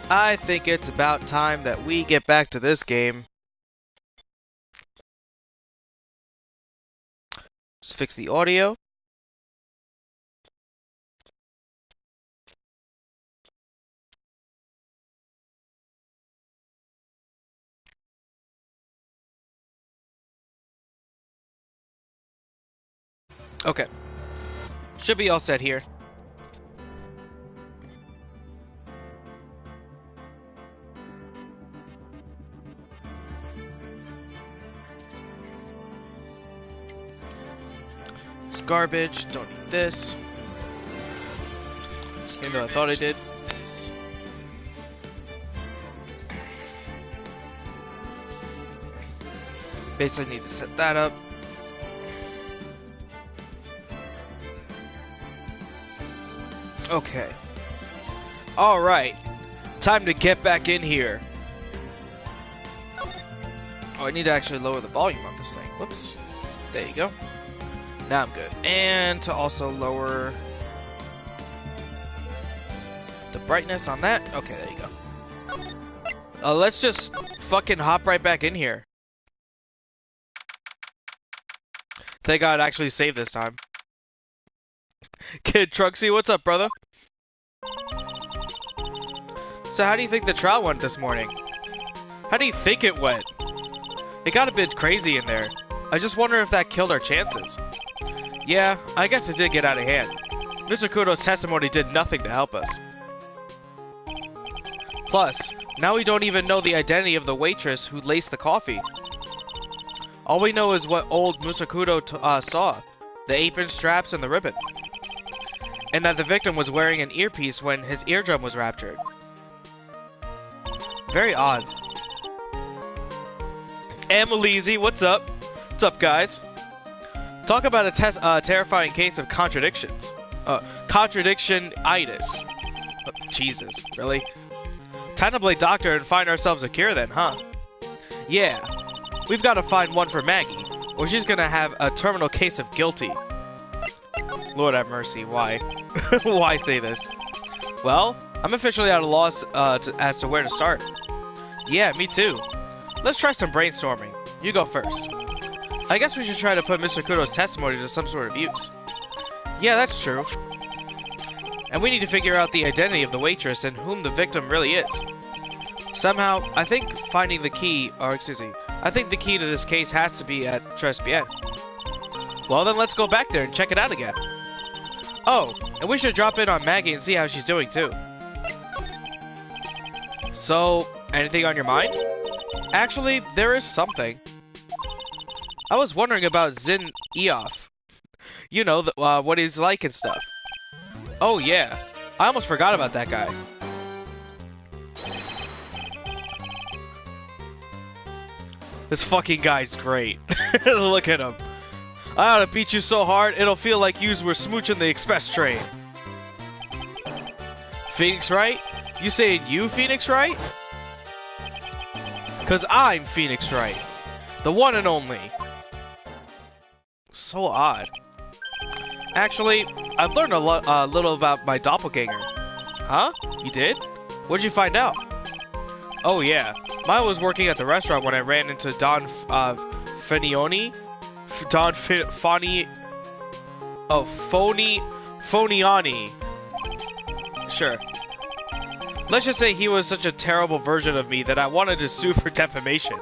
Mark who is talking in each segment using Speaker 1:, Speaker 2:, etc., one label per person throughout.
Speaker 1: I think it's about time that we get back to this game. Let's fix the audio. Okay. Should be all set here. It's garbage. Don't need this. Even though I thought I did. Basically need to set that up. Okay. Alright. Time to get back in here. Oh, I need to actually lower the volume on this thing. Whoops. There you go. Now I'm good. And to also lower the brightness on that. Okay, there you go. Let's just fucking hop right back in here. Thank God I actually saved this time. Kid Truxy, what's up, brother? So how do you think the trial went this morning? How do you think it went? It got a bit crazy in there. I just wonder if that killed our chances. Yeah, I guess it did get out of hand. Mr. Kudo's testimony did nothing to help us. Plus, now we don't even know the identity of the waitress who laced the coffee. All we know is what old Musakudo saw. The apron straps and the ribbon. And that the victim was wearing an earpiece when his eardrum was ruptured. Very odd. Amelizzi, what's up? What's up, guys? Talk about a terrifying case of contradictions. Contradiction-itis. Oh, Jesus, really? Time to play doctor and find ourselves a cure then, huh? Yeah. We've got to find one for Maggie, or she's gonna have a terminal case of guilty. Lord have mercy, why? Why say this? Well, I'm officially at a loss as to where to start. Yeah, me too. Let's try some brainstorming. You go first. I guess we should try to put Mr. Kudo's testimony to some sort of use. Yeah, that's true. And we need to figure out the identity of the waitress and whom the victim really is. Somehow, I think finding the key, I think the key to this case has to be at Tribulations. Well then, let's go back there and check it out again. Oh, and we should drop in on Maggie and see how she's doing too. So, anything on your mind? Actually, there is something. I was wondering about Zin Eof. You know, what he's like and stuff. Oh yeah, I almost forgot about that guy. This fucking guy's great. Look at him. I ought to beat you so hard, it'll feel like yous were smooching the express train. Phoenix Wright? You saying you Phoenix Wright? Cause I'm Phoenix Wright. The one and only. So odd. Actually, I've learned a little about my doppelganger. Huh? You did? What'd you find out? Oh yeah, mine was working at the restaurant when I ran into Don Fanioni. Foniani. Sure. Let's just say he was such a terrible version of me that I wanted to sue for defamation.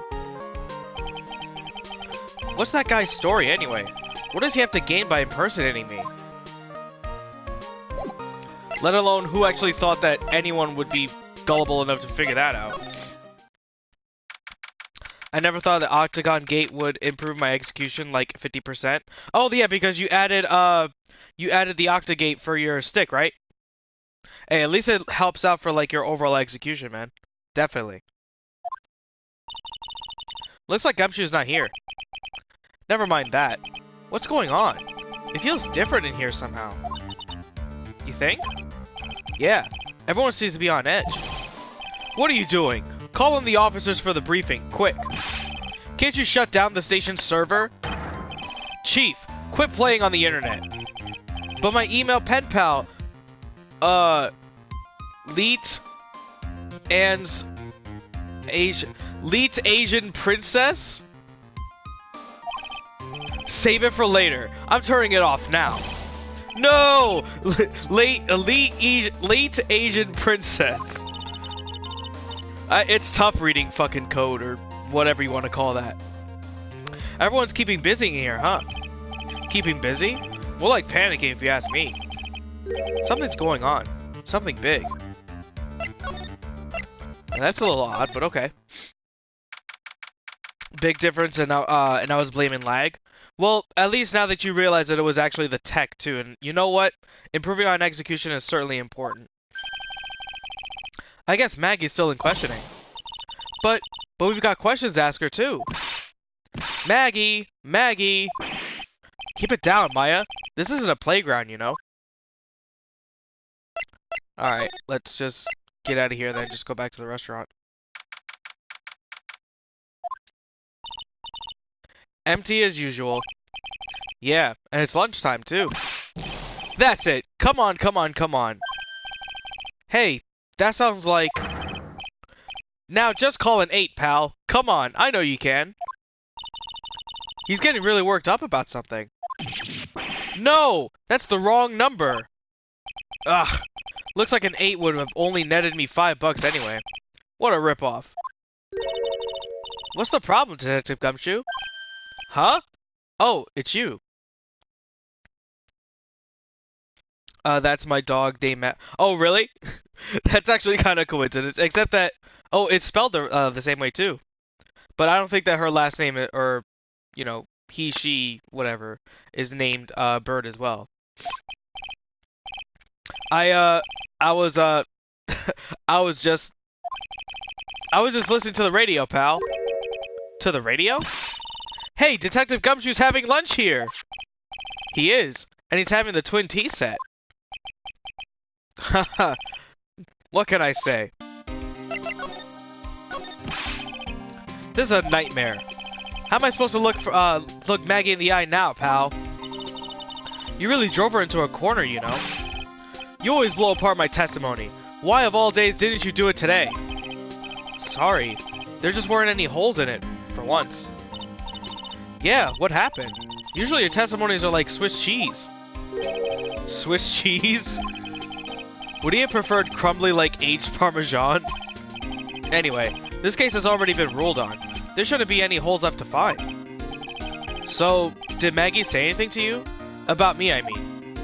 Speaker 1: What's that guy's story anyway? What does he have to gain by impersonating me? Let alone who actually thought that anyone would be gullible enough to figure that out. I never thought the Octagon Gate would improve my execution like 50%. Oh yeah, because you added the Octagate for your stick, right? Hey, at least it helps out for like your overall execution, man. Definitely. Looks like Gumshoe's not here. Never mind that. What's going on? It feels different in here somehow. You think? Yeah. Everyone seems to be on edge. What are you doing? Call in the officers for the briefing, quick. Can't you shut down the station's server? Chief, quit playing on the internet. But my email pen pal, Leet, Anne's Leet Asian princess? Save it for later. I'm turning it off now. No! Late Asian princess. It's tough reading fucking code or whatever you want to call that. Everyone's keeping busy in here, huh? Keeping busy? More like panicking if you ask me. Something's going on. Something big. That's a little odd, but okay. Big difference, and I was blaming lag. Well, at least now that you realize that it was actually the tech too, and you know what? Improving on execution is certainly important. I guess Maggie's still in questioning. But we've got questions to ask her too. Maggie! Maggie! Keep it down, Maya. This isn't a playground, you know. Alright, let's just get out of here then just go back to the restaurant. Empty as usual. Yeah, and it's lunchtime too. That's it. Come on, come on, come on. Hey, that sounds like... Now just call an 8, pal. Come on, I know you can. He's getting really worked up about something. No! That's the wrong number! Ugh. Looks like an 8 would have only netted me $5 anyway. What a ripoff. What's the problem, Detective Gumshoe? Huh? Oh, it's you. That's my dog, Dame Matt. Oh, really? That's actually kind of coincidence. Except that... Oh, it's spelled the same way, too. But I don't think that her last name, or, you know, he, she, whatever, is named, Bird as well. I was just listening to the radio, pal. To the radio? Hey, Detective Gumshoe's having lunch here! He is, and he's having the twin tea set. Haha. What can I say? This is a nightmare. How am I supposed to look Maggie in the eye now, pal? You really drove her into a corner, you know. You always blow apart my testimony. Why of all days didn't you do it today? Sorry. There just weren't any holes in it, for once. Yeah, what happened? Usually your testimonies are like Swiss cheese. Swiss cheese? Would he have preferred crumbly like aged Parmesan? Anyway, this case has already been ruled on. There shouldn't be any holes left to find. So, did Maggie say anything to you? About me, I mean.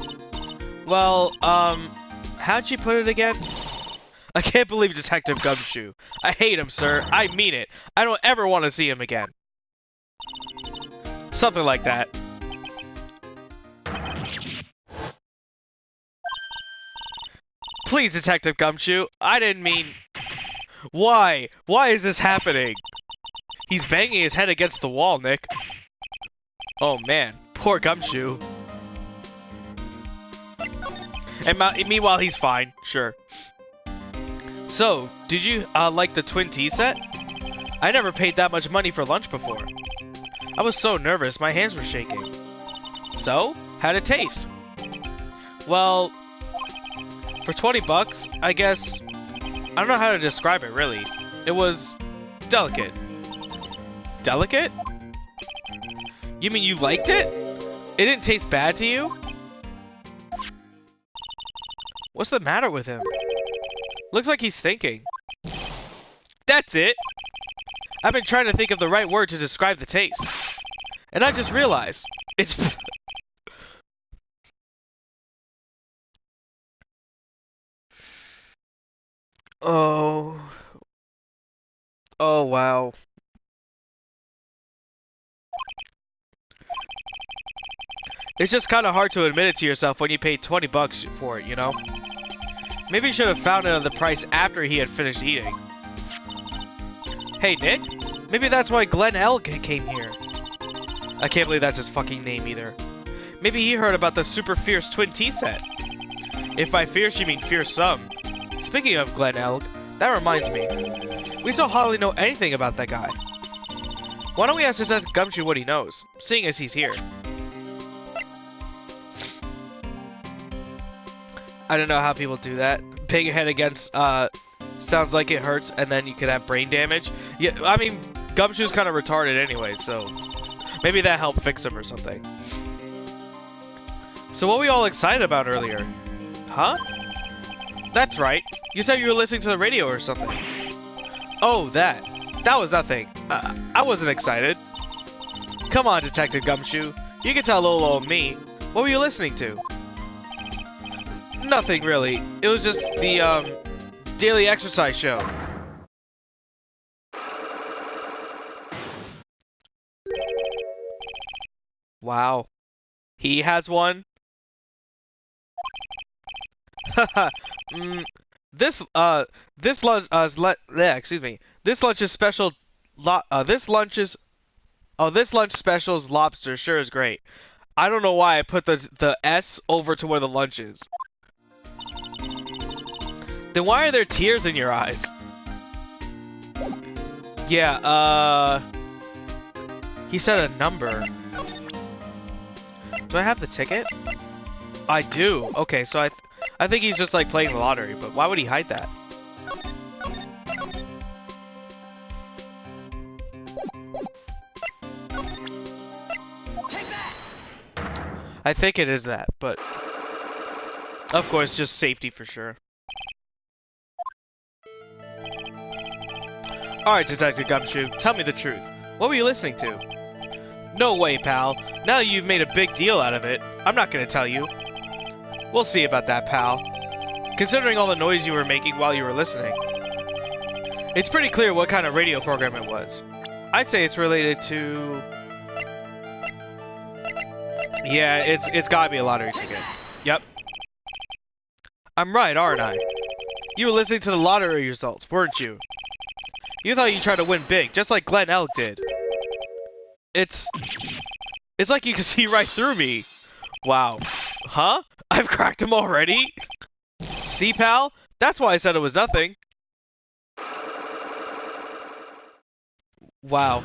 Speaker 1: Well, how'd she put it again? I can't believe Detective Gumshoe. I hate him, sir. I mean it. I don't ever want to see him again. Something like that. Please, Detective Gumshoe. I didn't mean... Why? Why is this happening? He's banging his head against the wall, Nick. Oh, man. Poor Gumshoe. And meanwhile, he's fine. Sure. So, did you, like the twin tea set? I never paid that much money for lunch before. I was so nervous, my hands were shaking. So, how'd it taste? Well, for $20, I guess... I don't know how to describe it, really. It was... delicate. Delicate? You mean you liked it? It didn't taste bad to you? What's the matter with him? Looks like he's thinking. That's it! I've been trying to think of the right word to describe the taste. And I just realized. It's... Oh... Oh, wow. It's just kind of hard to admit it to yourself when you paid $20 for it, you know? Maybe you should have found out the price after he had finished eating. Hey, Nick? Maybe that's why Glenn L. came here. I can't believe that's his fucking name either. Maybe he heard about the super fierce twin tea set. If by fierce you mean fearsome. Speaking of Glenn L., that reminds me. We still hardly know anything about that guy. Why don't we ask Detective Gumshoe what he knows, seeing as he's here? I don't know how people do that. bang your head against sounds like it hurts, and then you could have brain damage. Yeah, I mean, Gumshoe's kind of retarded anyway, so maybe that helped fix him or something. So what were we all excited about earlier? Huh? That's right. You said you were listening to the radio or something. Oh, that. That was nothing. I wasn't excited. Come on, Detective Gumshoe. You can tell little old me. What were you listening to? Nothing, really. It was just the, daily exercise show. Wow. He has one? Haha. This lunch, excuse me. This lunch's special, this lunch special's lobster sure is great. I don't know why I put the S over to where the lunch is. Then why are there tears in your eyes? Yeah, he said a number. Do I have the ticket? I do. Okay, so I think he's just like playing the lottery, but why would he hide that? I think it is that, but of course, just safety for sure. Alright, Detective Gumshoe, tell me the truth. What were you listening to? No way, pal. Now you've made a big deal out of it, I'm not gonna tell you. We'll see about that, pal. Considering all the noise you were making while you were listening. It's pretty clear what kind of radio program it was. I'd say it's related to... Yeah, it's gotta be a lottery ticket. Yep. I'm right, aren't I? You were listening to the lottery results, weren't you? You thought you tried to win big, just like Glenn Elk did. It's like you can see right through me. Wow. Huh? I've cracked him already? See, pal? That's why I said it was nothing. Wow.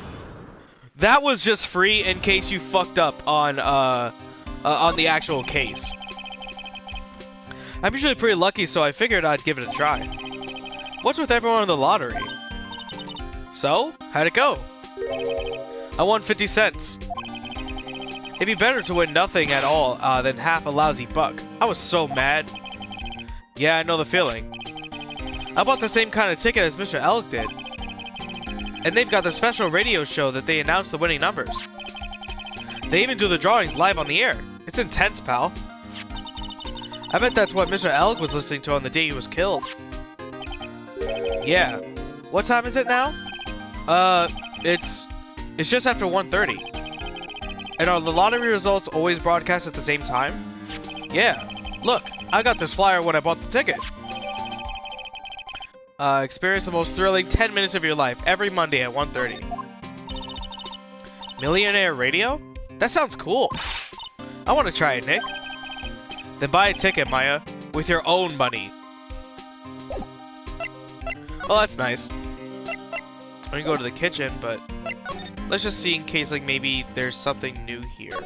Speaker 1: That was just free in case you fucked up on the actual case. I'm usually pretty lucky, so I figured I'd give it a try. What's with everyone in the lottery? So, how'd it go? I won 50 cents. It'd be better to win nothing at all than half a lousy buck. I was so mad. Yeah, I know the feeling. I bought the same kind of ticket as Mr. Elk did. And they've got the special radio show that they announce the winning numbers. They even do the drawings live on the air. It's intense, pal. I bet that's what Mr. Elk was listening to on the day he was killed. Yeah. What time is it now? It's just after 1:30. And are the lottery results always broadcast at the same time? Yeah. Look, I got this flyer when I bought the ticket. Experience the most thrilling 10 minutes of your life every Monday at 1:30. Millionaire Radio? That sounds cool. I want to try it, Nick. Then buy a ticket, Maya, with your own money. Well, that's nice. I'm gonna go to the kitchen, but let's just see in case, like, maybe there's something new here.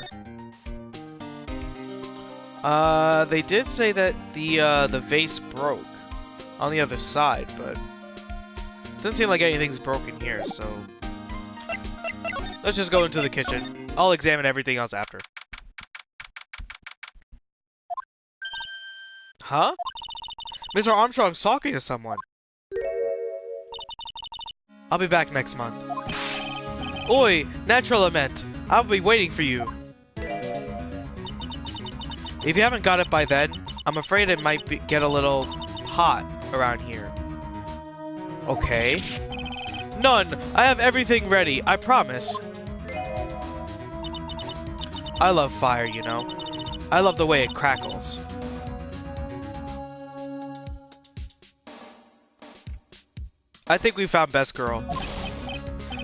Speaker 1: They did say that the vase broke on the other side, but doesn't seem like anything's broken here, so let's just go into the kitchen. I'll examine everything else after. Huh? Mr. Armstrong's talking to someone. I'll be back next month. Oi, natural lament. I'll be waiting for you. If you haven't got it by then, I'm afraid it might get a little hot around here. Okay. None. I have everything ready. I promise. I love fire, you know. I love the way it crackles. I think we found best girl.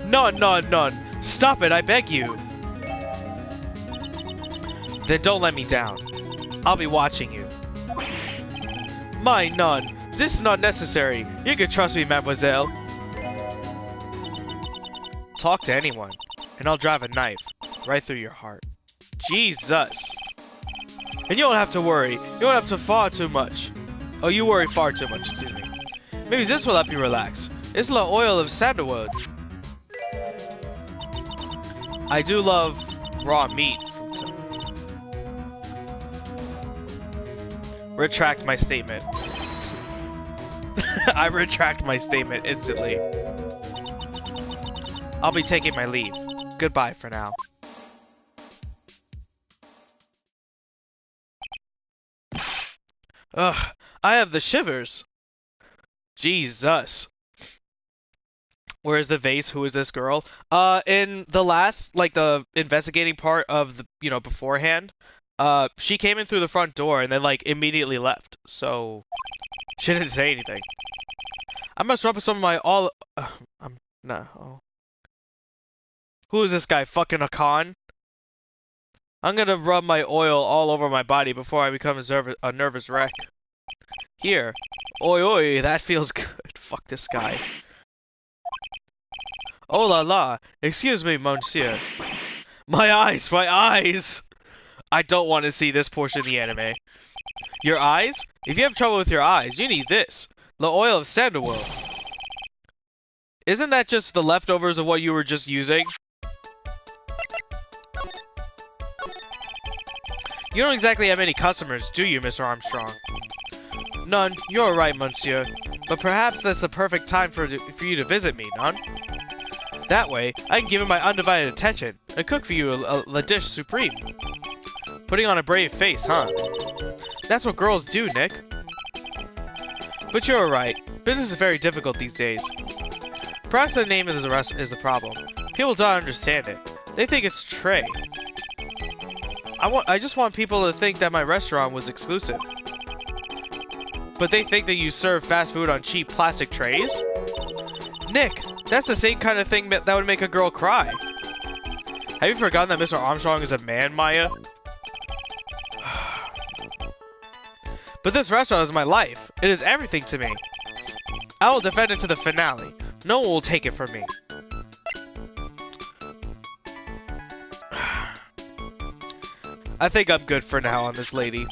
Speaker 1: None, none, none. Stop it, I beg you. Then don't let me down. I'll be watching you. My none. This is not necessary. You can trust me, mademoiselle. Talk to anyone, and I'll drive a knife right through your heart. Jesus. And you don't have to worry. You don't have to fall too much. Oh, you worry far too much, excuse me. Maybe this will help you relax. It's the oil of sandalwood. I do love raw meat. Retract my statement. I retract my statement instantly. I'll be taking my leave. Goodbye for now. Ugh, I have the shivers. Jesus. Where's the vase? Who is this girl? In the last, like the investigating part of the, you know, beforehand, she came in through the front door and then like immediately left. So she didn't say anything. I must rub some of my all. I'm not. Oh. Who is this guy? Fucking a con? I'm gonna rub my oil all over my body before I become a nervous wreck. Here. Oi oi, that feels good. Fuck this guy. Oh la la. Excuse me, monsieur. My eyes, my eyes! I don't want to see this portion of the anime. Your eyes? If you have trouble with your eyes, you need this. The oil of sandalwood. Isn't that just the leftovers of what you were just using? You don't exactly have any customers, do you, Mr. Armstrong? None. You're right, monsieur. But perhaps that's the perfect time for you to visit me, none? That way, I can give you my undivided attention and cook for you a dish supreme. Putting on a brave face, huh? That's what girls do, Nick. But you're right. Business is very difficult these days. Perhaps the name of the restaurant is the problem. People don't understand it. They think it's Trey. I just want people to think that my restaurant was exclusive. But they think that you serve fast food on cheap plastic trays? Nick, that's the same kind of thing that would make a girl cry. Have you forgotten that Mr. Armstrong is a man, Maya? But this restaurant is my life. It is everything to me. I will defend it to the finale. No one will take it from me. I think I'm good for now on this lady.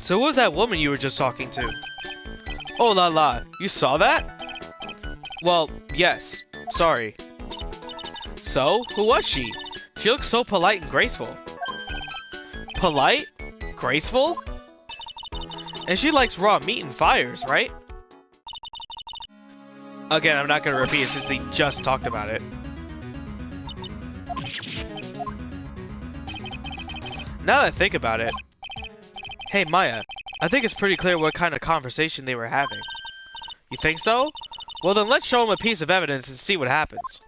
Speaker 1: So who was that woman you were just talking to? Oh la la, you saw that? Well, yes. Sorry. So, who was she? She looks so polite and graceful. Polite? Graceful? And she likes raw meat and fires, right? Again, I'm not gonna repeat it since they just talked about it. Now that I think about it... Hey, Maya, I think it's pretty clear what kind of conversation they were having. You think so? Well then let's show him a piece of evidence and see what happens.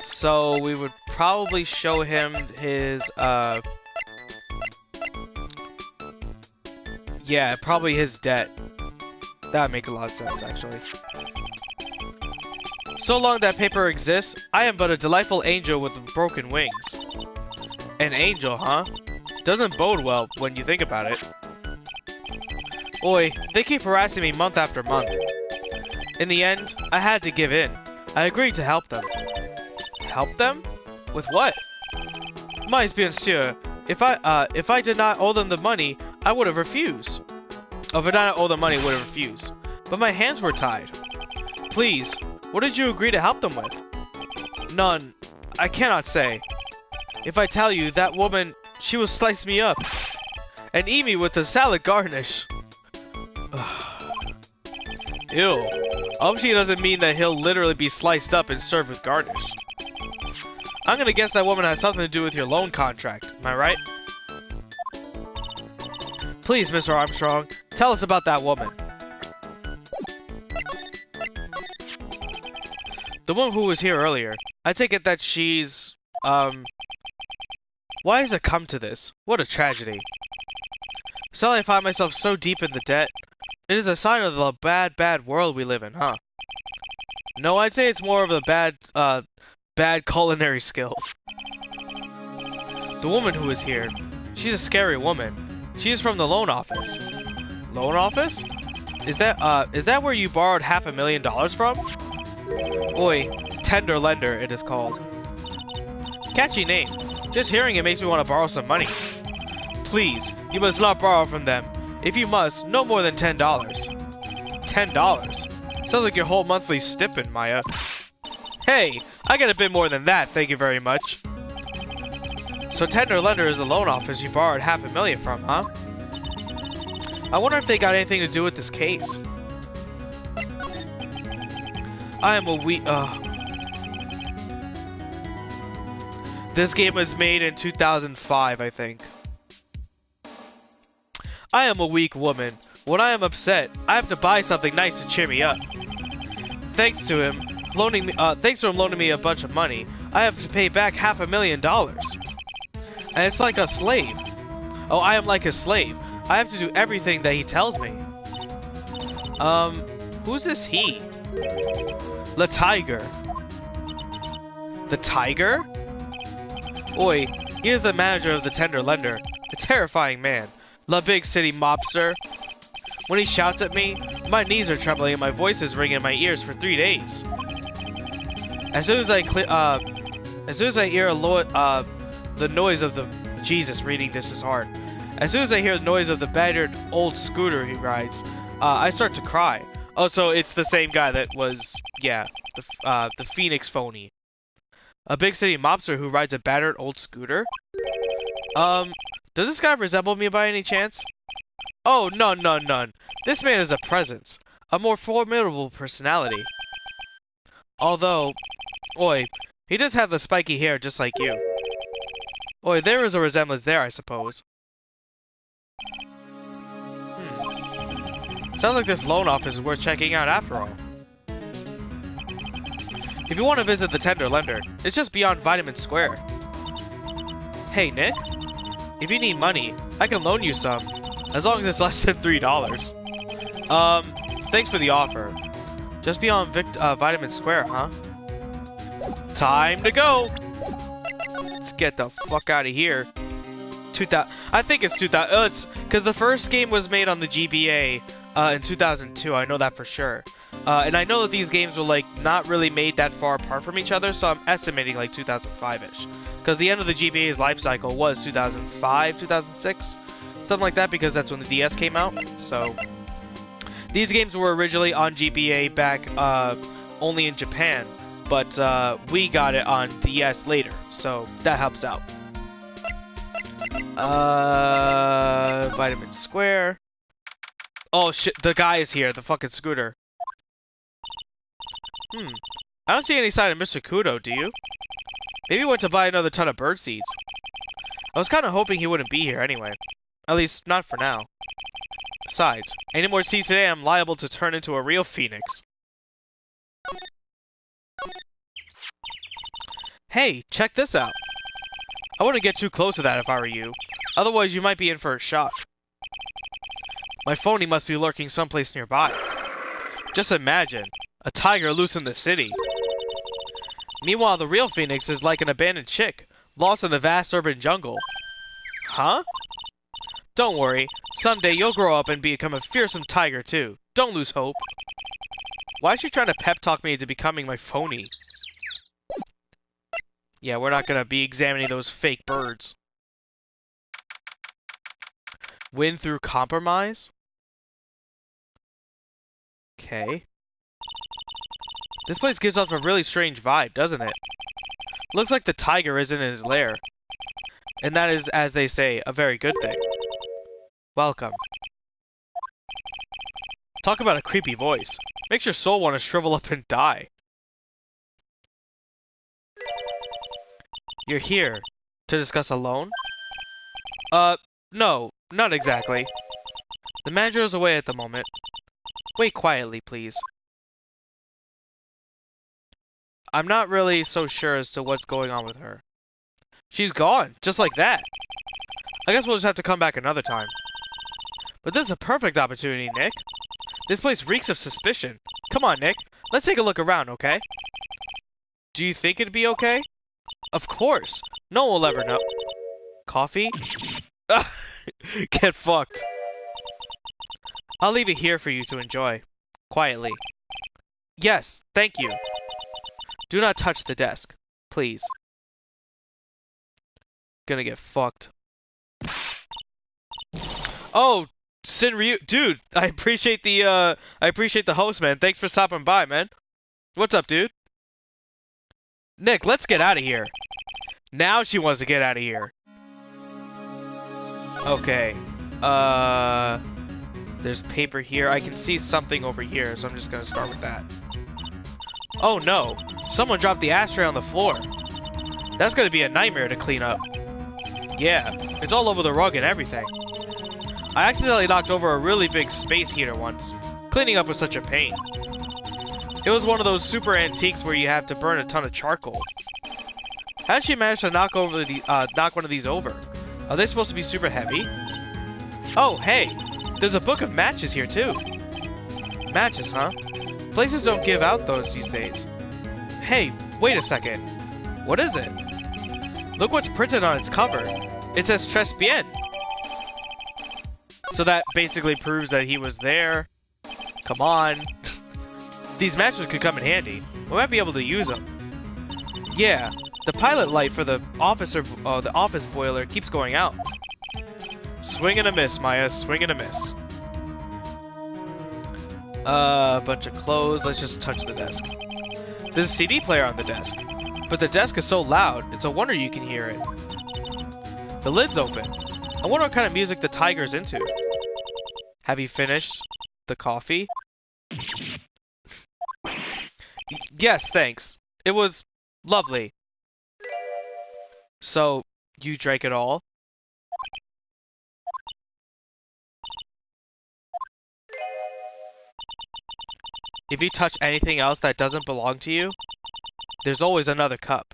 Speaker 1: So, we would probably show him his, yeah, probably his debt. That would make a lot of sense, actually. So long that paper exists, I am but a delightful angel with broken wings. An angel, huh? Doesn't bode well when you think about it. Oi, they keep harassing me month after month. In the end, I had to give in. I agreed to help them. Help them? With what? Mais bien sûr. If I did not owe them the money, I would have refused. If I did not owe the money, I would have refused. But my hands were tied. Please, what did you agree to help them with? None. I cannot say. If I tell you, that woman, she will slice me up. And eat me with a salad garnish. Ew. I hope she doesn't mean that he'll literally be sliced up and served with garnish. I'm gonna guess that woman has something to do with your loan contract. Am I right? Please, Mr. Armstrong, tell us about that woman. The woman who was here earlier. I take it that she's... Why has it come to this? What a tragedy. Suddenly I find myself so deep in the debt. It is a sign of the bad world we live in, huh? No, I'd say it's more of the bad culinary skills. The woman who is here, she's a scary woman. She is from the loan office. Loan office? Is that where you borrowed $500,000 from? Oi, tender lender it is called. Catchy name. Just hearing it makes me want to borrow some money. Please, You must not borrow from them. If you must, no more than $10. $10? Sounds like your whole monthly stipend, Maya. Hey, I get a bit more than that, thank you very much. So Tender Lender is the loan office you borrowed $500,000 from, huh? I wonder if they got anything to do with this case. I am a weak... This game was made in 2005, I think. I am a weak woman. When I am upset, I have to buy something nice to cheer me up. Thanks to him loaning me a bunch of money, I have to pay back $500,000. And it's like a slave. Oh, I am like a slave. I have to do everything that he tells me. Who's this he? The Tiger. The Tiger? Oi, he is the manager of the Tender Lender. A terrifying man. The big city mobster. When he shouts at me, my knees are trembling and my voice is ringing in my ears for 3 days. As soon as I hear the noise of the... Jesus, reading this is hard. As soon as I hear the noise of the battered old scooter he rides, I start to cry. Oh, so it's the same guy that was, yeah, the Phoenix phony. A big city mobster who rides a battered old scooter? Does this guy resemble me by any chance? Oh, none. This man is a presence. A more formidable personality. Although, oi, he does have the spiky hair just like you. Oi, there is a resemblance there, I suppose. Sounds like this loan office is worth checking out after all. If you want to visit the Tender Lender, it's just beyond Vitamin Square. Hey, Nick. If you need money, I can loan you some. As long as it's less than $3. Thanks for the offer. Just beyond Vitamin Square, huh? Time to go! Let's get the fuck out of here. I think it's 2000. It's because the first game was made on the GBA in 2002. I know that for sure. And I know that these games were like not really made that far apart from each other, so I'm estimating like 2005-ish. Because the end of the GBA's life cycle was 2005, 2006, something like that, because that's when the DS came out. So these games were originally on GBA back only in Japan, but we got it on DS later, so that helps out. Vitamin Square. Oh shit, the guy is here, the fucking scooter. I don't see any sign of Mr. Kudo, do you? Maybe he went to buy another ton of bird seeds. I was kind of hoping he wouldn't be here anyway. At least, not for now. Besides, any more seeds today, I'm liable to turn into a real phoenix. Hey, check this out. I wouldn't get too close to that if I were you. Otherwise, you might be in for a shock. My phony must be lurking someplace nearby. Just imagine, a tiger loose in the city. Meanwhile, the real phoenix is like an abandoned chick, lost in the vast urban jungle. Huh? Don't worry, someday you'll grow up and become a fearsome tiger too. Don't lose hope. Why is she trying to pep talk me into becoming my phony? Yeah, we're not gonna be examining those fake birds. Win through compromise? Okay. This place gives off a really strange vibe, doesn't it? Looks like the tiger isn't in his lair. And that is, as they say, a very good thing. Welcome. Talk about a creepy voice. Makes your soul want to shrivel up and die. You're here to discuss a loan? No, not exactly. The manager is away at the moment. Wait quietly, please. I'm not really so sure as to what's going on with her. She's gone, just like that. I guess we'll just have to come back another time. But this is a perfect opportunity, Nick. This place reeks of suspicion. Come on, Nick. Let's take a look around, okay? Do you think it'd be okay? Of course. No one will ever know. Coffee? Get fucked. I'll leave it here for you to enjoy. Quietly. Yes, thank you. Do not touch the desk. Please. Gonna get fucked. Oh, Sinryu, dude, I appreciate the host, man. Thanks for stopping by, man. What's up, dude? Nick, let's get out of here. Now she wants to get out of here. Okay. There's paper here. I can see something over here, so I'm just gonna start with that. Oh no, someone dropped the ashtray on the floor. That's gonna be a nightmare to clean up. Yeah, it's all over the rug and everything. I accidentally knocked over a really big space heater once. Cleaning up was such a pain. It was one of those super antiques where you have to burn a ton of charcoal. How did she manage to knock one of these over? Are they supposed to be super heavy? Oh, hey, there's a book of matches here too. Matches, huh? Places don't give out those these days. Hey, wait a second. What is it? Look what's printed on its cover. It says Tribulations. So that basically proves that he was there. Come on. These matches could come in handy. We might be able to use them. Yeah, the pilot light for the office boiler keeps going out. Swing and a miss, Maya. Swing and a miss. Bunch of clothes. Let's just touch the desk. There's a CD player on the desk, but the desk is so loud, it's a wonder you can hear it. The lid's open. I wonder what kind of music the tiger's into. Have you finished the coffee? Yes, thanks. It was lovely. So, you drank it all? If you touch anything else that doesn't belong to you, there's always another cup.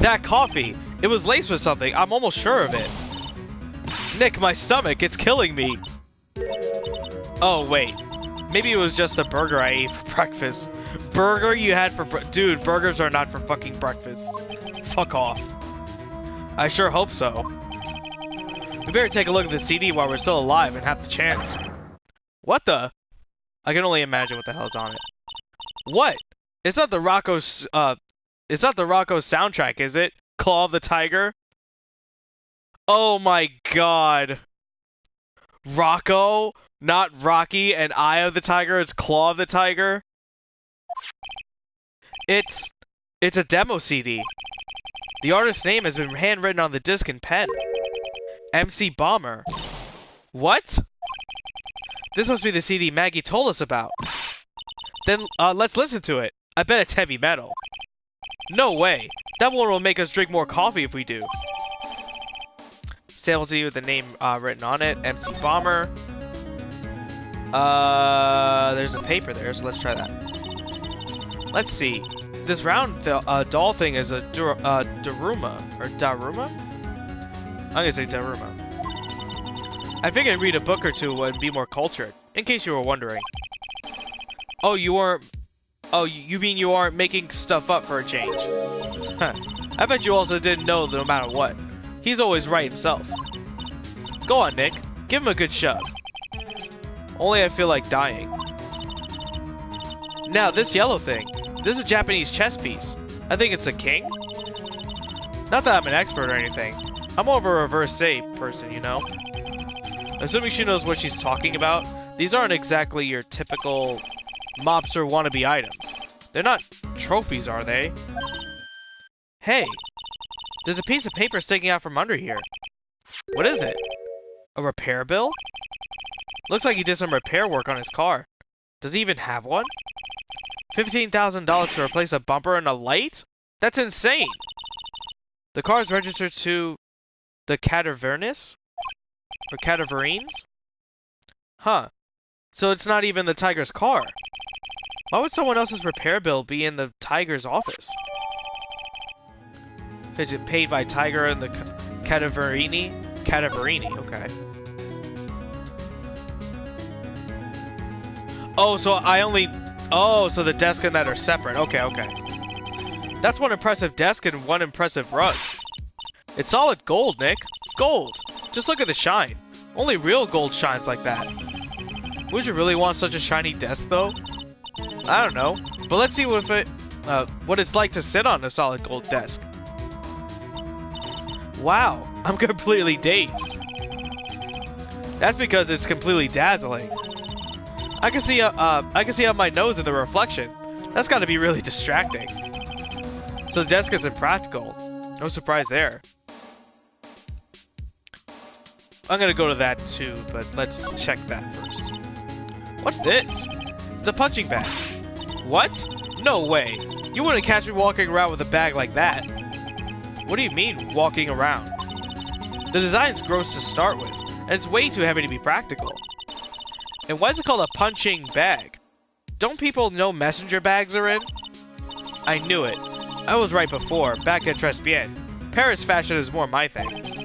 Speaker 1: That coffee! It was laced with something, I'm almost sure of it. Nick, my stomach, it's killing me! Oh, wait. Maybe it was just the burger I ate for breakfast. Burger you had for dude, burgers are not for fucking breakfast. Fuck off. I sure hope so. We better take a look at the CD while we're still alive and have the chance. What the? I can only imagine what the hell's on it. What? It's not the Rocco's soundtrack, is it? Claw of the Tiger? Oh my god. Rocco? Not Rocky and Eye of the Tiger, it's Claw of the Tiger? It's a demo CD. The artist's name has been handwritten on the disc in pen. MC Bomber. What? This must be the CD Maggie told us about. Then, let's listen to it. I bet it's heavy metal. No way. That one will make us drink more coffee if we do. Sales with the name written on it. MC Bomber. There's a paper there, so let's try that. Let's see. This round doll thing is a Daruma. Or Daruma? I'm gonna say Daruma. I figured I'd read a book or two and be more cultured, in case you were wondering. Oh, you aren't... Oh, you mean you aren't making stuff up for a change? Huh. I bet you also didn't know no matter what. He's always right himself. Go on, Nick. Give him a good shove. Only I feel like dying. Now, this yellow thing. This is a Japanese chess piece. I think it's a king? Not that I'm an expert or anything. I'm more of a reverse save person, you know? Assuming she knows what she's talking about, these aren't exactly your typical mobster wannabe items. They're not trophies, are they? Hey! There's a piece of paper sticking out from under here. What is it? A repair bill? Looks like he did some repair work on his car. Does he even have one? $15,000 to replace a bumper and a light? That's insane! The car is registered to the Cadavernes? Or Cadaverines? Huh. So it's not even the Tiger's car. Why would someone else's repair bill be in the Tiger's office? Is it paid by Tiger and the Cadaverini? Cadaverini, okay. Oh, so I only... Oh, so the desk and that are separate. Okay, okay. That's one impressive desk and one impressive rug. It's solid gold, Nick. Gold. Just look at the shine. Only real gold shines like that. Would you really want such a shiny desk, though? I don't know. But let's see what it's like to sit on a solid gold desk. Wow, I'm completely dazed. That's because it's completely dazzling. I can see up my nose in the reflection. That's got to be really distracting. So the desk is impractical. No surprise there. I'm gonna go to that too, but let's check that first. What's this? It's a punching bag. What? No way. You wouldn't catch me walking around with a bag like that. What do you mean, walking around? The design's gross to start with, and it's way too heavy to be practical. And why is it called a punching bag? Don't people know messenger bags are in? I knew it. I was right before, back at Tribulations. Paris fashion is more my thing.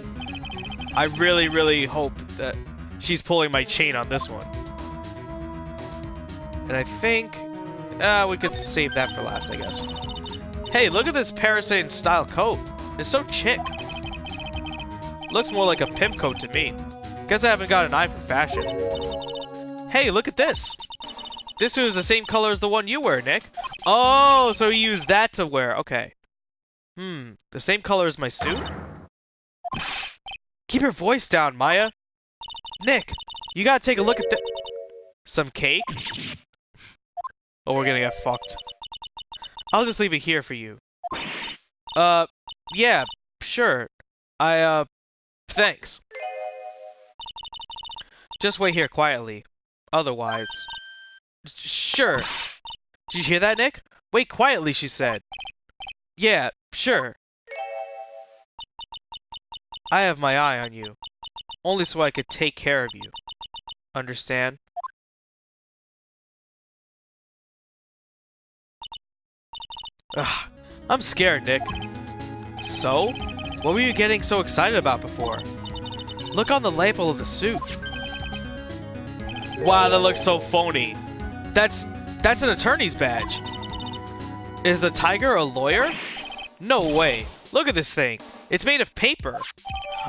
Speaker 1: I really, really hope that she's pulling my chain on this one. And I think we could save that for last, I guess. Hey, look at this Parisian style coat. It's so chic. Looks more like a pimp coat to me. Guess I haven't got an eye for fashion. Hey, look at this. This suit is the same color as the one you wear, Nick. Oh, so you use that to wear. Okay. The same color as my suit? Keep your voice down, Maya. Nick, you gotta take a look at the... Some cake? Oh, we're gonna get fucked. I'll just leave it here for you. Yeah, sure. Thanks. Just wait here quietly. Otherwise... Sure. Did you hear that, Nick? Wait quietly, she said. Yeah, sure. I have my eye on you. Only so I could take care of you. Understand? Ugh, I'm scared, Nick. So? What were you getting so excited about before? Look on the label of the suit. Wow, that looks so phony. That's an attorney's badge. Is the tiger a lawyer? No way. Look at this thing. It's made of paper.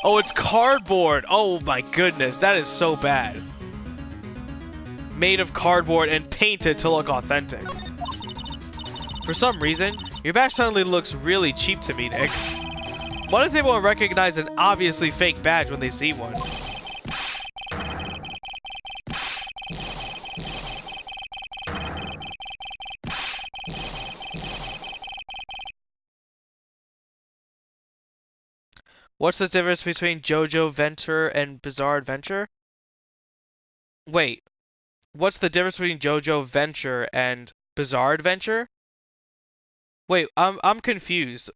Speaker 1: Oh, it's cardboard. Oh my goodness, that is so bad. Made of cardboard and painted to look authentic. For some reason, your badge suddenly looks really cheap to me, Nick. What if they won't recognize an obviously fake badge when they see one? What's the difference between JoJo Venture and Bizarre Adventure? Wait, what's the difference between JoJo Venture and Bizarre Adventure? Wait, I'm confused.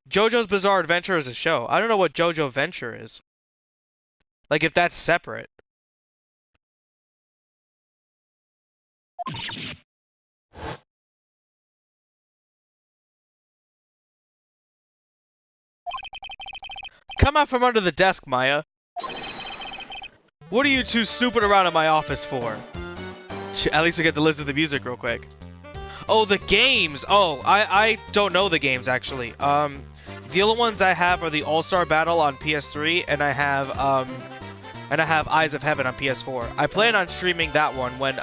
Speaker 1: JoJo's Bizarre Adventure is a show. I don't know what JoJo Venture is. Like, if that's separate. Come out from under the desk, Maya. What are you two snooping around in my office for? At least we get to listen to the music real quick. Oh, the games! Oh, I don't know the games, actually. The only ones I have are the All-Star Battle on PS3, and I have Eyes of Heaven on PS4. I plan on streaming that one when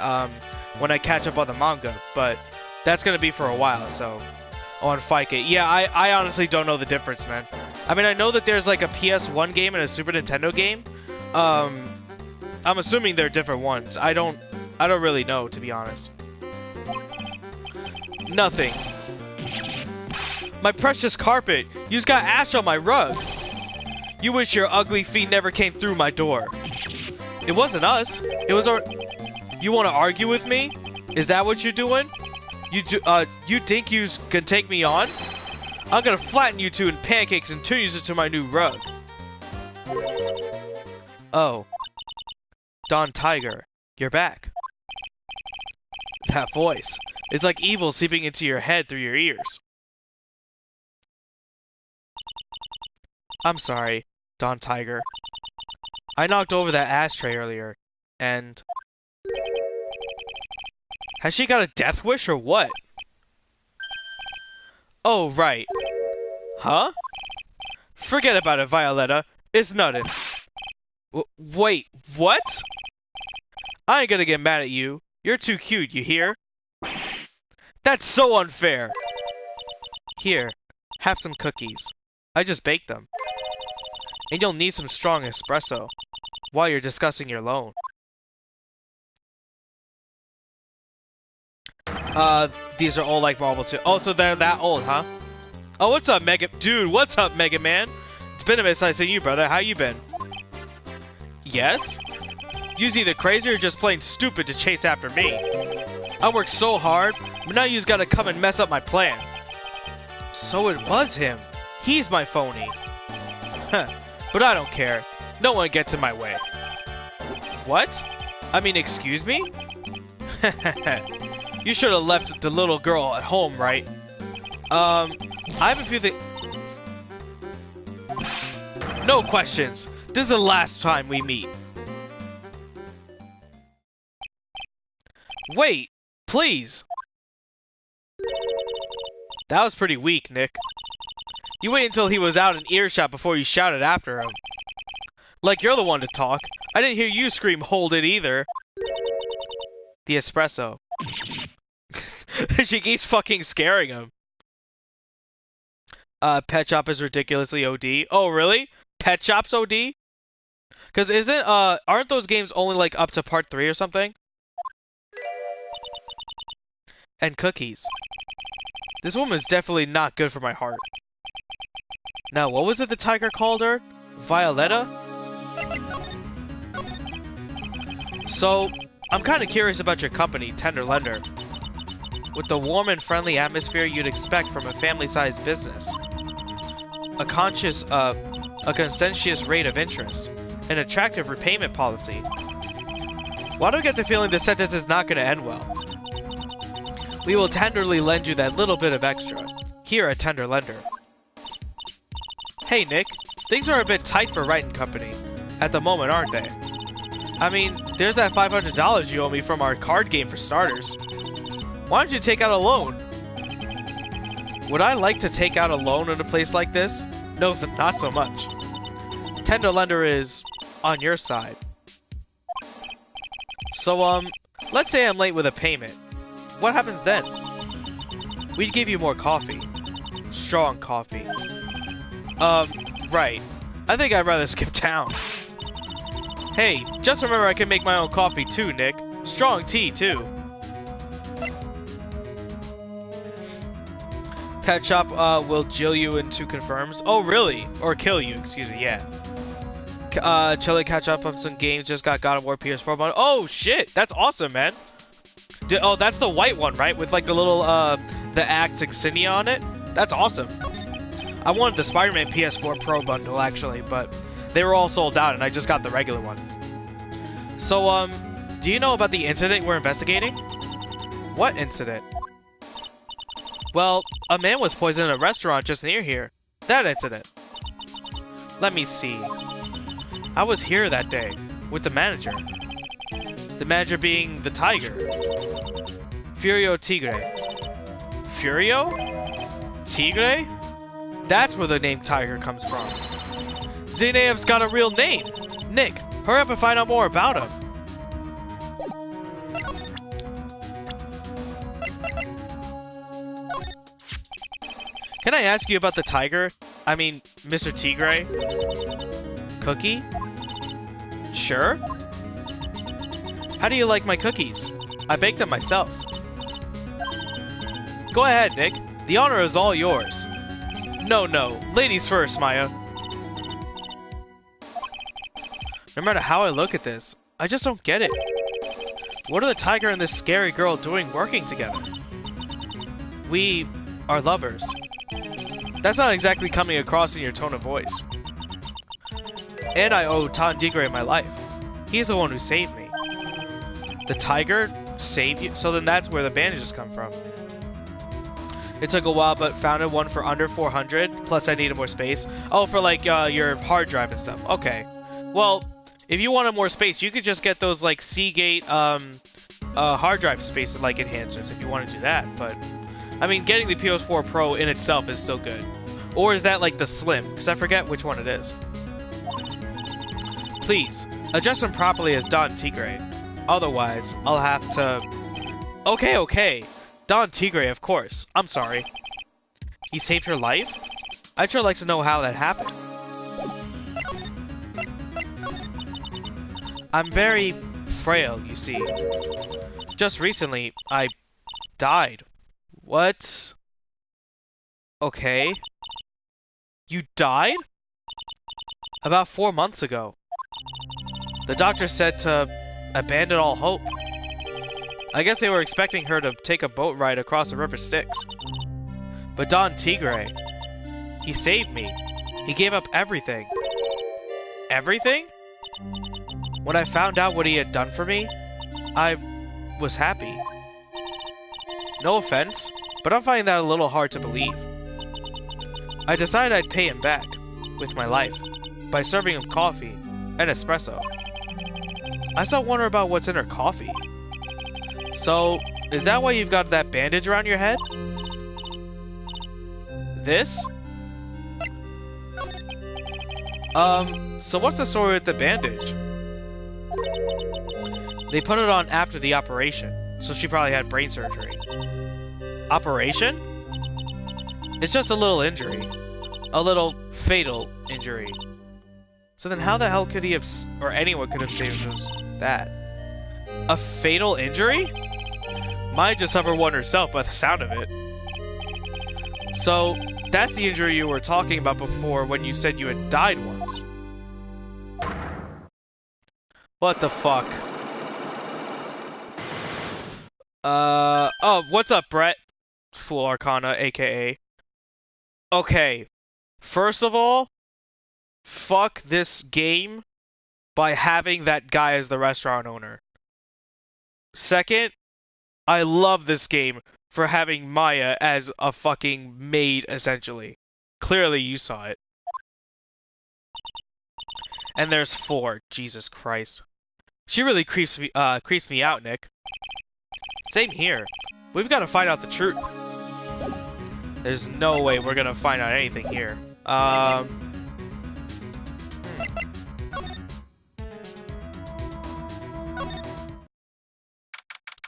Speaker 1: I catch up on the manga, but that's gonna be for a while, so... On Fike. Yeah, I honestly don't know the difference, man. I mean, I know that there's like a PS1 game and a Super Nintendo game. I'm assuming they're different ones. I don't really know, to be honest. Nothing. My precious carpet. You just got ash on my rug. You wish your ugly feet never came through my door. It wasn't us. It was our... You want to argue with me? Is that what you're doing? You think you can take me on? I'm gonna flatten you two in pancakes and turn you into my new rug. Oh. Don Tiger, you're back. That voice. It's like evil seeping into your head through your ears. I'm sorry, Don Tiger. I knocked over that ashtray earlier, and... Has she got a death wish or what? Oh, right. Huh? Forget about it, Violetta. It's nothing. Wait, what? I ain't gonna get mad at you. You're too cute, you hear? That's so unfair! Here, have some cookies. I just baked them. And you'll need some strong espresso while you're discussing your loan. These are all like Marvel too. Oh, so they're that old, huh? Oh, what's up, Mega... Dude, what's up, Mega Man? It's been a minute since I seen you, brother. How you been? Yes? You's either crazy or just plain stupid to chase after me. I worked so hard, but now you's gotta come and mess up my plan. So it was him. He's my phony. Huh. But I don't care. No one gets in my way. What? I mean, excuse me? You should have left the little girl at home, right? I have a few things... No questions. This is the last time we meet. Wait, please. That was pretty weak, Nick. You wait until he was out in earshot before you shouted after him. Like you're the one to talk. I didn't hear you scream, hold it, either. The espresso. She keeps fucking scaring him. Pet Shop is ridiculously OD. Oh, really? Pet Shop's OD? Because aren't those games only like up to part 3 or something? And cookies. This woman's definitely not good for my heart. Now, what was it the tiger called her? Violetta? So, I'm kind of curious about your company, Tender Lender. With the warm and friendly atmosphere you'd expect from a family-sized business. A conscientious rate of interest. An attractive repayment policy. Why do I get the feeling this sentence is not going to end well? We will tenderly lend you that little bit of extra. Here at Tender Lender. Hey Nick, things are a bit tight for Wright & Company. At the moment, aren't they? I mean, there's that $500 you owe me from our card game for starters. Why don't you take out a loan? Would I like to take out a loan in a place like this? No, not so much. Tender Lender is on your side. So, let's say I'm late with a payment. What happens then? We'd give you more coffee. Strong coffee. Right. I think I'd rather skip town. Hey, just remember I can make my own coffee too, Nick. Strong tea, too. Pet Shop, will jill you in 2 confirms. Oh, really? Or kill you, excuse me, yeah. Chili catch up on some games, just got God of War PS4 bundle. Oh, shit! That's awesome, man! Oh, that's the white one, right? With, like, the little, the Axe insignia on it? That's awesome. I wanted the Spider-Man PS4 Pro bundle, actually, but they were all sold out, and I just got the regular one. So, do you know about the incident we're investigating? What incident? Well, a man was poisoned in a restaurant just near here. That incident. Let me see. I was here that day, with the manager. The manager being the tiger. Furio Tigre. Furio? Tigre? That's where the name Tiger comes from. Zinev's got a real name! Nick, hurry up and find out more about him. Can I ask you about the tiger? I mean, Mr. Tigre? Cookie? Sure. How do you like my cookies? I baked them myself. Go ahead, Nick. The honor is all yours. No, ladies first, Maya. No matter how I look at this, I just don't get it. What are the tiger and this scary girl doing working together? We are lovers. That's not exactly coming across in your tone of voice. And I owe Tigre my life. He's the one who saved me. The tiger saved you? So then that's where the bandages come from. It took a while, but found one for under 400. Plus, I needed more space. Oh, for like your hard drive and stuff. Okay. Well, if you wanted more space, you could just get those like Seagate hard drive space like enhancers if you want to do that. But I mean, getting the PS4 Pro in itself is still good. Or is that like the Slim? Because I forget which one it is. Please adjust them properly as Don Tigre. Otherwise, I'll have to. Okay. Don Tigre, of course. I'm sorry. He saved her life? I'd sure like to know how that happened. I'm very frail, you see. Just recently, I died. What? Okay. You died? About 4 months ago. The doctor said to abandon all hope. I guess they were expecting her to take a boat ride across the river Styx. But Don Tigre, he saved me. He gave up everything. Everything? When I found out what he had done for me, I was happy. No offense, but I'm finding that a little hard to believe. I decided I'd pay him back, with my life, by serving him coffee and espresso. I still wonder about what's in her coffee. So, is that why you've got that bandage around your head? This? So what's the story with the bandage? They put it on after the operation, so she probably had brain surgery. Operation? It's just a little injury. A little fatal injury. So then how the hell could he have, or anyone could have saved us that? A fatal injury? Maya just suffered one herself by the sound of it. So, that's the injury you were talking about before when you said you had died once. What the fuck? Oh, what's up, Brett? Fool Arcana, aka. Okay, first of all, fuck this game by having that guy as the restaurant owner. Second, I love this game for having Maya as a fucking maid, essentially. Clearly you saw it. And there's 4. Jesus Christ. She really creeps me out, Nick. Same here. We've got to find out the truth. There's no way we're gonna find out anything here.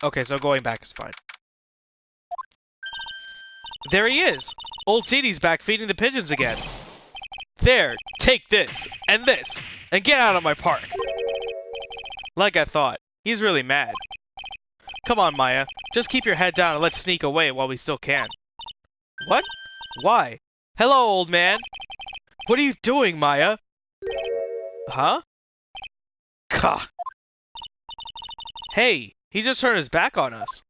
Speaker 1: Okay, so going back is fine. There he is! Old Seedy's back feeding the pigeons again. There, take this, and get out of my park! Like I thought, he's really mad. Come on, Maya, just keep your head down and let's sneak away while we still can. What? Why? Hello, old man! What are you doing, Maya? Huh? Kah! Hey, he just turned his back on us.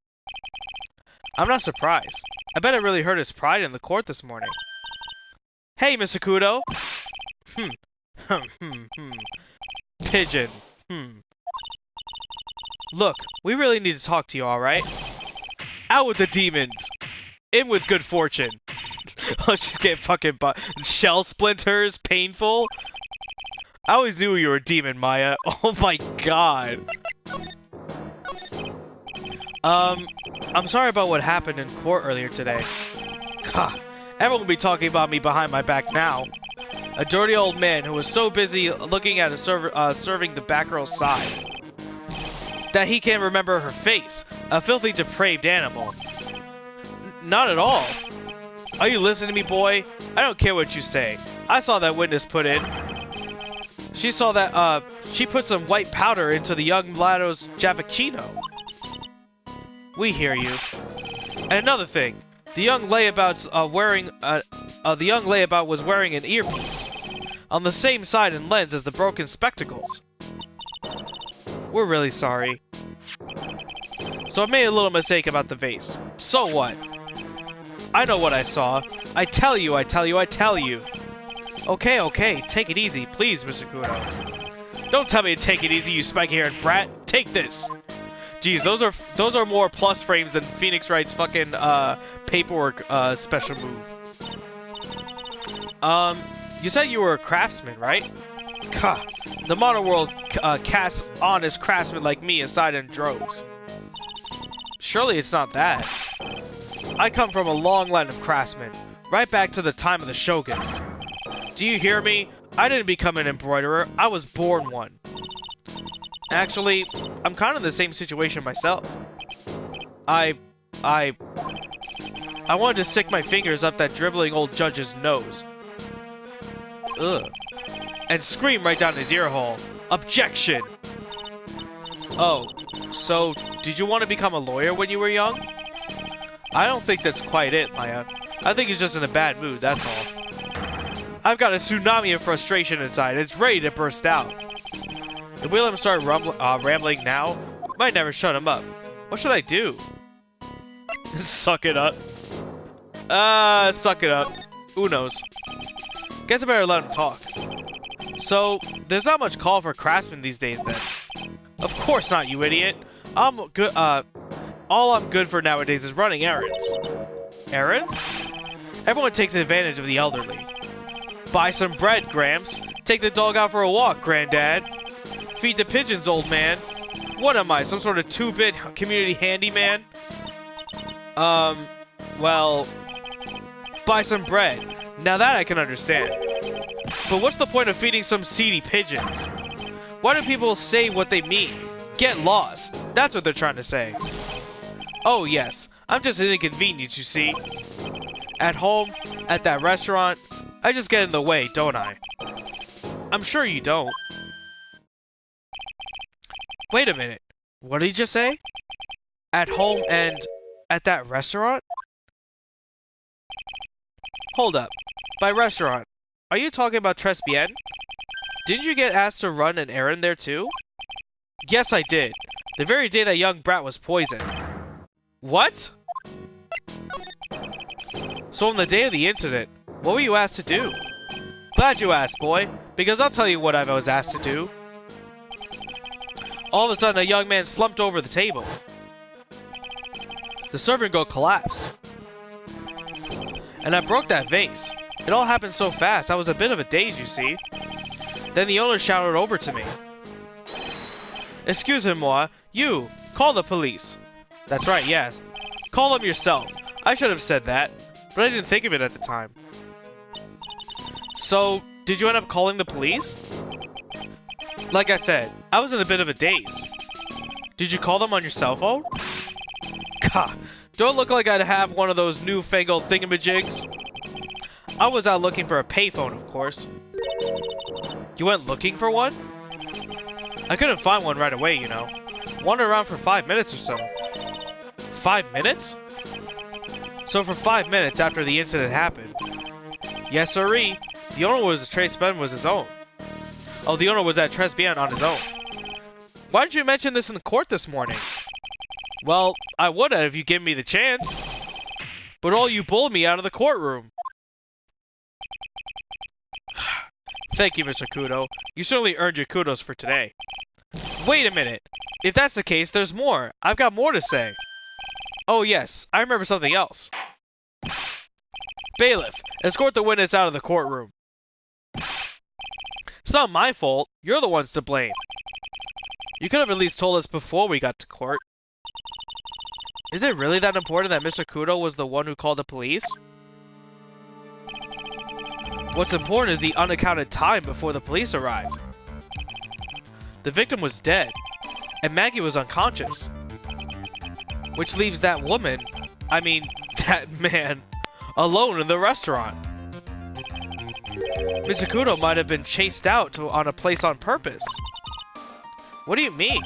Speaker 1: I'm not surprised. I bet it really hurt his pride in the court this morning. Hey, Mr. Kudo! Pigeon. Look, we really need to talk to you, alright? Out with the demons! In with good fortune! Oh, she's getting fucking shell splinters, painful. I always knew you were a demon, Maya. Oh my god. I'm sorry about what happened in court earlier today. God, everyone will be talking about me behind my back now. A dirty old man who was so busy looking at serving the back girl's side that he can't remember her face. A filthy, depraved animal. Not at all. Are you listening to me, boy? I don't care what you say. I saw that witness put in. She saw that, she put some white powder into the young laddo's Javicino. We hear you. And another thing, the young layabout was wearing an earpiece on the same side and lens as the broken spectacles. We're really sorry. So I made a little mistake about the vase. So what? I know what I saw. I tell you. Okay, take it easy, please, Mr. Kudo. Don't tell me to take it easy, you spiky-haired brat. Take this. Jeez, those are more plus frames than Phoenix Wright's fucking paperwork special move. You said you were a craftsman, right? Gah, the modern world casts honest craftsmen like me aside in droves. Surely it's not that. I come from a long line of craftsmen, right back to the time of the shoguns. Do you hear me? I didn't become an embroiderer, I was born one. Actually, I'm kind of in the same situation myself. I wanted to stick my fingers up that dribbling old judge's nose. Ugh. And scream right down his ear hole. Objection! Oh, so did you want to become a lawyer when you were young? I don't think that's quite it, Maya. I think he's just in a bad mood, that's all. I've got a tsunami of frustration inside. It's ready to burst out. If we let him start rambling now, might never shut him up. What should I do? Suck it up. Suck it up. Who knows? Guess I better let him talk. So, there's not much call for craftsmen these days then. Of course not, you idiot. I'm good, all I'm good for nowadays is running errands. Errands? Everyone takes advantage of the elderly. Buy some bread, Gramps. Take the dog out for a walk, Granddad. Feed the pigeons, old man. What am I, some sort of 2-bit community handyman? Well, buy some bread. Now that I can understand. But what's the point of feeding some seedy pigeons? Why do people say what they mean? Get lost. That's what they're trying to say. Oh yes, I'm just an inconvenience, you see. At home, at that restaurant, I just get in the way, don't I? I'm sure you don't. Wait a minute. What did he just say? At home and at that restaurant? Hold up. By restaurant, are you talking about Tribulations? Didn't you get asked to run an errand there too? Yes, I did. The very day that young brat was poisoned. What? So on the day of the incident, what were you asked to do? Glad you asked, boy, because I'll tell you what I was asked to do. All of a sudden, a young man slumped over the table. The serving girl collapsed. And I broke that vase. It all happened so fast, I was a bit of a daze, you see. Then the owner shouted over to me. Excusez-moi, you, call the police. That's right, yes. Call them yourself. I should have said that, but I didn't think of it at the time. So, did you end up calling the police? Like I said, I was in a bit of a daze. Did you call them on your cell phone? Gah, don't look like I'd have one of those newfangled thingamajigs. I was out looking for a payphone, of course. You went looking for one? I couldn't find one right away, you know. Wandered around for 5 minutes or so. 5 minutes? So for 5 minutes after the incident happened. Yes, sirree. The owner was his own. Oh, the owner was at Tribulations on his own. Why didn't you mention this in the court this morning? Well, I would have if you gave me the chance. But all you bullied me out of the courtroom. Thank you, Mr. Kudo. You certainly earned your kudos for today. Wait a minute. If that's the case, there's more. I've got more to say. Oh yes, I remember something else. Bailiff, escort the witness out of the courtroom. It's not my fault. You're the ones to blame. You could have at least told us before we got to court. Is it really that important that Mr. Kudo was the one who called the police? What's important is the unaccounted time before the police arrived. The victim was dead, and Maggie was unconscious. Which leaves that woman, that man, alone in the restaurant. Mr. Kudo might have been chased out on a place on purpose. What do you mean?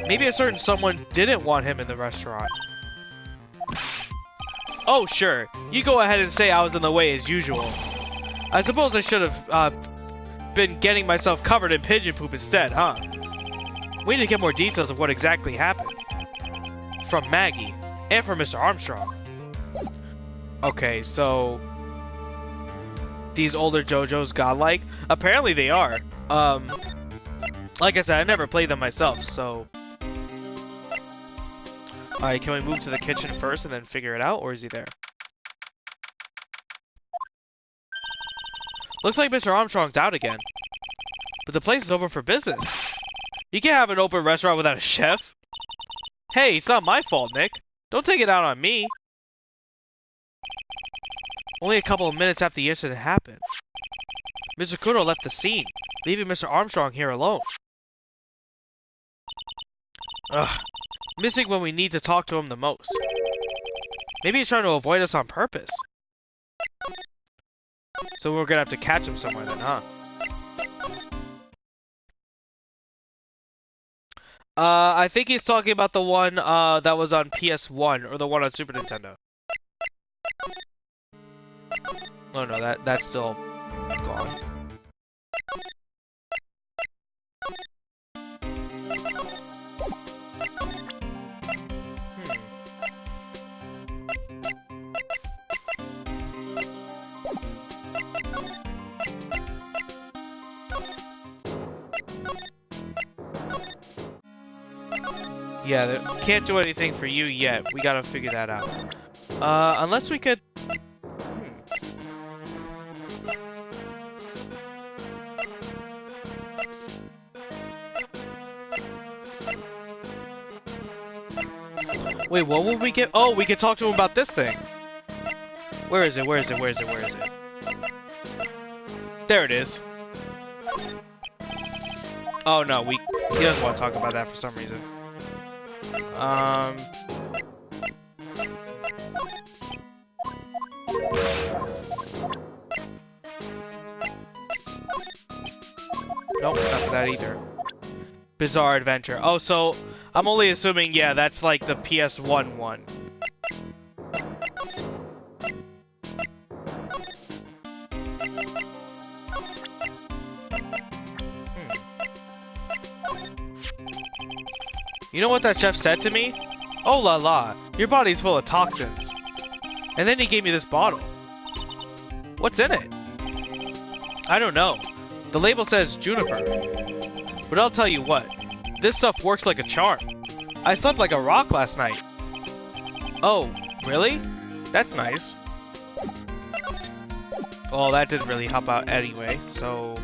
Speaker 1: Maybe a certain someone didn't want him in the restaurant. Oh, sure. You go ahead and say I was in the way as usual. I suppose I should have been getting myself covered in pigeon poop instead, huh? We need to get more details of what exactly happened. From Maggie, and from Mr. Armstrong. Okay, so... these older JoJo's godlike? Apparently they are. Like I said, I never played them myself, so... Alright, can we move to the kitchen first and then figure it out, or is he there? Looks like Mr. Armstrong's out again. But the place is open for business. You can't have an open restaurant without a chef. Hey, it's not my fault, Nick. Don't take it out on me. Only a couple of minutes after the incident happened. Mr. Kudo left the scene, leaving Mr. Armstrong here alone. Ugh. Missing when we need to talk to him the most. Maybe he's trying to avoid us on purpose. So we're gonna have to catch him somewhere then, huh? I think he's talking about the one, that was on PS1, or the one on Super Nintendo. Oh no, that's still gone. Yeah, can't do anything for you yet. We gotta figure that out. Unless we could... Wait, what will we get? Oh, we could talk to him about this thing. Where is it? Where is it? Where is it? Where is it? There it is. Oh no, he doesn't want to talk about that for some reason. Nope, not for that either. Bizarre Adventure. Oh, so I'm only assuming, yeah, that's like the PS1 one. You know what that chef said to me? Oh la la, your body's full of toxins. And then he gave me this bottle. What's in it? I don't know. The label says juniper. But I'll tell you what, this stuff works like a charm. I slept like a rock last night. Oh, really? That's nice. Well, that didn't really help out anyway, so...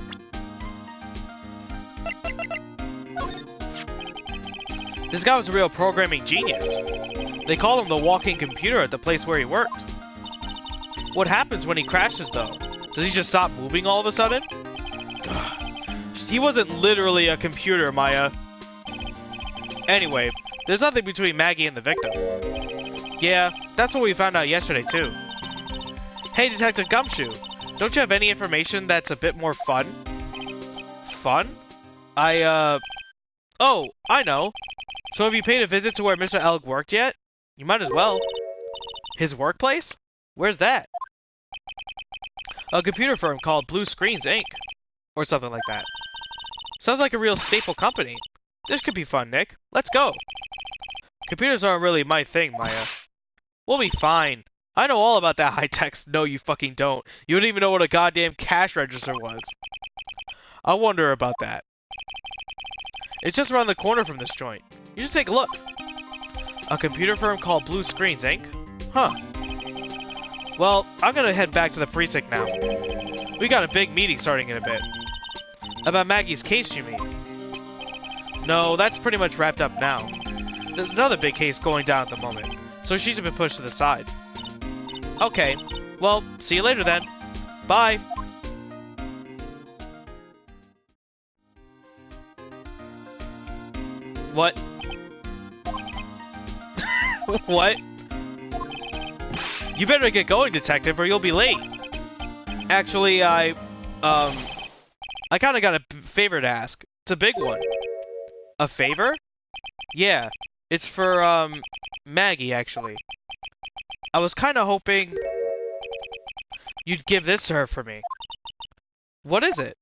Speaker 1: This guy was a real programming genius. They call him the walking computer at the place where he worked. What happens when he crashes, though? Does he just stop moving all of a sudden? He wasn't literally a computer, Maya. Anyway, there's nothing between Maggie and the victim. Yeah, that's what we found out yesterday, too. Hey, Detective Gumshoe, don't you have any information that's a bit more fun? Fun? Oh, I know. So have you paid a visit to where Mr. Elg worked yet? You might as well. His workplace? Where's that? A computer firm called Blue Screens, Inc. Or something like that. Sounds like a real staple company. This could be fun, Nick. Let's go. Computers aren't really my thing, Maya. We'll be fine. I know all about that high-tech. No, you fucking don't. You don't even know what a goddamn cash register was. I wonder about that. It's just around the corner from this joint. You should take a look. A computer firm called Blue Screens, Inc. Huh. Well, I'm gonna head back to the precinct now. We got a big meeting starting in a bit. About Maggie's case, you mean? No, that's pretty much wrapped up now. There's another big case going down at the moment, so she's been pushed to the side. Okay, well, see you later then. Bye! What? What? You better get going, detective, or you'll be late. Actually, I kinda got a favor to ask. It's a big one. A favor? Yeah. It's for, Maggie, actually. I was kinda hoping you'd give this to her for me. What is it?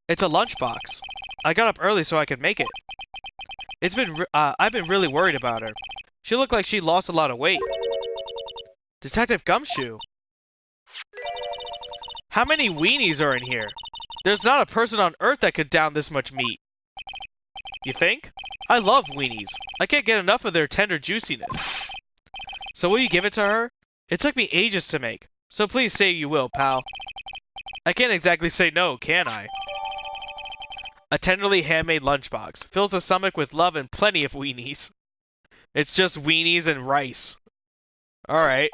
Speaker 1: It's a lunchbox. I got up early so I could make it. I've been really worried about her. She looked like she lost a lot of weight. Detective Gumshoe. How many weenies are in here? There's not a person on Earth that could down this much meat. You think? I love weenies. I can't get enough of their tender juiciness. So will you give it to her? It took me ages to make, so please say you will, pal. I can't exactly say no, can I? A tenderly handmade lunchbox. Fills the stomach with love and plenty of weenies. It's just weenies and rice. Alright.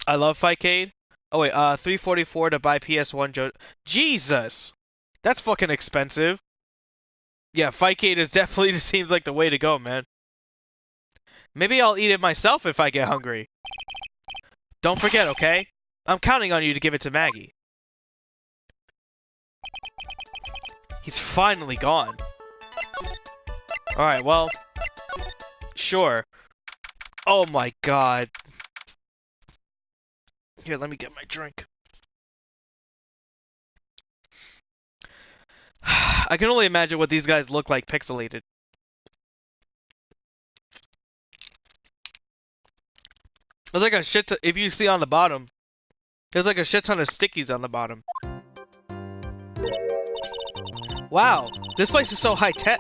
Speaker 1: I love Fightcade. Oh wait, $344 to buy PS1 Jesus! That's fucking expensive. Yeah, Fightcade is definitely seems like the way to go, man. Maybe I'll eat it myself if I get hungry. Don't forget, okay? I'm counting on you to give it to Maggie. He's finally gone. Alright, well, sure. Oh my god. Here, let me get my drink. I can only imagine what these guys look like pixelated. There's like a shit ton, if you see on the bottom, there's like a shit ton of stickies on the bottom. Wow, this place is so high tech.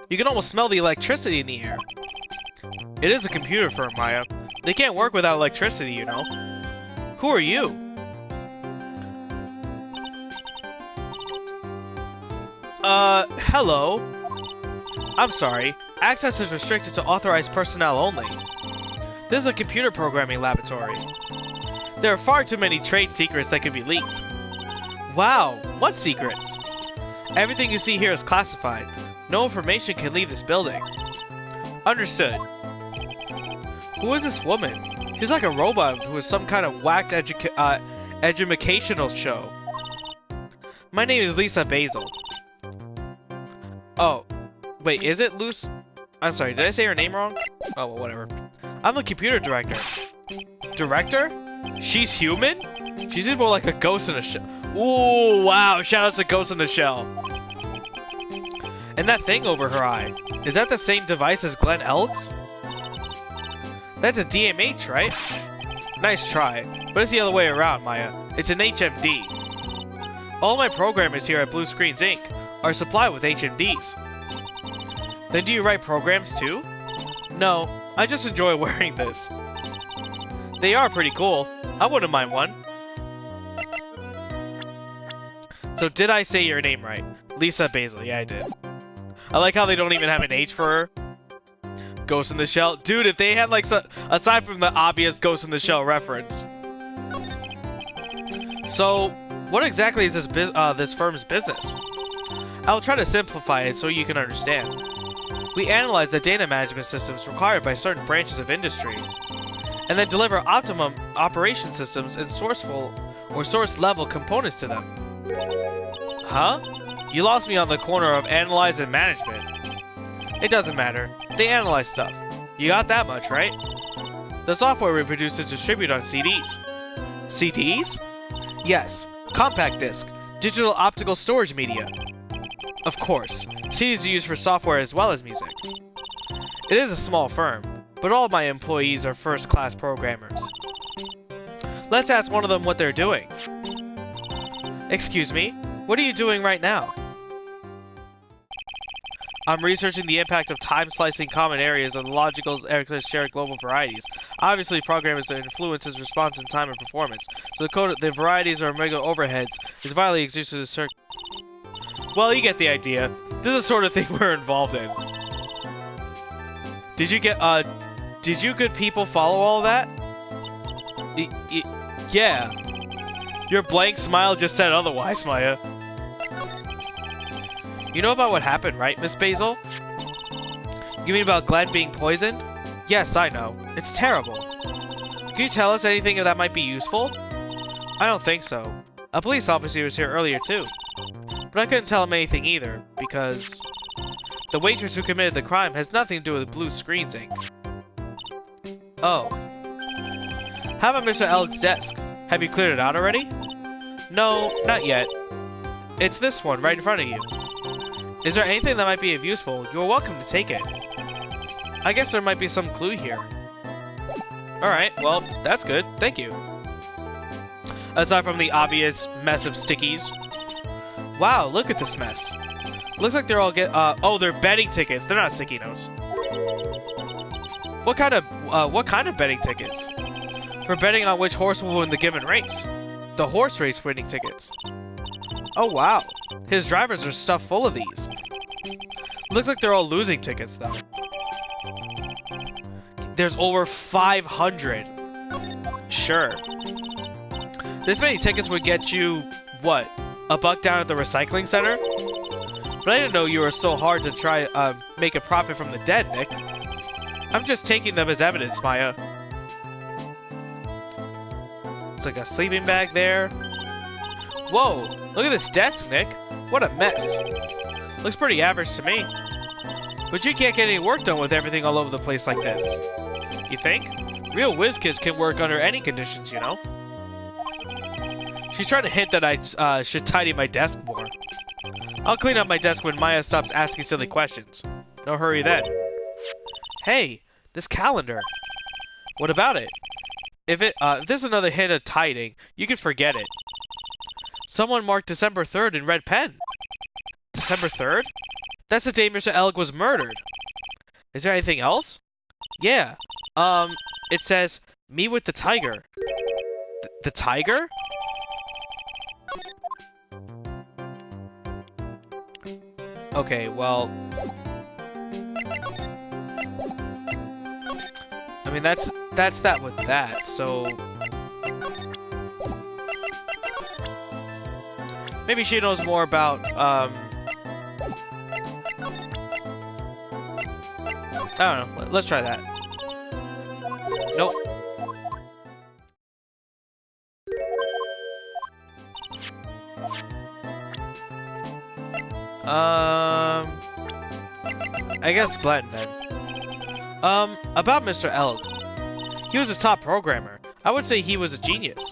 Speaker 1: You can almost smell the electricity in the air. It is a computer firm, Maya. They can't work without electricity, you know. Who are you? Hello? I'm sorry. Access is restricted to authorized personnel only. This is a computer programming laboratory. There are far too many trade secrets that can be leaked. Wow, what secrets? Everything you see here is classified. No information can leave this building. Understood. Who is this woman? She's like a robot who is some kind of whacked educational show. My name is Lisa Basil. Oh, wait, is it Luce? I'm sorry, did I say her name wrong? Oh, well, whatever. I'm the computer director. Director? She's human? She's more like a ghost in a shell. Ooh, wow, shout out to Ghost in the Shell. And that thing over her eye, is that the same device as Glenn Elg's? That's a DMH, right? Nice try, but it's the other way around, Maya. It's an HMD. All my programmers here at Blue Screens Inc. are supplied with HMDs. Then do you write programs too? No, I just enjoy wearing this. They are pretty cool. I wouldn't mind one. So did I say your name right? Lisa Basil, yeah I did. I like how they don't even have an H for her. Ghost in the Shell. Dude, if they had like, aside from the obvious Ghost in the Shell reference. So, what exactly is this firm's business? I'll try to simplify it so you can understand. We analyze the data management systems required by certain branches of industry, and then deliver optimum operation systems and sourceful or source-level components to them. Huh? You lost me on the corner of analyze and management. It doesn't matter. They analyze stuff. You got that much, right? The software we produce is distributed on CDs. CDs? Yes. Compact disc. Digital optical storage media. Of course. CDs are used for software as well as music. It is a small firm, but all of my employees are first-class programmers. Let's ask one of them what they're doing. Excuse me? What are you doing right now? I'm researching the impact of time-slicing common areas on logical shared global varieties. Obviously, programmers influences response in time and performance. So the varieties or omega overheads is vitally exerted to the circuit. Well, you get the idea. This is the sort of thing we're involved in. Did you good people follow all that? Yeah. Your blank smile just said otherwise, Maya. You know about what happened, right, Miss Basil? You mean about Glenn being poisoned? Yes, I know. It's terrible. Can you tell us anything that might be useful? I don't think so. A police officer was here earlier, too. But I couldn't tell him anything either, because the waitress who committed the crime has nothing to do with Blue Screens Inc. Oh. How about Mr. Elg's desk? Have you cleared it out already? No, not yet. It's this one, right in front of you. Is there anything that might be of useful? You're welcome to take it. I guess there might be some clue here. Alright, well, that's good. Thank you. Aside from the obvious mess of stickies. Wow, look at this mess. Looks like they're all oh, they're betting tickets. They're not sticky notes. What kind of betting tickets? For betting on which horse will win the given race. The horse race winning tickets. Oh wow, his drivers are stuffed full of these. Looks like they're all losing tickets though. There's over 500. Sure. This many tickets would get you, what, $1 down at the recycling center? But I didn't know you were so hard to try make a profit from the dead, Nick. I'm just taking them as evidence, Maya. It's like a sleeping bag there. Whoa, look at this desk, Nick. What a mess. Looks pretty average to me. But you can't get any work done with everything all over the place like this. You think? Real whiz kids can work under any conditions, you know? She's trying to hint that I should tidy my desk more. I'll clean up my desk when Maya stops asking silly questions. No hurry then. Hey, this calendar. What about it? If this is another hint of tidying, you can forget it. Someone marked December 3rd in red pen. December 3rd? That's the day Mr. Elg was murdered. Is there anything else? Yeah. It says, me with the tiger. The tiger? Okay, well... I mean, that's that with that, so... Maybe she knows more about, I don't know. Let's try that. Nope. I guess Glenn then. About Mr. Elg. He was a top programmer. I would say he was a genius.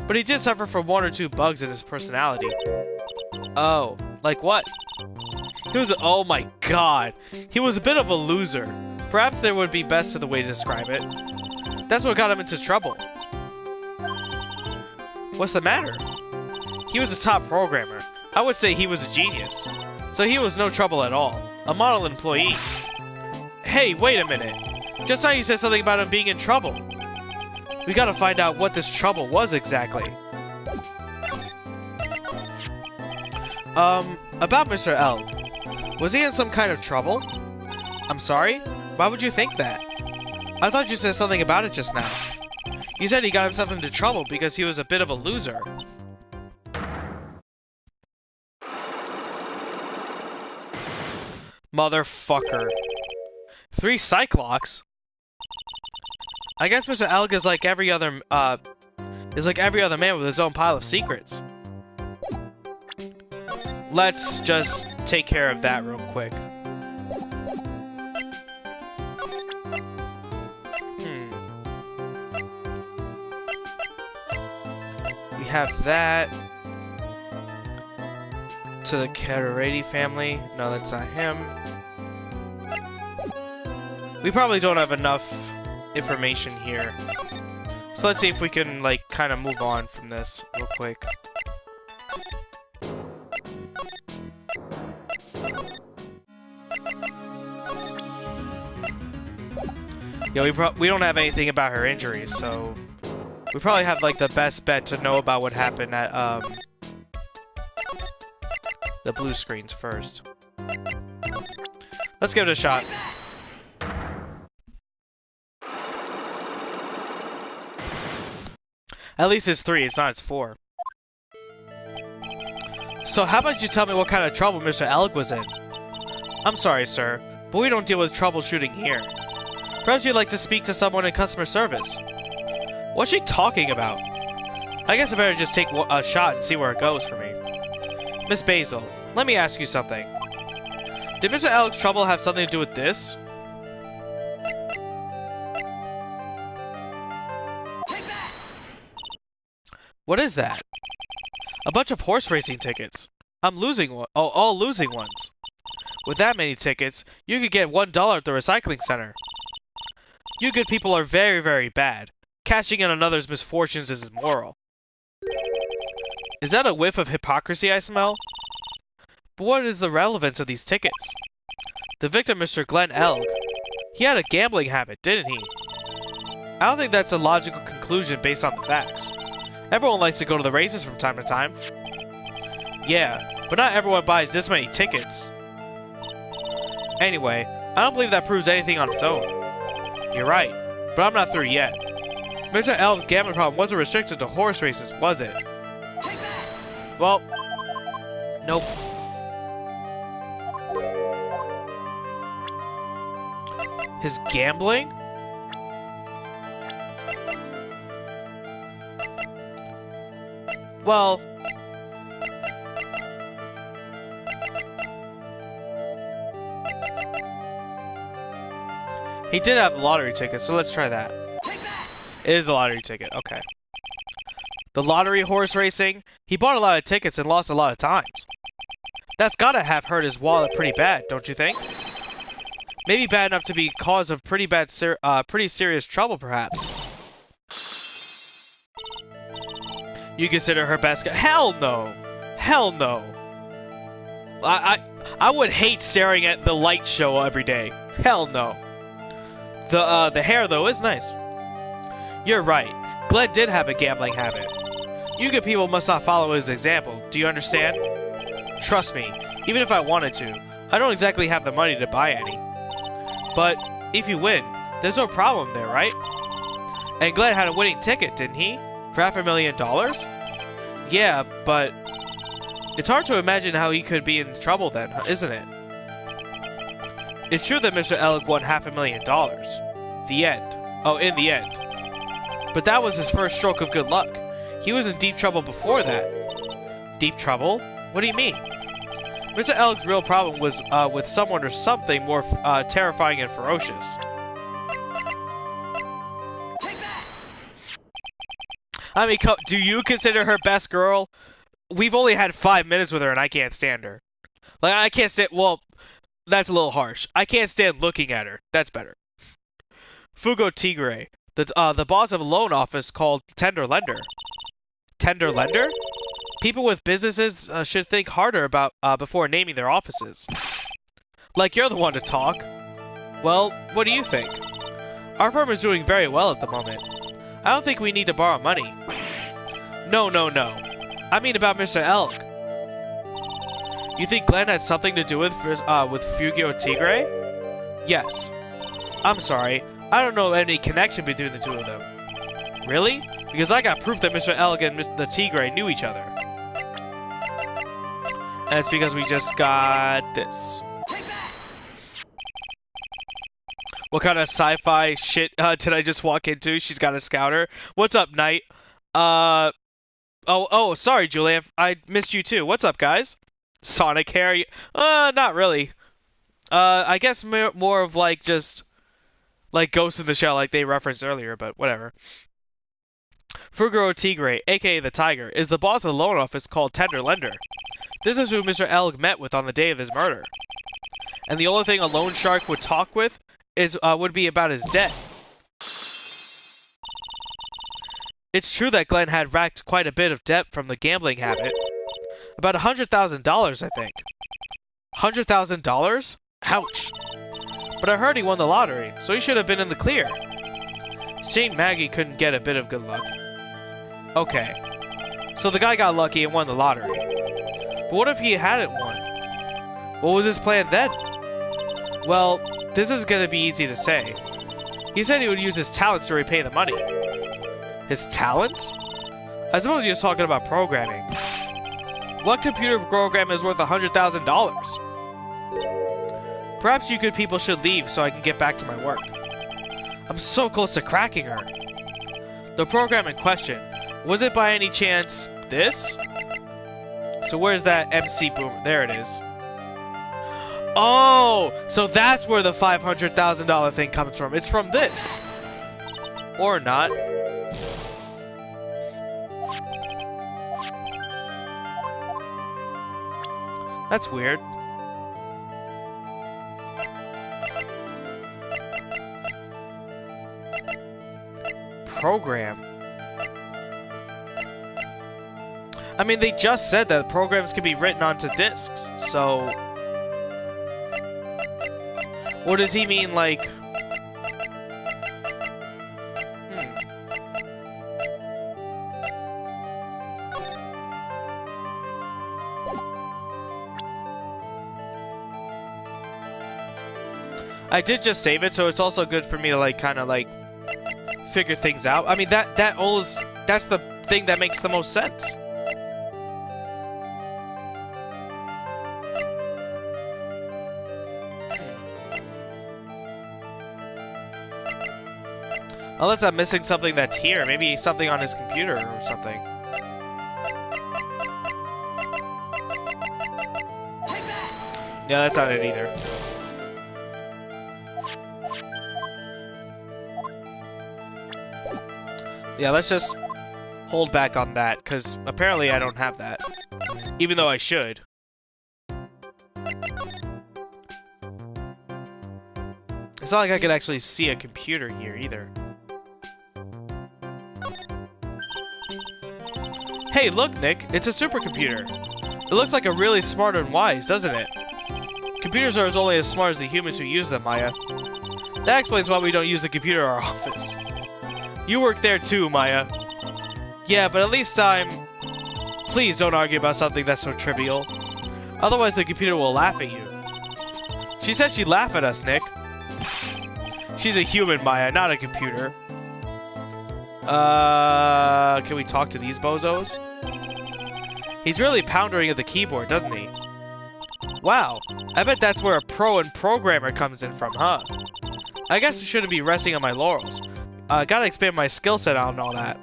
Speaker 1: But he did suffer from 1 or 2 bugs in his personality. Oh, like what? He was, oh my god. He was a bit of a loser. Perhaps there would be best to the way to describe it. That's what got him into trouble. What's the matter? He was a top programmer. I would say he was a genius. So he was no trouble at all. A model employee. Hey, wait a minute. Just now you said something about him being in trouble. We gotta find out what this trouble was exactly. About Mr. Elg. Was he in some kind of trouble? I'm sorry? Why would you think that? I thought you said something about it just now. You said he got himself into trouble because he was a bit of a loser. Motherfucker. 3 Cyclocks? I guess Mr. Elg is like every other, man with his own pile of secrets. Let's just take care of that real quick. We have that. To the Carrady family. No, that's not him. We probably don't have enough information here. So let's see if we can, like, kind of move on from this real quick. Yeah, we don't have anything about her injuries, so we probably have, like, the best bet to know about what happened at, the blue screens first. Let's give it a shot. At least it's 3, it's not it's 4. So how about you tell me what kind of trouble Mr. Elg was in? I'm sorry, sir, but we don't deal with troubleshooting here. Perhaps you'd like to speak to someone in customer service. What's she talking about? I guess I better just take a shot and see where it goes for me. Miss Basil, let me ask you something. Did Mr. Elg's trouble have something to do with this? What is that? A bunch of horse racing tickets. I'm losing one. Oh, all losing ones. With that many tickets, you could get $1 at the recycling center. You good people are very, very bad. Cashing in on others' misfortunes is immoral. Is that a whiff of hypocrisy I smell? But what is the relevance of these tickets? The victim, Mr. Glenn Elg. He had a gambling habit, didn't he? I don't think that's a logical conclusion based on the facts. Everyone likes to go to the races from time to time. Yeah, but not everyone buys this many tickets. Anyway, I don't believe that proves anything on its own. You're right, but I'm not through yet. Mr. Elg's gambling problem wasn't restricted to horse races, was it? Well, nope. His gambling? Well... He did have a lottery ticket, so let's try that. It is a lottery ticket, okay. The lottery horse racing? He bought a lot of tickets and lost a lot of times. That's gotta have hurt his wallet pretty bad, don't you think? Maybe bad enough to be cause of pretty serious trouble, perhaps. You consider her best hell no! Hell no! I would hate staring at the light show every day. Hell no. The hair, though, is nice. You're right. Glenn did have a gambling habit. You good people must not follow his example. Do you understand? Trust me, even if I wanted to, I don't exactly have the money to buy any. But if you win, there's no problem there, right? And Glenn had a winning ticket, didn't he? For $500,000? Yeah, but it's hard to imagine how he could be in trouble then, isn't it? It's true that Mr. Elg won $500,000. The end. Oh, in the end. But that was his first stroke of good luck. He was in deep trouble before that. Deep trouble? What do you mean? Mr. Elg's real problem was with someone or something more terrifying and ferocious. I mean, do you consider her best girl? We've only had 5 minutes with her and I can't stand her. Like, I can't stand... Well, that's a little harsh. I can't stand looking at her. That's better. Fugo Tigre. The boss of a loan office called Tender Lender. Tender Lender? People with businesses should think harder about before naming their offices. Like you're the one to talk. Well, what do you think? Our firm is doing very well at the moment. I don't think we need to borrow money. No. I mean about Mr. Elg. You think Glenn had something to do with Fugio Tigre? Yes. I'm sorry. I don't know any connection between the two of them. Really? Because I got proof that Mr. Elg and the Tigre knew each other. And it's because we just got this. What kind of sci-fi shit did I just walk into? She's got a scouter. What's up, Knight? Oh, sorry, Julie. I missed you too. What's up, guys? Sonic hair? Not really. I guess more of like just like Ghost in the Shell, like they referenced earlier, but whatever. Fugro Tigre, aka the Tiger, is the boss of the loan office called Tender Lender. This is who Mr. Elg met with on the day of his murder. And the only thing a loan shark would talk with would be about his debt. It's true that Glenn had racked quite a bit of debt from the gambling habit. About $100,000, I think. $100,000? Ouch. But I heard he won the lottery, so he should have been in the clear. Seeing Maggie couldn't get a bit of good luck. Okay. So the guy got lucky and won the lottery. But what if he hadn't won? What was his plan then? Well, this is gonna be easy to say. He said he would use his talents to repay the money. His talents? I suppose he was talking about programming. What computer program is worth $100,000? Perhaps you good people should leave so I can get back to my work. I'm so close to cracking her. The program in question, was it by any chance this? So where's that MC Boomer? There it is. Oh, so that's where the $500,000 thing comes from. It's from this. Or not. That's weird. Program. I mean, they just said that programs can be written onto disks, so... Or does he mean, like... I did just save it, so it's also good for me to, like, kind of, like, figure things out. I mean, that's the thing that makes the most sense. Unless I'm missing something that's here. Maybe something on his computer or something. Yeah, that's not it either. Yeah, let's just hold back on that, because apparently I don't have that. Even though I should. It's not like I could actually see a computer here, either. Hey, look, Nick. It's a supercomputer. It looks like a really smart and wise, doesn't it? Computers are only as smart as the humans who use them, Maya. That explains why we don't use the computer in our office. You work there too, Maya. Yeah, but at least Please don't argue about something that's so trivial. Otherwise the computer will laugh at you. She said she'd laugh at us, Nick. She's a human, Maya, not a computer. Can we talk to these bozos? He's really pounding at the keyboard, doesn't he? Wow, I bet that's where a pro and programmer comes in from, huh? I guess I shouldn't be resting on my laurels. Gotta expand my skill set out and all that.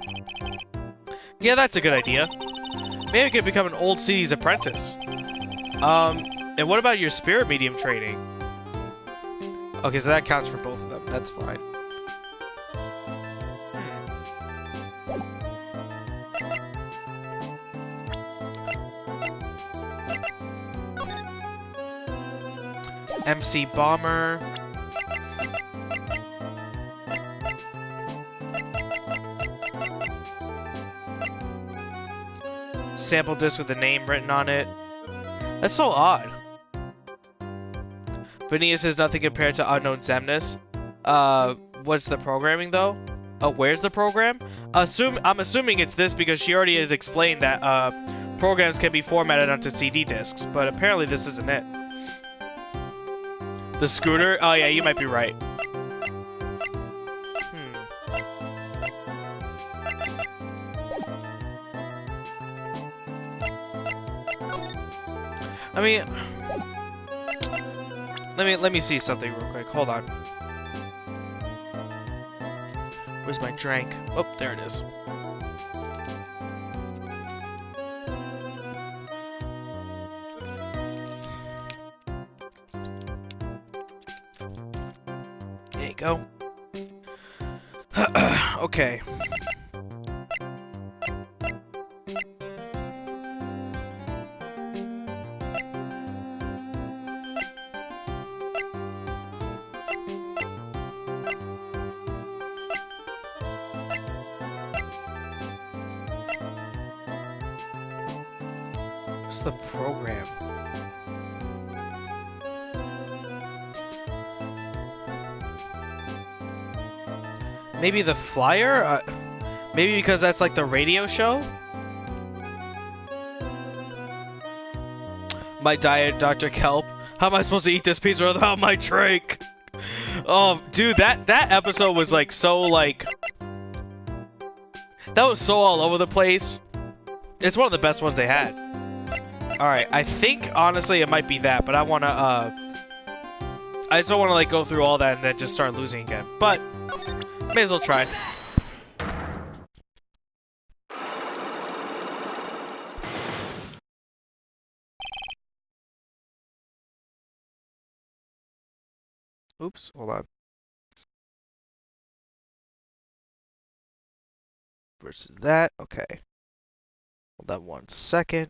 Speaker 1: Yeah, that's a good idea. Maybe I could become an old city's apprentice. And what about your spirit medium training? Okay, so that counts for both of them. That's fine. MC Bomber. Sample disc with a name written on it. That's so odd. Vanilla says nothing compared to Unknown Zemnis. What's the programming though? Oh, where's the program? I'm assuming it's this because she already has explained that programs can be formatted onto CD discs, but apparently this isn't it. The scooter? Oh yeah, you might be right. I mean, let me see something real quick. Hold on. Where's my drink? Oh, there it is. There you go. Okay. The program. Maybe the flyer? Maybe because that's like the radio show? My diet, Dr. Kelp. How am I supposed to eat this pizza without my drink? Oh, dude, that episode was like so like... That was so all over the place. It's one of the best ones they had. Alright, I think, honestly, it might be that, but I want to, I just don't want to, like, go through all that and then just start losing again. But, may as well try. Oops, hold on. Versus that, okay. Hold on 1 second.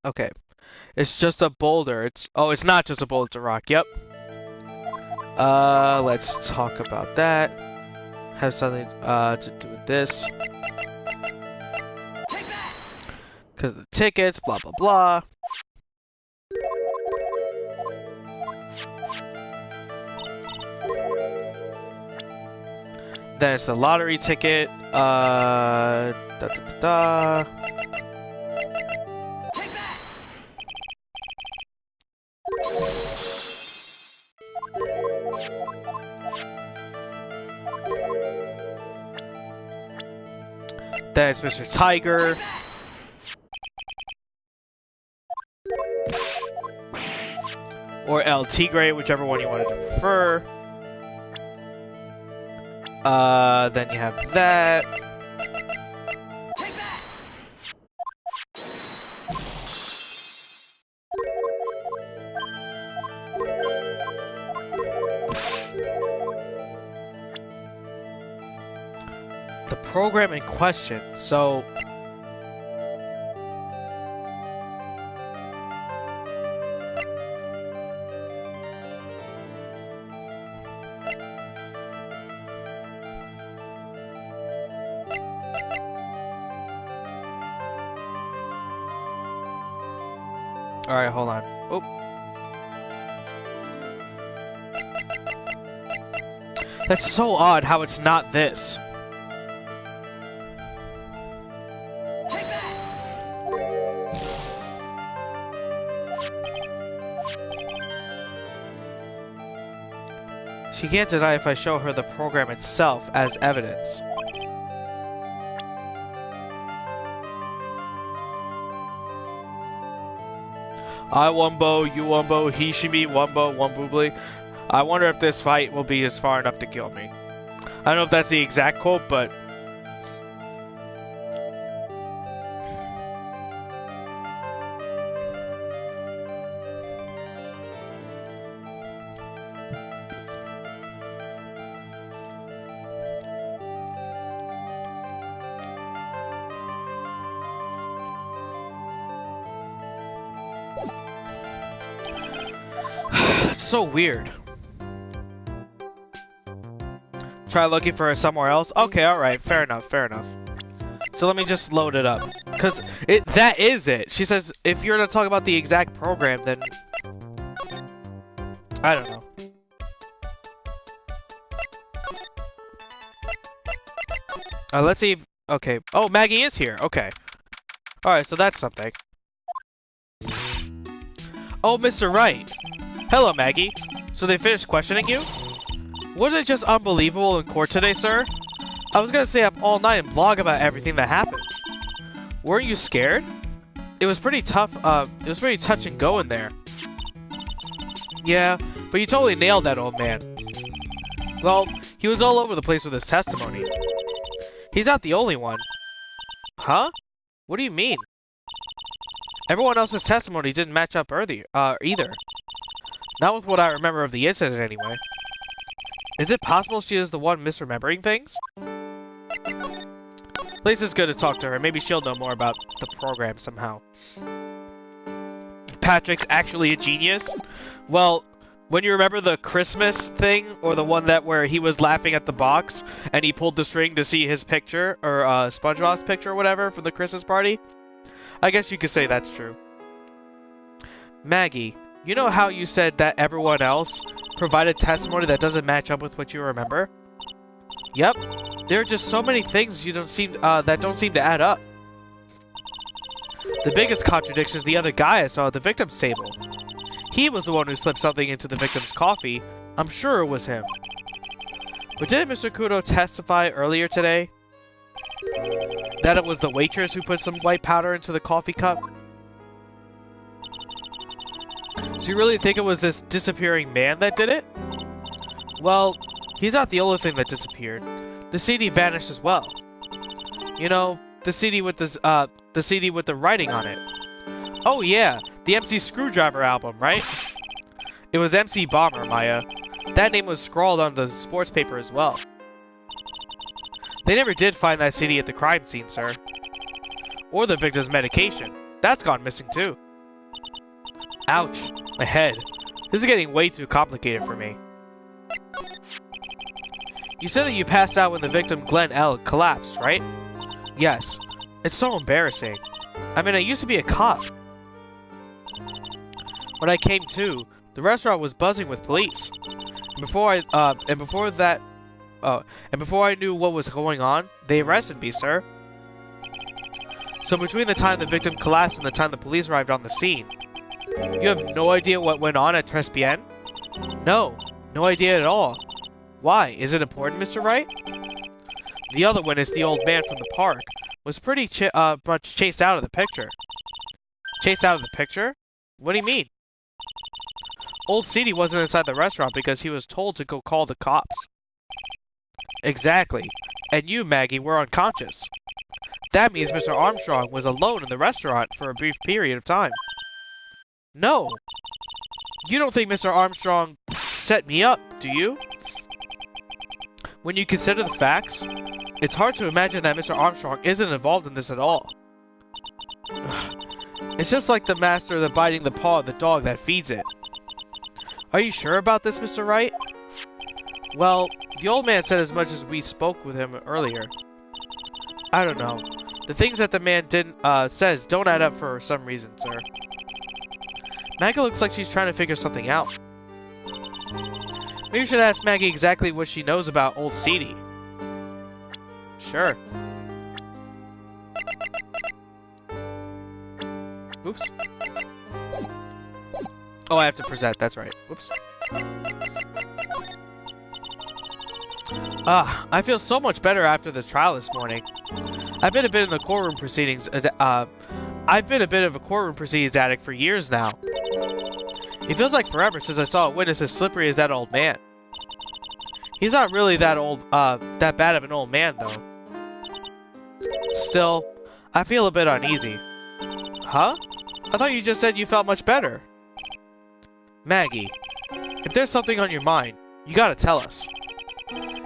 Speaker 1: Okay, it's just a boulder. It's not just a boulder, it's a rock. Yep. Let's talk about that. Have something to do with this. Because of the tickets, blah blah blah. Then it's the lottery ticket. Da da da da. Then it's Mr. Tiger. Or El Tigre, whichever one you wanted to prefer. Then you have that. The program in question, so... Alright, hold on. Oh. That's so odd how it's not this. She can't deny if I show her the program itself as evidence. I wumbo, you wumbo, he, she, me, wumbo, wumboobly. I wonder if this fight will be as far enough to kill me. I don't know if that's the exact quote, but... It's so weird. Try looking for it somewhere else? Okay, alright, fair enough, fair enough. So let me just load it up. Because that is it. She says, if you're going to talk about the exact program, then... I don't know. Let's see if... Okay. Oh, Maggie is here. Okay. Alright, so that's something. Oh, Mr. Wright. Hello, Maggie. So they finished questioning you? Wasn't it just unbelievable in court today, sir? I was gonna stay up all night and blog about everything that happened. Weren't you scared? It was pretty tough, it was pretty touch and go in there. Yeah, but you totally nailed that old man. Well, he was all over the place with his testimony. He's not the only one. Huh? What do you mean? Everyone else's testimony didn't match up either. Not with what I remember of the incident, anyway. Is it possible she is the one misremembering things? At least it's good to talk to her. Maybe she'll know more about the program somehow. Patrick's actually a genius? Well, when you remember the Christmas thing, or the one where he was laughing at the box, and he pulled the string to see his picture, or SpongeBob's picture or whatever, from the Christmas party? I guess you could say that's true. Maggie, you know how you said that everyone else provided testimony that doesn't match up with what you remember? Yep. There are just so many things you don't seem that don't seem to add up. The biggest contradiction is the other guy I saw at the victim's table. He was the one who slipped something into the victim's coffee. I'm sure it was him. But didn't Mr. Kudo testify earlier today that it was the waitress who put some white powder into the coffee cup? So you really think it was this disappearing man that did it? Well, he's not the only thing that disappeared. The CD vanished as well. You know, the CD with the CD with the writing on it. Oh yeah, the MC Screwdriver album, right? It was MC Bomber, Maya. That name was scrawled on the sports paper as well. They never did find that CD at the crime scene, sir. Or the victim's medication. That's gone missing too. Ouch. My head. This is getting way too complicated for me. You said that you passed out when the victim, Glenn L., collapsed, right? Yes. It's so embarrassing. I mean, I used to be a cop. When I came to, the restaurant was buzzing with police. And before I knew what was going on, they arrested me, sir. So between the time the victim collapsed and the time the police arrived on the scene, you have no idea what went on at Tribulations? No, no idea at all. Why? Is it important, Mr. Wright? The other witness, the old man from the park, was pretty much chased out of the picture. Chased out of the picture? What do you mean? Old CD wasn't inside the restaurant because he was told to go call the cops. Exactly. And you, Maggie, were unconscious. That means Mr. Armstrong was alone in the restaurant for a brief period of time. No. You don't think Mr. Armstrong set me up, do you? When you consider the facts, it's hard to imagine that Mr. Armstrong isn't involved in this at all. It's just like the master that biting the paw of the dog that feeds it. Are you sure about this, Mr. Wright? Well, the old man said as much as we spoke with him earlier. I don't know. The things that the man says don't add up for some reason, sir. Maggie looks like she's trying to figure something out. Maybe you should ask Maggie exactly what she knows about old Seedy. Sure. Oops. Oh, I have to present, that's right. Whoops. I feel so much better after the trial this morning. I've been a bit of a courtroom proceedings addict for years now. It feels like forever since I saw a witness as slippery as that old man. He's not really that bad of an old man, though. Still, I feel a bit uneasy. Huh? I thought you just said you felt much better. Maggie, if there's something on your mind, you gotta tell us.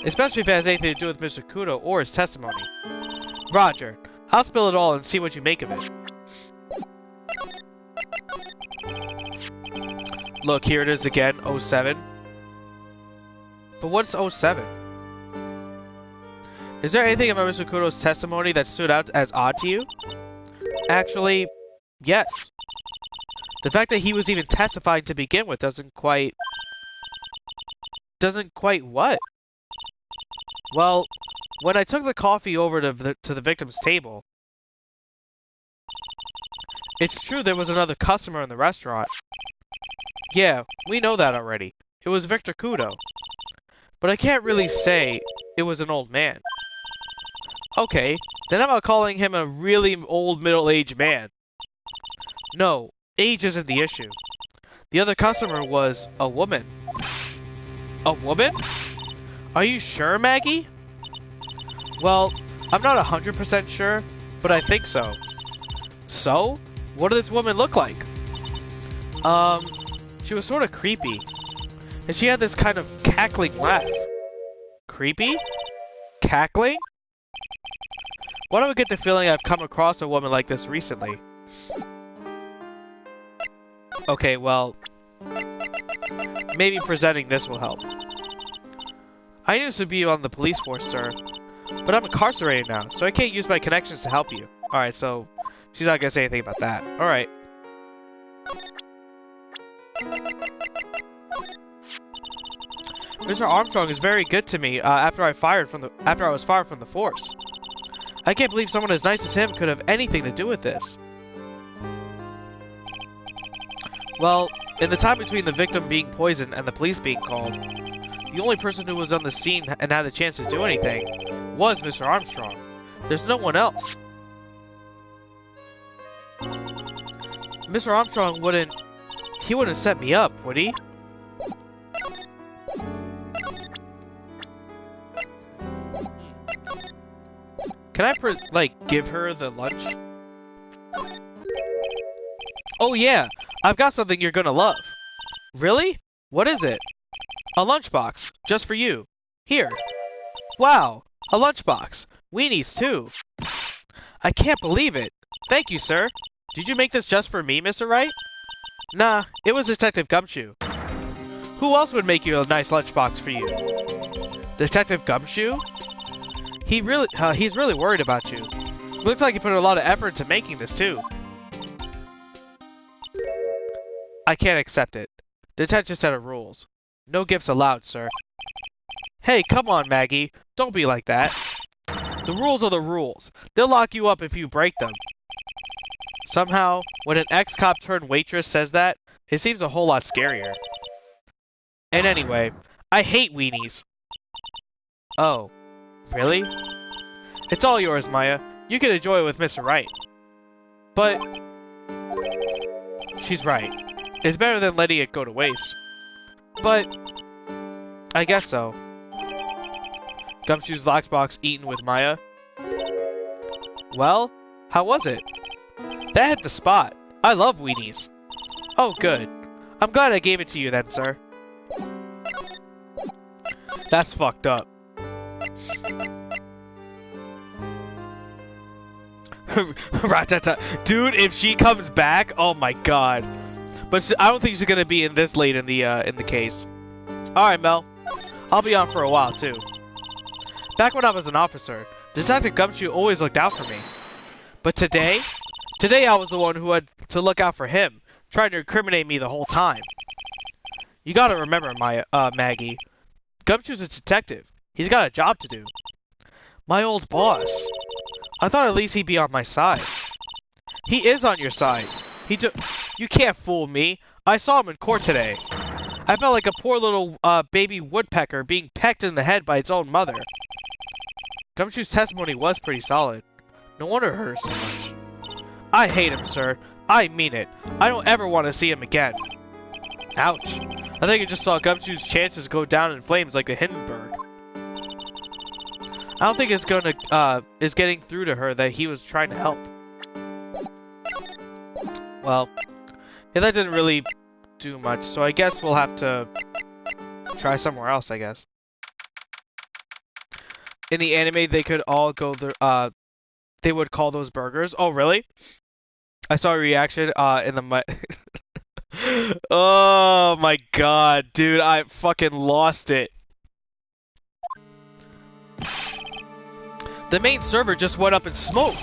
Speaker 1: Especially if it has anything to do with Mr. Kudo or his testimony. Roger, I'll spill it all and see what you make of it. Look, here it is again, 07. But what's 07? Is there anything about Mr. Kudo's testimony that stood out as odd to you? Actually, yes. The fact that he was even testifying to begin with doesn't quite what? Well, when I took the coffee over to the victim's table, it's true there was another customer in the restaurant. Yeah, we know that already. It was Victor Kudo. But I can't really say it was an old man. Okay, then how about calling him a really old middle-aged man? No, age isn't the issue. The other customer was a woman. A woman? Are you sure, Maggie? Well, I'm not 100% sure, but I think so. So? What did this woman look like? She was sort of creepy. And she had this kind of cackling laugh. Creepy? Cackling? Why do I get the feeling I've come across a woman like this recently? Okay, well, maybe presenting this will help. I used to be on the police force, sir, but I'm incarcerated now, so I can't use my connections to help you. Alright, so she's not gonna say anything about that. Alright. Mr. Armstrong is very good to me after I was fired from the force. I can't believe someone as nice as him could have anything to do with this. Well, in the time between the victim being poisoned and the police being called, the only person who was on the scene and had a chance to do anything was Mr. Armstrong. There's no one else. Mr. Armstrong wouldn't set me up, would he? Can I, give her the lunch? Oh yeah, I've got something you're gonna love. Really? What is it? A lunchbox, just for you. Here. Wow, a lunchbox. Weenies, too. I can't believe it. Thank you, sir. Did you make this just for me, Mr. Wright? Nah, it was Detective Gumshoe. Who else would make you a nice lunchbox for you? Detective Gumshoe? He's really worried about you. Looks like he put a lot of effort into making this, too. I can't accept it. Detention set of rules. No gifts allowed, sir. Hey, come on, Maggie. Don't be like that. The rules are the rules. They'll lock you up if you break them. Somehow, when an ex-cop turned waitress says that, it seems a whole lot scarier. And anyway, I hate weenies. Oh, really? It's all yours, Maya. You can enjoy it with Mr. Wright. But she's right. It's better than letting it go to waste. But I guess so. Gumshoe's lunchbox eaten with Maya. Well, how was it? That hit the spot. I love weenies. Oh, good. I'm glad I gave it to you then, sir. That's fucked up. Ratata. Dude, if she comes back, oh my god. But I don't think she's gonna be in this late in the case. Alright, Mel. I'll be on for a while, too. Back when I was an officer, Detective Gumshoe always looked out for me. But today I was the one who had to look out for him, trying to incriminate me the whole time. You gotta remember, Maggie. Gumshoe's a detective. He's got a job to do. My old boss. I thought at least he'd be on my side. He is on your side. You can't fool me. I saw him in court today. I felt like a poor little baby woodpecker being pecked in the head by its own mother. Gumshoe's testimony was pretty solid. No wonder it hurt her so much. I hate him, sir. I mean it. I don't ever want to see him again. Ouch. I think I just saw Gumshoe's chances go down in flames like a Hindenburg. I don't think it's is getting through to her that he was trying to help. Well, yeah, that didn't really do much, so I guess we'll have to try somewhere else, I guess. In the anime, they could all go there, they would call those burgers. Oh, really? I saw a reaction, in the oh my god, dude, I fucking lost it. The main server just went up in smoke.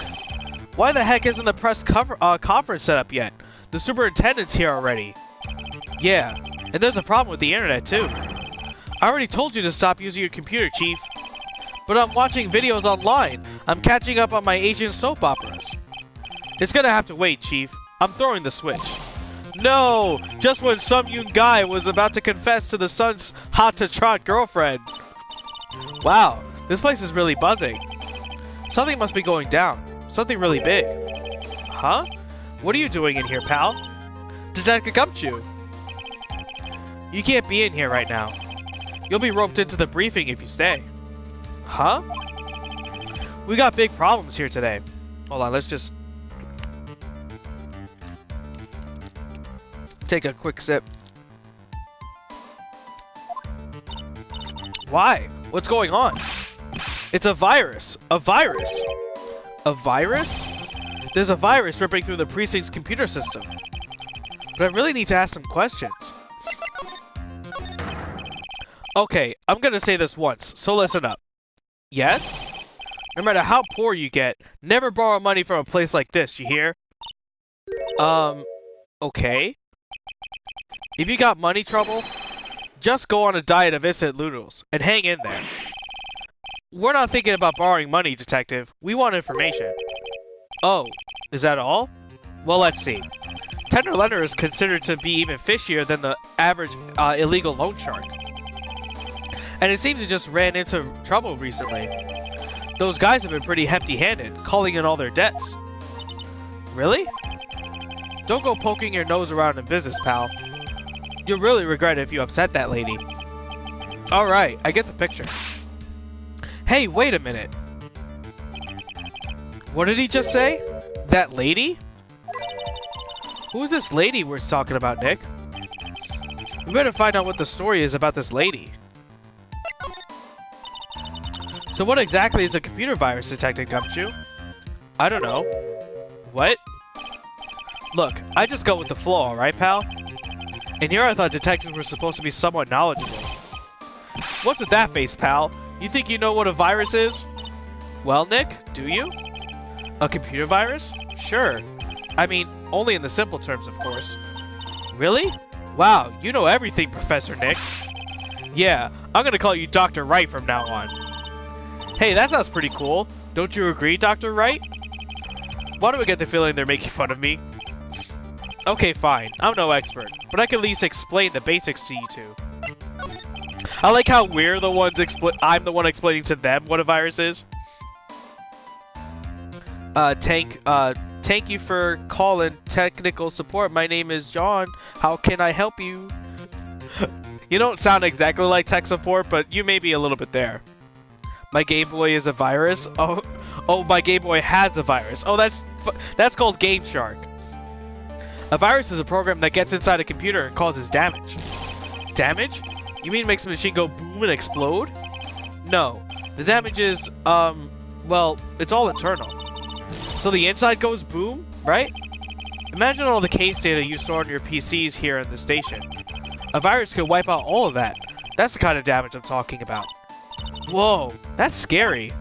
Speaker 1: Why the heck isn't the press conference set up yet? The superintendent's here already. Yeah, and there's a problem with the internet too. I already told you to stop using your computer, Chief. But I'm watching videos online. I'm catching up on my Asian soap operas. It's gonna have to wait, Chief. I'm throwing the switch. No! Just when some young guy was about to confess to the son's hot-to-trot girlfriend. Wow, this place is really buzzing. Something must be going down. Something really big. Huh? What are you doing in here, pal? Detective Gumshoe. You can't be in here right now. You'll be roped into the briefing if you stay. Huh? We got big problems here today. Hold on, let's just take a quick sip. Why? What's going on? It's a virus. A virus. A virus? There's a virus ripping through the precinct's computer system. But I really need to ask some questions. Okay, I'm gonna say this once, so listen up. Yes? No matter how poor you get, never borrow money from a place like this, you hear? Okay. If you got money trouble, just go on a diet of instant noodles and hang in there. We're not thinking about borrowing money, Detective. We want information. Oh, is that all? Well, let's see. Tender lender is considered to be even fishier than the average illegal loan shark. And it seems it just ran into trouble recently. Those guys have been pretty hefty-handed, calling in all their debts. Really? Don't go poking your nose around in business, pal. You'll really regret it if you upset that lady. Alright, I get the picture. Hey, wait a minute. What did he just say? That lady? Who's this lady we're talking about, Nick? We better find out what the story is about this lady. So what exactly is a computer virus, Detective Gumshoe? I don't know. What? Look, I just go with the flow, alright, pal? And here I thought detectives were supposed to be somewhat knowledgeable. What's with that face, pal? You think you know what a virus is? Well, Nick, do you? A computer virus? Sure. I mean, only in the simple terms, of course. Really? Wow, you know everything, Professor Nick. Yeah, I'm gonna call you Dr. Wright from now on. Hey, that sounds pretty cool. Don't you agree, Dr. Wright? Why do I get the feeling they're making fun of me? Okay, fine. I'm no expert, but I can at least explain the basics to you two. I like how we're the ones I'm the one explaining to them what a virus is. Thank you for calling technical support. My name is John. How can I help you? You don't sound exactly like tech support, but you may be a little bit there. My Game Boy is a virus? Oh, my Game Boy has a virus. Oh, that's called Game Shark. A virus is a program that gets inside a computer and causes damage. Damage? You mean it makes the machine go boom and explode? No. The damage is, well, it's all internal. So the inside goes boom, right? Imagine all the case data you store on your PCs here in the station. A virus could wipe out all of that. That's the kind of damage I'm talking about. Whoa, that's scary.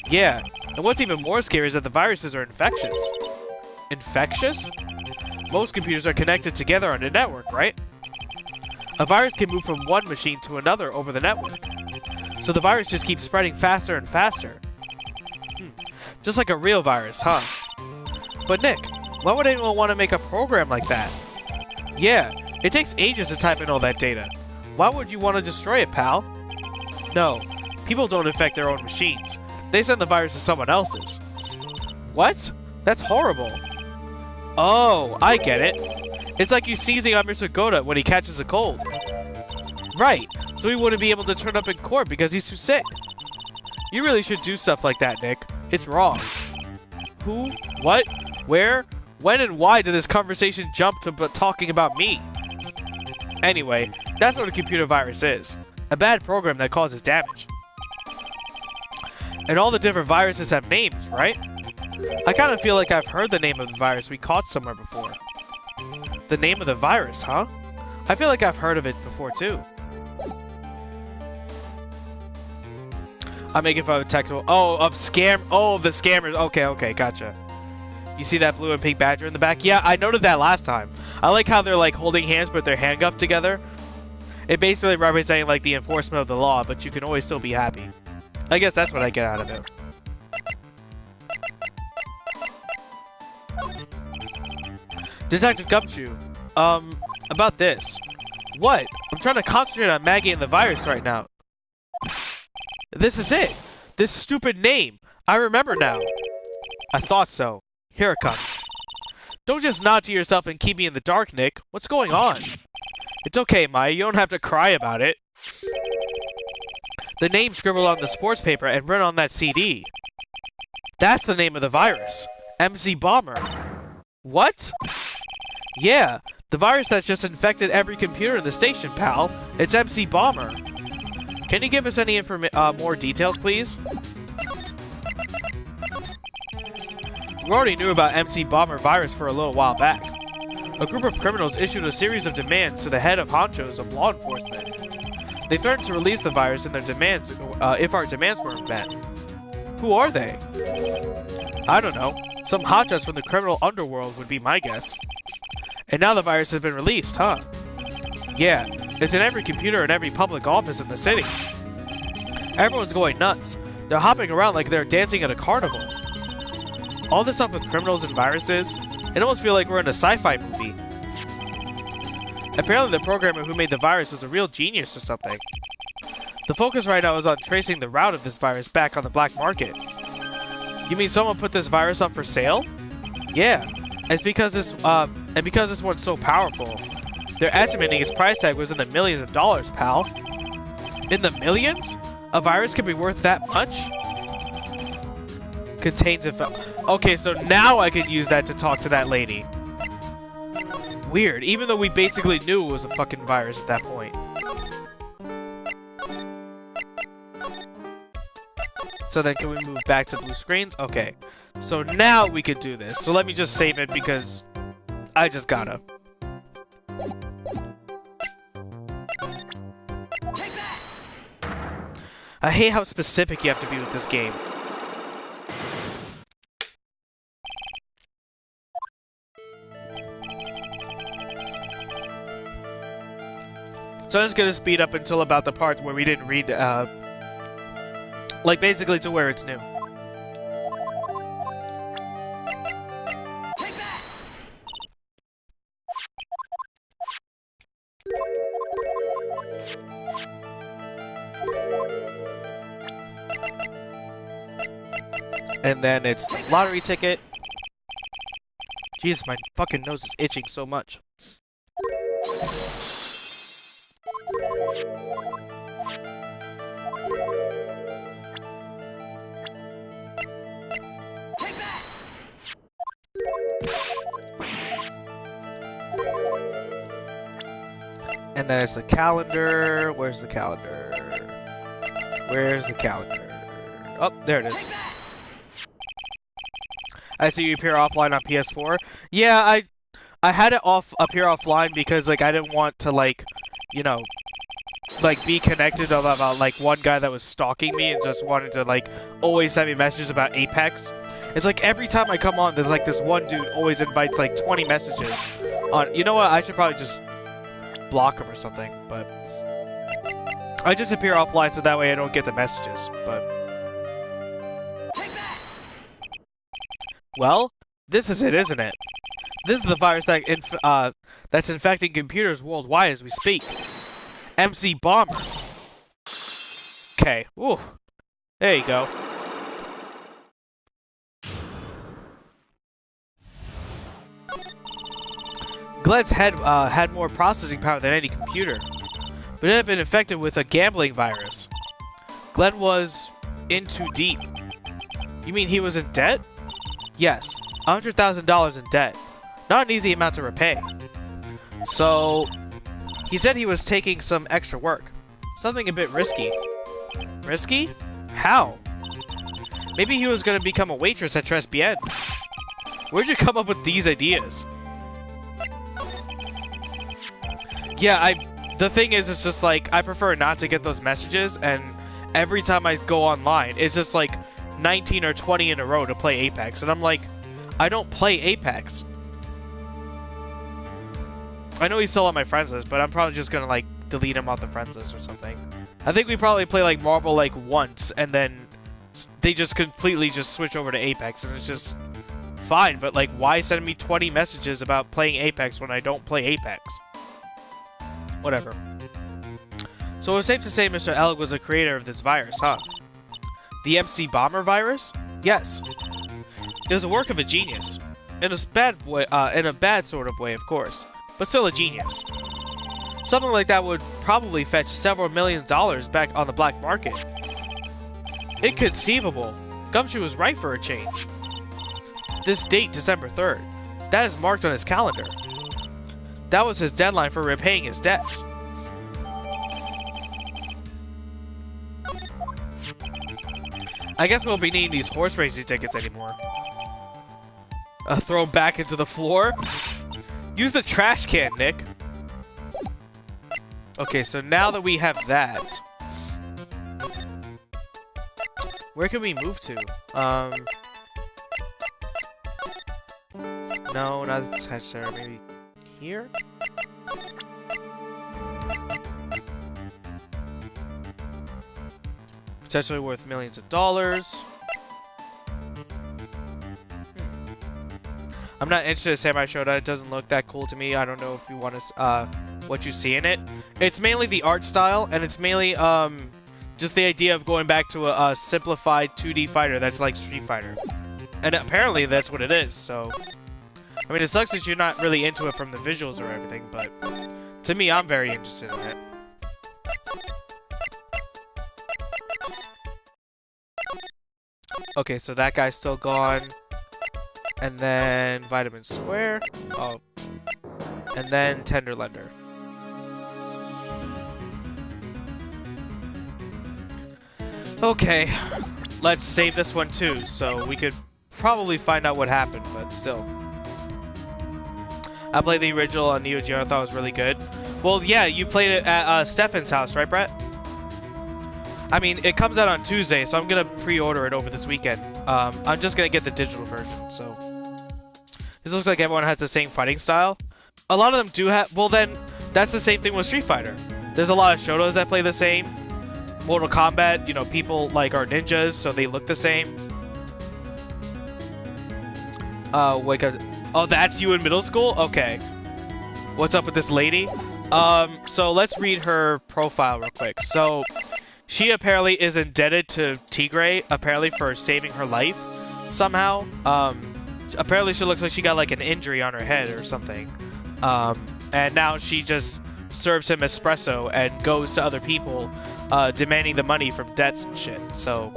Speaker 1: Yeah, and what's even more scary is that the viruses are infectious. Infectious? Most computers are connected together on a network, right? A virus can move from one machine to another over the network. So the virus just keeps spreading faster and faster. Just like a real virus, huh? But Nick, why would anyone want to make a program like that? Yeah, it takes ages to type in all that data. Why would you want to destroy it, pal? No, people don't infect their own machines. They send the virus to someone else's. What? That's horrible. Oh, I get it. It's like you seizing on Mr. Goda when he catches a cold. Right, so he wouldn't be able to turn up in court because he's too sick. You really should do stuff like that, Nick. It's wrong. Who? What? Where? When and why did this conversation jump to talking about me? Anyway, that's what a computer virus is. A bad program that causes damage. And all the different viruses have names, right? I kind of feel like I've heard the name of the virus we caught somewhere before. The name of the virus, huh? I feel like I've heard of it before too. I'm making fun of technical. Oh, of scam. Oh, the scammers. Okay, gotcha. You see that blue and pink badger in the back? Yeah, I noted that last time. I like how they're like holding hands but they're handcuffed together. It basically representing like the enforcement of the law, but you can always still be happy. I guess that's what I get out of it. Detective Gumshoe, about this. What? I'm trying to concentrate on Maggie and the virus right now. This is it! This stupid name! I remember now! I thought so. Here it comes. Don't just nod to yourself and keep me in the dark, Nick. What's going on? It's okay, Maya. You don't have to cry about it. The name scribbled on the sports paper and written on that CD. That's the name of the virus. MC Bomber. What? Yeah, the virus that's just infected every computer in the station, pal. It's MC Bomber. Can you give us any more details, please? We already knew about MC Bomber virus for a little while back. A group of criminals issued a series of demands to the head of honchos of law enforcement. They threatened to release the virus in their demands if our demands weren't met. Who are they? I don't know. Some honchos from the criminal underworld would be my guess. And now the virus has been released, huh? Yeah, it's in every computer and every public office in the city. Everyone's going nuts. They're hopping around like they're dancing at a carnival. All this stuff with criminals and viruses, it almost feels like we're in a sci-fi movie. Apparently the programmer who made the virus was a real genius or something. The focus right now is on tracing the route of this virus back on the black market. You mean someone put this virus up for sale? Yeah, it's because this one's so powerful. They're estimating its price tag was in the millions of dollars, pal. In the millions? A virus could be worth that much? Contains okay, so now I can use that to talk to that lady. Weird, even though we basically knew it was a fucking virus at that point. So then can we move back to blue screens? Okay. So now we could do this. So let me just save it because I just gotta. I hate how specific you have to be with this game. So I'm just gonna speed up until about the part where we didn't read, like basically to where it's new. And then it's the lottery ticket. Jesus, my fucking nose is itching so much. And there's the calendar. Where's the calendar? Where's the calendar? Oh, there it is. I see you appear offline on PS4. Yeah, I had it appear offline because like I didn't want to like, you know, like be connected about like one guy that was stalking me and just wanted to like always send me messages about Apex. It's like every time I come on, there's like this one dude always invites like 20 messages on. You know what? I should probably just block him or something, but I just appear offline so that way I don't get the messages. But well, this is it, isn't it? This is the virus that that's infecting computers worldwide as we speak. MC Bomber. Okay. Ooh. There you go. Glenn's head had more processing power than any computer, but it had been infected with a gambling virus. Glenn was in too deep. You mean he was in debt? Yes, $100,000 in debt. Not an easy amount to repay. So, he said he was taking some extra work. Something a bit risky. Risky? How? Maybe he was going to become a waitress at Tribulations. Where'd you come up with these ideas? Yeah, the thing is, it's just like, I prefer not to get those messages, and every time I go online, it's just like 19 or 20 in a row to play Apex, and I'm like, I don't play Apex. I know he's still on my friends list, but I'm probably just gonna like delete him off the friends list or something. I think we probably play like Marvel like once, and then they just completely just switch over to Apex, and it's just fine, but like, why send me 20 messages about playing Apex when I don't play Apex? Whatever. So it's safe to say Mr. Elg was the creator of this virus, huh? The MC Bomber virus? Yes. It was a work of a genius. In a bad sort of way, of course. But still a genius. Something like that would probably fetch several $millions back on the black market. Inconceivable. Gumshoe was right for a change. This date, December 3rd, that is marked on his calendar. That was his deadline for repaying his debts. I guess we won't be needing these horse racing tickets anymore. Throw them back into the floor? Use the trash can, Nick. Okay, so now that we have that, where can we move to? No, not the touch there. Maybe here? Potentially worth millions of dollars. I'm not interested in Samurai Shodown. It doesn't look that cool to me. I don't know if you want to, what you see in it. It's mainly the art style, and it's mainly, just the idea of going back to a simplified 2D fighter that's like Street Fighter. And apparently that's what it is, so... I mean, it sucks that you're not really into it from the visuals or everything, but... To me, I'm very interested in it. Okay, so that guy's still gone. And then Vitamin Square. Oh. And then Tenderlender. Okay. Let's save this one too, so we could probably find out what happened, but still. I played the original on Neo Geo. I thought it was really good. Well, yeah, you played it at Stefan's house, right, Brett? I mean, it comes out on Tuesday, so I'm gonna pre-order it over this weekend. I'm just gonna get the digital version, so... This looks like everyone has the same fighting style. A lot of them do have... Well, then, that's the same thing with Street Fighter. There's a lot of Shotos that play the same. Mortal Kombat, you know, people, like, are ninjas, so they look the same. Wait, oh, that's you in middle school? Okay. What's up with this lady? So let's read her profile real quick. So... She apparently is indebted to Tigray, apparently for saving her life, somehow. Apparently she looks like she got like an injury on her head or something. And now she just serves him espresso and goes to other people, demanding the money from debts and shit. So,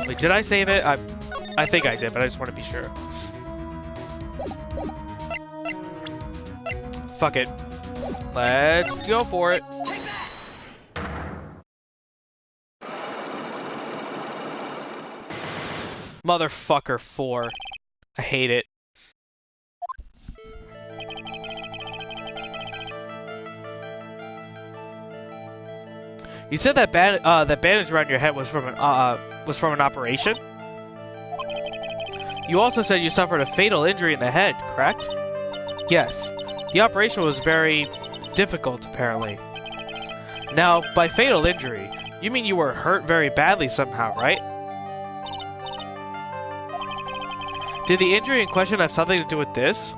Speaker 1: wait, did I save it? I think I did, but I just want to be sure. Fuck it. Let's go for it. Motherfucker 4. I hate it. You said that that bandage around your head was from an operation? You also said you suffered a fatal injury in the head, correct? Yes. The operation was very difficult, apparently. Now, by fatal injury, you mean you were hurt very badly somehow, right? Did the injury in question have something to do with this?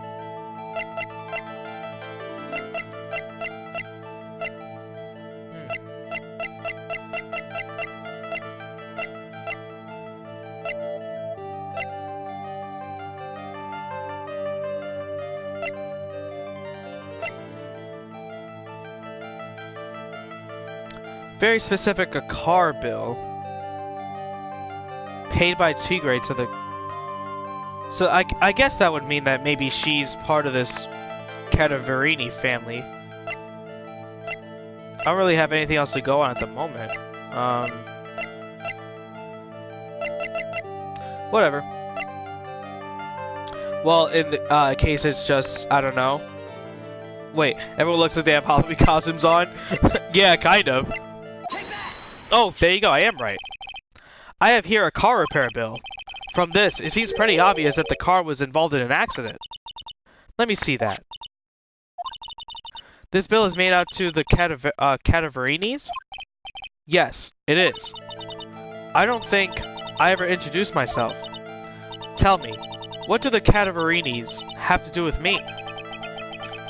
Speaker 1: Very specific, a car bill paid by Tigre to the... So I guess that would mean that maybe she's part of this Cadaverini family. I don't really have anything else to go on at the moment. Whatever. Well, in the case it's just, I don't know. Wait, everyone looks like they have Halloween costumes on? Yeah, kind of. Oh, there you go, I am right. I have here a car repair bill. From this, it seems pretty obvious that the car was involved in an accident. Let me see that. This bill is made out to the Cadaverinis? Yes, it is. I don't think I ever introduced myself. Tell me, what do the Cadaverinis have to do with me?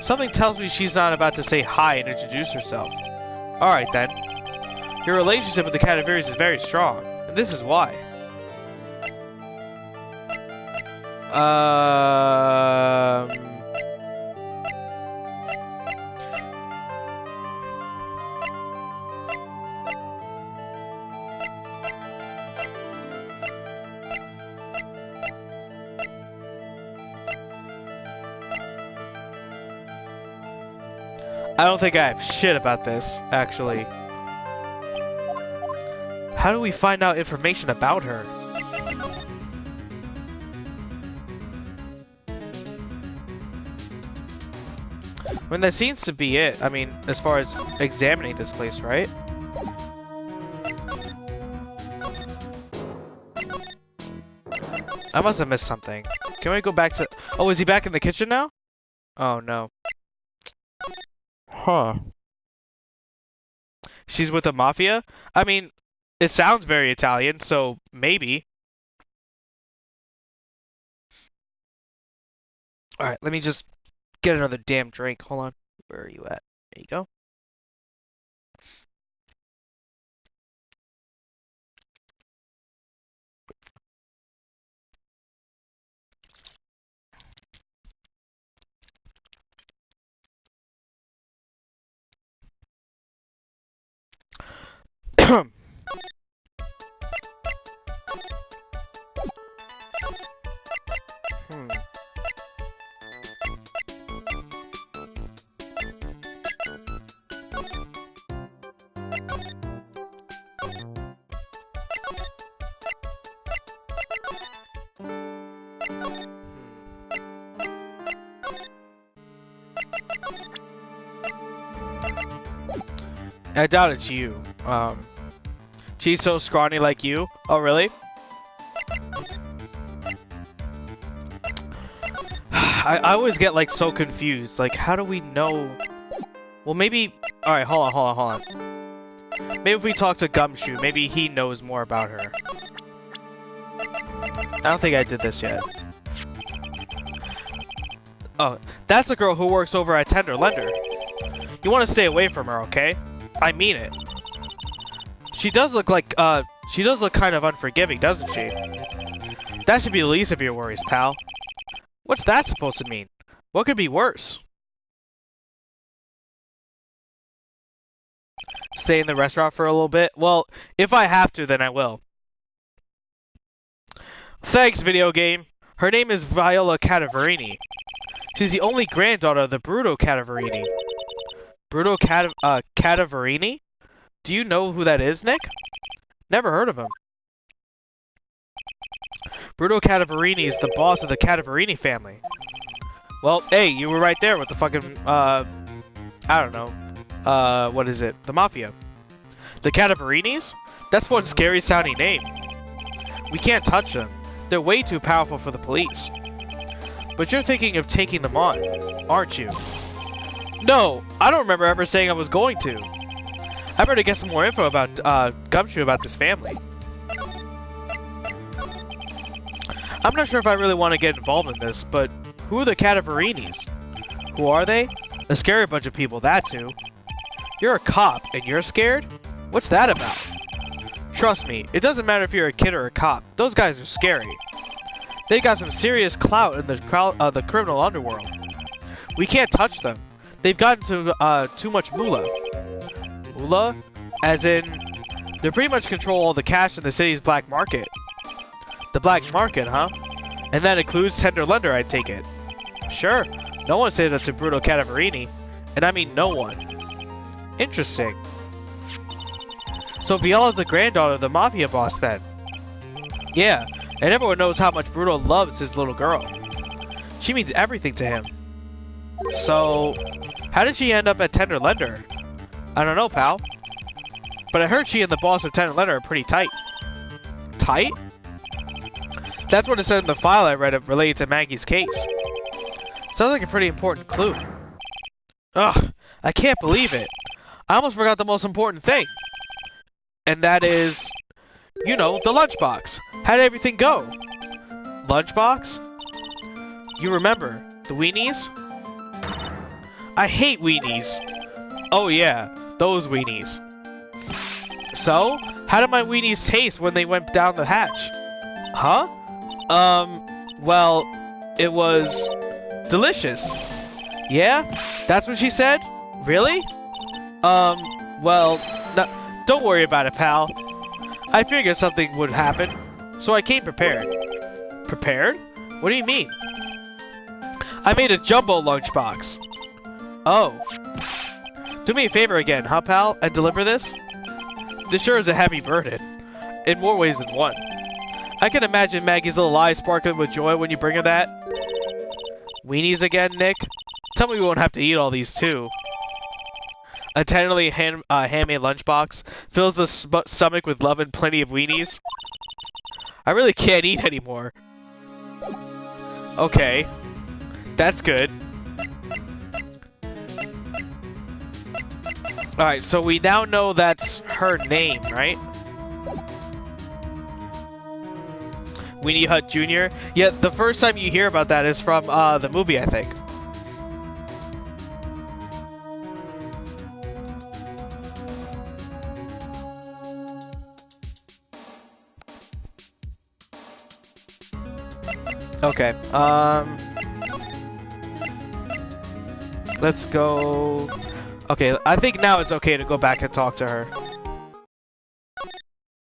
Speaker 1: Something tells me she's not about to say hi and introduce herself. Alright then. Your relationship with the Cadaveris is very strong, and this is why. I don't think I have shit about this, actually. How do we find out information about her? I mean, that seems to be it. I mean, as far as examining this place, right? I must have missed something. Can we go back to... Oh, is he back in the kitchen now? Oh, no. Huh. She's with the mafia? I mean, it sounds very Italian, so maybe. Alright, let me just get another damn drink. Hold on. Where are you at? There you go. I doubt it's you. She's so scrawny like you. Oh, really? I always get like so confused. Like, how do we know? Well, maybe. All right, hold on. Maybe if we talk to Gumshoe, maybe he knows more about her. I don't think I did this yet. Oh, that's the girl who works over at Tender Lender. You want to stay away from her, okay? I mean it. She does look like, she does look kind of unforgiving, doesn't she? That should be the least of your worries, pal. What's that supposed to mean? What could be worse? Stay in the restaurant for a little bit? Well, if I have to, then I will. Thanks, video game. Her name is Viola Cadaverini. She's the only granddaughter of the Bruto Cadaverini. Bruto Cadaverini? Do you know who that is, Nick? Never heard of him. Bruno Cadaverini is the boss of the Cadaverini family. Well, hey, you were right there with the fucking, I don't know. What is it? The Mafia. The Cadaverinis? That's one scary sounding name. We can't touch them. They're way too powerful for the police. But you're thinking of taking them on, aren't you? No, I don't remember ever saying I was going to. I better get some more info about, Gumshoe about this family. I'm not sure if I really want to get involved in this, but who are the Cadaverinis? Who are they? A scary bunch of people, that's who. You're a cop, and you're scared? What's that about? Trust me, it doesn't matter if you're a kid or a cop. Those guys are scary. They got some serious clout in the criminal underworld. We can't touch them. They've gotten to, too much moolah. Moolah? As in, they pretty much control all the cash in the city's black market. The black market, huh? And that includes tender lender, I take it. Sure. No one said that to Bruno Cadaverini. And I mean no one. Interesting. So Viola's the granddaughter of the Mafia boss then? Yeah, and everyone knows how much Bruno loves his little girl. She means everything to him. So, how did she end up at Tender Lender? I don't know, pal. But I heard she and the boss of Tender Lender are pretty tight. Tight? That's what it said in the file I read related to Maggie's case. Sounds like a pretty important clue. Ugh, I can't believe it. I almost forgot the most important thing. And that is, you know, the lunchbox. How did everything go? Lunchbox? You remember, the weenies? I hate weenies. Oh yeah, those weenies. So, how did my weenies taste when they went down the hatch? Huh? Well, it was delicious. Yeah? That's what she said? Really? Well, no, don't worry about it, pal. I figured something would happen, so I came prepared. Prepared? What do you mean? I made a jumbo lunchbox. Oh. Do me a favor again, huh, pal, and deliver this? This sure is a heavy burden. In more ways than one. I can imagine Maggie's little eyes sparkling with joy when you bring her that. Weenies again, Nick? Tell me we won't have to eat all these, too. A tenderly handmade lunchbox fills the stomach with love and plenty of weenies. I really can't eat anymore. Okay. That's good. Alright, so we now know that's her name, right? Weenie Hut Jr.? Yeah, the first time you hear about that is from the movie, I think. Okay, let's go... Okay, I think now it's okay to go back and talk to her.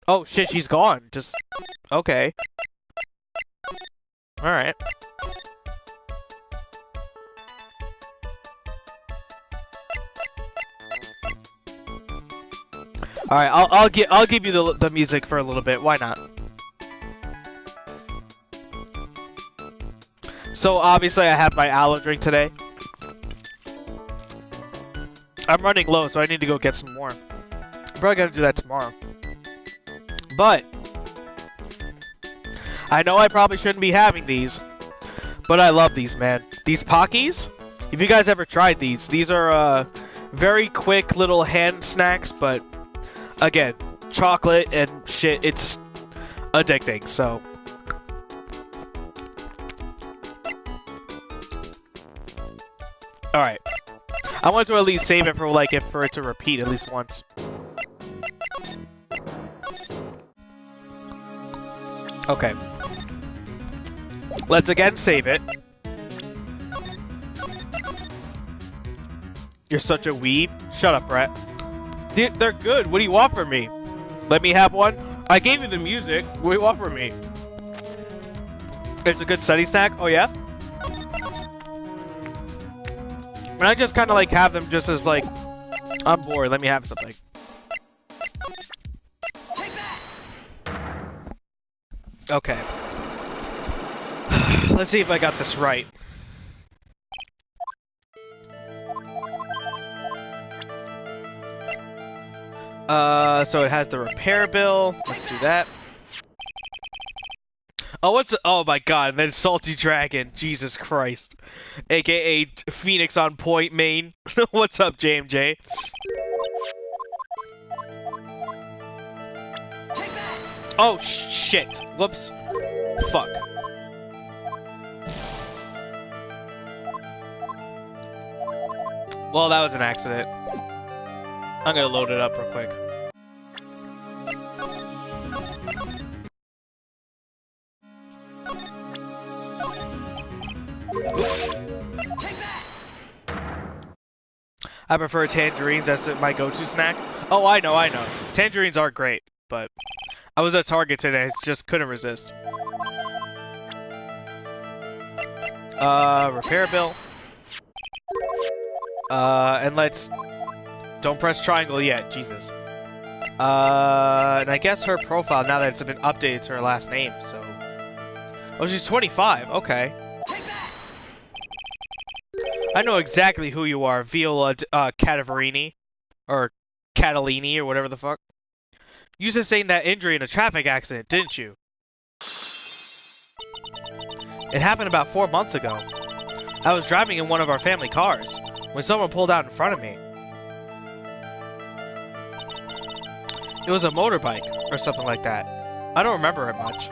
Speaker 1: Oh shit, she's gone. Just... Okay. Alright. Alright, I'll give you the music for a little bit. Why not? So obviously I have my aloe drink today. I'm running low, so I need to go get some more. I'm probably gonna do that tomorrow. But I know I probably shouldn't be having these, but I love these, man. These Pockies? If you guys ever tried these are very quick little hand snacks, but again, chocolate and shit, it's addicting, so. Alright. I want to at least save it for for it to repeat at least once. Okay. Let's again save it. You're such a weeb. Shut up, Brett. They're good. What do you want from me? Let me have one? I gave you the music. What do you want from me? It's a good study snack? Oh, yeah? And I just kind of have them just as I'm bored. Let me have something. Okay. Let's see if I got this right. So it has the repair bill. Let's do that. Oh, oh my god, and then Salty Dragon. Jesus Christ. AKA Phoenix on point, main. What's up, JMJ? Oh, shit. Whoops. Fuck. Well, that was an accident. I'm gonna load it up real quick. Oops. I prefer tangerines as my go-to snack. Oh, I know. Tangerines are great, but I was at Target today, I just couldn't resist. Repair bill. And let's... Don't press triangle yet, Jesus. And I guess her profile, now that it's been updated to her last name, so... Oh, she's 25, okay. I know exactly who you are, Viola Cataverini. Or Catalini, or whatever the fuck. You sustained that injury in a traffic accident, didn't you? It happened about 4 months ago. I was driving in one of our family cars, when someone pulled out in front of me. It was a motorbike, or something like that. I don't remember it much.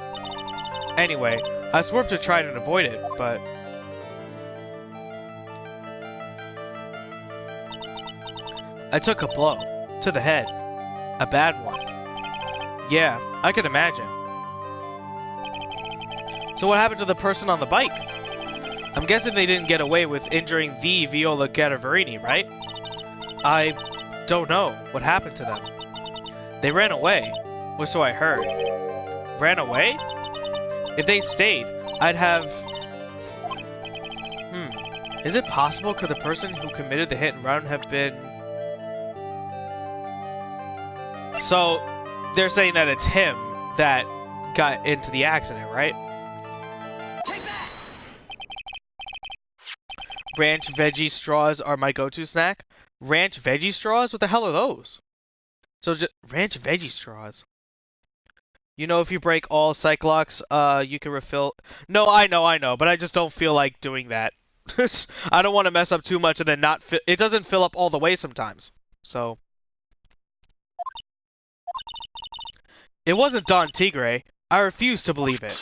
Speaker 1: Anyway, I swerved to try and avoid it, but... I took a blow. To the head. A bad one. Yeah, I can imagine. So what happened to the person on the bike? I'm guessing they didn't get away with injuring the Viola Cataverini, right? I don't know what happened to them. They ran away, or so I heard. Ran away? If they stayed, I'd have... Is it possible could the person who committed the hit and run have been... So, they're saying that it's him that got into the accident, right? Ranch veggie straws are my go-to snack. Ranch veggie straws? What the hell are those? So just ranch veggie straws. You know, if you break all Cyclops, you can refill. No, I know, but I just don't feel like doing that. I don't want to mess up too much and then not fill. It doesn't fill up all the way sometimes. So it wasn't Don Tigre. I refuse to believe it.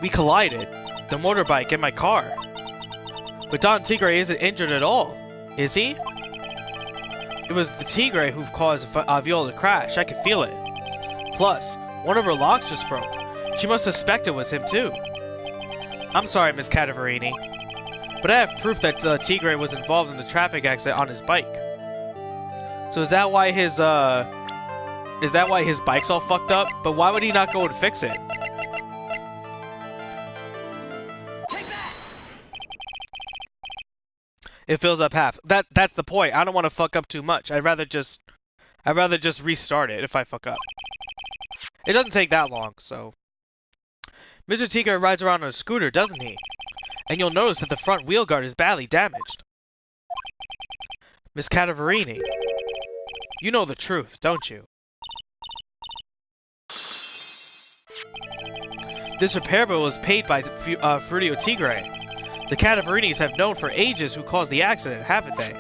Speaker 1: We collided. The motorbike and my car. But Don Tigre isn't injured at all, is he? It was the Tigre who caused Viola to crash. I could feel it. Plus, one of her locks just broke. She must suspect it was him too. I'm sorry, Miss Cataverini, but I have proof that Tigre was involved in the traffic accident on his bike. So is that why his bike's all fucked up? But why would he not go and fix it? It fills up half. That's the point. I don't want to fuck up too much. I'd rather just restart it if I fuck up. It doesn't take that long, so. Mr. Tigre rides around on a scooter, doesn't he? And you'll notice that the front wheel guard is badly damaged. Miss Cataverini, you know the truth, don't you? This repair bill was paid by Frudio Tigre. The Cataverinis have known for ages who caused the accident, haven't they?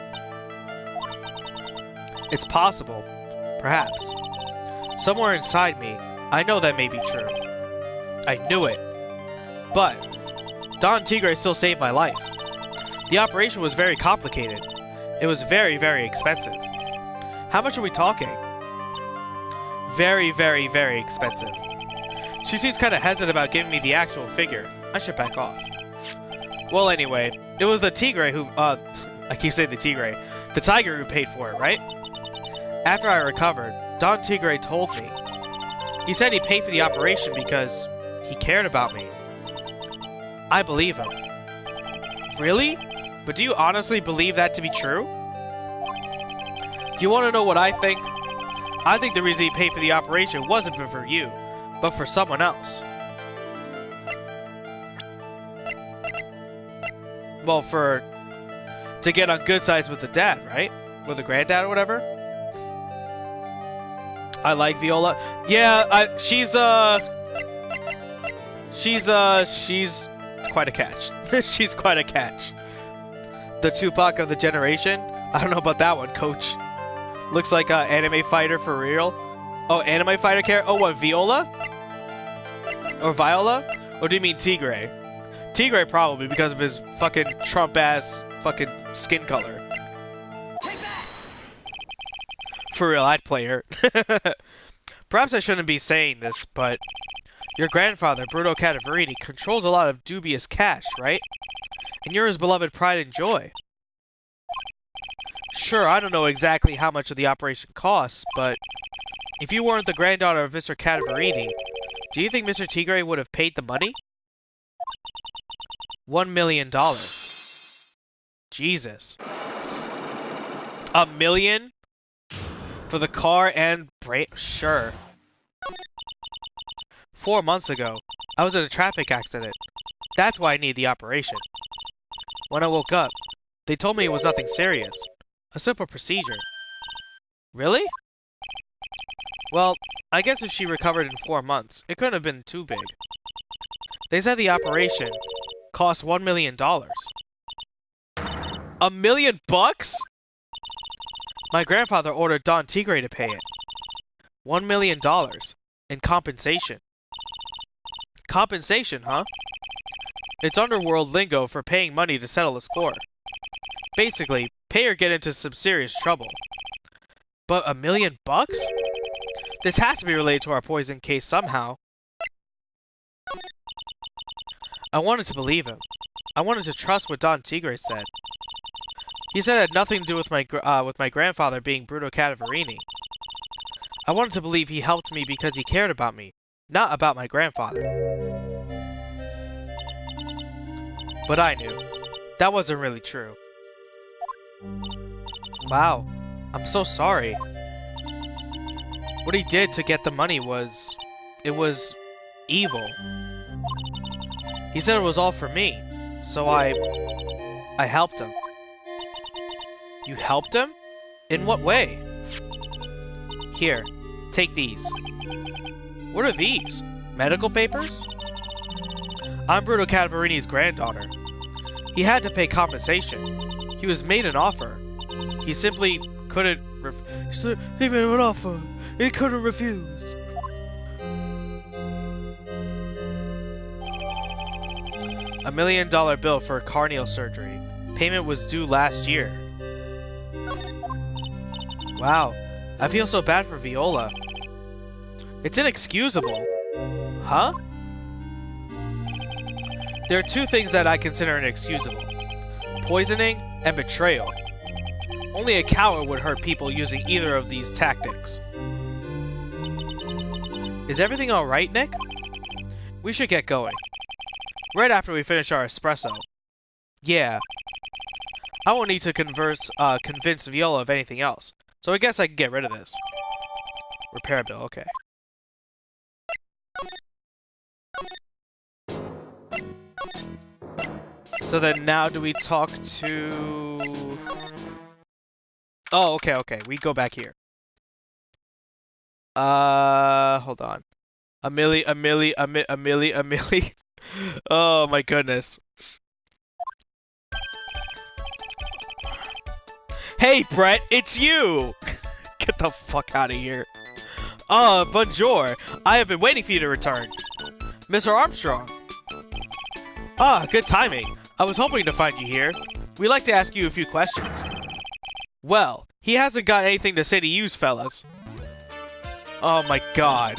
Speaker 1: It's possible. Perhaps. Somewhere inside me, I know that may be true. I knew it. But, Don Tigre still saved my life. The operation was very complicated. It was very, very expensive. How much are we talking? Very, very, very expensive. She seems kind of hesitant about giving me the actual figure. I should back off. Well, anyway, it was the Tigre who, I keep saying the Tigre. The tiger who paid for it, right? After I recovered, Don Tigre told me. He said he paid for the operation because he cared about me. I believe him. Really? But do you honestly believe that to be true? Do you want to know what I think? I think the reason he paid for the operation wasn't for you, but for someone else. well, to get on good sides with the dad, right? With the granddad or whatever. I like Viola. Yeah, she's quite a catch. She's quite a catch. The Tupac of the generation? I don't know about that one, coach. Looks like an anime fighter for real. Oh, anime fighter character? Oh, what, Viola? Or Viola? Or do you mean Tigray? Tigray probably because of his fucking Trump-ass fucking skin color. For real, I'd play her. Perhaps I shouldn't be saying this, but your grandfather, Bruno Cadaverini, controls a lot of dubious cash, right? And you're his beloved pride and joy. Sure, I don't know exactly how much of the operation costs, but if you weren't the granddaughter of Mr. Cadaverini, do you think Mr. Tigray would have paid the money? $1 million. Jesus. $1 million? For the car and brake? Sure. 4 months ago, I was in a traffic accident. That's why I need the operation. When I woke up, they told me it was nothing serious. A simple procedure. Really? Well, I guess if she recovered in 4 months, it couldn't have been too big. They said the operation cost $1 million. $1 million bucks? My grandfather ordered Don Tigray to pay it. $1 million in compensation. Compensation, huh? It's underworld lingo for paying money to settle a score. Basically, pay or get into some serious trouble. But $1 million bucks? This has to be related to our poison case somehow. I wanted to believe him. I wanted to trust what Don Tigray said. He said it had nothing to do with my grandfather being Bruno Cadaverini. I wanted to believe he helped me because he cared about me, not about my grandfather. But I knew. That wasn't really true. Wow. I'm so sorry. What he did to get the money was... it was... evil. He said it was all for me, so I helped him. You helped him? In what way? Here, take these. What are these? Medical papers? I'm Bruno Cadaverini's granddaughter. He had to pay compensation. He was made an offer. He simply couldn't he made an offer. He couldn't refuse. $1 million bill for corneal surgery. Payment was due last year. Wow, I feel so bad for Viola. It's inexcusable. Huh? There are two things that I consider inexcusable. Poisoning and betrayal. Only a coward would hurt people using either of these tactics. Is everything alright, Nick? We should get going. Right after we finish our espresso. Yeah. I won't need to convince Viola of anything else. So I guess I can get rid of this. Repair bill, okay. So then now do we talk to... Oh, okay, okay. We go back here. Hold on. A milli. Oh my goodness. Hey, Brett, it's you! Get the fuck out of here. Bonjour. I have been waiting for you to return. Mr. Armstrong. Good timing. I was hoping to find you here. We'd like to ask you a few questions. Well, he hasn't got anything to say to you, fellas. Oh my god.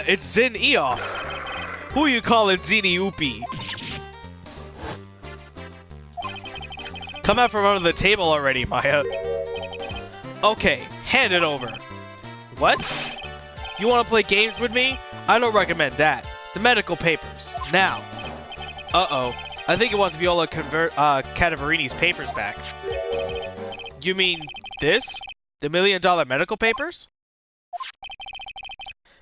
Speaker 1: It's Zin Eoff. Who you calling Zini Upi? Come out from under the table already, Maya. Okay, hand it over. What? You want to play games with me? I don't recommend that. The medical papers. Now. Uh-oh. I think it wants Viola Cadaverini's papers back. You mean this? The $1 million medical papers?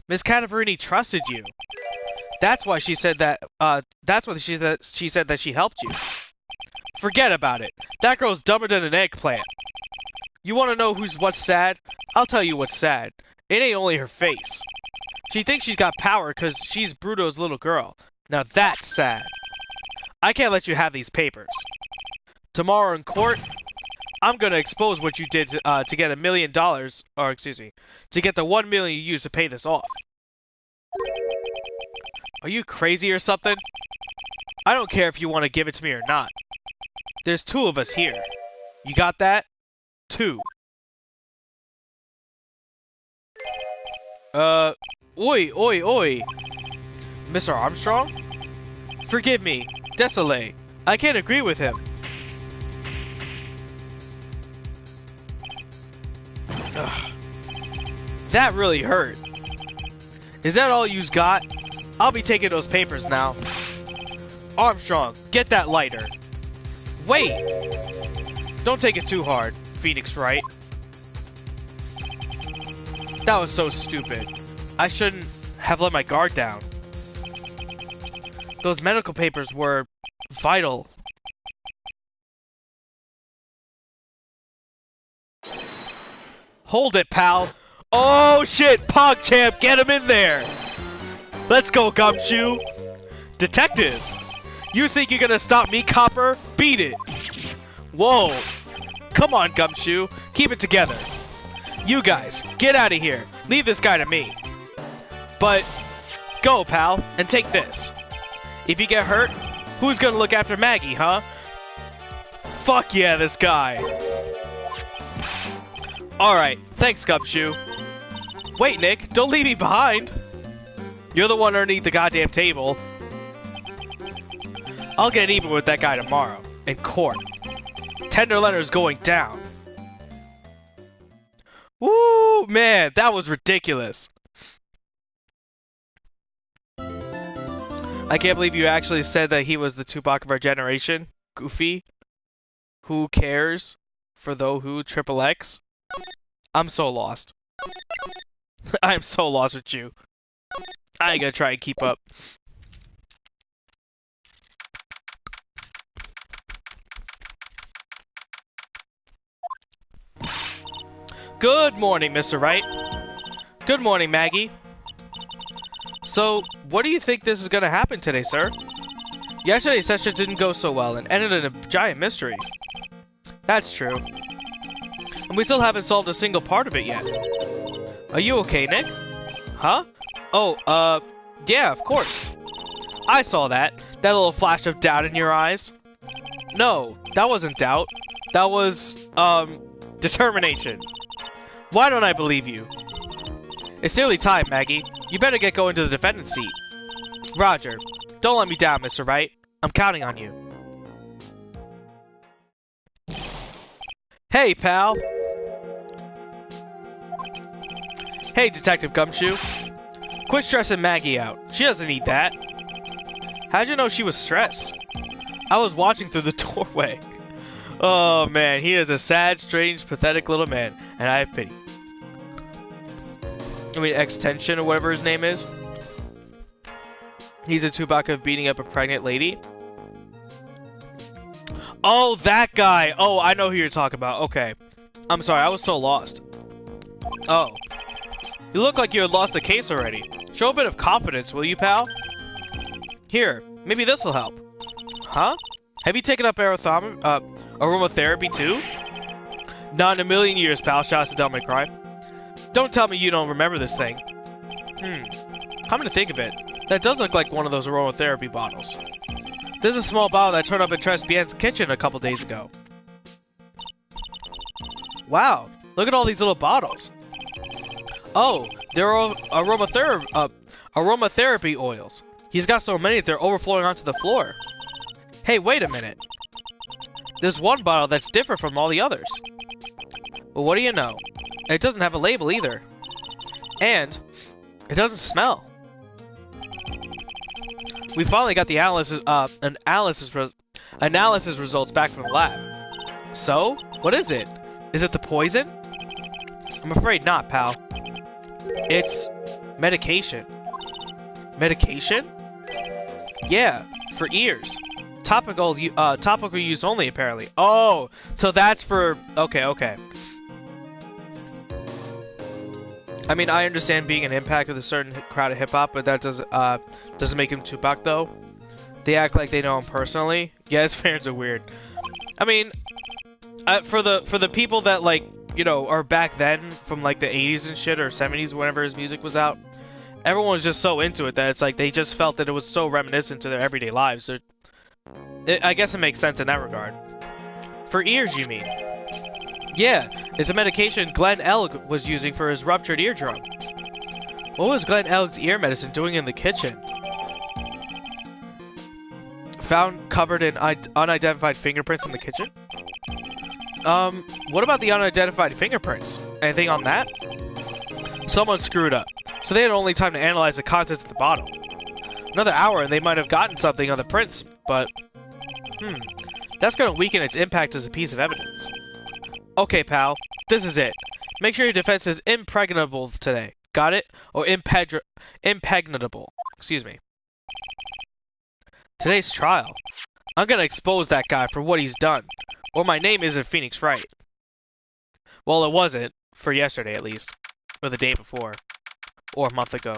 Speaker 1: Miss Cadaverini trusted you. That's why she said that, she said that she helped you. Forget about it. That girl's dumber than an eggplant. You want to know what's sad? I'll tell you what's sad. It ain't only her face. She thinks she's got power because she's Bruto's little girl. Now that's sad. I can't let you have these papers. Tomorrow in court, I'm gonna expose what you did to get $1 million, or excuse me, to get the $1 million you used to pay this off. Are you crazy or something? I don't care if you want to give it to me or not. There's 2 of us here. You got that? 2. Oi, oi, oi. Mr. Armstrong? Forgive me, Desolé. I can't agree with him. Ugh. That really hurt. Is that all you's got? I'll be taking those papers now. Armstrong, get that lighter. Wait! Don't take it too hard, Phoenix Wright. That was so stupid. I shouldn't have let my guard down. Those medical papers were vital. Hold it, pal. Oh shit, PogChamp, get him in there. Let's go, Gumshoe. Detective, you think you're gonna stop me, Copper? Beat it. Whoa. Come on, Gumshoe. Keep it together. You guys, get out of here. Leave this guy to me. But, go, pal, and take this. If you get hurt, who's gonna look after Maggie, huh? Fuck yeah, this guy. Alright, thanks, Gumshoe. Wait, Nick, don't leave me behind. You're the one underneath the goddamn table. I'll get even with that guy tomorrow, in court. Tender Leonard's going down. Woo, man, that was ridiculous. I can't believe you actually said that he was the Tupac of our generation. Goofy. Who cares? For though who? Triple X? I'm so lost. I'm so lost with you. I ain't gonna try and keep up. Good morning, Mr. Wright. Good morning, Maggie. So, what do you think this is gonna happen today, sir? Yesterday's session didn't go so well and ended in a giant mystery. That's true. And we still haven't solved a single part of it yet. Are you okay, Nick? Huh? Oh, yeah, of course. I saw that. That little flash of doubt in your eyes. No, that wasn't doubt. That was, determination. Why don't I believe you? It's nearly time, Maggie. You better get going to the defendant's seat. Roger. Don't let me down, Mr. Wright. I'm counting on you. Hey, pal. Hey, Detective Gumshoe. Quit stressing Maggie out. She doesn't need that. How'd you know she was stressed? I was watching through the doorway. Oh, man. He is a sad, strange, pathetic little man. And I have pity. I mean, Extension or whatever his name is. He's a Tupac of beating up a pregnant lady. Oh, that guy! Oh, I know who you're talking about. Okay. I'm sorry, I was so lost. Oh. You look like you had lost the case already. Show a bit of confidence, will you, pal? Here, maybe this'll help. Huh? Have you taken up aromatherapy too? Not in a million years, pal, shouts to Devil May Cry. Don't tell me you don't remember this thing. Come to think of it, that does look like one of those aromatherapy bottles. This is a small bottle that turned up in BMan's kitchen a couple days ago. Wow, look at all these little bottles. Oh, they're aromatherapy oils. He's got so many they're overflowing onto the floor. Hey, wait a minute. There's one bottle that's different from all the others. Well, what do you know? It doesn't have a label either. And it doesn't smell. We finally got the analysis results back from the lab. So, what is it? Is it the poison? I'm afraid not, pal. It's medication. Medication? Yeah, for ears. topical use only, apparently. Oh, so that's for... Okay, okay. I mean, I understand being an impact with a certain crowd of hip-hop, but that doesn't make him Tupac, though. They act like they know him personally. Yeah, his fans are weird. I mean, for the people that, like, you know, are back then, from, like, the 80s and shit, or 70s, whenever his music was out, everyone was just so into it that it's like they just felt that it was so reminiscent to their everyday lives. So I guess it makes sense in that regard. For ears, you mean? Yeah, it's a medication Glenn Elg was using for his ruptured eardrum. What was Glenn Elg's ear medicine doing in the kitchen? Found covered in unidentified fingerprints in the kitchen? What about the unidentified fingerprints? Anything on that? Someone screwed up, so they had only time to analyze the contents of the bottle. Another hour and they might have gotten something on the prints, but... That's gonna weaken its impact as a piece of evidence. Okay, pal. This is it. Make sure your defense is impregnable today. Got it? Or impregnable. Excuse me. Today's trial. I'm gonna expose that guy for what he's done. Or my name isn't Phoenix Wright. Well, it wasn't. For yesterday, at least. Or the day before. Or a month ago.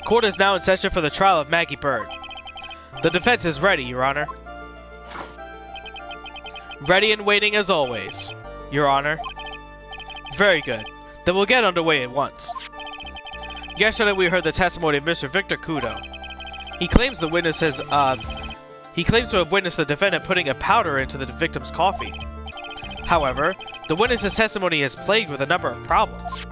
Speaker 1: Court is now in session for the trial of Maggie Bird. The defense is ready, Your Honor. Ready and waiting as always, Your Honor. Very good. Then we'll get underway at once. Yesterday we heard the testimony of Mr. Victor Kudo. He claims to have witnessed the defendant putting a powder into the victim's coffee. However, the witness's testimony is plagued with a number of problems.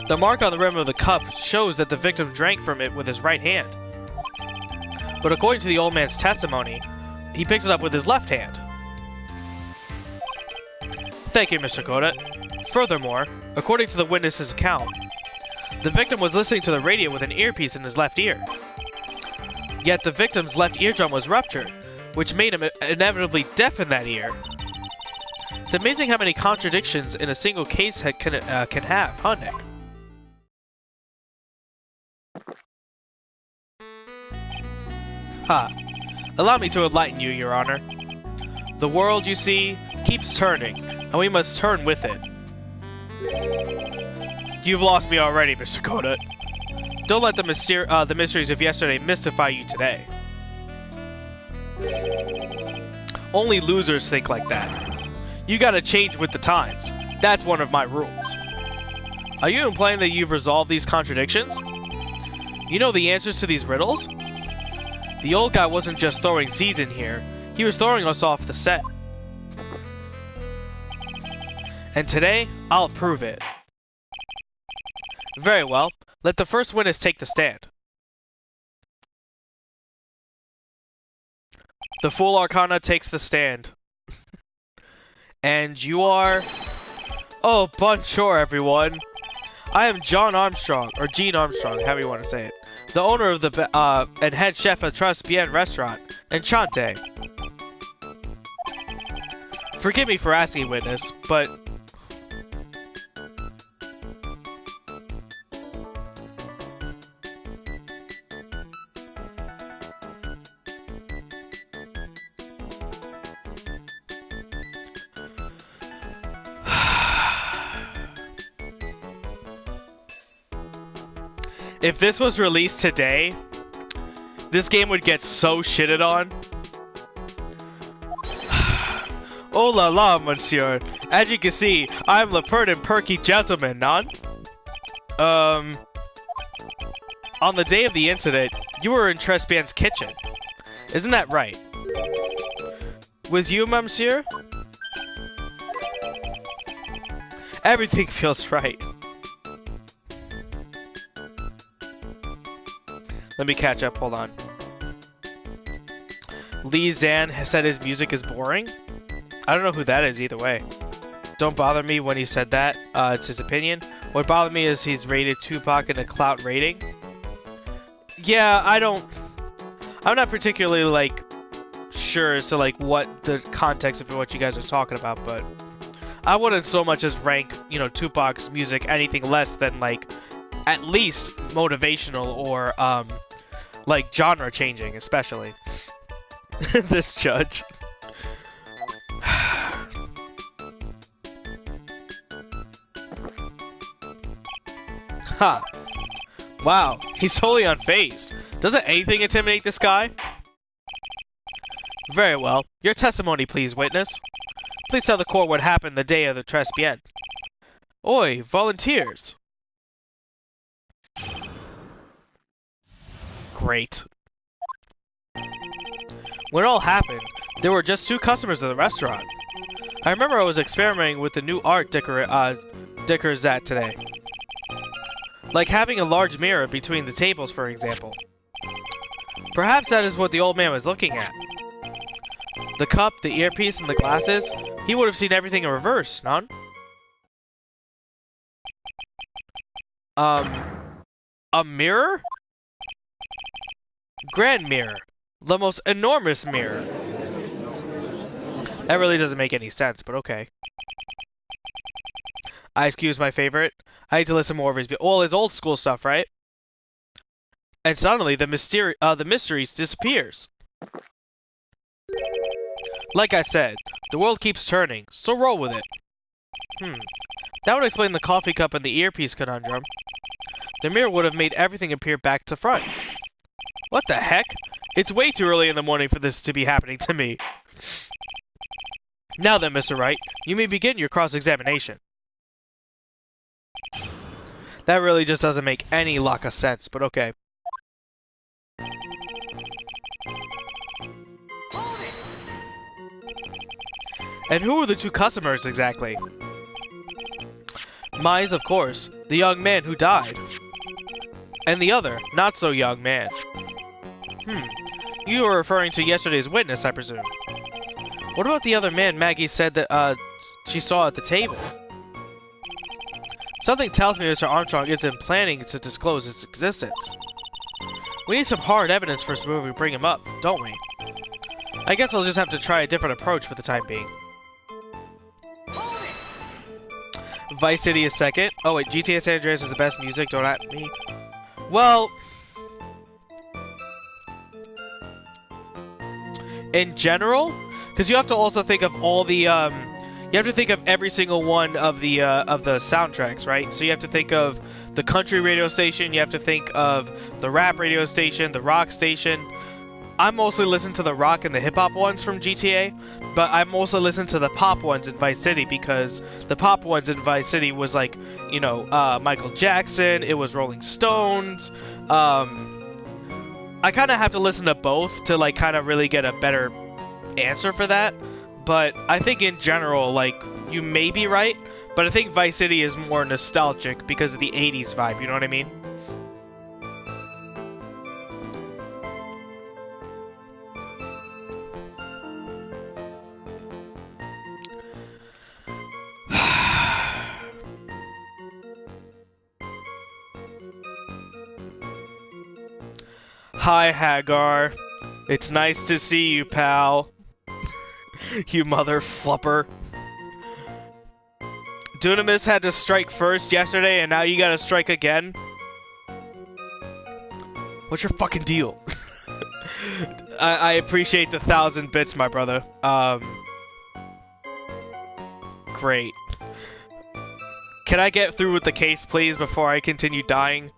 Speaker 1: The mark on the rim of the cup shows that the victim drank from it with his right hand. But according to the old man's testimony, he picked it up with his left hand. Thank you, Mr. Koda. Furthermore, according to the witness's account, the victim was listening to the radio with an earpiece in his left ear. Yet the victim's left eardrum was ruptured, which made him inevitably deaf in that ear. It's amazing how many contradictions in a single case can have, huh, Nick? Ha. Allow me to enlighten you, Your Honor. The world, you see, keeps turning, and we must turn with it. You've lost me already, Mr. Koda. Don't let the mysteries of yesterday mystify you today. Only losers think like that. You gotta change with the times. That's one of my rules. Are you implying that you've resolved these contradictions? You know the answers to these riddles? The old guy wasn't just throwing seeds in here, he was throwing us off the set. And today, I'll prove it. Very well, let the first witness take the stand. The Fool Arcana takes the stand. And you are... Oh, bonjour everyone. I am John Armstrong, or Gene Armstrong, however you want to say it. The owner of the, and head chef of Trust BMan restaurant, Enchante. Forgive me for asking, witness, but... If this was released today, this game would get so shitted on. Oh la la, monsieur. As you can see, I'm the pert and perky gentleman, non? On the day of the incident, you were in Trespan's kitchen. Isn't that right? Was you, monsieur? Everything feels right. Let me catch up, hold on. Lee Zan has said his music is boring? I don't know who that is either way. Don't bother me when he said that, it's his opinion. What bothered me is he's rated Tupac in a clout rating. Yeah, I'm not particularly, like, sure as to, like, what the context of what you guys are talking about, but I wouldn't so much as rank, you know, Tupac's music anything less than, like, at least motivational or, like, genre changing, especially. This judge. Ha! Wow, he's totally unfazed. Doesn't anything intimidate this guy? Very well. Your testimony, please, witness. Please tell the court what happened the day of the Tribulations. Oi, volunteers! Great. When it all happened, there were just 2 customers at the restaurant. I remember I was experimenting with the new art decors that today. Like having a large mirror between the tables, for example. Perhaps that is what the old man was looking at. The cup, the earpiece, and the glasses, he would have seen everything in reverse, none? A mirror? Grand mirror. The most enormous mirror. That really doesn't make any sense, but okay. Ice Cube's my favorite. I need to listen more of his old school stuff, right? And suddenly the mystery disappears. Like I said, the world keeps turning, so roll with it. That would explain the coffee cup and the earpiece conundrum. The mirror would have made everything appear back to front. What the heck? It's way too early in the morning for this to be happening to me. Now then, Mr. Wright, you may begin your cross-examination. That really just doesn't make any lock of sense, but okay. And who were the 2 customers exactly? Mize, of course, the young man who died. And the other, not so young man. You were referring to yesterday's witness, I presume. What about the other man Maggie said that, she saw at the table? Something tells me Mr. Armstrong isn't planning to disclose its existence. We need some hard evidence first before we bring him up, don't we? I guess I'll just have to try a different approach for the time being. Vice City is second. Oh wait, GTA San Andreas is the best music, don't at me. Well... in general, because you have to also think of all the, you have to think of every single one of the soundtracks, right? So you have to think of the country radio station, you have to think of the rap radio station, the rock station. I mostly listen to the rock and the hip-hop ones from GTA, but I'm also listening to the pop ones in Vice City, because the pop ones in Vice City was like, you know, Michael Jackson, it was Rolling Stones. I kind of have to listen to both to, like, kind of really get a better answer for that. But I think in general, like, you may be right, but I think Vice City is more nostalgic because of the 80s vibe, you know what I mean? Hi, Hagar. It's nice to see you, pal. You mother flupper. Dunamis had to strike first yesterday, and now you gotta strike again? What's your fucking deal? I appreciate the 1,000 bits, my brother. Great. Can I get through with the case, please, before I continue dying?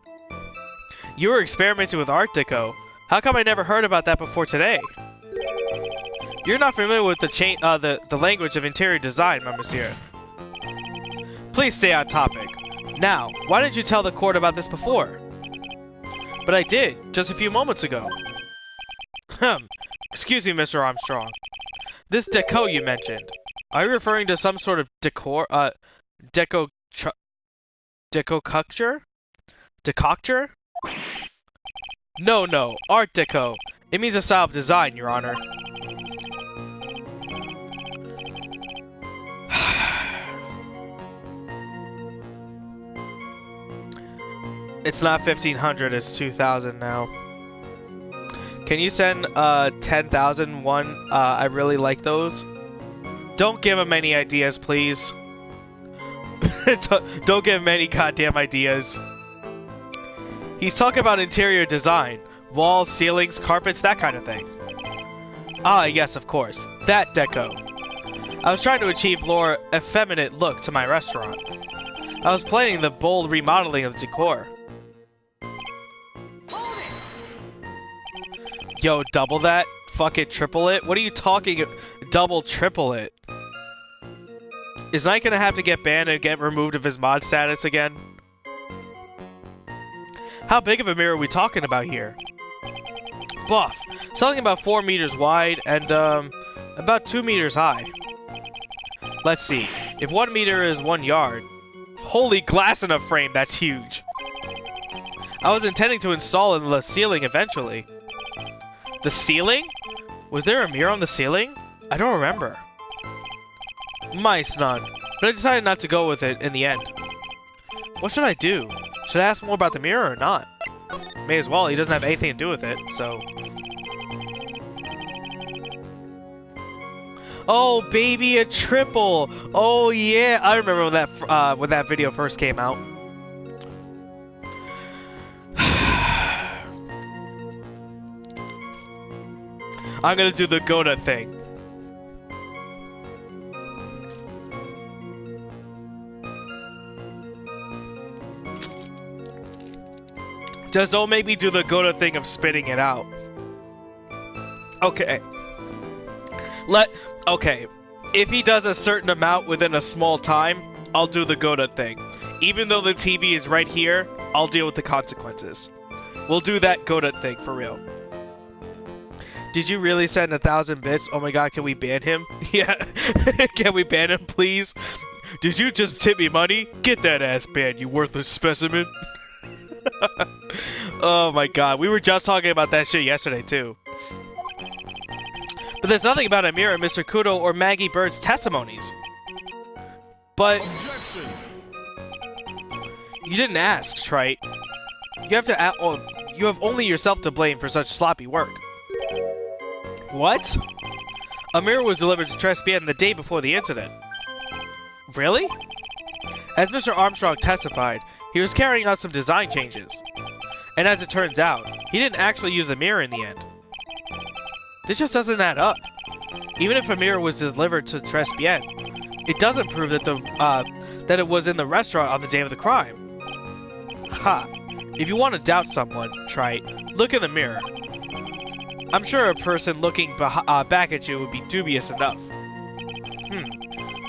Speaker 1: You were experimenting with Art Deco. How come I never heard about that before today? You're not familiar with the language of interior design, my monsieur. Please stay on topic. Now, why didn't you tell the court about this before? But I did, just a few moments ago. Excuse me, Mr. Armstrong. This deco you mentioned, are you referring to some sort of decoculture? Decoculture? No, Art Deco. It means a style of design, Your Honor. It's not 1,500, it's 2,000 now. Can you send 10,000 one? I really like those. Don't give him any ideas, please. Don't give him any goddamn ideas. He's talking about interior design. Walls, ceilings, carpets, that kind of thing. Ah, yes, of course. That deco. I was trying to achieve more effeminate look to my restaurant. I was planning the bold remodeling of the decor. Yo, double that? Fuck it, triple it? What are you talking? Double, triple it? Is Knight gonna have to get banned and get removed of his mod status again? How big of a mirror are we talking about here? Buff. Something about 4 meters wide and, about 2 meters high. Let's see. If 1 meter is 1 yard. Holy glass in a frame, that's huge. I was intending to install in the ceiling eventually. The ceiling? Was there a mirror on the ceiling? I don't remember. Mice none. But I decided not to go with it in the end. What should I do? Should I ask more about the mirror or not? May as well, he doesn't have anything to do with it, so... Oh, baby, a triple! Oh, yeah! I remember when that video first came out. I'm gonna do the Goda thing. Just don't make me do the Goda thing of spitting it out. Okay. Okay. If he does a certain amount within a small time, I'll do the Goda thing. Even though the TV is right here, I'll deal with the consequences. We'll do that Goda thing for real. Did you really send 1,000 bits? Oh my god, can we ban him? Yeah. Can we ban him, please? Did you just tip me money? Get that ass banned, you worthless specimen. Oh my god, we were just talking about that shit yesterday too. But there's nothing about a mirror in Mr. Kudo or Maggie Bird's testimonies. But... Objection. You didn't ask, Trite. You have to you have only yourself to blame for such sloppy work. What? A mirror was delivered to Trespien the day before the incident. Really? As Mr. Armstrong testified, he was carrying out some design changes. And as it turns out, he didn't actually use the mirror in the end. This just doesn't add up. Even if a mirror was delivered to Trespien, it doesn't prove that that it was in the restaurant on the day of the crime. Ha! If you want to doubt someone, Trite, look in the mirror. I'm sure a person looking back at you would be dubious enough.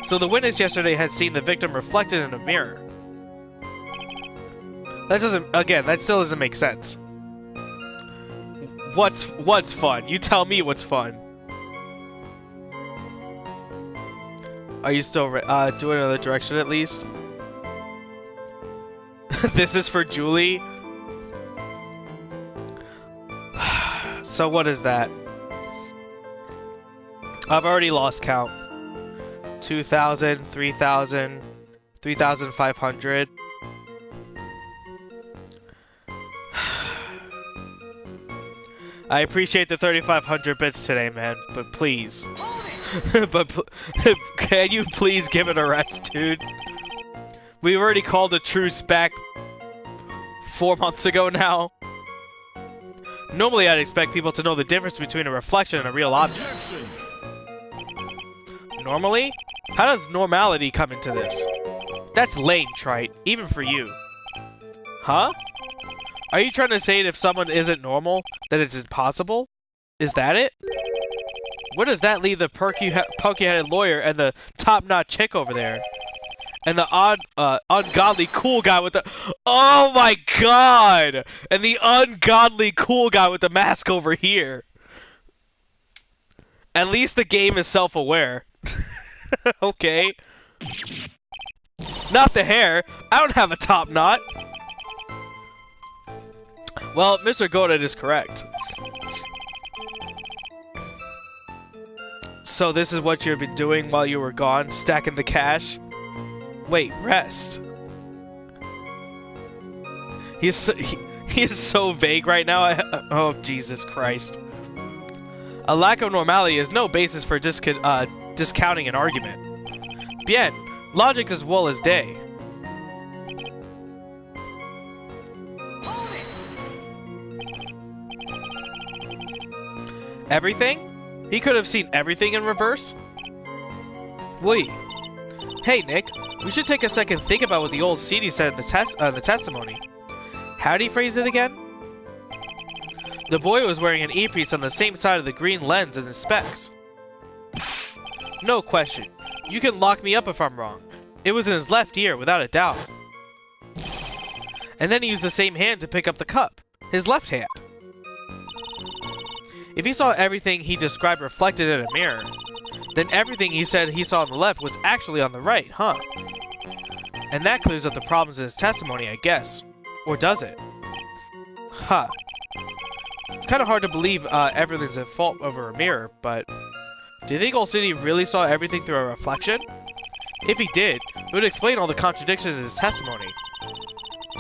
Speaker 1: So the witness yesterday had seen the victim reflected in a mirror. That still doesn't make sense. What's fun? You tell me what's fun. Are you still doing another direction at least? This is for Julie. So what is that? I've already lost count. 2,000, 3,000, 3,500. I appreciate the 3,500 bits today, man, but please. Can you please give it a rest, dude? We've already called a truce back 4 months ago now. Normally I'd expect people to know the difference between a reflection and a real object. Normally? How does normality come into this? That's lame, Trite, even for you. Huh? Are you trying to say that if someone isn't normal, that it's impossible? Is that it? Where does that leave the pokey-headed lawyer and the top-notch chick over there? And the ungodly cool guy with the... Oh my god! And the ungodly cool guy with the mask over here. At least the game is self-aware. Okay. Not the hair. I don't have a top knot. Well, Mr. Godet is correct. So this is what you've been doing while you were gone, stacking the cash? Wait, rest. He is so vague right now. Oh, Jesus Christ. A lack of normality is no basis for discounting an argument. Bien, logic as well as day. Everything? He could have seen everything in reverse? Wait. Hey, Nick. We should take a second to think about what the old CD said in the testimony. How'd he phrase it again? The boy was wearing an earpiece on the same side of the green lens in his specs. No question. You can lock me up if I'm wrong. It was in his left ear, without a doubt. And then he used the same hand to pick up the cup. His left hand. If he saw everything he described reflected in a mirror, then everything he said he saw on the left was actually on the right, huh? And that clears up the problems in his testimony, I guess. Or does it? Huh. It's kind of hard to believe everything's at fault over a mirror, but... do you think Old City really saw everything through a reflection? If he did, it would explain all the contradictions in his testimony.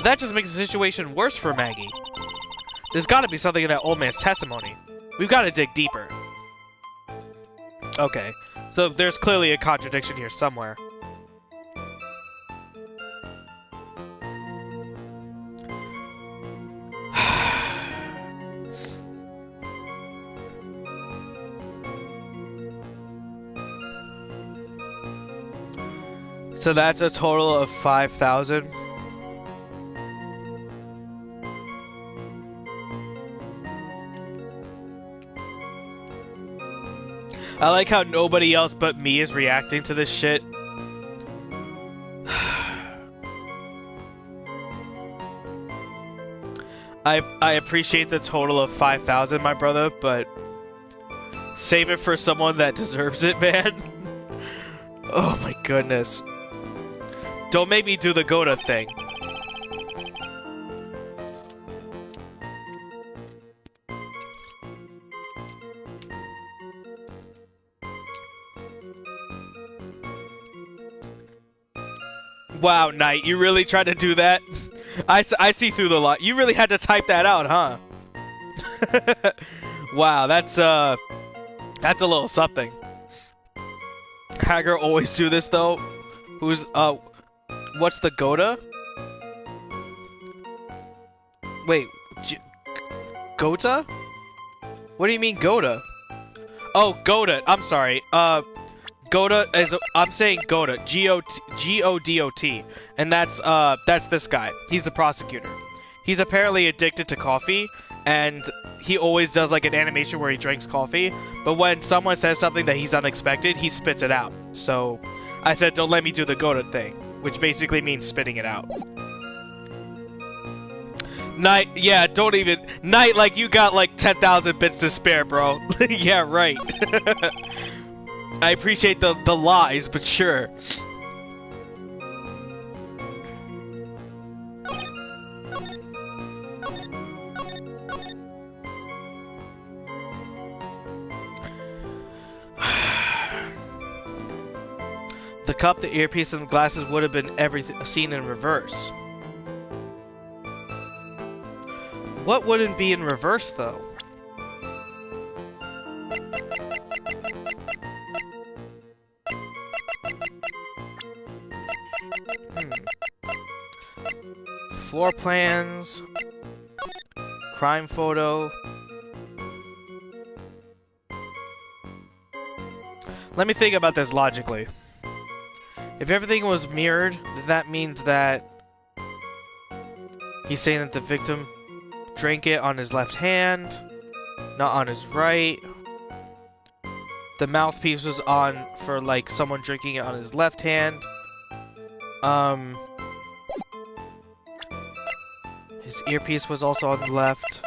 Speaker 1: That just makes the situation worse for Maggie. There's gotta be something in that old man's testimony. We've gotta dig deeper. Okay, so there's clearly a contradiction here somewhere. So that's a total of 5,000. I like how nobody else but me is reacting to this shit. I appreciate the total of 5,000, my brother, but save it for someone that deserves it, man. Oh my goodness. Don't make me do the Goda thing. Wow, Knight, you really tried to do that? I see through the lot. You really had to type that out, huh? Wow, that's a little something. Hager always do this, though. Who's, what's the Goda? Wait, Gota? What do you mean Goda? Oh, Goda, I'm sorry. Goda is, I'm saying Goda, G-O-D-O-T, and that's this guy. He's the prosecutor. He's apparently addicted to coffee, and he always does like an animation where he drinks coffee, but when someone says something that he's unexpected, he spits it out. So, I said, don't let me do the Goda thing, which basically means spitting it out. Knight, yeah, don't even, Knight, like, you got like 10,000 bits to spare, bro. Yeah, right. I appreciate the lies, but sure. The cup, the earpiece, and the glasses would have been everything seen in reverse. What wouldn't be in reverse, though? Floor plans, crime photo. Let me think about this logically. If everything was mirrored, then that means that he's saying that the victim drank it on his left hand, not on his right. The mouthpiece was on for like someone drinking it on his left hand. His earpiece was also on the left.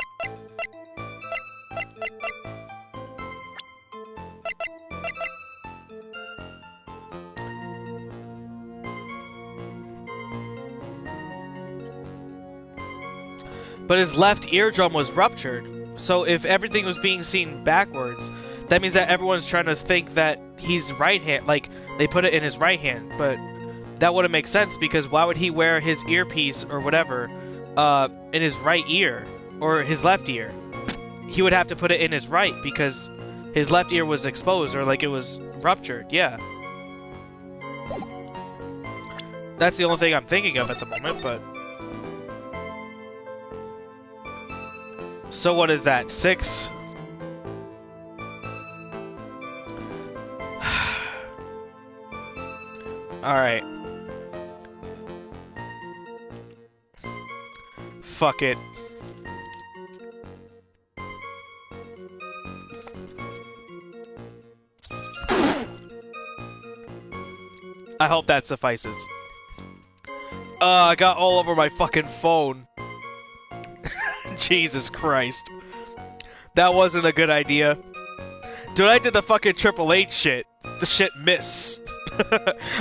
Speaker 1: But his left eardrum was ruptured. So if everything was being seen backwards, that means that everyone's trying to think that he's right hand, like they put it in his right hand, but that wouldn't make sense because why would he wear his earpiece or whatever in his right ear or his left ear? He would have to put it in his right because his left ear was exposed or like it was ruptured. Yeah. That's the only thing I'm thinking of at the moment, but so what is that? 6? Alright. Fuck it. I hope that suffices. I got all over my fucking phone. Jesus Christ. That wasn't a good idea. Dude, I did the fucking Triple H shit. The shit miss.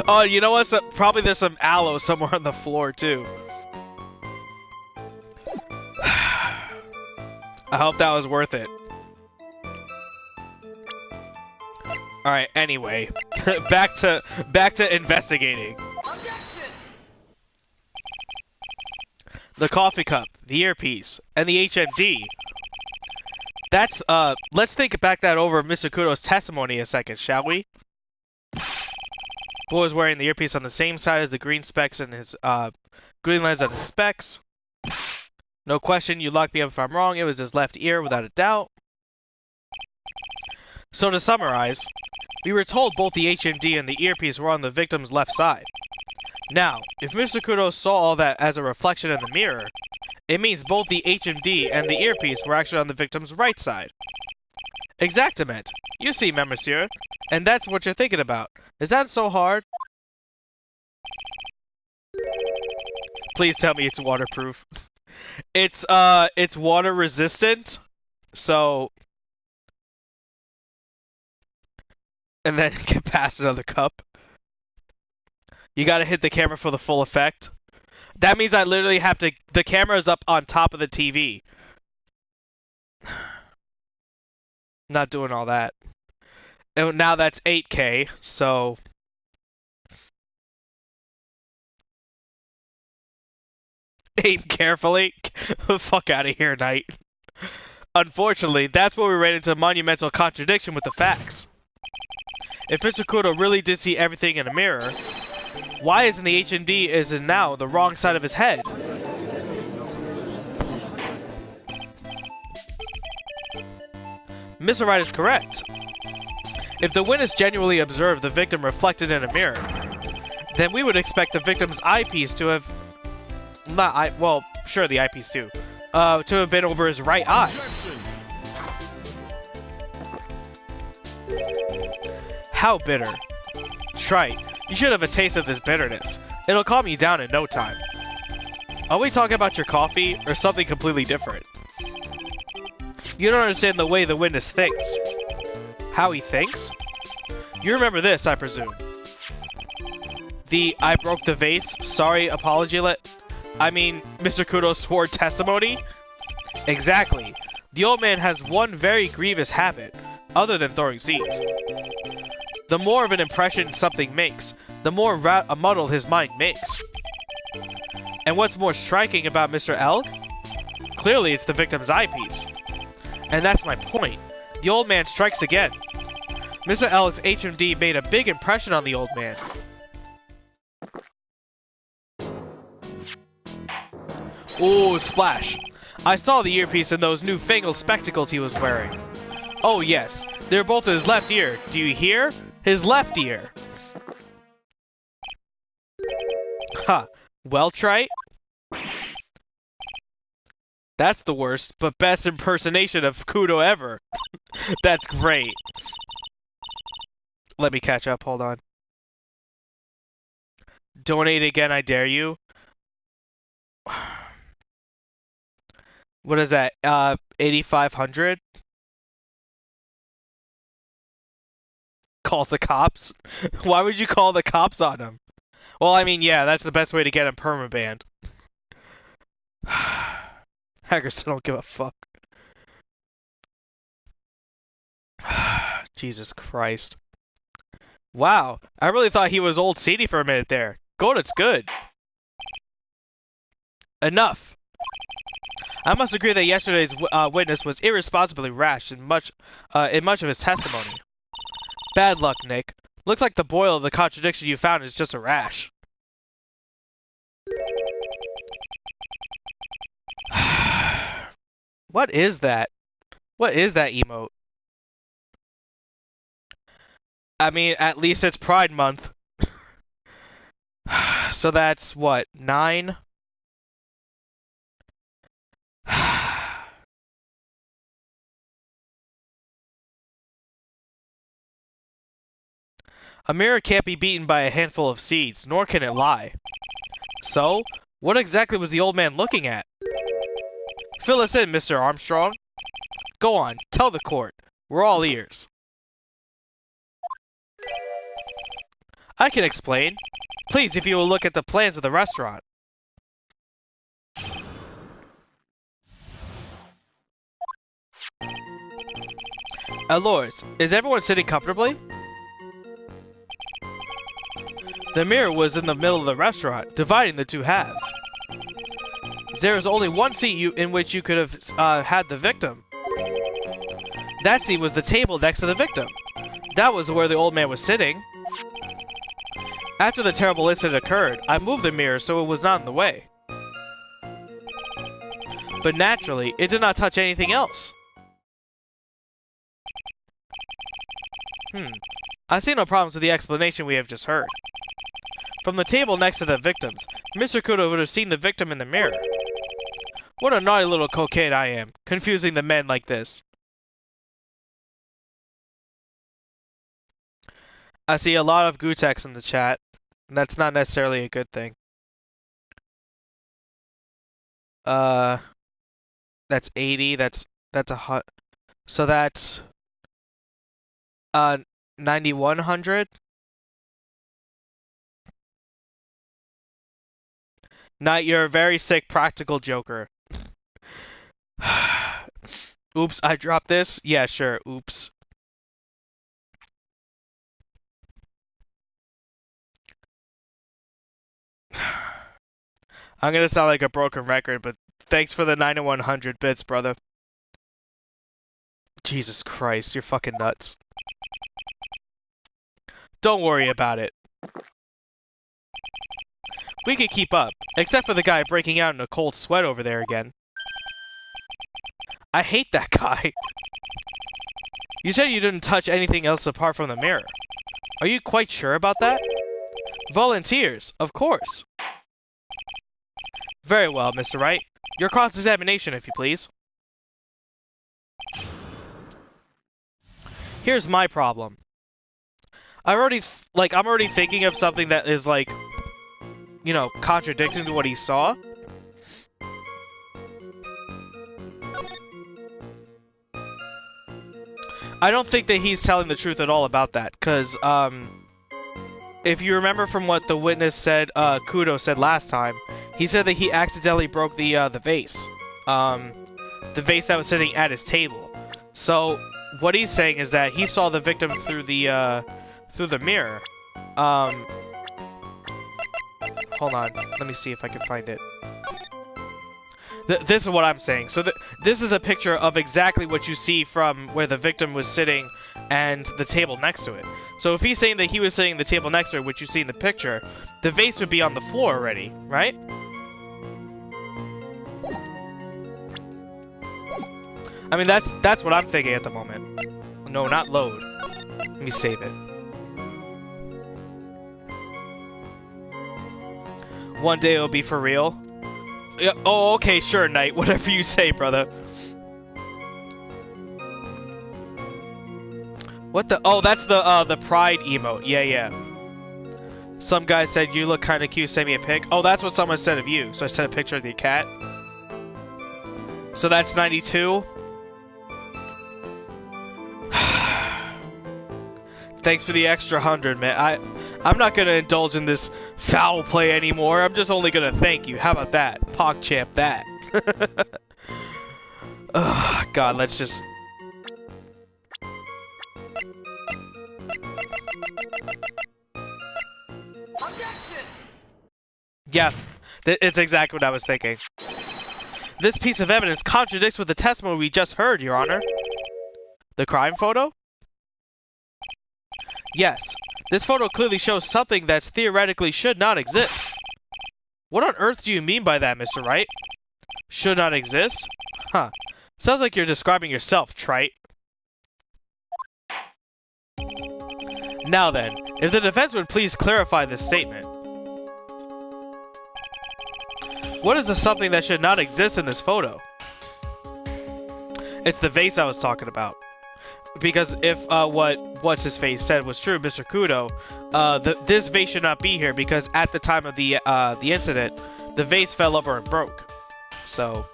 Speaker 1: Oh, you know what? Probably there's some aloe somewhere on the floor, too. I hope that was worth it. Alright, anyway. back to investigating. The coffee cup, the earpiece, and the HMD. That's, let's think back that over Mr. Kudo's testimony a second, shall we? Boy was wearing the earpiece on the same side as the green specks and his, green lens on his specs. No question, you lock me up if I'm wrong, it was his left ear without a doubt. So to summarize, we were told both the HMD and the earpiece were on the victim's left side. Now, if Mr. Kudo saw all that as a reflection in the mirror, it means both the HMD and the earpiece were actually on the victim's right side. Exactament. You see, monsieur. And that's what you're thinking about. Is that so hard? Please tell me it's waterproof. It's water resistant, so... And then get past another cup. You gotta hit the camera for the full effect. That means I literally have to... The camera's up on top of the TV. Not doing all that. And now that's 8K, so... Aim carefully. Fuck out of here, Knight. Unfortunately, that's where we ran into a monumental contradiction with the facts. If Mr. Kudo really did see everything in a mirror, why isn't the HMD isn't now the wrong side of his head? Mr. Wright is correct. If the witness genuinely observed the victim reflected in a mirror, then we would expect the victim's eyepiece to have... well, sure, the eyepiece too. To have been over his right eye. How bitter. Trite, you should have a taste of this bitterness. It'll calm you down in no time. Are we talking about your coffee, or something completely different? You don't understand the way the witness thinks. How he thinks? You remember this, I presume. The I broke the vase, sorry, apology Mr. Kudo's swore testimony? Exactly. The old man has one very grievous habit, other than throwing seeds. The more of an impression something makes, the more muddled his mind makes. And what's more striking about Mr. Elg? Clearly it's the victim's eyepiece. And that's my point. The old man strikes again. Mr. Elg's HMD made a big impression on the old man. Ooh, splash. I saw the earpiece in those newfangled spectacles he was wearing. Oh yes, they're both his left ear. Do you hear? His left ear. Huh. Well, Trite? That's the worst, but best impersonation of Kudo ever. That's great. Let me catch up, hold on. Donate again, I dare you. What is that? 8,500? Calls the cops? Why would you call the cops on him? Well, I mean, yeah, that's the best way to get him permabanned. Hackers don't give a fuck. Jesus Christ. Wow, I really thought he was old seedy for a minute there. Godot's good. Enough. I must agree that yesterday's witness was irresponsibly rash in much of his testimony. Bad luck, Nick. Looks like the boil of the contradiction you found is just a rash. What is that? What is that emote? I mean, at least it's Pride Month. So that's what, 9? A mirror can't be beaten by a handful of seeds, nor can it lie. So, what exactly was the old man looking at? Fill us in, Mr. Armstrong. Go on, tell the court. We're all ears. I can explain. Please, if you will look at the plans of the restaurant. Lords, is everyone sitting comfortably? The mirror was in the middle of the restaurant, dividing the two halves. There is only one seat in which you could have had the victim. That seat was the table next to the victim. That was where the old man was sitting. After the terrible incident occurred, I moved the mirror so it was not in the way. But naturally, it did not touch anything else. I see no problems with the explanation we have just heard. From the table next to the victims, Mr. Kudo would have seen the victim in the mirror. What a naughty little coquette I am, confusing the men like this. I see a lot of Gutex in the chat. That's not necessarily a good thing. That's 80. That's a hot. So that's 9100. Knight, you're a very sick practical joker. Oops, I dropped this? Yeah, sure, oops. I'm gonna sound like a broken record, but thanks for the 9100 bits, brother. Jesus Christ, you're fucking nuts. Don't worry about it. We could keep up, except for the guy breaking out in a cold sweat over there again. I hate that guy. You said you didn't touch anything else apart from the mirror. Are you quite sure about that? Volunteers, of course. Very well, Mr. Wright. Your cross-examination, if you please. Here's my problem. I'm already thinking of something that is like, you know, contradicting to what he saw. I don't think that he's telling the truth at all about that, because, if you remember from what the witness said, Kudo said last time, he said that he accidentally broke the vase. The vase that was sitting at his table. So, what he's saying is that he saw the victim through the mirror. Hold on, let me see if I can find it. This is what I'm saying. So this is a picture of exactly what you see from where the victim was sitting and the table next to it. So if he's saying that he was sitting at the table next to it, which you see in the picture, the vase would be on the floor already, right? I mean, that's what I'm thinking at the moment. No, not load. Let me save it. One day it'll be for real. Yeah, oh, okay, sure, Knight. Whatever you say, brother. What the? Oh, that's the pride emote. Yeah, yeah. Some guy said you look kind of cute. Send me a pic. Oh, that's what someone said of you. So I sent a picture of the cat. So that's 92. Thanks for the extra 100, man. I'm not gonna indulge in this foul play anymore. I'm just only gonna thank you. How about that? PogChamp that. Oh, God, let's just... Yeah, it's exactly what I was thinking. This piece of evidence contradicts with the testimony we just heard, Your Honor. The crime photo? Yes. This photo clearly shows something that theoretically should not exist. What on earth do you mean by that, Mr. Wright? Should not exist? Huh. Sounds like you're describing yourself, trite. Now then, if the defense would please clarify this statement. What is the something that should not exist in this photo? It's the vase I was talking about. Because if what's his face said was true, Mr. Kudo, this vase should not be here because at the time of the incident, the vase fell over and broke. So.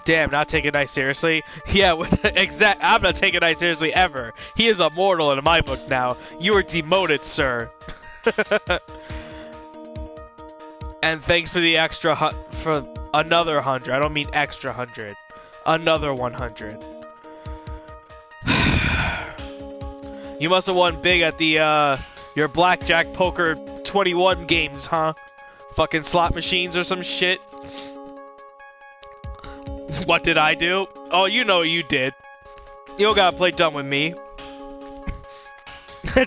Speaker 1: Damn, not taking Knight seriously? Yeah, I'm not taking Knight seriously ever. He is immortal in my book now. You are demoted, sir. And thanks for the extra for another 100. I don't mean extra 100. Another 100. You must have won big at the your blackjack poker 21 games, huh? Fucking slot machines or some shit. What did I do? Oh, you know you did. You don't gotta play dumb with me.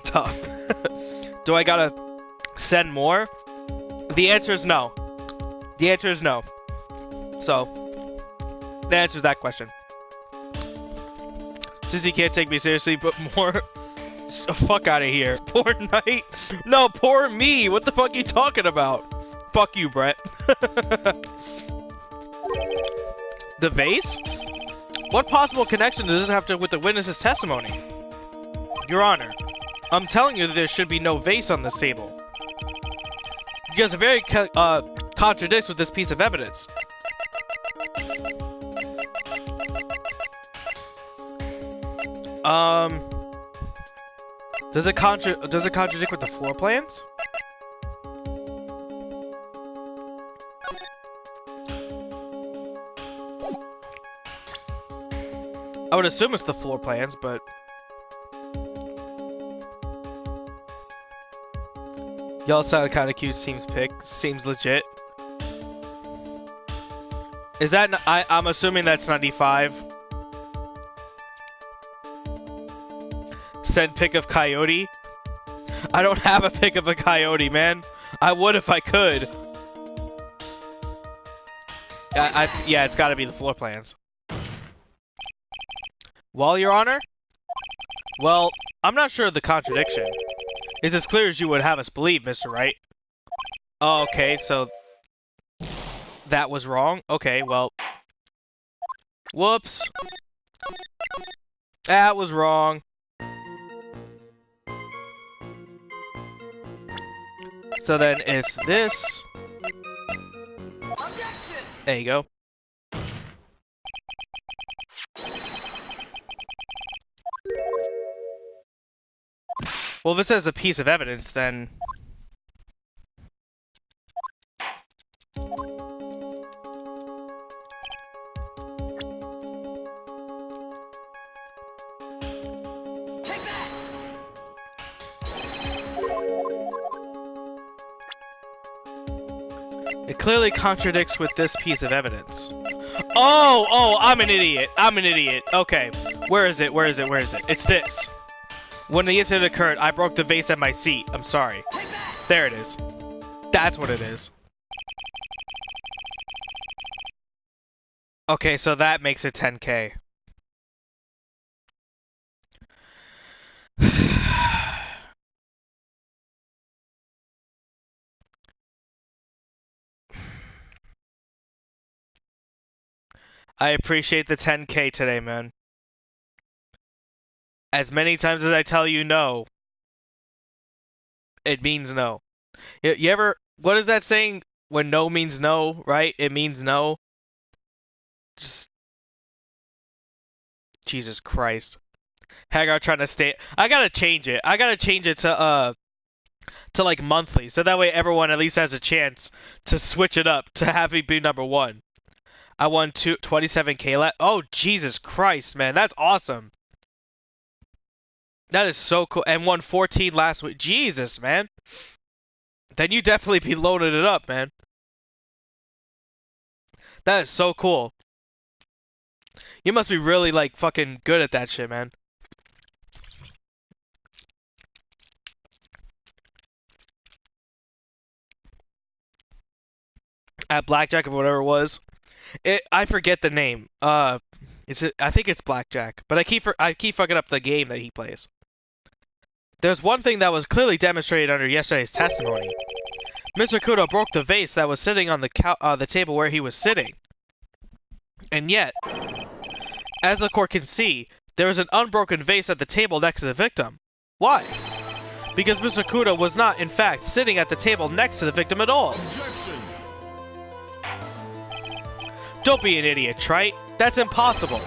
Speaker 1: Tough. Do I gotta send more? The answer is no. The answer is no. So, that answers that question. Since you can't take me seriously, but more... fuck out of here. Poor Knight. No, poor me. What the fuck are you talking about? Fuck you, Brett. The vase? What possible connection does this have to with the witness's testimony? Your Honor, I'm telling you that there should be no vase on this table. Because it very contradicts with this piece of evidence. Does it contradict with the floor plans? I would assume it's the floor plans, but... Y'all sound kinda cute, seems legit. Is that... I'm assuming that's 95. Send pic of coyote. I don't have a pic of a coyote, man. I would if I could. Yeah, it's gotta be the floor plans. Well, Your Honor? Well, I'm not sure of the contradiction. It's as clear as you would have us believe, Mr. Wright. Oh, okay, so... that was wrong? Okay, well... Whoops. That was wrong. So then it's this. There you go. Well, if it says a piece of evidence, then... It clearly contradicts with this piece of evidence. Oh, I'm an idiot. Okay, where is it? It's this. When the incident occurred, I broke the vase at my seat. I'm sorry. There it is. That's what it is. Okay, so that makes it 10K. I appreciate the 10K today, man. As many times as I tell you no, it means no. You ever... What is that saying? When no means no, right? It means no. Just... Jesus Christ. Hagar trying to stay... I gotta change it. To like monthly. So that way everyone at least has a chance to switch it up to have me be number one. I won 27K left. Oh, Jesus Christ, man. That's awesome. That is so cool. And won 14 last week. Jesus, man. Then you definitely be loading it up, man. That is so cool. You must be really, like, fucking good at that shit, man. At Blackjack or whatever it was. I forget the name. I think it's Blackjack, but I keep fucking up the game that he plays. There's one thing that was clearly demonstrated under yesterday's testimony. Mr. Kudo broke the vase that was sitting on the table where he was sitting. And yet, as the court can see, there is an unbroken vase at the table next to the victim. Why? Because Mr. Kudo was not, in fact, sitting at the table next to the victim at all.
Speaker 2: Objection.
Speaker 1: Don't be an idiot, Trite. That's impossible.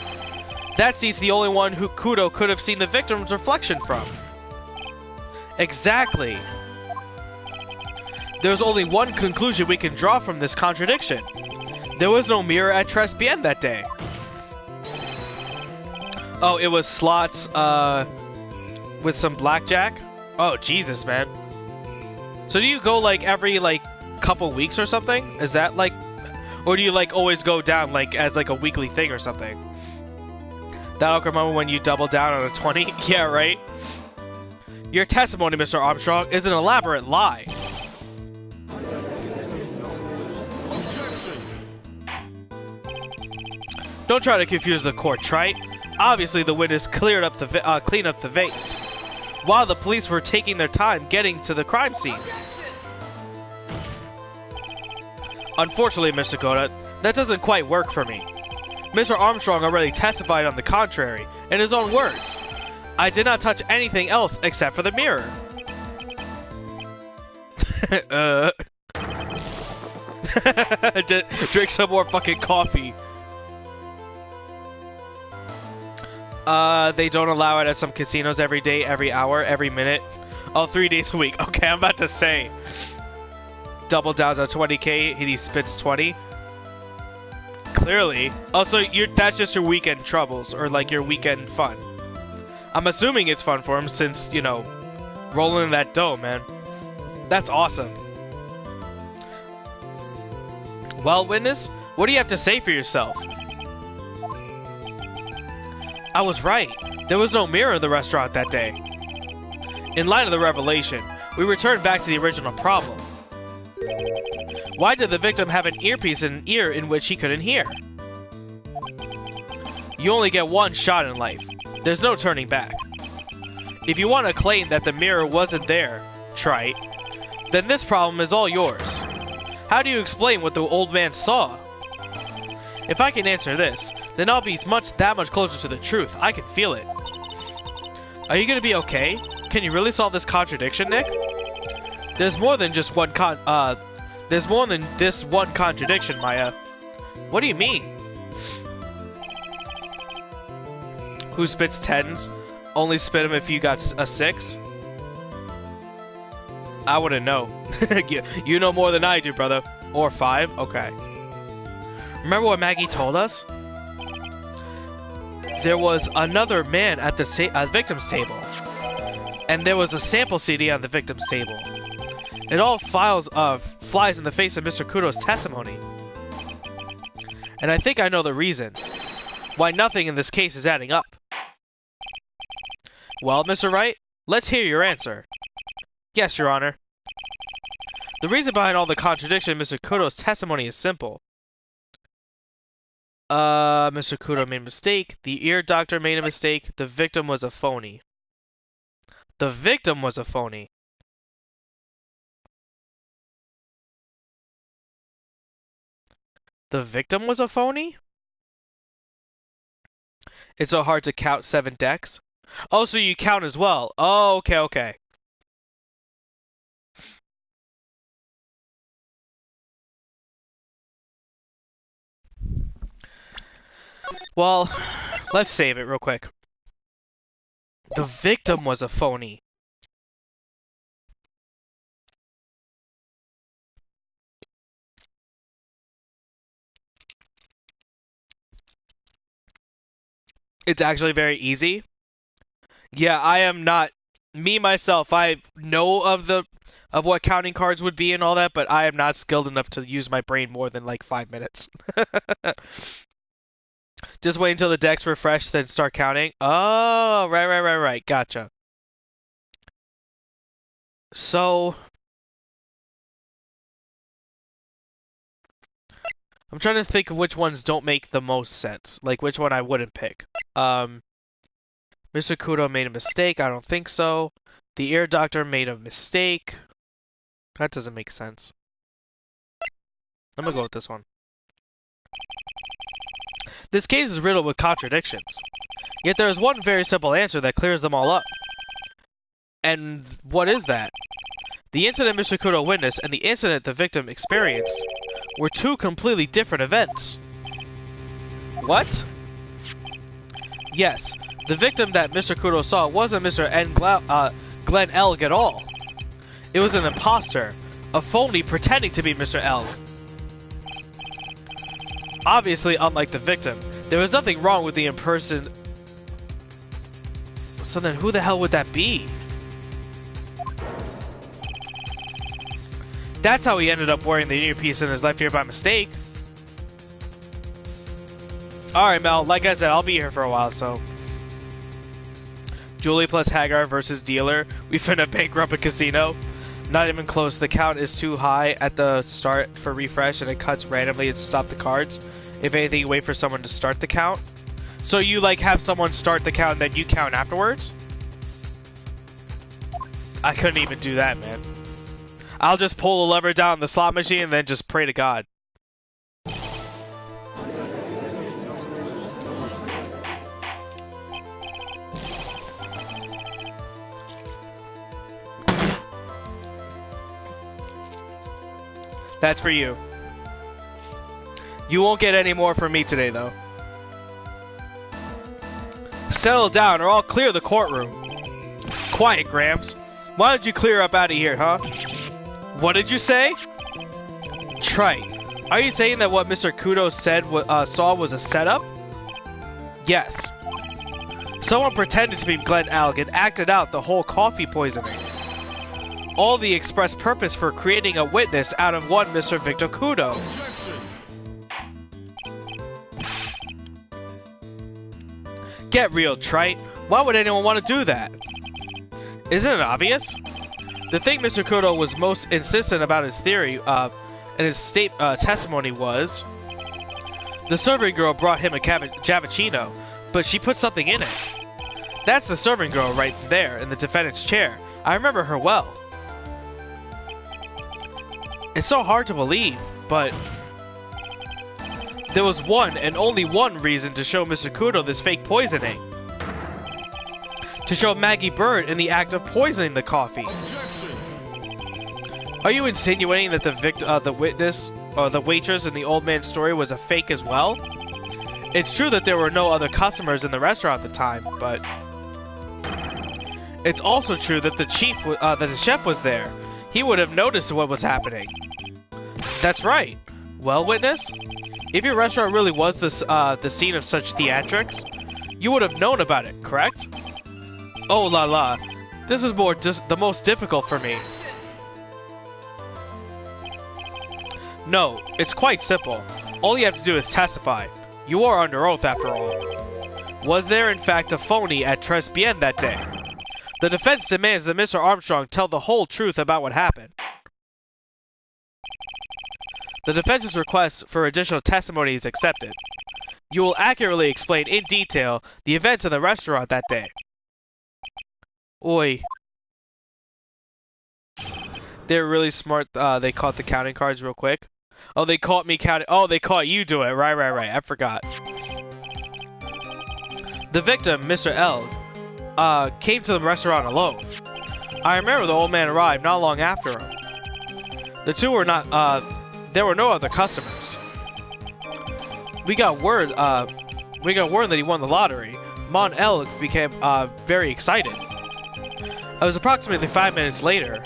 Speaker 1: That seat's the only one who Kudo could have seen the victim's reflection from. Exactly. There's only one conclusion we can draw from this contradiction. There was no mirror at Tribulations that day. Oh, it was slots, with some blackjack? Oh, Jesus, man. So do you go, like, every, like, couple weeks or something? Is that, like... Or do you, like, always go down, like, as, like, a weekly thing or something? That awkward moment when you double down on a 20? Yeah, right? Your testimony, Mr. Armstrong, is an elaborate lie.
Speaker 2: Objection.
Speaker 1: Don't try to confuse the court, Trite. Obviously, the witness cleaned up the vase, while the police were taking their time getting to the crime scene. Unfortunately, Mr. Goda, that doesn't quite work for me. Mr. Armstrong already testified on the contrary, in his own words. I did not touch anything else except for the mirror. Drink some more fucking coffee. They don't allow it at some casinos every day, every hour, every minute. Oh, 3 days a week. Okay, I'm about to say. Double downs on 20k, he spits 20. Clearly. Also, that's just your weekend troubles, or like your weekend fun. I'm assuming it's fun for him since, you know, rolling in that dough, man. That's awesome. Well, witness, what do you have to say for yourself? I was right. There was no mirror in the restaurant that day. In light of the revelation, we returned back to the original problem. Why did the victim have an earpiece in an ear in which he couldn't hear? You only get one shot in life. There's no turning back. If you want to claim that the mirror wasn't there, Trite, then this problem is all yours. How do you explain what the old man saw? If I can answer this, then I'll be that much closer to the truth. I can feel it. Are you gonna be okay? Can you really solve this contradiction, Nick? There's more than just one there's more than this one contradiction, Maya. What do you mean? Who spits 10s? Only spit them if you got a 6? I wouldn't know. You know more than I do, brother. Or 5? Okay. Remember what Maggie told us? There was another man at the victim's table. And there was a sample CD on the victim's table. It all flies in the face of Mr. Kudo's testimony. And I think I know the reason. Why nothing in this case is adding up. Well, Mr. Wright, let's hear your answer. Yes, Your Honor. The reason behind all the contradiction in Mr. Kudo's testimony is simple. Mr. Kudo made a mistake. The ear doctor made a mistake. The victim was a phony. The victim was a phony. The victim was a phony? It's so hard to count 7 decks? Oh, so you count as well. Oh, okay, okay. Well, let's save it real quick. The victim was a phony. It's actually very easy. Yeah, I am not me myself. I know of what counting cards would be and all that, but I am not skilled enough to use my brain more than like 5 minutes. Just wait until the deck's refreshed, then start counting. Oh, right. Gotcha. So, I'm trying to think of which ones don't make the most sense. Like, which one I wouldn't pick. Mr. Kudo made a mistake. I don't think so. The ear doctor made a mistake. That doesn't make sense. I'm gonna go with this one. This case is riddled with contradictions. Yet there is one very simple answer that clears them all up. And what is that? The incident Mr. Kudo witnessed and the incident the victim experienced were two completely different events. What? Yes, the victim that Mr. Kudo saw wasn't Mr. Glenn Elg at all. It was an imposter, a phony pretending to be Mr. Elg. Obviously, unlike the victim, there was nothing wrong with the in-person. So then who the hell would that be? That's how he ended up wearing the earpiece in his left ear by mistake. Alright, Mel, like I said, I'll be here for a while, so. Julie plus Hagar versus Dealer. We finna bankrupt a casino. Not even close. The count is too high at the start for refresh, and it cuts randomly to stop the cards. If anything, you wait for someone to start the count. So you, like, have someone start the count, and then you count afterwards? I couldn't even do that, man. I'll just pull the lever down the slot machine and then just pray to God. That's for you. You won't get any more from me today, though. Settle down or I'll clear the courtroom. Quiet, Gramps. Why don't you clear up out of here, huh? What did you say? Trite. Are you saying that what Mr. Kudo said saw was a setup? Yes. Someone pretended to be Glenn Alg and acted out the whole coffee poisoning. All the express purpose for creating a witness out of one Mr. Victor Kudo. Get real, Trite. Why would anyone want to do that? Isn't it obvious? The thing Mr. Kudo was most insistent about his theory, and his testimony was, the serving girl brought him a cappuccino, but she put something in it. That's the serving girl right there in the defendant's chair. I remember her well. It's so hard to believe, but there was one and only one reason to show Mr. Kudo this fake poisoning. To show Maggie Bird in the act of poisoning the coffee. Are you insinuating that the witness, or the waitress in the old man's story was a fake as well? It's true that there were no other customers in the restaurant at the time, but it's also true that the chef was there. He would have noticed what was happening. That's right. Well, witness, if your restaurant really was the scene of such theatrics, you would have known about it, correct? Oh la la, this is the most difficult for me. No, it's quite simple. All you have to do is testify. You are under oath after all. Was there in fact a phony at Tres Bien that day? The defense demands that Mr. Armstrong tell the whole truth about what happened. The defense's request for additional testimony is accepted. You will accurately explain in detail the events in the restaurant that day. Oi. They're really smart. They caught the counting cards real quick. Oh, they caught me counting. Oh, they caught you do it. Right. I forgot. The victim, Mr. L, came to the restaurant alone. I remember the old man arrived not long after him. The two were not, there were no other customers. We got word that he won the lottery. Mon L became, very excited. It was approximately 5 minutes later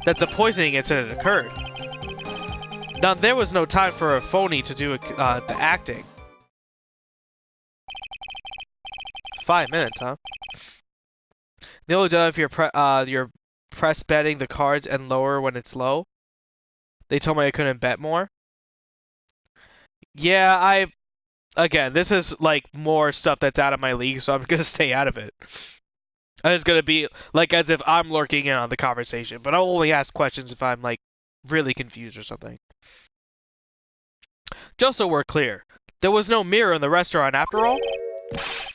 Speaker 1: that the poisoning incident occurred. Now, there was no time for a phony to do the acting. 5 minutes, huh? The only time if you're press betting the cards and lower when it's low. They told me I couldn't bet more. Yeah, again, this is like more stuff that's out of my league, so I'm gonna stay out of it. It's gonna be like as if I'm lurking in on the conversation, but I'll only ask questions if I'm like really confused or something. Just so we're clear, there was no mirror in the restaurant after all?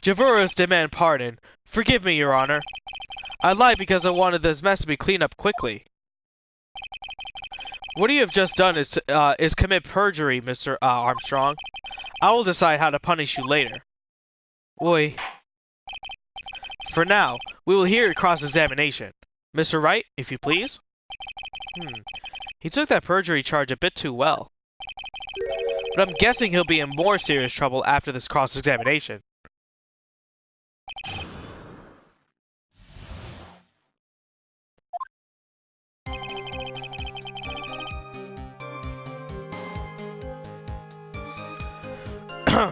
Speaker 1: Javuras demand pardon. Forgive me, Your Honor. I lied because I wanted this mess to be cleaned up quickly. What you have just done is commit perjury, Mr. Armstrong. I will decide how to punish you later. Oi. For now, we will hear your cross-examination. Mr. Wright, if you please. He took that perjury charge a bit too well. But I'm guessing he'll be in more serious trouble after this cross-examination.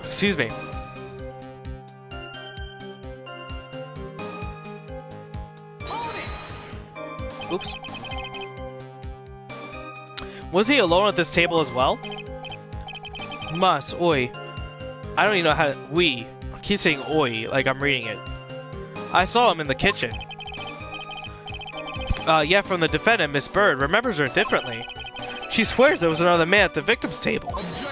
Speaker 1: Excuse me. Oops. Was he alone at this table as well? Oi. I don't even know how to... I keep saying oi, like I'm reading it. I saw him in the kitchen. Yeah, from the defendant, Miss Bird, remembers her differently. She swears there was another man at the victim's table.
Speaker 2: Objection!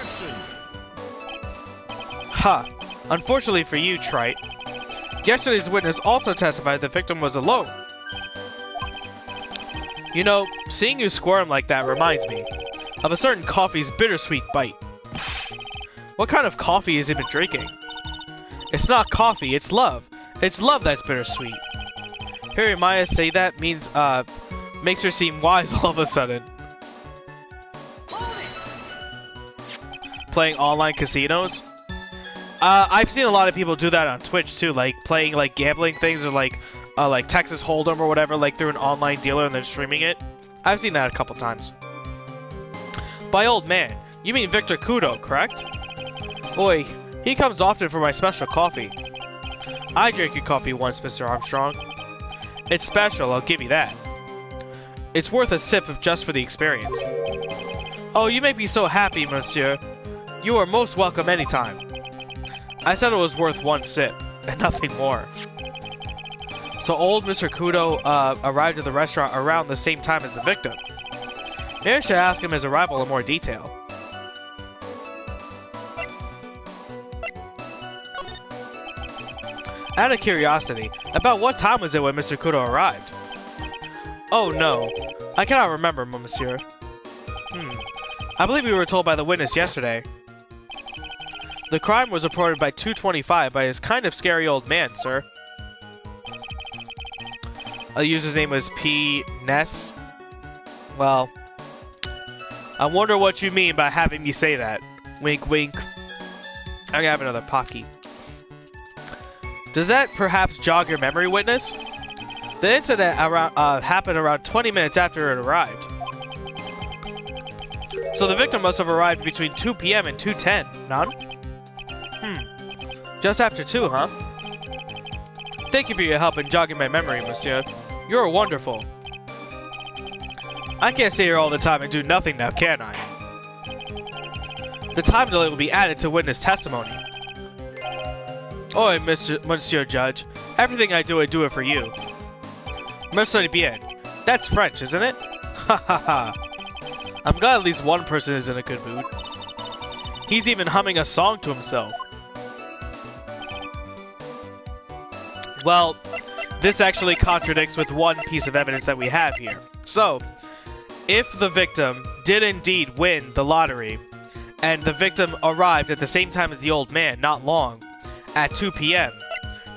Speaker 1: Ha! Unfortunately for you, Trite. Yesterday's witness also testified the victim was alone. You know, seeing you squirm like that reminds me of a certain coffee's bittersweet bite. What kind of coffee has he been drinking? It's not coffee, it's love. It's love that's bittersweet. Hearing Maya say that makes her seem wise all of a sudden. Playing online casinos? I've seen a lot of people do that on Twitch too, like playing like gambling things or like Texas Hold'em or whatever, like through an online dealer and then streaming it. I've seen that a couple times. By old man, you mean Victor Kudo, correct? Oi, he comes often for my special coffee. I drank your coffee once, Mr. Armstrong. It's special, I'll give you that. It's worth a sip just for the experience. Oh, you make me so happy, monsieur. You are most welcome anytime. I said it was worth one sip, and nothing more. So old Mr. Kudo arrived at the restaurant around the same time as the victim. Maybe I should ask him his arrival in more detail. Out of curiosity, about what time was it when Mr. Kudo arrived? Oh no, I cannot remember, monsieur. I believe we were told by the witness yesterday. The crime was reported by 225 by his kind of scary old man, sir. The user's name was P. Ness. Well, I wonder what you mean by having me say that. Wink, wink. I have another Pocky. Does that perhaps jog your memory, witness? The incident happened around 20 minutes after it arrived. So the victim must have arrived between 2 p.m. and 2:10. None? Just after 2, huh? Thank you for your help in jogging my memory, monsieur. You're wonderful. I can't stay here all the time and do nothing now, can I? The time delay will be added to witness testimony. Oi, Monsieur Judge. Everything I do it for you. Merci bien. That's French, isn't it? Ha ha ha. I'm glad at least one person is in a good mood. He's even humming a song to himself. Well, this actually contradicts with one piece of evidence that we have here. So, if the victim did indeed win the lottery, and the victim arrived at the same time as the old man, not long, at 2 p.m.,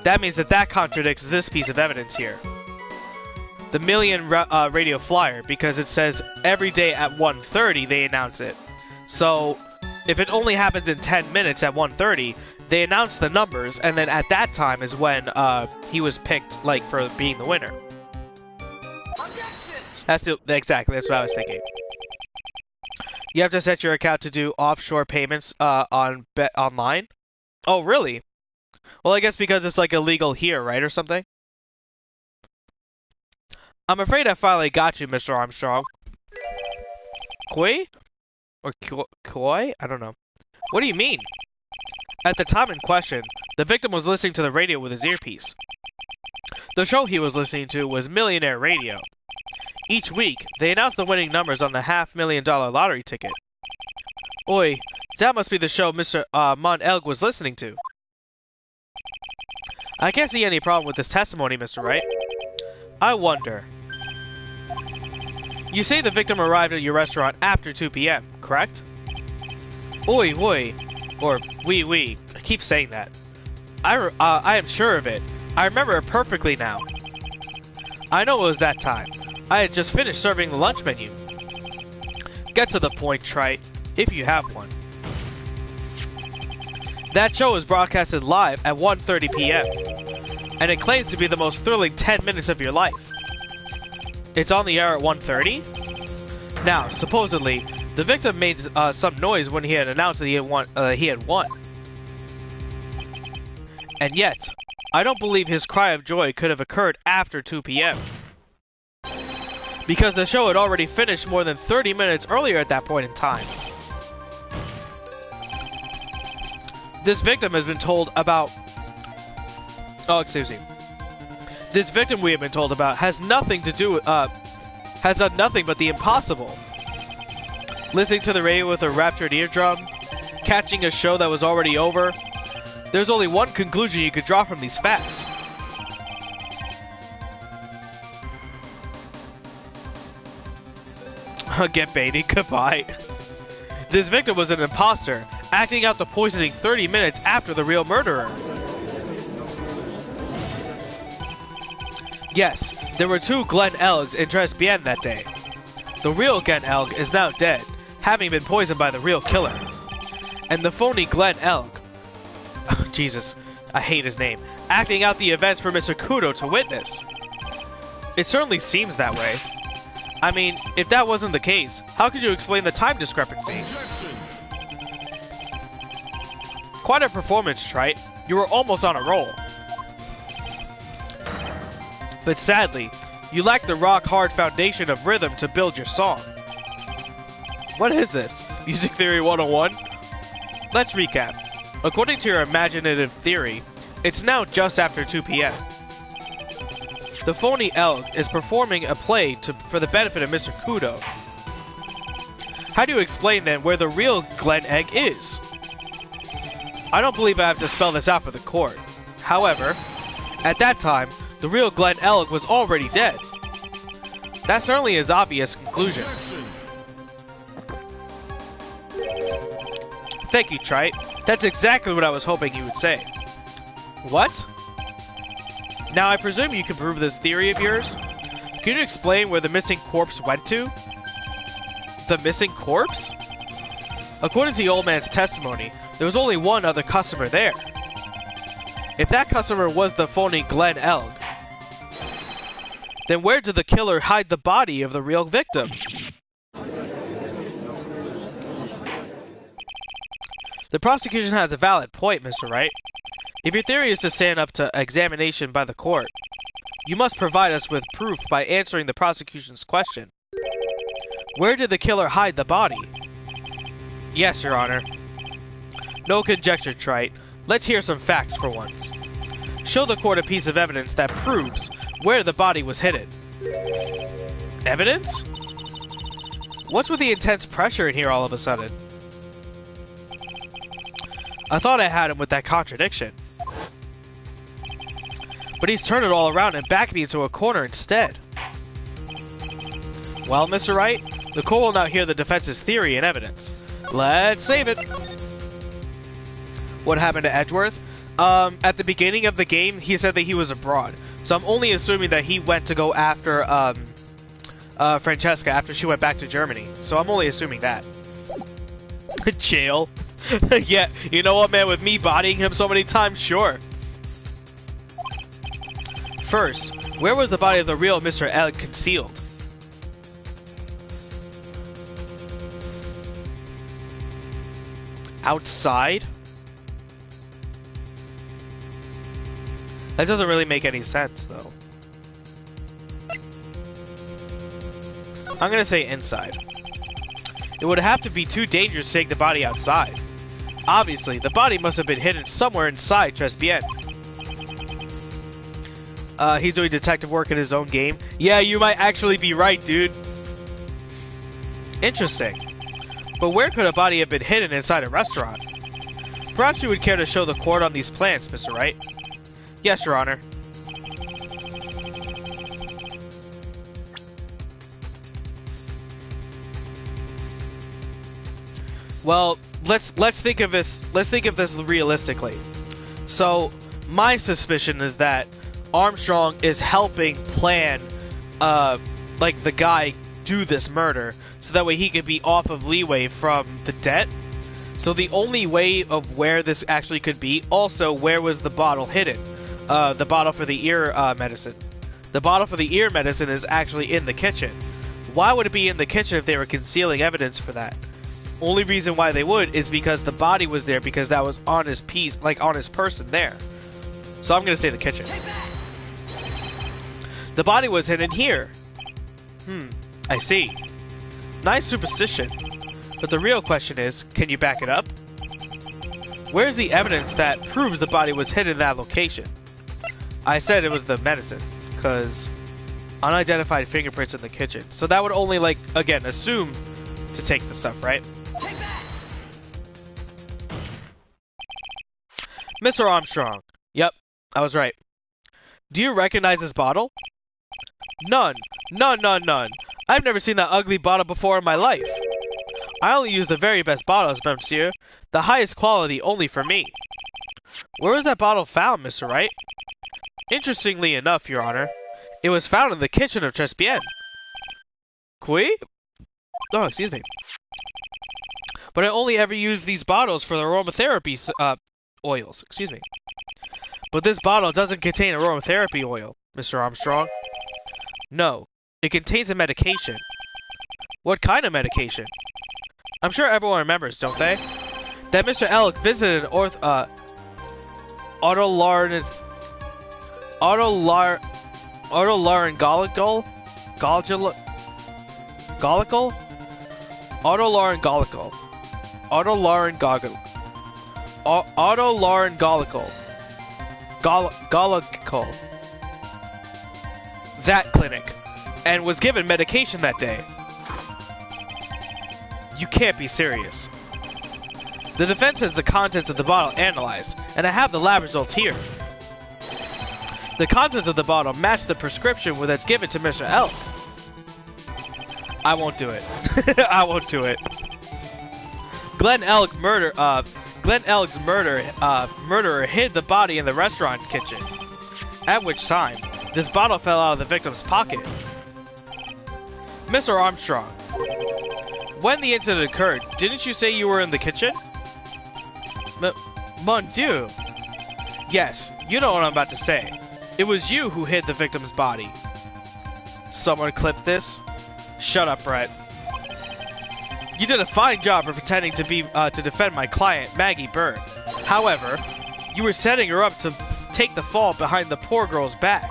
Speaker 1: that means that contradicts this piece of evidence here. The Million radio flyer, because it says every day at 1:30 they announce it. So, if it only happens in 10 minutes at 1:30, they announce the numbers, and then at that time is when he was picked, like, for being the winner. Exactly, that's what I was thinking. You have to set your account to do offshore payments on online? Oh, really? Well, I guess because it's, like, illegal here, right, or something? I'm afraid I finally got you, Mr. Armstrong. Koi? Or Koi? I don't know. What do you mean? At the time in question, the victim was listening to the radio with his earpiece. The show he was listening to was Millionaire Radio. Each week, they announced the winning numbers on the $500,000 lottery ticket. Oi, that must be the show Mr. Montelg was listening to. I can't see any problem with this testimony, Mr. Wright. I wonder. You say the victim arrived at your restaurant after 2 p.m., correct? Oi, oi. Or, oui. I keep saying that. I am sure of it. I remember it perfectly now. I know it was that time. I had just finished serving the lunch menu. Get to the point, Trite, if you have one. That show was broadcasted live at 1:30 p.m., and it claims to be the most thrilling 10 minutes of your life. It's on the air at 1:30? Now, supposedly, the victim made some noise when he had announced that he had won. And yet, I don't believe his cry of joy could have occurred after 2 p.m. because the show had already finished more than 30 minutes earlier at that point in time. This victim has been told about... Oh, excuse me. This victim we have been told about has nothing to do with... has done nothing but the impossible. Listening to the radio with a raptured eardrum, catching a show that was already over. There's only one conclusion you could draw from these facts. Get baited, goodbye. This victim was an imposter, acting out the poisoning 30 minutes after the real murderer. Yes, there were 2 Glen Elgs in Tribulations that day. The real Glen Elg is now dead, having been poisoned by the real killer. And the phony Glen Elg, oh, Jesus, I hate his name, acting out the events for Mr. Kudo to witness. It certainly seems that way. I mean, if that wasn't the case, how could you explain the time discrepancy?
Speaker 2: Objection.
Speaker 1: Quite a performance, Trite. You were almost on a roll. But sadly, you lack the rock-hard foundation of rhythm to build your song. What is this? Music Theory 101? Let's recap. According to your imaginative theory, it's now just after 2 p.m. The phony Elg is performing a play for the benefit of Mr. Kudo. How do you explain then where the real Glen Egg is? I don't believe I have to spell this out for the court. However, at that time, the real Glen Elg was already dead. That's certainly his obvious conclusion. Thank you, Trite. That's exactly what I was hoping you would say. What? Now, I presume you can prove this theory of yours? Can you explain where the missing corpse went to? The missing corpse? According to the old man's testimony, there was only one other customer there. If that customer was the phony Glen Elg, then where did the killer hide the body of the real victim? The prosecution has a valid point, Mr. Wright. If your theory is to stand up to examination by the court, you must provide us with proof by answering the prosecution's question. Where did the killer hide the body? Yes, Your Honor. No conjecture, Trite. Let's hear some facts for once. Show the court a piece of evidence that proves where the body was hidden. Evidence? What's with the intense pressure in here all of a sudden? I thought I had him with that contradiction. But he's turned it all around and backed me into a corner instead. Well, Mr. Wright, the court will now hear the defense's theory and evidence. Let's save it! What happened to Edgeworth? At the beginning of the game, he said that he was abroad. So I'm only assuming that he went to go after, Francesca after she went back to Germany. So I'm only assuming that. Jail? Yeah, you know what, man? With me bodying him so many times, sure. First, where was the body of the real Mr. Elg concealed? Outside? That doesn't really make any sense, though. I'm gonna say inside. It would have to be too dangerous to take the body outside. Obviously, the body must have been hidden somewhere inside Tribulations. He's doing detective work in his own game. Yeah, you might actually be right, dude. Interesting. But where could a body have been hidden inside a restaurant? Perhaps you would care to show the court on these plans, Mr. Wright. Yes, Your Honor. Well, let's think of this realistically. So, my suspicion is that Armstrong is helping plan, like the guy do this murder, so that way he could be off of leeway from the debt. So the only way of where this actually could be, also, where was the bottle hidden? The bottle for the ear medicine. The bottle for the ear medicine is actually in the kitchen. Why would it be in the kitchen if they were concealing evidence for that? Only reason why they would is because the body was there, because that was on his piece, like on his person there. So I'm gonna say the kitchen. The body was hidden here. I see. Nice superstition. But the real question is, can you back it up? Where's the evidence that proves the body was hidden in that location? I said it was the medicine, because unidentified fingerprints in the kitchen. So that would only, like, again, assume to take the stuff, right? Mr. Armstrong. Yep, I was right. Do you recognize this bottle? None. None. I've never seen that ugly bottle before in my life. I only use the very best bottles, monsieur. The highest quality only for me. Where was that bottle found, Mr. Wright? Interestingly enough, Your Honor, it was found in the kitchen of Tribulations. Qui? Oh, excuse me. But I only ever use these bottles for the aromatherapy oils. Excuse me. But this bottle doesn't contain aromatherapy oil, Mr. Armstrong. No, it contains a medication. What kind of medication? I'm sure everyone remembers, don't they? That Mr. Elk visited an otolaryngological that clinic, and was given medication that day. You can't be serious. The defense has the contents of the bottle analyzed, and I have the lab results here. The contents of the bottle match the prescription that's given to Mr. Elk. I won't do it. I won't do it. Glenn Elk's murderer hid the body in the restaurant kitchen. At which time, this bottle fell out of the victim's pocket. Mr. Armstrong, when the incident occurred, didn't you say you were in the kitchen? Mon Dieu. Yes, you know what I'm about to say. It was you who hid the victim's body. Someone clip this? Shut up, Brett. You did a fine job of pretending to be to defend my client, Maggie Bird. However, you were setting her up to take the fall behind the poor girl's back.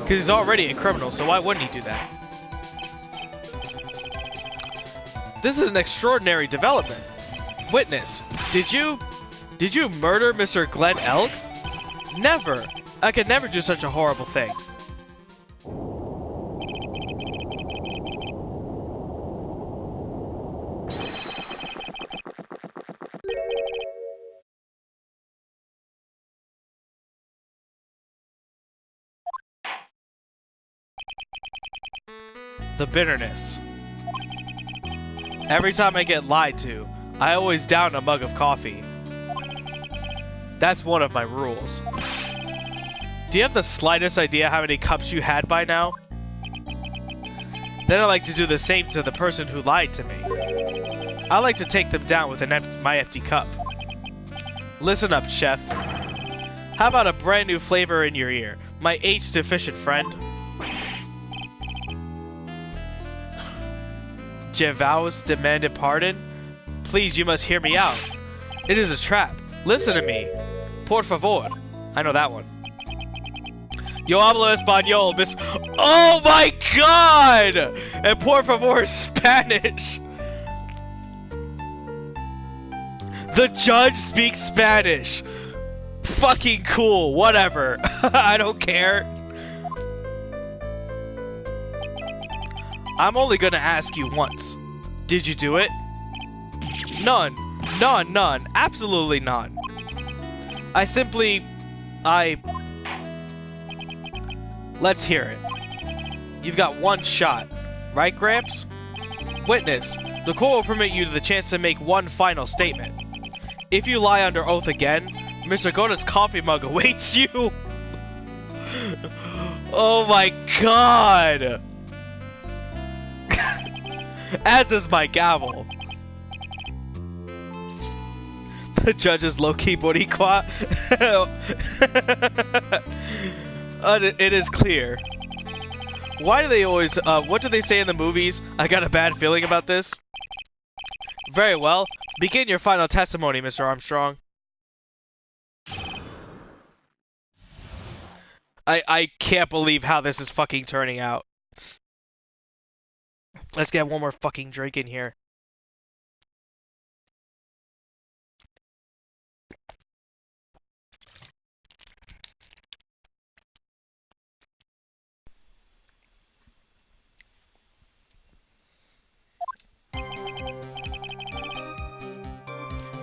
Speaker 1: Because he's already a criminal, so why wouldn't he do that? This is an extraordinary development. Witness, did you murder Mr. Glenn Elk? Never! I could never do such a horrible thing. The bitterness. Every time I get lied to, I always down a mug of coffee. That's one of my rules. Do you have the slightest idea how many cups you had by now? Then I like to do the same to the person who lied to me. I like to take them down with my empty cup. Listen up, chef. How about a brand new flavor in your ear, my H-deficient friend? Jevaus demanded pardon? Please, you must hear me out. It is a trap. Listen to me. Por favor. I know that one. Yo hablo español, miss. Oh my god! And por favor is Spanish. The judge speaks Spanish. Fucking cool. Whatever. I don't care. I'm only gonna ask you once. Did you do it? None. None. Absolutely none. Let's hear it. You've got one shot. Right, Gramps? Witness, The court will permit you the chance to make one final statement. If you lie under oath again, Mr. Goda's coffee mug awaits you. Oh my god! As is my gavel. The judge is low-key Boricua. It is clear. Why do they always, what do they say in the movies? I got a bad feeling about this. Very well. Begin your final testimony, Mr. Armstrong. I can't believe how this is fucking turning out. Let's get one more fucking drink in here.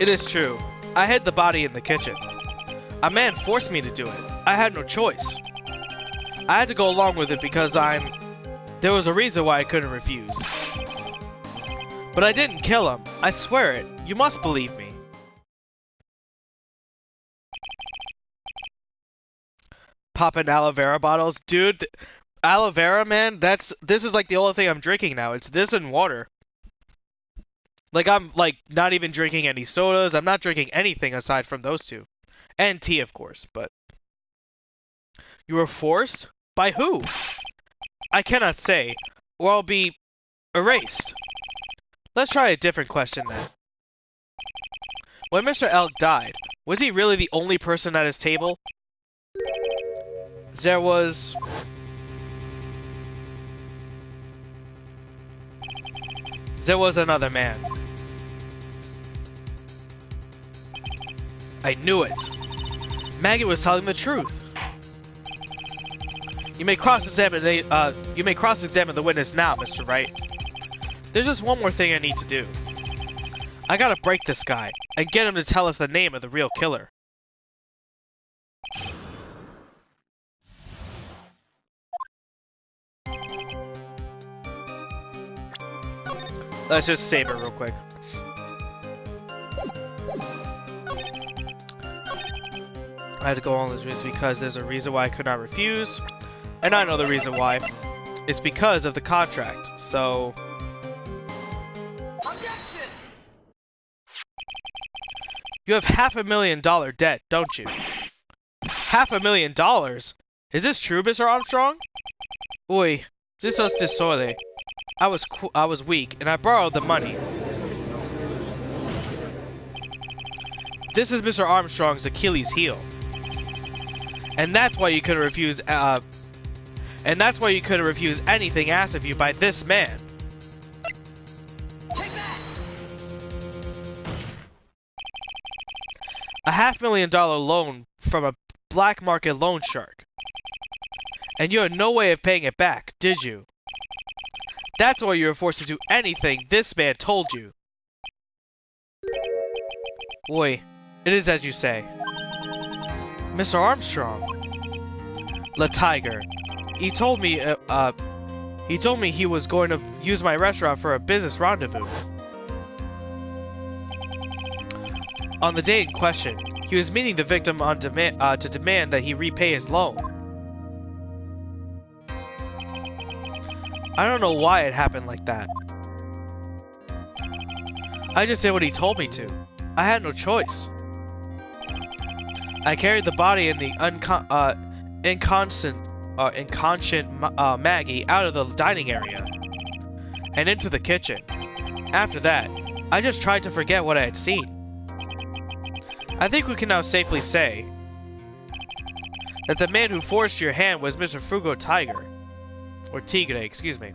Speaker 1: It is true. I hid the body in the kitchen. A man forced me to do it. I had no choice. I had to go along with it because there was a reason why I couldn't refuse. But I didn't kill him. I swear it. You must believe me. Popping aloe vera bottles? Dude, aloe vera, man, this is like the only thing I'm drinking now. It's this and water. Like, I'm, like, not even drinking any sodas. I'm not drinking anything aside from those two. And tea, of course, but... You were forced? By who? I cannot say, or I'll be erased. Let's try a different question then. When Mr. Elk died, was he really the only person at his table? There was another man. I knew it. Maggie was telling the truth. You may cross-examine the witness now, Mr. Wright. There's just one more thing I need to do. I gotta break this guy and get him to tell us the name of the real killer. Let's just save it real quick. I had to go on this reason because there's a reason why I could not refuse. And I know the reason why. It's because of the contract, so...
Speaker 2: Objection!
Speaker 1: You have $500,000 debt, don't you? $500,000? Is this true, Mr. Armstrong? Oi, this is disorder. I was weak, and I borrowed the money. This is Mr. Armstrong's Achilles heel. And that's why you couldn't refuse, anything asked of you by this man.
Speaker 2: Take that!
Speaker 1: A $500,000 loan from a black market loan shark. And you had no way of paying it back, did you? That's why you were forced to do anything this man told you. Boy, it is as you say. Mr. Armstrong. Le Tiger. He told me he was going to use my restaurant for a business rendezvous. On the day in question, he was meeting the victim on to demand that he repay his loan. I don't know why it happened like that. I just did what he told me to. I had no choice. I carried the body in the inconscient Maggie out of the dining area and into the kitchen. After that, I just tried to forget what I had seen. I think we can now safely say that the man who forced your hand was Mr. Frugo Tiger. Or Tigre, excuse me.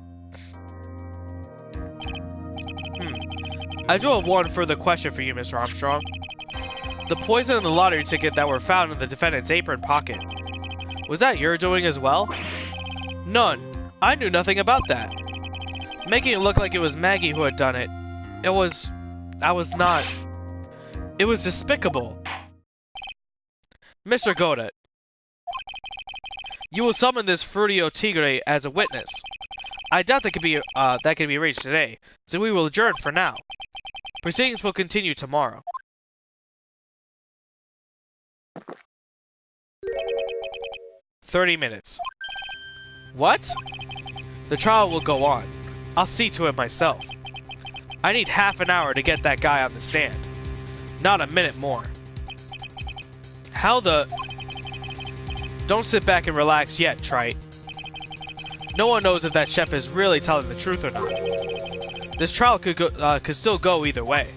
Speaker 1: I do have one further question for you, Mr. Armstrong. The poison and the lottery ticket that were found in the defendant's apron pocket. Was that your doing as well? None. I knew nothing about that. Making it look like it was Maggie who had done it. It was despicable. Mr. Godet, you will summon this Frudio Tigre as a witness. I doubt that can be arranged today, so we will adjourn for now. Proceedings will continue tomorrow. "30 minutes. What? The trial will go on. I'll see to it myself. I need half an hour to get that guy on the stand. Not a minute more. How the... Don't sit back and relax yet, Trite. No one knows if that chef is really telling the truth or not. This trial could still go either way.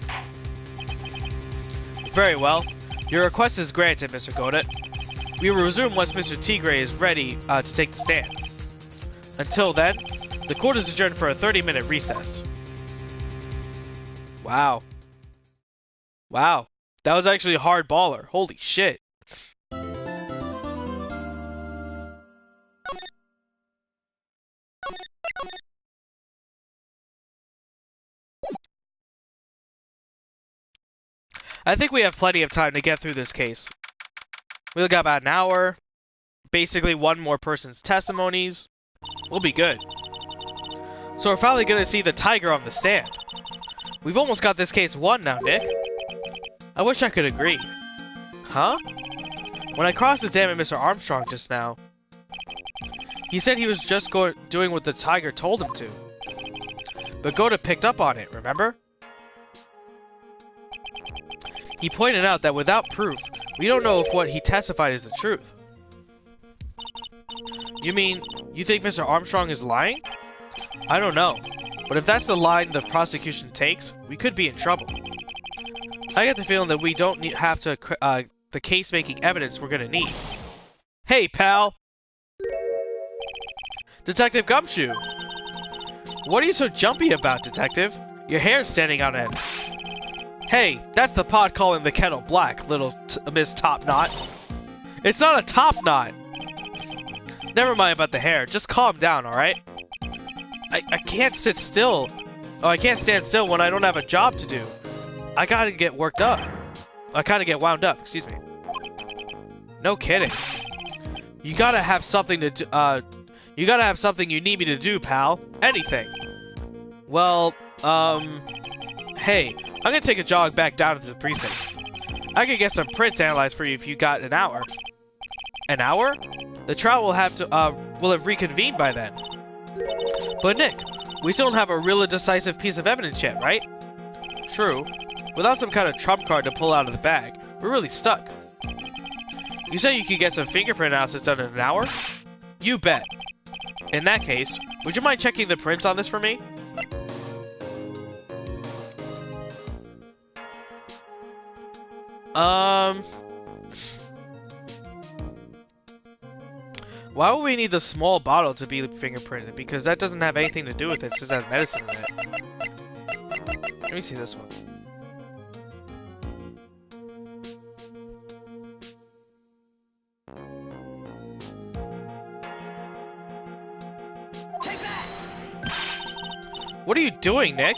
Speaker 1: Very well. Your request is granted, Mr. Godet. We will resume once Mr. Tigre is ready to take the stand. Until then, the court is adjourned for a 30-minute recess." Wow. Wow. That was actually a hard baller. Holy shit. I think we have plenty of time to get through this case. We've got about an hour. Basically one more person's testimonies. We'll be good. So we're finally gonna see the tiger on the stand. We've almost got this case won now, Nick. I wish I could agree. Huh? When I cross-examined Mr. Armstrong just now, he said he was just doing what the tiger told him to. But Goda picked up on it, remember? He pointed out that without proof, we don't know if what he testified is the truth. You mean, you think Mr. Armstrong is lying? I don't know, but if that's the line the prosecution takes, we could be in trouble. I get the feeling that we don't have the case-making evidence we're gonna need. Hey, pal! Detective Gumshoe! What are you so jumpy about, Detective? Your hair's standing on end. Hey, that's the pot calling the kettle black, little Miss Top Knot. It's not a top knot! Never mind about the hair, just calm down, alright? I can't sit still. Oh, I can't stand still when I don't have a job to do. I gotta get worked up. I gotta get wound up, excuse me. No kidding. You gotta have something to do, you gotta have something you need me to do, pal. Anything. Well, hey, I'm gonna take a jog back down to the precinct. I could get some prints analyzed for you if you got an hour. An hour? The trial will have reconvened by then. But Nick, we still don't have a real decisive piece of evidence yet, right? True. Without some kind of trump card to pull out of the bag, we're really stuck. You say you could get some fingerprint analysis done in an hour? You bet. In that case, would you mind checking the prints on this for me? Why would we need the small bottle to be fingerprinted? Because that doesn't have anything to do with it, it just has medicine in it. Let me see this one.
Speaker 3: Take that!
Speaker 1: What are you doing, Nick?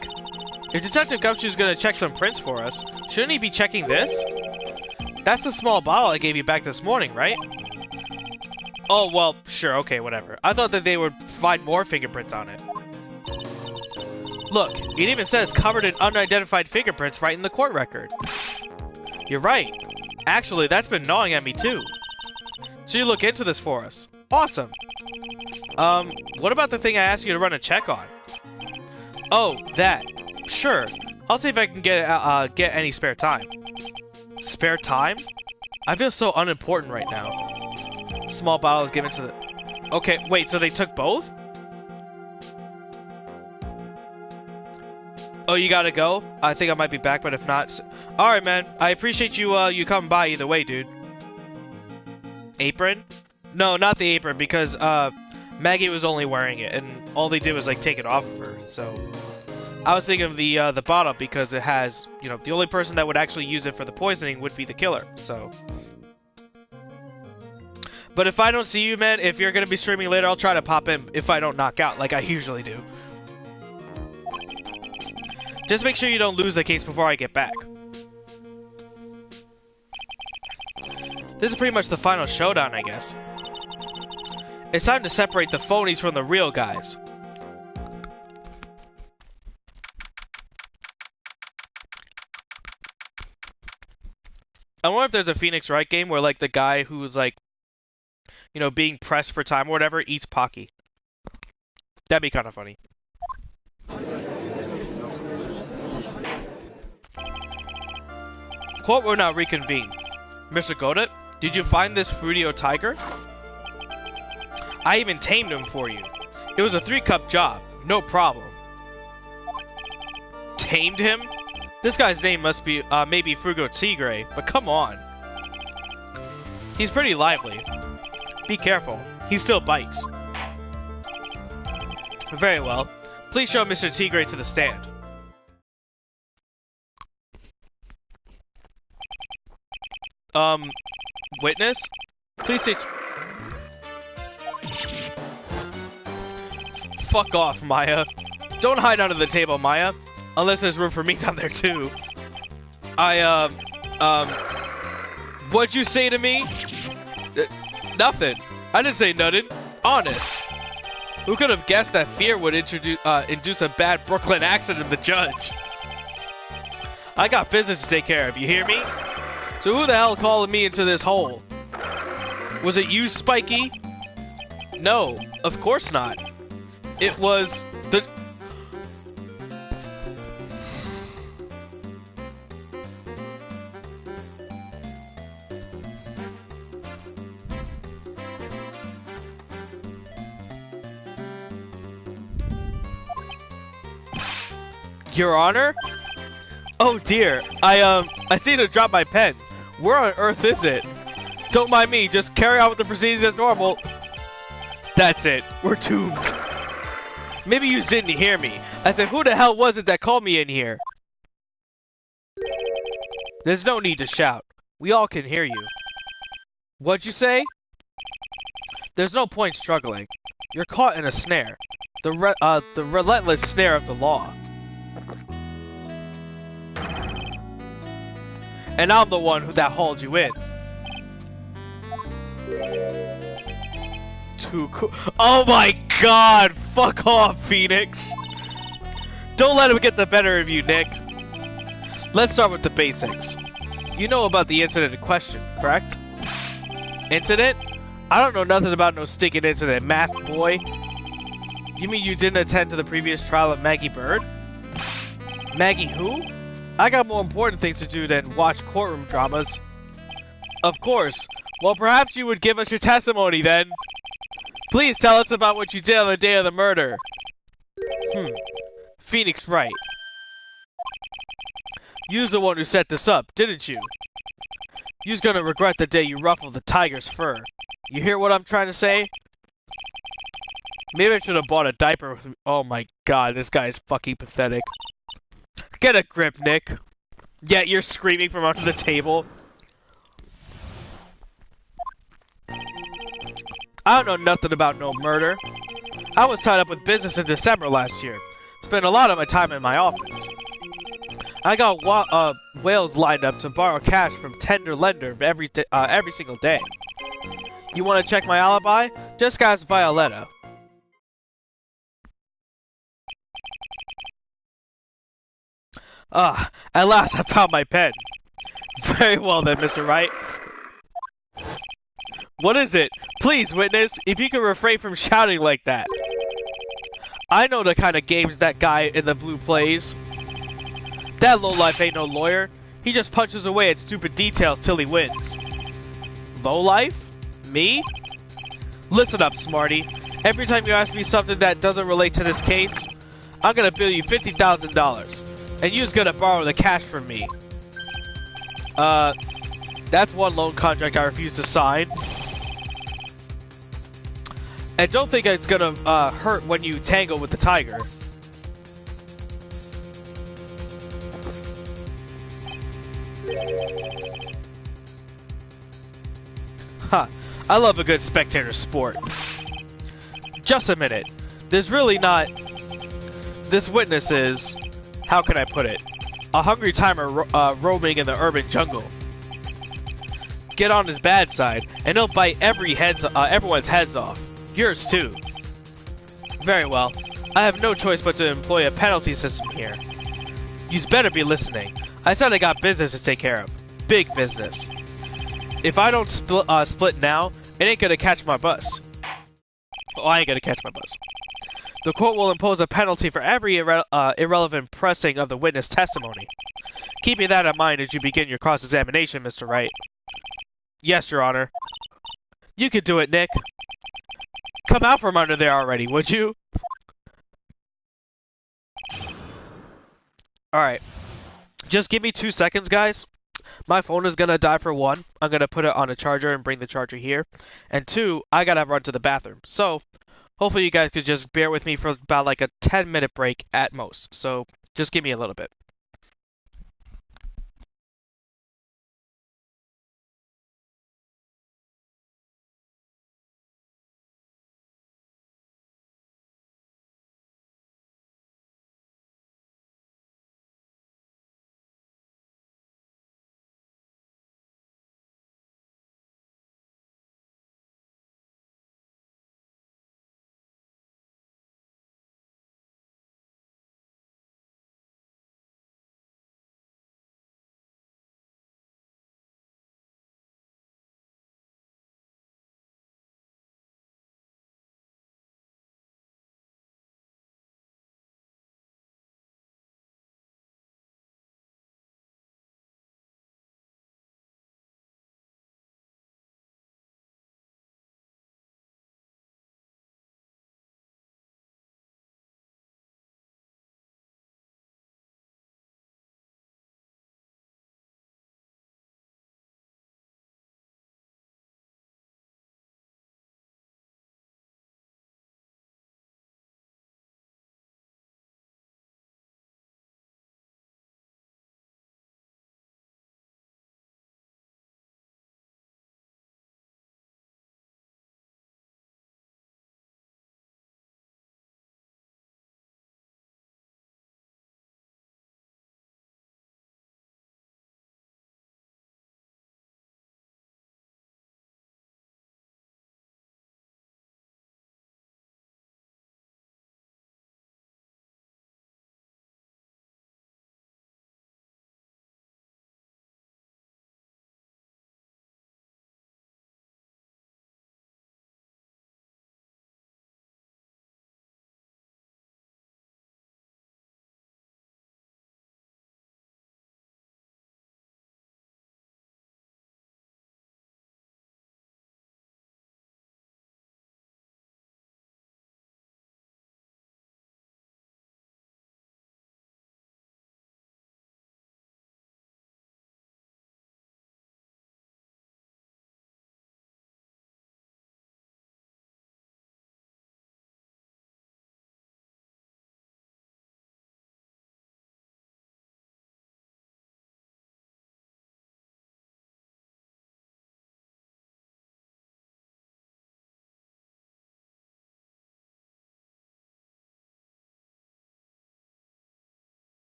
Speaker 1: If Detective Gumshoe's gonna check some prints for us, shouldn't he be checking this? That's the small bottle I gave you back this morning, right? Oh, well, sure, okay, whatever. I thought that they would find more fingerprints on it. Look, it even says covered in unidentified fingerprints right in the court record. You're right. Actually, that's been gnawing at me too. So you look into this for us. Awesome. What about the thing I asked you to run a check on? Oh, that. Sure. I'll see if I can get any spare time. Spare time? I feel so unimportant right now. Small bottle is given to the... Okay, wait, so they took both? Oh, you gotta go? I think I might be back, but if not... Alright, man. I appreciate you, you coming by either way, dude. Apron? No, not the apron, because, Maggie was only wearing it, and all they did was, like, take it off of her, so... I was thinking of the bottle because it has, you know, the only person that would actually use it for the poisoning would be the killer, so... But if I don't see you, man, if you're gonna be streaming later, I'll try to pop in if I don't knock out, like I usually do. Just make sure you don't lose the case before I get back. This is pretty much the final showdown, I guess. It's time to separate the phonies from the real guys. I wonder if there's a Phoenix Wright game where like the guy who's like, you know, being pressed for time or whatever eats Pocky. That'd be kind of funny. Quote will now reconvene. Mr. Godot, did you find this Fruitio tiger? I even tamed him for you. It was a 3-cup job, no problem. Tamed him? This guy's name must be, maybe Frugo Tigre, but come on. He's pretty lively. Be careful, he still bites. Very well. Please show Mr. Tigre to the stand. Witness? Please say... Fuck off, Maya. Don't hide under the table, Maya. Unless there's room for me down there, too. What'd you say to me? Nothing. I didn't say nothing. Honest. Who could have guessed that fear would induce a bad Brooklyn accent in the judge? I got business to take care of, you hear me? So who the hell called me into this hole? Was it you, Spiky? No, of course not. It was the... Your Honor? Oh dear, I seem to drop my pen. Where on earth is it? Don't mind me, just carry on with the proceedings as normal. That's it, we're doomed. Maybe you didn't hear me. I said, who the hell was it that called me in here? There's no need to shout. We all can hear you. What'd you say? There's no point struggling. You're caught in a snare. The relentless snare of the law. And I'm the one that hauled you in. Too cool. Oh my god! Fuck off, Phoenix! Don't let him get the better of you, Nick. Let's start with the basics. You know about the incident in question, correct? Incident? I don't know nothing about no stinking incident, math boy. You mean you didn't attend to the previous trial of Maggie Bird? Maggie who? I got more important things to do than watch courtroom dramas. Of course. Well, perhaps you would give us your testimony then. Please tell us about what you did on the day of the murder. Phoenix Wright. You's the one who set this up, didn't you? You's gonna regret the day you ruffled the tiger's fur. You hear what I'm trying to say? Maybe I should have bought a diaper with me. Oh my god, this guy is fucking pathetic. Get a grip, Nick. Yet you're screaming from under the table. I don't know nothing about no murder. I was tied up with business in December last year. Spent a lot of my time in my office. I got whales lined up to borrow cash from tender lender every single day. You want to check my alibi? Just ask Violetta. At last I found my pen. Very well then, Mr. Wright. What is it? Please, witness, if you can refrain from shouting like that. I know the kind of games that guy in the blue plays. That lowlife ain't no lawyer. He just punches away at stupid details till he wins. Lowlife? Me? Listen up, Smarty. Every time you ask me something that doesn't relate to this case, I'm gonna bill you $50,000. And you's gonna borrow the cash from me. That's one loan contract I refuse to sign. And don't think it's gonna hurt when you tangle with the tiger. Ha, I love a good spectator sport. Just a minute. There's really not... This witness is... How can I put it? A hungry timer roaming in the urban jungle. Get on his bad side, and he'll bite everyone's heads off. Yours too. Very well. I have no choice but to employ a penalty system here. You'd better be listening. I said I got business to take care of. big business. If I don't split now, it ain't gonna catch my bus. Oh, I ain't gonna catch my bus. The court will impose a penalty for every irrelevant pressing of the witness testimony. Keeping that in mind as you begin your cross-examination, Mr. Wright. Yes, Your Honor. You could do it, Nick. Come out from under there already, would you? Alright. Just give me 2 seconds, guys. My phone is gonna die for 1. I'm gonna put it on a charger and bring the charger here. And 2, I gotta run to the bathroom. So, hopefully you guys could just bear with me for about like a 10-minute break at most. So, just give me a little bit.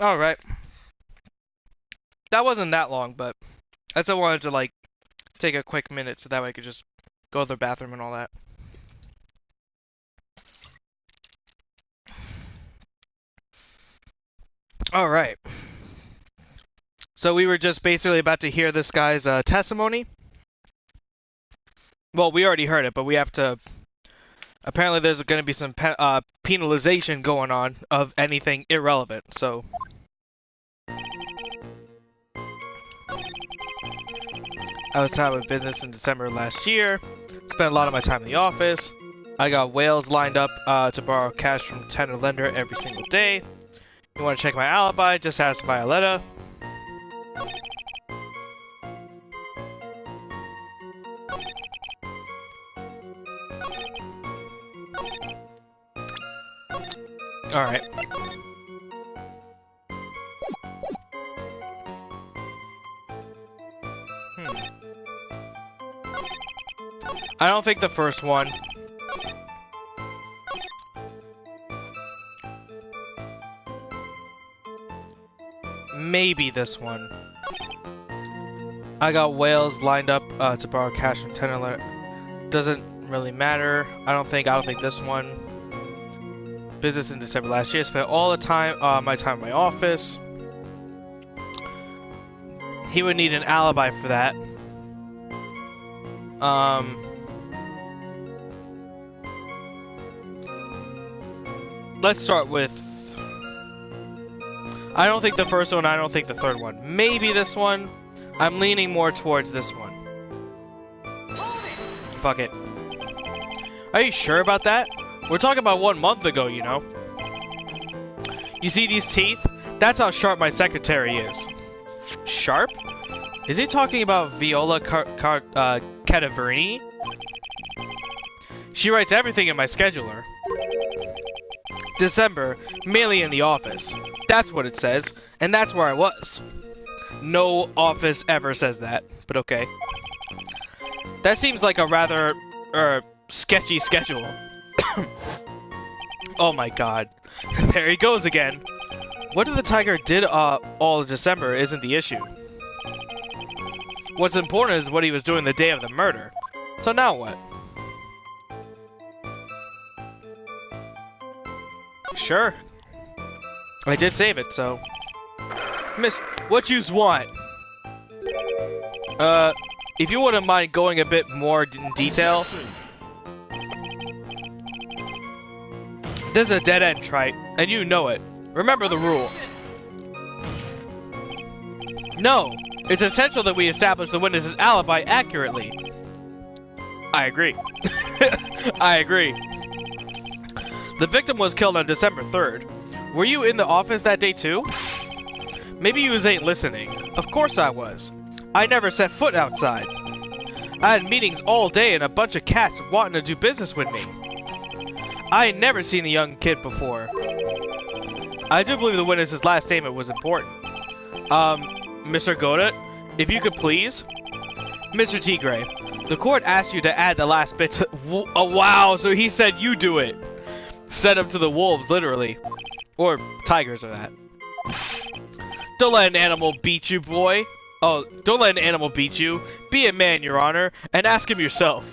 Speaker 1: Alright. That wasn't that long, but I still wanted to like take a quick minute so that way I could just go to the bathroom and all that. Alright. So we were just basically about to hear this guy's testimony. Well, we already heard it, but we have to... Apparently there's going to be some penalization going on of anything irrelevant, so... I was tied with business in December last year. Spent a lot of my time in the office. I got whales lined up to borrow cash from tenor lender every single day. You want to check my alibi? Just ask Violetta. Alright. I don't think the first one. Maybe this one. I got whales lined up to borrow cash from tenor. Doesn't really matter. I don't think this one. Business in December last year. Spent all the time my time in my office. He would need an alibi for that. Let's start with... I don't think the first one, I don't think the third one. Maybe this one. I'm leaning more towards this one. Fuck it. Are you sure about that? We're talking about 1 month ago, you know. You see these teeth? That's how sharp my secretary is. Sharp? Is he talking about Viola Cadaverini? She writes everything in my scheduler. December, mainly in the office. That's what it says, and that's where I was. No office ever says that, but okay. That seems like a rather, sketchy schedule. Oh my god. There he goes again. Whether the tiger did all of December isn't the issue. What's important is what he was doing the day of the murder. So now what? Sure. I did save it, so... Miss, what yous want? If you wouldn't mind going a bit more in detail... This is a dead end, Trite, and you know it. Remember the rules. No, it's essential that we establish the witness's alibi accurately. I agree. I agree. The victim was killed on December 3rd. Were you in the office that day too? Maybe you ain't listening. Of course I was. I never set foot outside. I had meetings all day and a bunch of cats wanting to do business with me. I had never seen the young kid before. I do believe the witness's last statement was important. Mr. Godot, if you could please? Mr. Tigray, the court asked you to add the last bit to... Oh, wow, so he said you do it. Send him to the wolves, literally. Or tigers, or that. Don't let an animal beat you, boy. Oh, don't let an animal beat you. Be a man, Your Honor, and ask him yourself.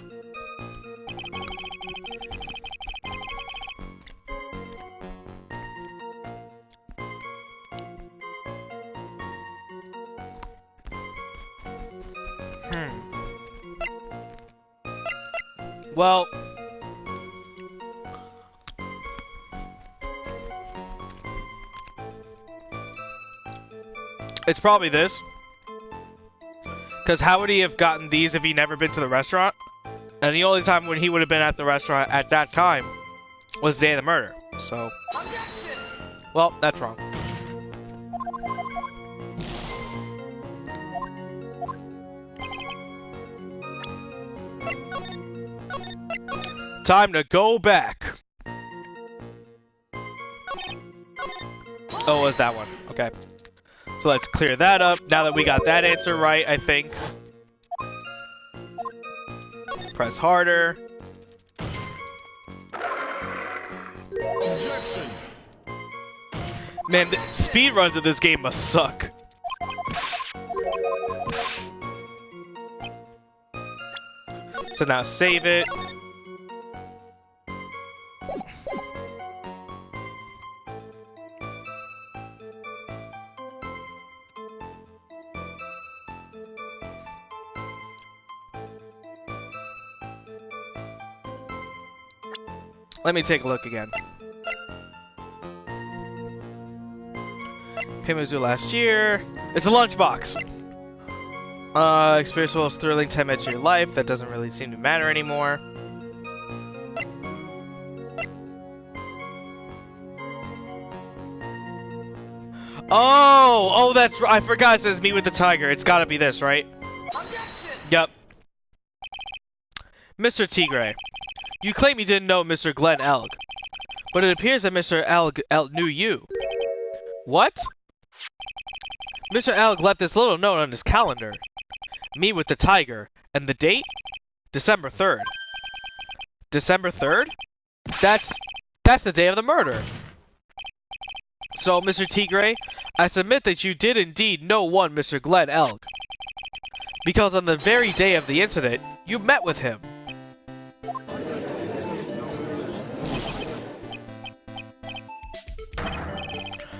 Speaker 1: Well... It's probably this. Because how would he have gotten these if he never been to the restaurant? And the only time when he would have been at the restaurant at that time was the day of the murder. So... Well, that's wrong. Time to go back. Oh, it was that one. Okay. So let's clear that up. Now that we got that answer right, I think. Press harder.
Speaker 2: Injection.
Speaker 1: Man, the speed runs of this game must suck. So now save it. Let me take a look again. Payment due last year. It's a lunchbox. Experience the most thrilling 10 minutes of your life. That doesn't really seem to matter anymore. Oh, that's I forgot it says meet with the tiger. It's gotta be this, right? Yep. Mr. Tigre, you claim you didn't know Mr. Glenn Elg, but it appears that Mr. Elg knew you. What? Mr. Elg left this little note on his calendar. Meet with the tiger. And the date? December 3rd. December 3rd? That's the day of the murder. So, Mr. Tigre, I submit that you did indeed know one Mr. Glenn Elg. Because on the very day of the incident, you met with him.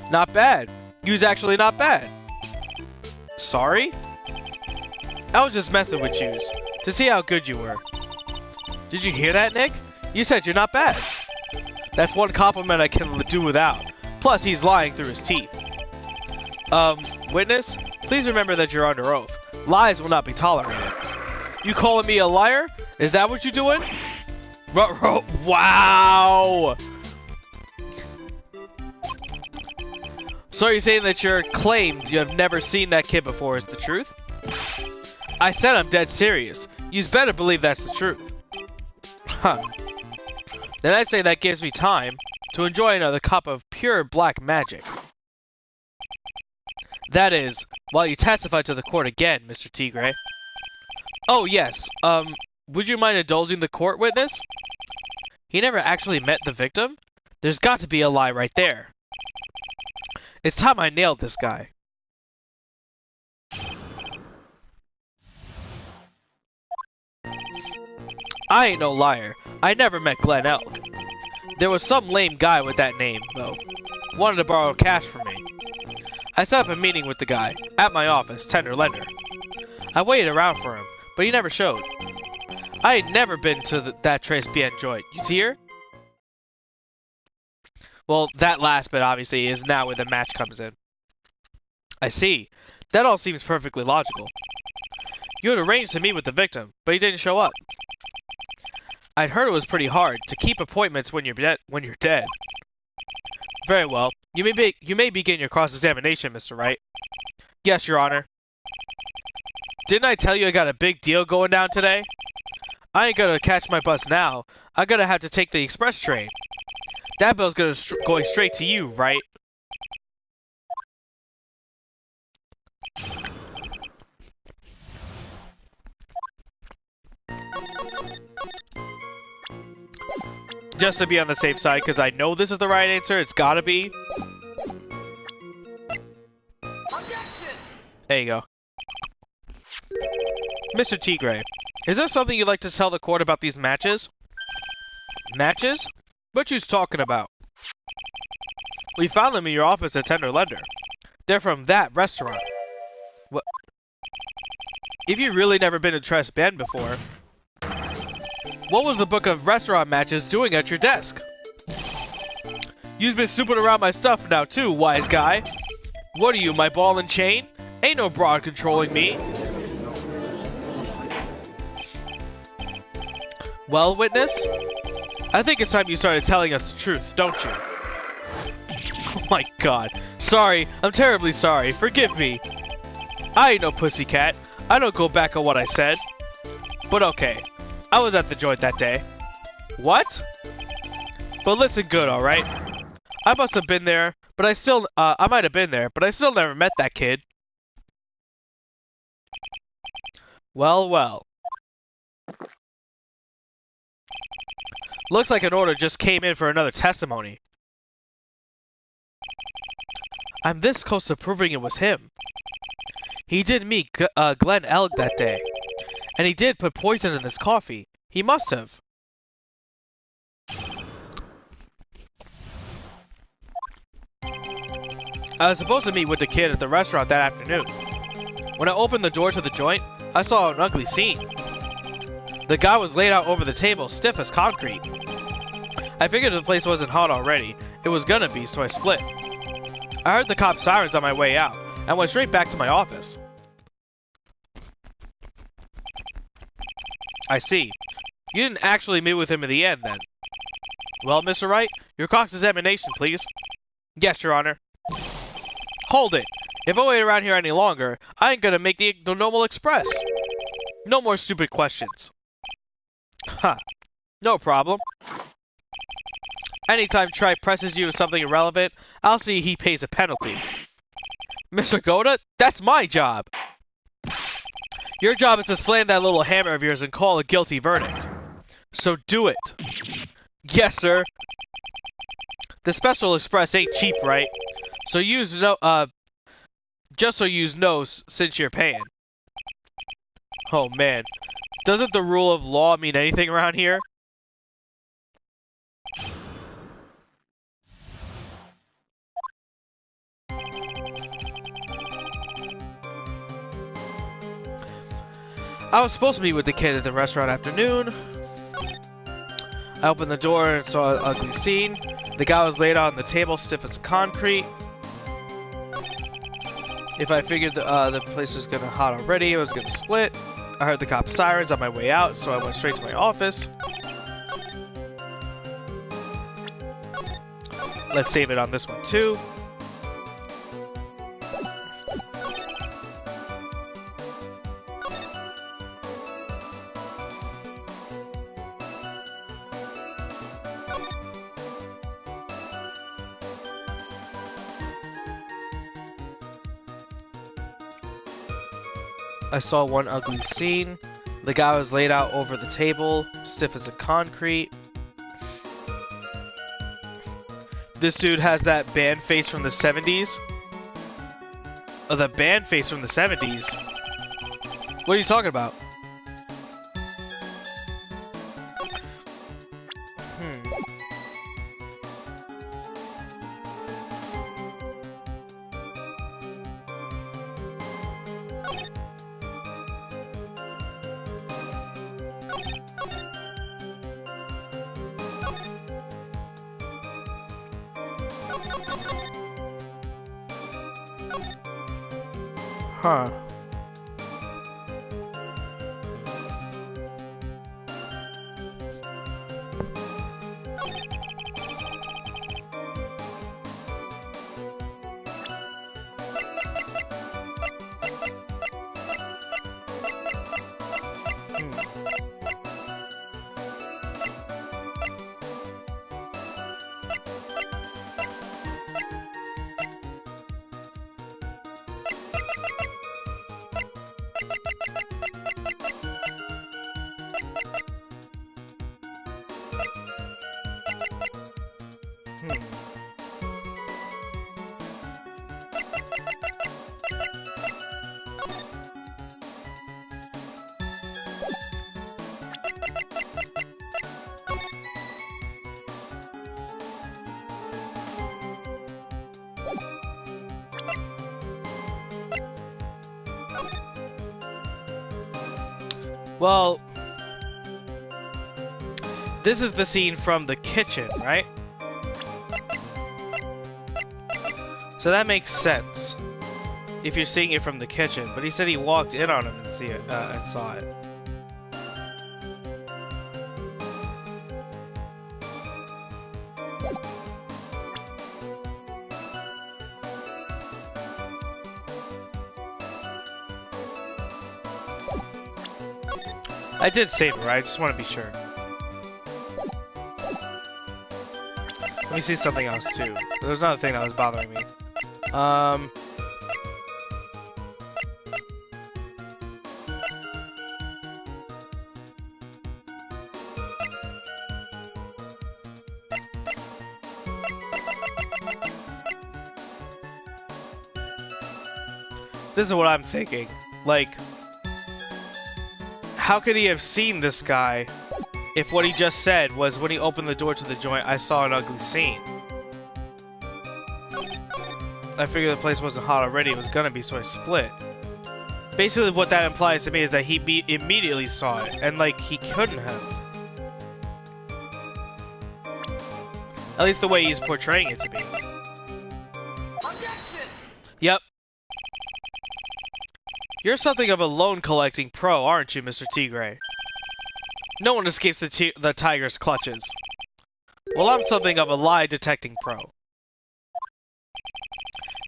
Speaker 1: Not bad. You was actually not bad. Sorry? I was just messing with yous to see how good you were. Did you hear that, Nick? You said you're not bad. That's one compliment I can do without. Plus, he's lying through his teeth. Witness, please remember that you're under oath. Lies will not be tolerated. You calling me a liar? Is that what you're doing? Wow! So you're saying that your claim you have never seen that kid before is the truth? I said I'm dead serious. You'd better believe that's the truth. Huh. Then I'd say that gives me time to enjoy another cup of pure black magic. That is, while you testify to the court again, Mr. Tigre. Oh, yes. Would you mind indulging the court, witness? He never actually met the victim? There's got to be a lie right there. It's time I nailed this guy. I ain't no liar. I never met Glenn Elg. There was some lame guy with that name, though. Wanted to borrow cash from me. I set up a meeting with the guy, at my office, Tender Lender. I waited around for him, but he never showed. I had never been to that Tres Bien joint. You see her? Well, that last bit, obviously, is now where the match comes in. I see. That all seems perfectly logical. You had arranged to meet with the victim, but he didn't show up. I'd heard it was pretty hard to keep appointments when you're dead. Very well. You may begin your cross-examination, Mr. Wright. Yes, Your Honor. Didn't I tell you I got a big deal going down today? I ain't gonna catch my bus now. I'm gonna have to take the express train. That bill's going straight to you, right? Just to be on the safe side, because I know this is the right answer. It's gotta be. There you go. Mr. Tigre, is there something you'd like to tell the court about these matches? Matches? What you's talking about? We found them in your office at Tender Lender. They're from that restaurant. What? If you've really never been to Tres Bien before, what was the book of restaurant matches doing at your desk? You've been snooping around my stuff now too, wise guy. What are you, my ball and chain? Ain't no broad controlling me. Well, witness? I think it's time you started telling us the truth, don't you? Oh my god. Sorry, I'm terribly sorry. Forgive me. I ain't no pussycat. I don't go back on what I said. But okay. I was at the joint that day. What? But listen good, alright? I must have been there, but I might have been there, but I still never met that kid. Well, well. Looks like an order just came in for another testimony. I'm this close to proving it was him. He did meet Glenn Elg that day. And he did put poison in his coffee. He must have. I was supposed to meet with the kid at the restaurant that afternoon. When I opened the door to the joint, I saw an ugly scene. The guy was laid out over the table, stiff as concrete. I figured the place wasn't hot already. It was gonna be, so I split. I heard the cop sirens on my way out, and went straight back to my office. I see. You didn't actually meet with him in the end, then. Well, Mr. Wright, your cross-examination, please. Yes, Your Honor. Hold it! If I wait around here any longer, I ain't gonna make the normal express. No more stupid questions. Huh. No problem. Anytime Tripe presses you with something irrelevant, I'll see he pays a penalty. Mr. Goda, that's my job! Your job is to slam that little hammer of yours and call a guilty verdict. So do it. Yes, sir. The Special Express ain't cheap, right? So just so you know since you're paying. Oh man. Doesn't the rule of law mean anything around here? I was supposed to meet with the kid at the restaurant afternoon. I opened the door and saw an ugly scene. The guy was laid out on the table, stiff as concrete. If I figured the place was gonna hot already, it was gonna split. I heard the cop sirens on my way out, so I went straight to my office. Let's save it on this one too. I saw one ugly scene. The guy was laid out over the table, stiff as a concrete. This dude has that band face from the 70s. Oh, the band face from the 70s? What are you talking about? Huh. Well, this is the scene from the kitchen, right? So that makes sense if you're seeing it from the kitchen. But he said he walked in on him and saw it. I did save it, right? I just want to be sure. Let me see something else too. There was another thing that was bothering me. This is what I'm thinking. Like, how could he have seen this guy if what he just said was when he opened the door to the joint, I saw an ugly scene? I figured the place wasn't hot already, it was gonna be, so I split. Basically what that implies to me is that he immediately saw it, and like, he couldn't have. At least the way he's portraying it to be. Yep. You're something of a loan-collecting pro, aren't you, Mr. Tigre? No one escapes the tiger's clutches. Well, I'm something of a lie-detecting pro.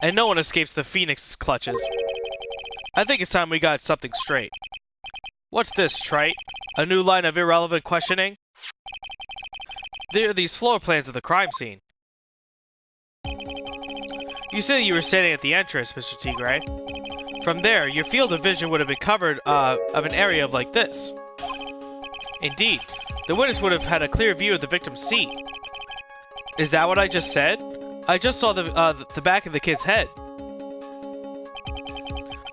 Speaker 1: And no one escapes the phoenix's clutches. I think it's time we got something straight. What's this, Trite? A new line of irrelevant questioning? There are these floor plans of the crime scene. You said you were standing at the entrance, Mr. Tigre. From there, your field of vision would have been covered of an area like this. Indeed, the witness would have had a clear view of the victim's seat. Is that what I just said? I just saw the back of the kid's head.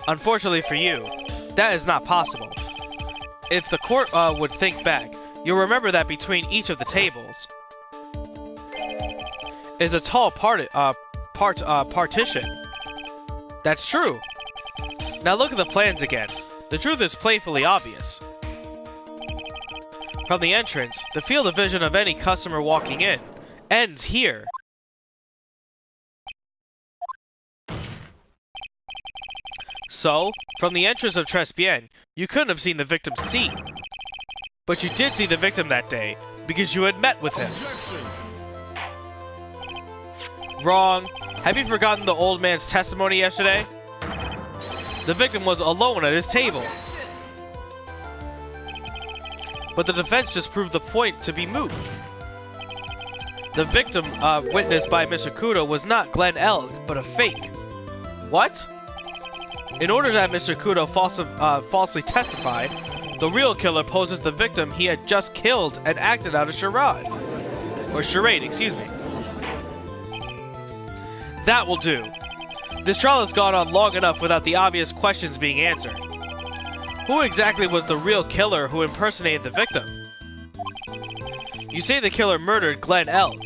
Speaker 1: Unfortunately for you, that is not possible. If the court would think back, you'll remember that between each of the tables is a tall partition. That's true. Now look at the plans again. The truth is painfully obvious. From the entrance, the field of vision of any customer walking in ends here. So, from the entrance of Tribulations, you couldn't have seen the victim's seat. But you did see the victim that day, because you had met with him. Wrong. Have you forgotten the old man's testimony yesterday? The victim was alone at his table. But the defense just proved the point to be moot. The victim witnessed by Mr. Kudo was not Glenn Elg, but a fake. What? In order to have Mr. Kudo falsely testify, the real killer poses the victim he had just killed and acted out a charade. Or charade, excuse me. That will do. This trial has gone on long enough without the obvious questions being answered. Who exactly was the real killer who impersonated the victim? You say the killer murdered Glenn Elg,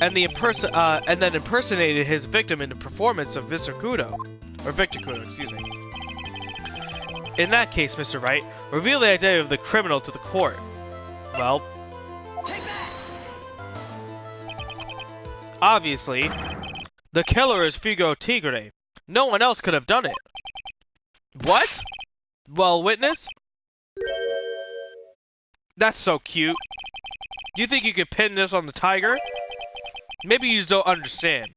Speaker 1: and then impersonated his victim in the performance of Mr. Kudo. Or Victor Kudo, excuse me. In that case, Mr. Wright, reveal the identity of the criminal to the court. Well, obviously, the killer is Figo Tigre. No one else could have done it. What? Well, witness? That's so cute. You think you could pin this on the tiger? Maybe you just don't understand.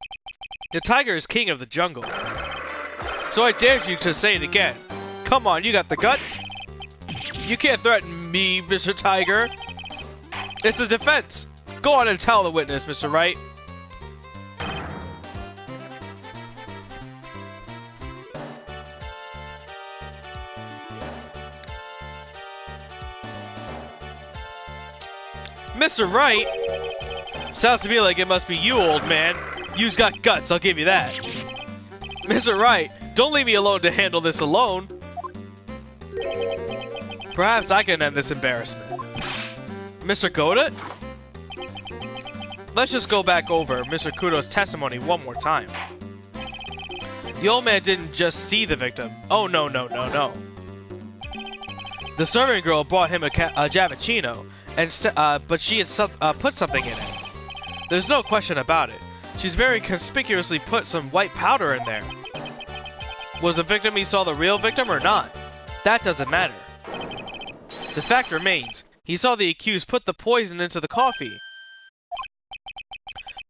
Speaker 1: The tiger is king of the jungle. So I dare you to say it again. Come on, you got the guts? You can't threaten me, Mr. Tiger. It's the defense. Go on and tell the witness, Mr. Wright. Mr. Wright? Sounds to me like it must be you, old man. You've got guts, I'll give you that. Mr. Wright, don't leave me alone to handle this alone. Perhaps I can end this embarrassment. Mr. Goda? Let's just go back over Mr. Kudo's testimony one more time. The old man didn't just see the victim. Oh, no. The servant girl brought him a cappuccino, but she had put something in it. There's no question about it. She's very conspicuously put some white powder in there. Was the victim he saw the real victim or not? That doesn't matter. The fact remains, he saw the accused put the poison into the coffee.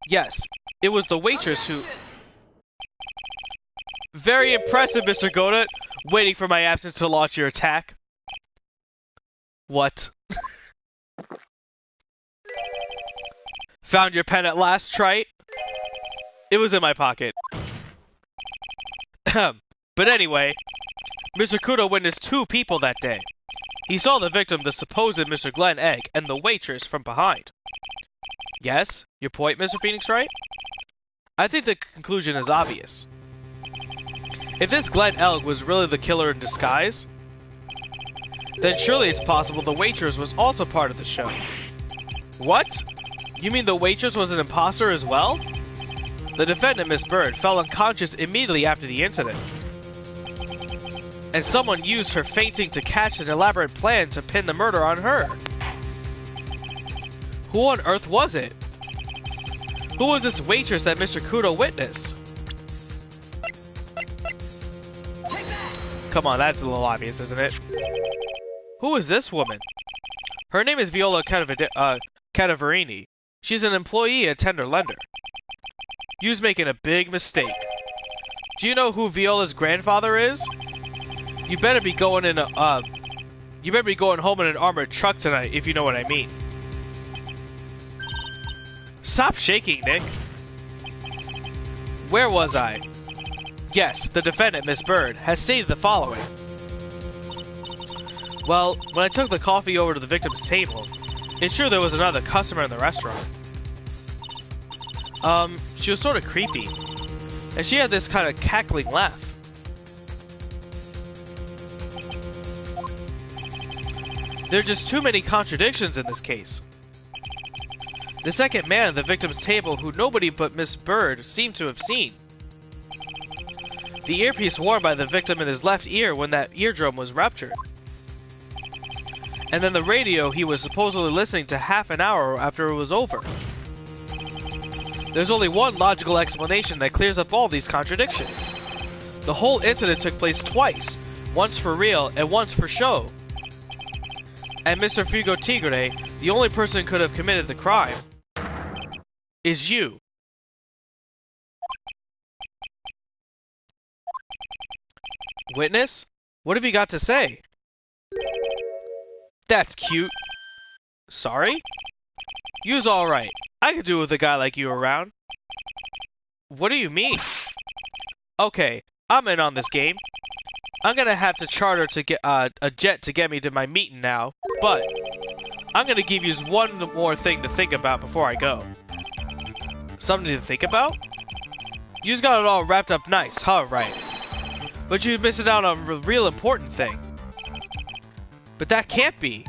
Speaker 1: Yes, it was the waitress who... Very impressive, Mr. Goda. Waiting for my absence to launch your attack. What? Found your pen at last, Trite? It was in my pocket. But anyway, Mr. Kudo witnessed two people that day. He saw the victim, the supposed Mr. Glenn Egg, and the waitress from behind. Yes? Your point, Mr. Phoenix Wright? I think the conclusion is obvious. If this Glenn Elg was really the killer in disguise, then surely it's possible the waitress was also part of the show. What? You mean the waitress was an imposter as well? The defendant, Miss Bird, fell unconscious immediately after the incident. And someone used her fainting to catch an elaborate plan to pin the murder on her. Who on earth was it? Who was this waitress that Mr. Kudo witnessed? Come on, that's a little obvious, isn't it? Who is this woman? Her name is Viola Cadaverini. She's an employee at Tender Lender. You's making a big mistake. Do you know who Viola's grandfather is? You better be going home in an armored truck tonight, if you know what I mean. Stop shaking, Nick. Where was I? Yes, the defendant, Miss Bird, has stated the following. Well, when I took the coffee over to the victim's table, it's true there was another customer in the restaurant. She was sort of creepy. And she had this kind of cackling laugh. There are just too many contradictions in this case. The second man at the victim's table who nobody but Miss Bird seemed to have seen. The earpiece worn by the victim in his left ear when that eardrum was ruptured. And then the radio he was supposedly listening to half an hour after it was over. There's only one logical explanation that clears up all these contradictions. The whole incident took place twice, once for real and once for show. And Mr. Figo Tigre, the only person who could have committed the crime, is you. Witness? What have you got to say? That's cute. Sorry? You's alright. I could do with a guy like you around. What do you mean? Okay, I'm in on this game. I'm gonna have to charter to get a jet to get me to my meeting now, but I'm gonna give you one more thing to think about before I go. Something to think about? You's got it all wrapped up nice, huh, Wright? But you're missing out on a real important thing. But that can't be.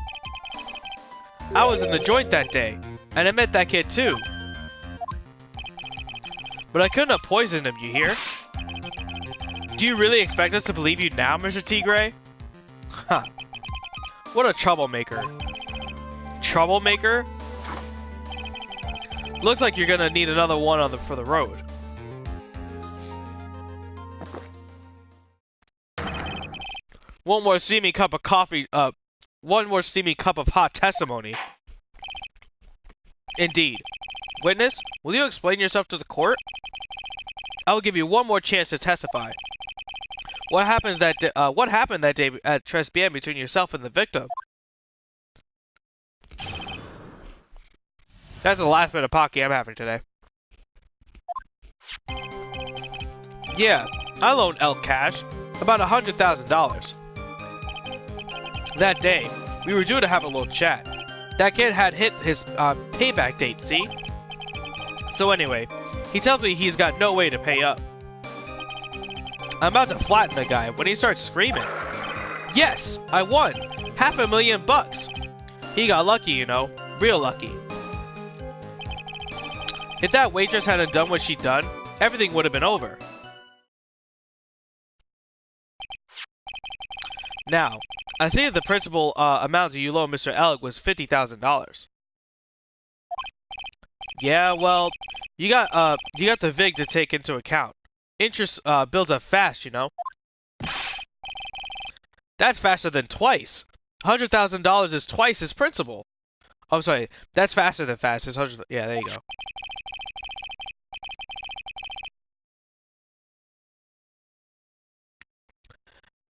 Speaker 1: I was in the joint that day, and I met that kid too. But I couldn't have poisoned him, you hear? Do you really expect us to believe you now, Mr. Tigre? Huh. What a troublemaker. Troublemaker? Looks like you're gonna need another one for the road. One more steamy cup of coffee, one more steamy cup of hot testimony. Indeed. Witness, will you explain yourself to the court? I will give you one more chance to testify. What happened that day at Tribulations between yourself and the victim? That's the last bit of Pocky I'm having today. Yeah, I loaned Elk cash, about $100,000. That day, we were due to have a little chat. That kid had hit his payback date, see? So anyway, he tells me he's got no way to pay up. I'm about to flatten the guy when he starts screaming. Yes, I won! $500,000! He got lucky, you know. Real lucky. If that waitress hadn't done what she'd done, everything would have been over. Now, I see that the principal amount you loaned Mr. Elg was $50,000. Yeah, well, you got the VIG to take into account. Interest builds up fast, you know. That's faster than twice. $100,000 is twice his principal. Oh, sorry, that's faster than fast. It's 100. Yeah, there you go.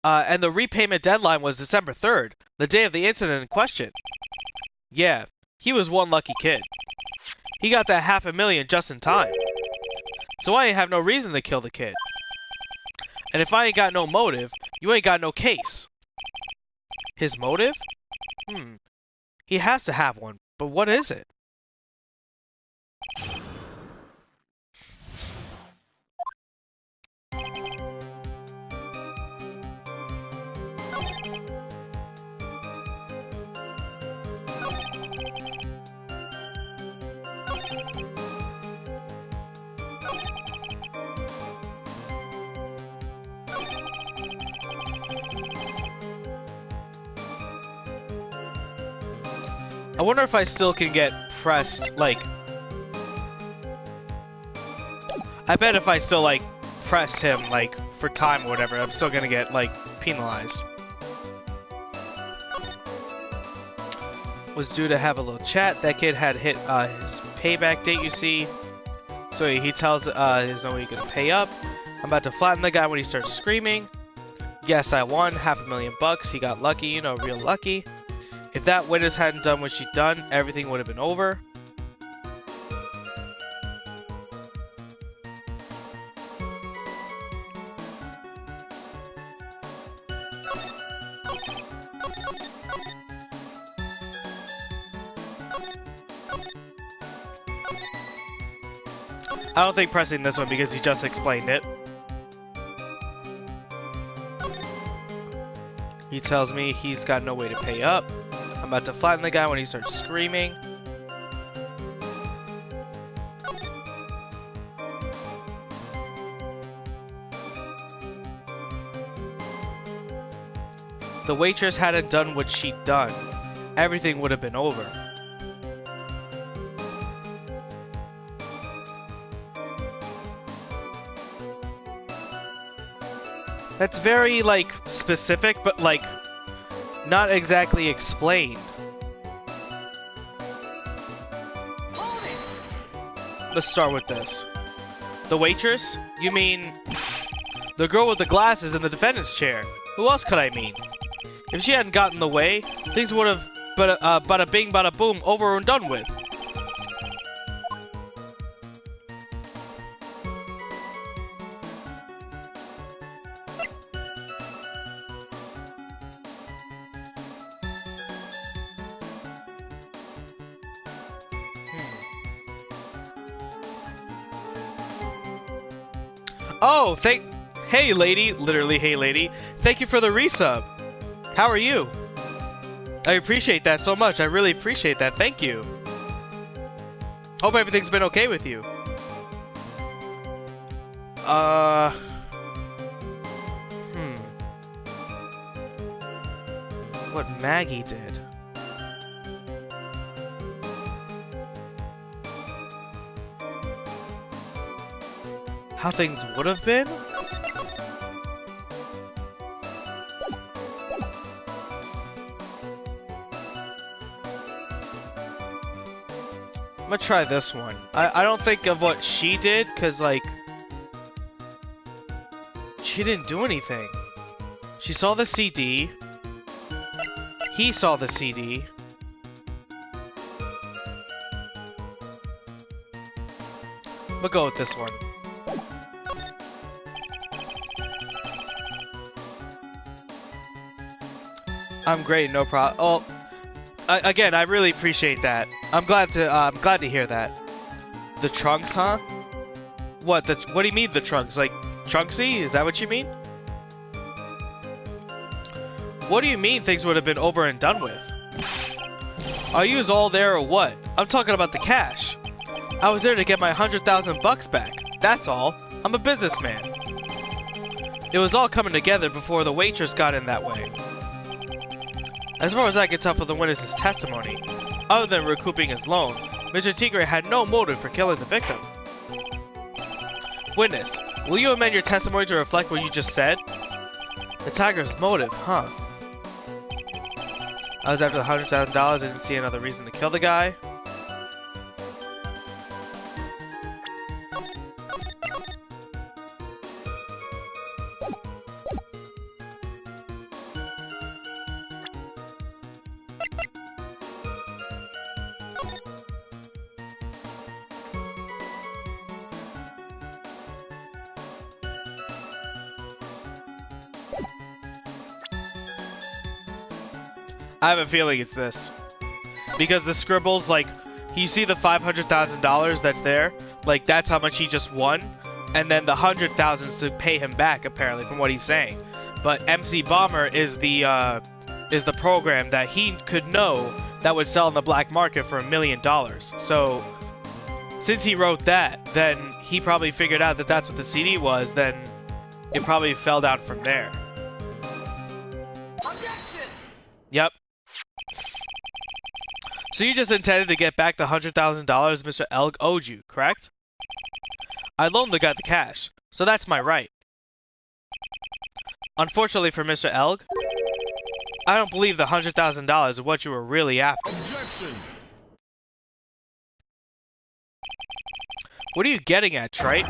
Speaker 1: And the repayment deadline was December 3rd, the day of the incident in question. Yeah, he was one lucky kid. He got that $500,000 just in time. So I ain't have no reason to kill the kid. And if I ain't got no motive, you ain't got no case. His motive? He has to have one, but what is it? I wonder if I still can get pressed, like... I bet if I still, like, press him, like, for time or whatever, I'm still gonna get, like, penalized. Was due to have a little chat. That kid had hit his payback date, you see. So he tells there's no way you're gonna pay up. I'm about to flatten the guy when he starts screaming. Yes, I won. $500,000. He got lucky, you know, real lucky. If that witness hadn't done what she'd done, everything would have been over. I don't think pressing this one because he just explained it. He tells me he's got no way to pay up. I'm about to flatten the guy when he starts screaming. The waitress hadn't done what she'd done. Everything would have been over. That's very, like, specific, but, like, not exactly explained. Let's start with this. The waitress? You mean the girl with the glasses in the defendant's chair? Who else could I mean? If she hadn't gotten in the way, things would have bada bing bada boom, over and done with. Oh, hey lady, literally hey lady, thank you for the resub. How are you? I appreciate that so much, I really appreciate that, thank you. Hope everything's been okay with you. What Maggie did. How things would have been? I'm gonna try this one. I don't think of what she did, cause like she didn't do anything. She saw the CD. He saw the CD. We'll go with this one. I'm great, no problem. Oh, again, I really appreciate that. I'm glad to hear that. The trunks, huh? What do you mean the trunks? Like Trunksy? Is that what you mean? What do you mean things would have been over and done with? Are you all there or what? I'm talking about the cash. I was there to get my $100,000 back. That's all. I'm a businessman. It was all coming together before the waitress got in that way. As far as I can tell from the witness's testimony, other than recouping his loan, Mr. Tigre had no motive for killing the victim. Witness, will you amend your testimony to reflect what you just said? The tiger's motive, huh? I was after the $100,000, I didn't see another reason to kill the guy. I have a feeling it's this. Because the scribbles, like, you see the $500,000 that's there? Like, that's how much he just won. And then the $100,000 to pay him back, apparently, from what he's saying. But MC Bomber is the program that he could know that would sell in the black market for $1 million. So, since he wrote that, then he probably figured out that that's what the CD was, then it probably fell down from there. Yep. So you just intended to get back the $100,000 Mr. Elg owed you, correct? I loaned the guy the cash, so that's my right. Unfortunately for Mr. Elg, I don't believe the $100,000 is what you were really after.
Speaker 2: Objection!
Speaker 1: What are you getting at, Trite?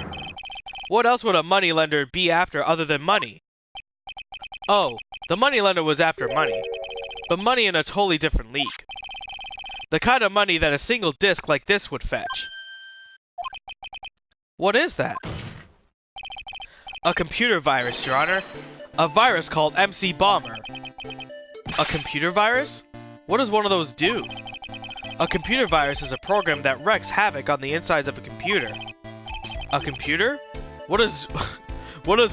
Speaker 1: What else would a moneylender be after other than money? Oh, the moneylender was after money, but money in a totally different league. The kind of money that a single disc like this would fetch. What is that? A computer virus, Your Honor. A virus called MC Bomber. A computer virus? What does one of those do? A computer virus is a program that wreaks havoc on the insides of a computer. A computer? What does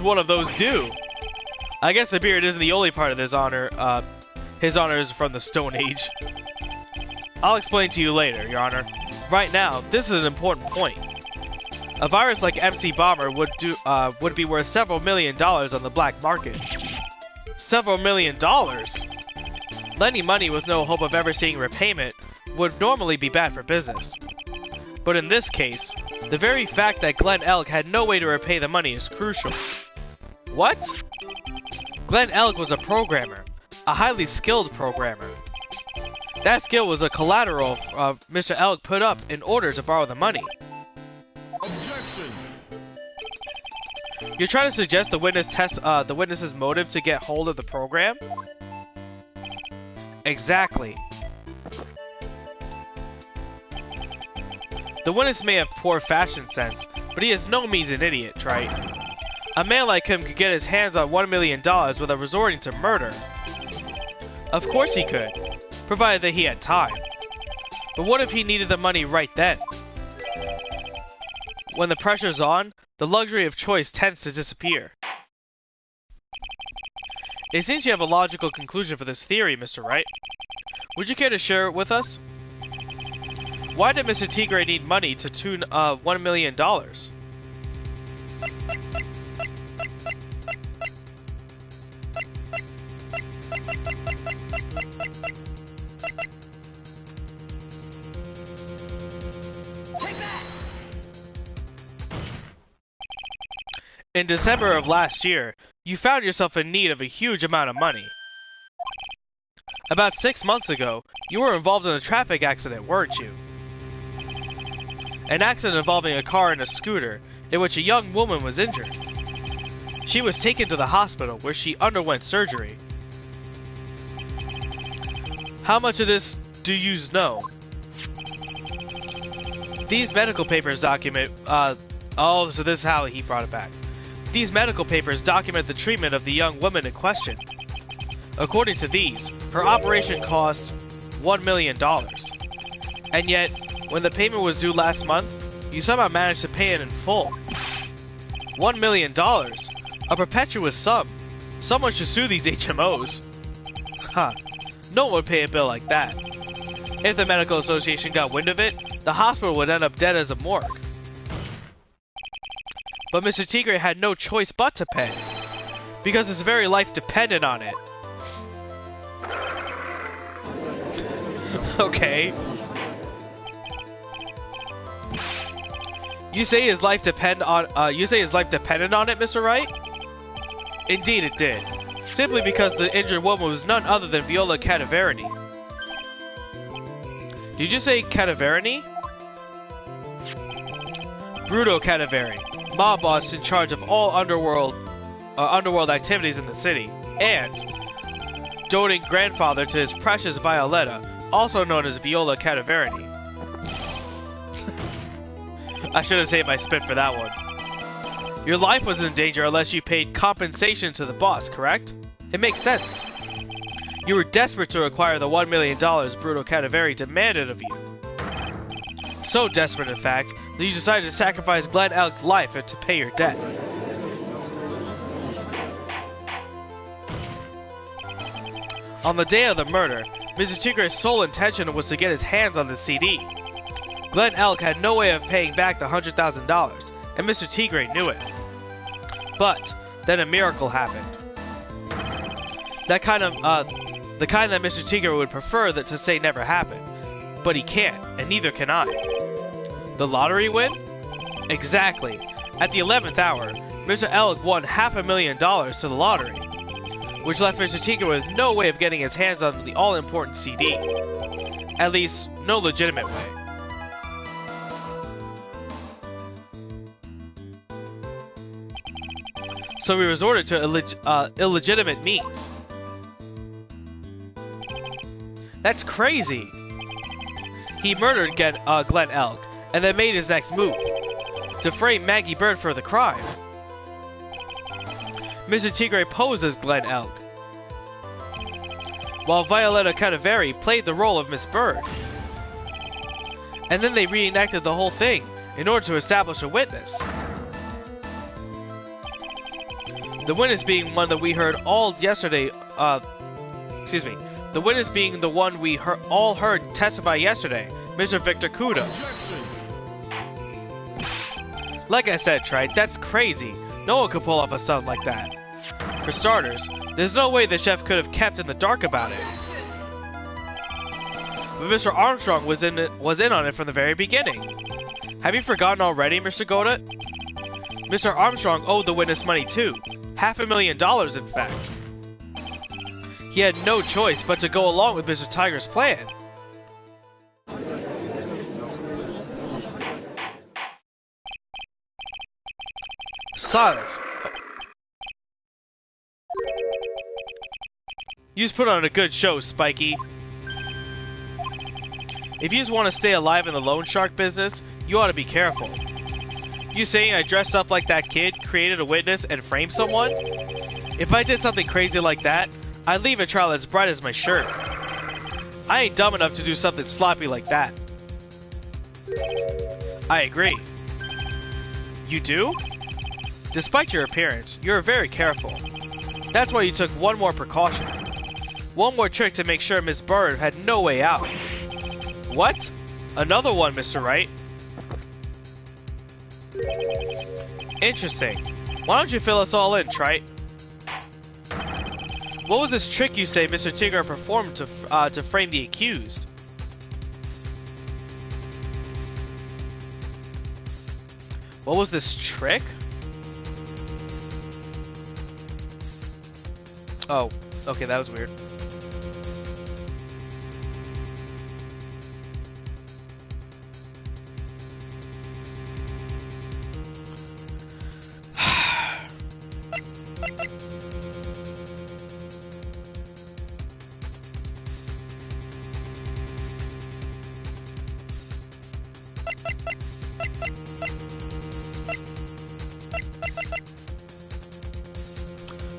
Speaker 1: one of those do? I guess the beard isn't the only part of his honor. His honor is from the Stone Age. I'll explain to you later, Your Honor. Right now, this is an important point. A virus like MC Bomber would be worth several $1 million on the black market. Several $1 million? Lending money with no hope of ever seeing repayment would normally be bad for business. But in this case, the very fact that Glenn Elg had no way to repay the money is crucial. What? Glenn Elg was a programmer, a highly skilled programmer. That skill was a collateral Mr. Elg put up in order to borrow the money.
Speaker 2: Objection!
Speaker 1: You're trying to suggest the witness test the witness's motive to get hold of the program? Exactly. The witness may have poor fashion sense, but he is no means an idiot, Trite. A man like him could get his hands on $1 million without resorting to murder. Of course he could, provided that he had time. But what if he needed the money right then? When the pressure's on, the luxury of choice tends to disappear. It seems you have a logical conclusion for this theory, Mr. Wright. Would you care to share it with us? Why did Mr. Tigre need money to tune $1 million? In December of last year, you found yourself in need of a huge amount of money. About 6 months ago, you were involved in a traffic accident, weren't you? An accident involving a car and a scooter, in which a young woman was injured. She was taken to the hospital, where she underwent surgery. How much of this do you know? These medical papers document, oh, so this is how he brought it back. These medical papers document the treatment of the young woman in question. According to these, her operation cost $1 million. And yet, when the payment was due last month, you somehow managed to pay it in full. $1 million? A perpetuous sum. Someone should sue these HMOs. Ha, no one would pay a bill like that. If the medical association got wind of it, the hospital would end up dead as a morgue. But Mr. Tigre had no choice but to pay, because his very life depended on it. Okay. You say his life depended on it, Mr. Wright? Indeed it did. Simply because the injured woman was none other than Viola Cadaverini. Did you say Cadaverini? Bruto Cadaveri, mob boss in charge of all underworld activities in the city, and doting grandfather to his precious Violetta, also known as Viola Cadaverini. I should have saved my spit for that one. Your life was in danger unless you paid compensation to the boss, correct? It makes sense. You were desperate to acquire the $1 million Bruto Cadaveri demanded of you. So desperate, in fact, that you decided to sacrifice Glenn Elg's life to pay your debt. On the day of the murder, Mr. Tigre's sole intention was to get his hands on the CD. Glenn Elg had no way of paying back the $100,000, and Mr. Tigre knew it. But then a miracle happened. The kind that Mr. Tigre would prefer that to say never happened. But he can't, and neither can I. The lottery win? Exactly. At the 11th hour, Mr. Elk won $500,000 to the lottery, which left Mr. Tigre with no way of getting his hands on the all-important CD. At least, no legitimate way. So he resorted to illegitimate means. That's crazy! He murdered Glenn Elk, and then made his next move, to frame Maggie Bird for the crime. Mr. Tigre posed as Glenn Elk, while Violetta Cadaveri played the role of Miss Bird. And then they reenacted the whole thing in order to establish a witness. The witness being one that we heard all yesterday, the witness being the one we all heard testify yesterday, Mr. Victor Kuda. Like I said, Trite, that's crazy. No one could pull off a stunt like that. For starters, there's no way the chef could have kept in the dark about it. But Mr. Armstrong was in on it from the very beginning. Have you forgotten already, Mr. Goda? Mr. Armstrong owed the witness money too. $500,000, in fact. He had no choice but to go along with Mr. Tiger's plan. Silence. You just put on a good show, Spiky. If you just want to stay alive in the loan shark business, you ought to be careful. You saying I dressed up like that kid, created a witness, and framed someone? If I did something crazy like that, I'd leave a trail as bright as my shirt. I ain't dumb enough to do something sloppy like that. I agree. You do? Despite your appearance, you're very careful. That's why you took one more precaution. One more trick to make sure Miss Bird had no way out. What? Another one, Mr. Wright. Interesting. Why don't you fill us all in, Trite? What was this trick you say Mr. Tigre performed to frame the accused? What was this trick? Oh, okay, that was weird.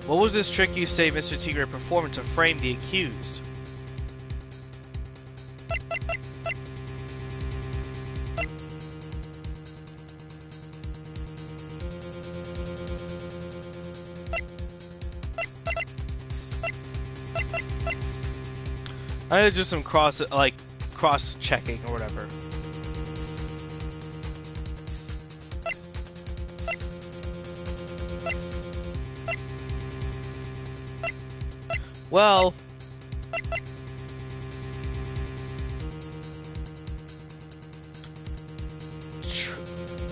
Speaker 1: What was this trick you say Mr. Tigre performed to frame the accused? I had to do some cross-checking or whatever. Well,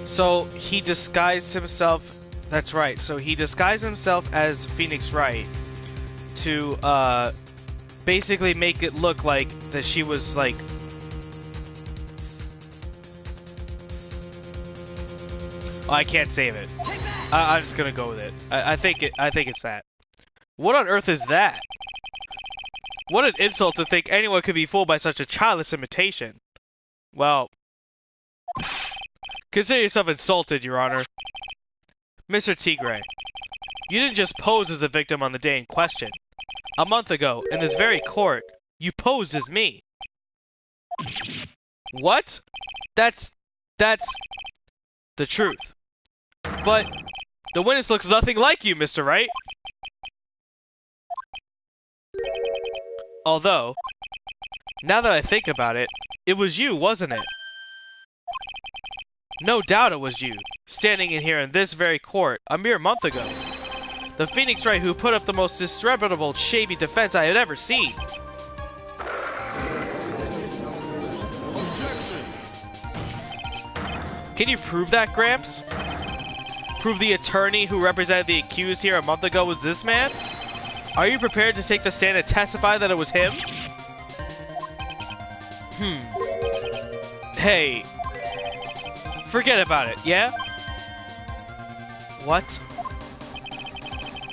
Speaker 1: so he disguised himself. That's right. So he disguised himself as Phoenix Wright to basically make it look like that she was like. Oh, I can't save it. I'm just gonna go with it. I think it's that. What on earth is that? What an insult to think anyone could be fooled by such a childish imitation. Well, consider yourself insulted, Your Honor. Mr. Tigre, you didn't just pose as the victim on the day in question. A month ago, in this very court, you posed as me. What? That's the truth. But the witness looks nothing like you, Mr. Wright. Although, now that I think about it, it was you, wasn't it? No doubt it was you, standing in here in this very court a mere month ago. The Phoenix Wright who put up the most disreputable, shady defense I had ever seen.
Speaker 2: Objection.
Speaker 1: Can you prove that, Gramps? Prove the attorney who represented the accused here a month ago was this man? Are you prepared to take the stand and testify that it was him? Hey. Forget about it, yeah? What?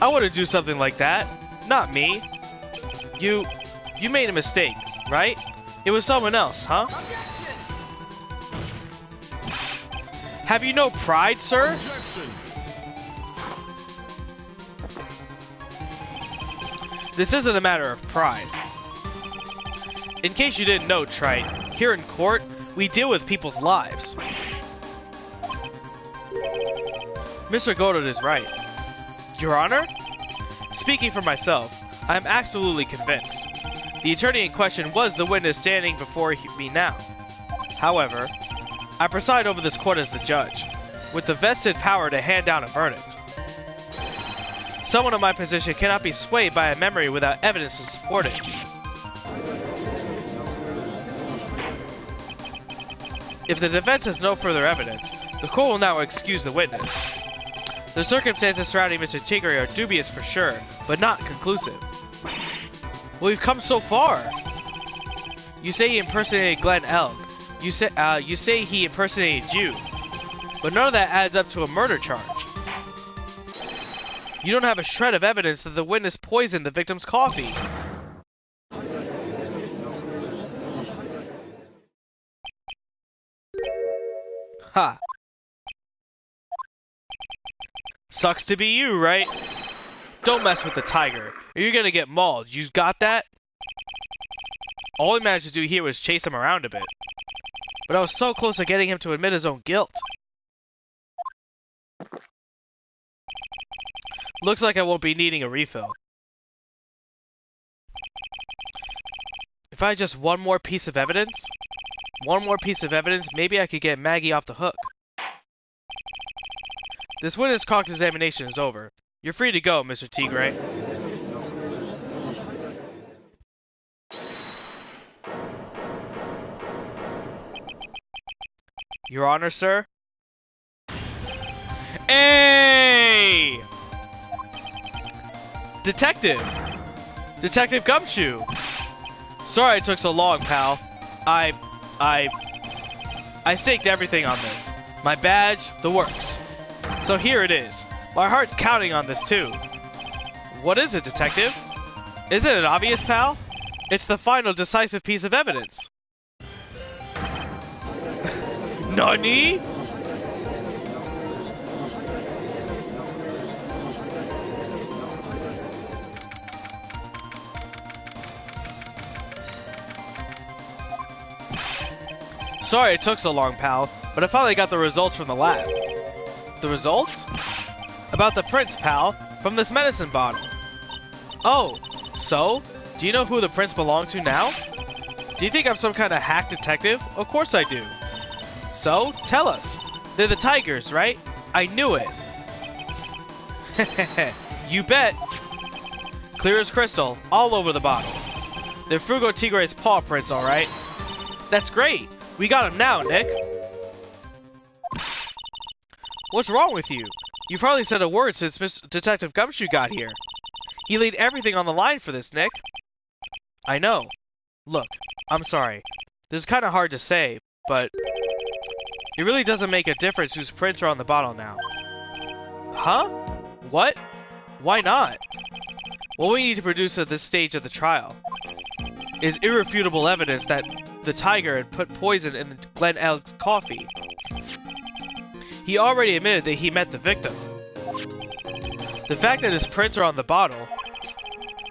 Speaker 1: I wouldn't do something like that. Not me. You made a mistake, right? It was someone else, huh? Have you no pride, sir? This isn't a matter of pride. In case you didn't know, Wright, here in court, we deal with people's lives. Mr. Godot is right. Your Honor? Speaking for myself, I am absolutely convinced. The attorney in question was the witness standing before me now. However, I preside over this court as the judge, with the vested power to hand down a verdict. Someone in my position cannot be swayed by a memory without evidence to support it. If the defense has no further evidence, the court will now excuse the witness. The circumstances surrounding Mr. Tigre are dubious for sure, but not conclusive. Well, we've come so far. You say he impersonated Glenn Elg. You say he impersonated you. But none of that adds up to a murder charge. You don't have a shred of evidence that the witness poisoned the victim's coffee. Ha. Sucks to be you, right? Don't mess with the tiger, or you're gonna get mauled. You got that? All we managed to do here was chase him around a bit. But I was so close to getting him to admit his own guilt. Looks like I won't be needing a refill. If I had just one more piece of evidence, maybe I could get Maggie off the hook. This witness cross-examination is over. You're free to go, Mr. Tigre. Your Honor, sir? Hey! Detective Gumshoe! Sorry it took so long, pal. I staked everything on this. My badge, the works. So here it is. My heart's counting on this too. What is it, detective? Isn't it obvious, pal? It's the final decisive piece of evidence. Nani? Sorry it took so long, pal, but I finally got the results from the lab. The results? About the prints, pal, from this medicine bottle. Oh, so? Do you know who the prints belong to now? Do you think I'm some kind of hack detective? Of course I do. So, tell us. They're the tigers, right? I knew it. You bet. Clear as crystal, all over the bottle. They're Frugo Tigre's paw prints, alright? That's great. We got him now, Nick. What's wrong with you? You've hardly said a word since Detective Gumshoe got here. He laid everything on the line for this, Nick. I know. Look, I'm sorry. This is kind of hard to say, but it really doesn't make a difference whose prints are on the bottle now. Huh? What? Why not? What we need to produce at this stage of the trial is irrefutable evidence that the tiger had put poison in Glenn Elg's coffee. He already admitted that he met the victim. The fact that his prints are on the bottle,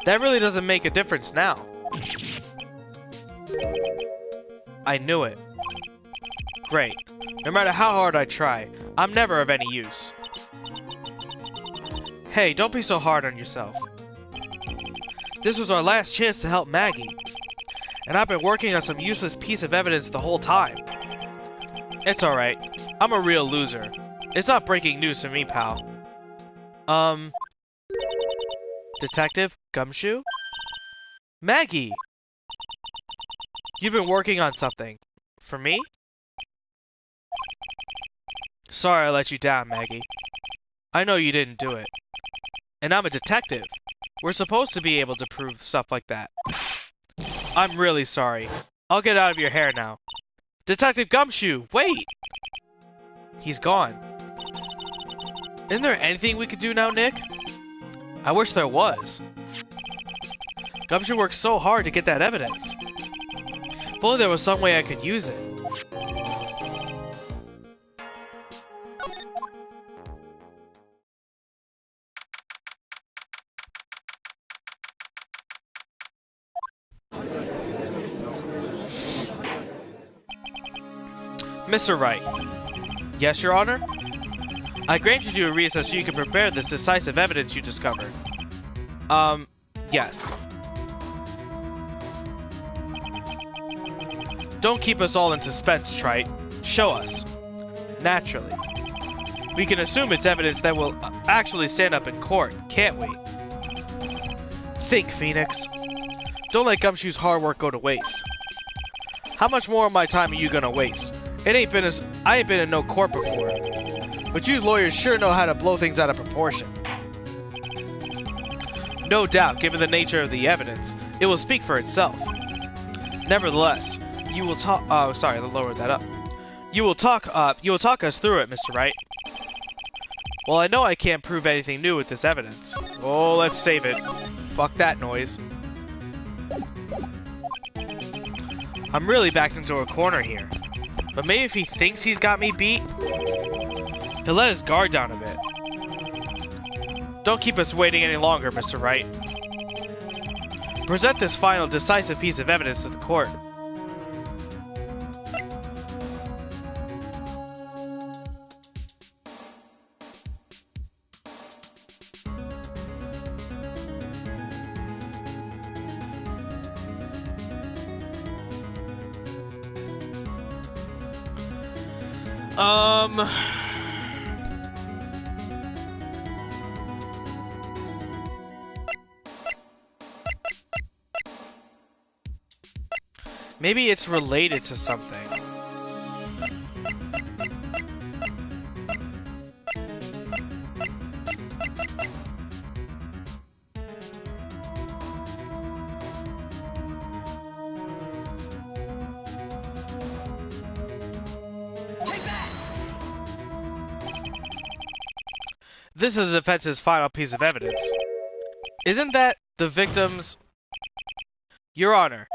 Speaker 1: that really doesn't make a difference now. I knew it. Great. No matter how hard I try, I'm never of any use. Hey, don't be so hard on yourself. This was our last chance to help Maggie. And I've been working on some useless piece of evidence the whole time. It's alright. I'm a real loser. It's not breaking news for me, pal. Detective Gumshoe? Maggie! You've been working on something. For me? Sorry I let you down, Maggie. I know you didn't do it. And I'm a detective. We're supposed to be able to prove stuff like that. I'm really sorry. I'll get out of your hair now. Detective Gumshoe, wait! He's gone. Isn't there anything we could do now, Nick? I wish there was. Gumshoe worked so hard to get that evidence. If only there was some way I could use it. Mr. Wright. Yes, Your Honor? I granted you a recess so you can prepare this decisive evidence you discovered. Yes. Don't keep us all in suspense, Trite. Show us. Naturally. We can assume it's evidence that will actually stand up in court, can't we? Think, Phoenix. Don't let Gumshoe's hard work go to waste. How much more of my time are you gonna waste? I ain't been in no court before. But you lawyers sure know how to blow things out of proportion. No doubt, given the nature of the evidence, it will speak for itself. Nevertheless, you will talk. Oh, sorry, I lowered that up. You will talk us through it, Mr. Wright. Well, I know I can't prove anything new with this evidence. Oh, let's save it. Fuck that noise. I'm really backed into a corner here. But maybe if he thinks he's got me beat, he'll let his guard down a bit. Don't keep us waiting any longer, Mr. Wright. Present this final decisive piece of evidence to the court. Maybe it's related to something. This is the defense's final piece of evidence. Isn't that the victim's... Your Honor.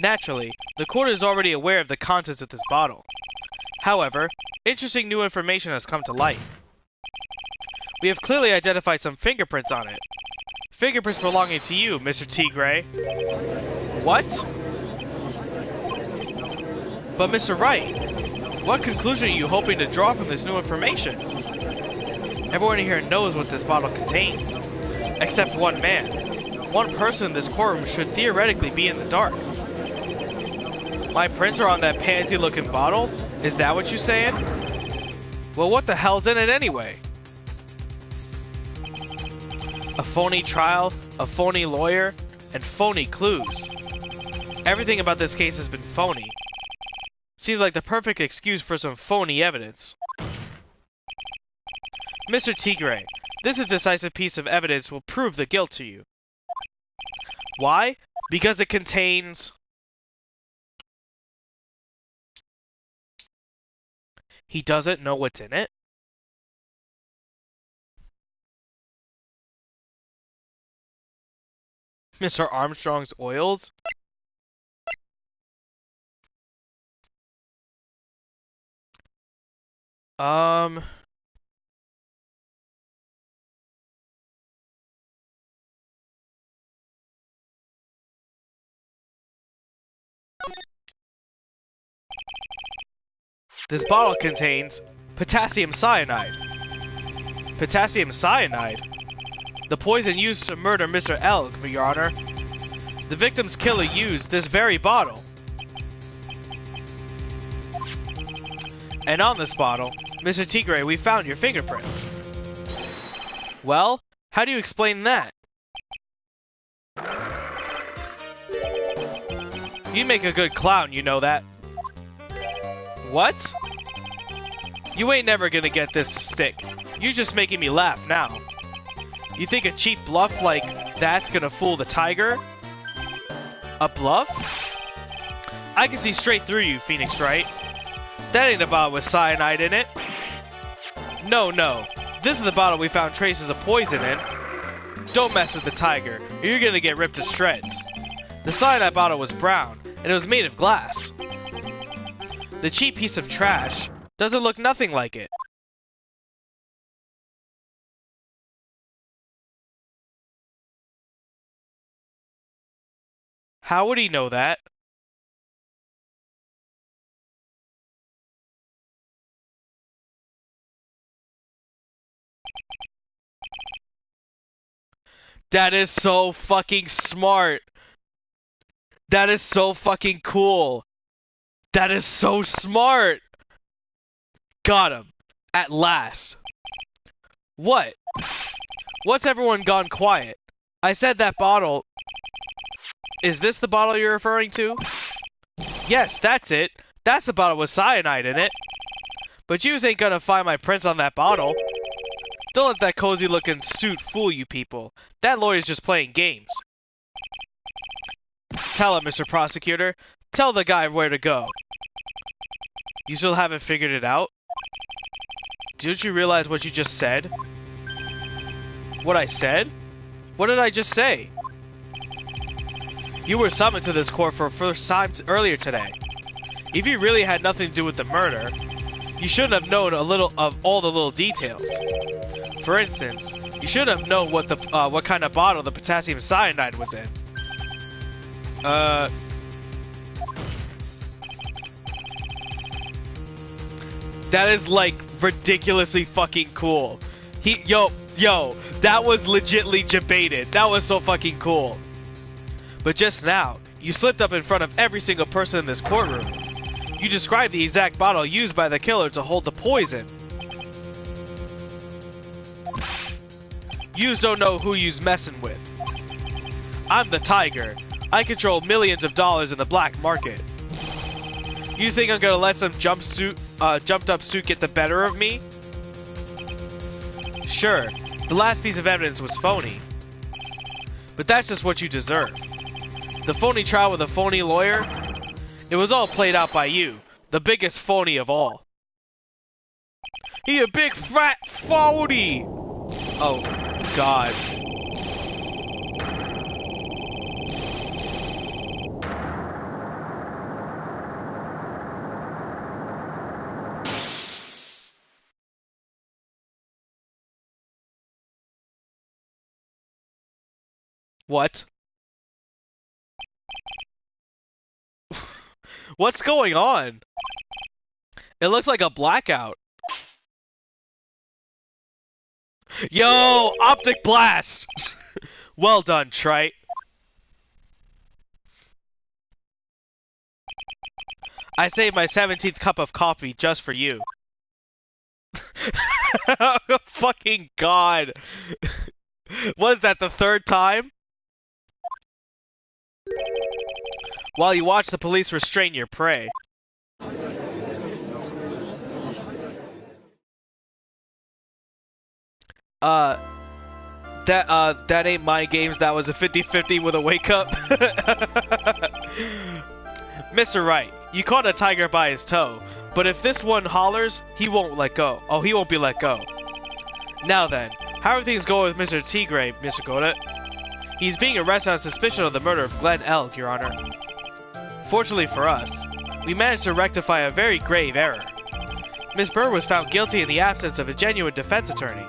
Speaker 1: Naturally, the court is already aware of the contents of this bottle. However, interesting new information has come to light. We have clearly identified some fingerprints on it. Fingerprints belonging to you, Mr. T. Gray. What? But Mr. Wright, what conclusion are you hoping to draw from this new information? Everyone here knows what this bottle contains, except one man. One person in this courtroom should theoretically be in the dark. My prints are on that pansy-looking bottle? Is that what you're saying? Well, what the hell's in it anyway? A phony trial, a phony lawyer, and phony clues. Everything about this case has been phony. Seems like the perfect excuse for some phony evidence. Mr. Tigray, this is a decisive piece of evidence will prove the guilt to you. Why? Because it contains... He doesn't know what's in it? Mr. Armstrong's oils? This bottle contains potassium cyanide. Potassium cyanide? The poison used to murder Mr. Elk, Your Honor. The victim's killer used this very bottle. And on this bottle, Mr. Tigray, we found your fingerprints. Well, how do you explain that? You make a good clown, you know that. What? You ain't never gonna get this to stick. You're just making me laugh now. You think a cheap bluff like that's gonna fool the tiger? A bluff? I can see straight through you, Phoenix Wright. That ain't a bottle with cyanide in it. No, no. This is the bottle we found traces of poison in. Don't mess with the tiger, or you're gonna get ripped to shreds. The cyanide bottle was brown, and it was made of glass. The cheap piece of trash doesn't look nothing like it. How would he know that? That is so fucking smart. That is so fucking cool. That is so smart. Got him. At last. What? What's everyone gone quiet? I said that bottle... Is this the bottle you're referring to? Yes, that's it. That's the bottle with cyanide in it. But yous ain't gonna find my prints on that bottle. Don't let that cozy-looking suit fool you people. That lawyer's just playing games. Tell him, Mr. Prosecutor. Tell the guy where to go. You still haven't figured it out? Didn't you realize what you just said? What I said? What did I just say? You were summoned to this court for the first time earlier today. If you really had nothing to do with the murder, you shouldn't have known a little of all the little details. For instance, you should have known what kind of bottle the potassium cyanide was in. That is like ridiculously fucking cool. Yo, that was legitly debated. That was so fucking cool. But just now, you slipped up in front of every single person in this courtroom. You described the exact bottle used by the killer to hold the poison. Yous don't know who you's messing with. I'm the tiger. I control millions of dollars in the black market. You think I'm gonna let some jumped up suit get the better of me? Sure, the last piece of evidence was phony. But that's just what you deserve. The phony trial with a phony lawyer? It was all played out by you, the biggest phony of all. He a big fat phony! Oh, God. What? What's going on? It looks like a blackout. Yo, optic blast! Well done, Trite. I saved my 17th cup of coffee just for you. Fucking God. Was that the third time? While you watch the police restrain your prey. That ain't my games. That was a 50-50 with a wake up. Mr. Wright, you caught a tiger by his toe, but if this one hollers, he won't let go. Oh, he won't be let go. Now then, how are things going with Mr. Tigre, Mr. Godet? He's being arrested on suspicion of the murder of Glenn Elk, Your Honor. Fortunately for us, we managed to rectify a very grave error. Miss Burr was found guilty in the absence of a genuine defense attorney.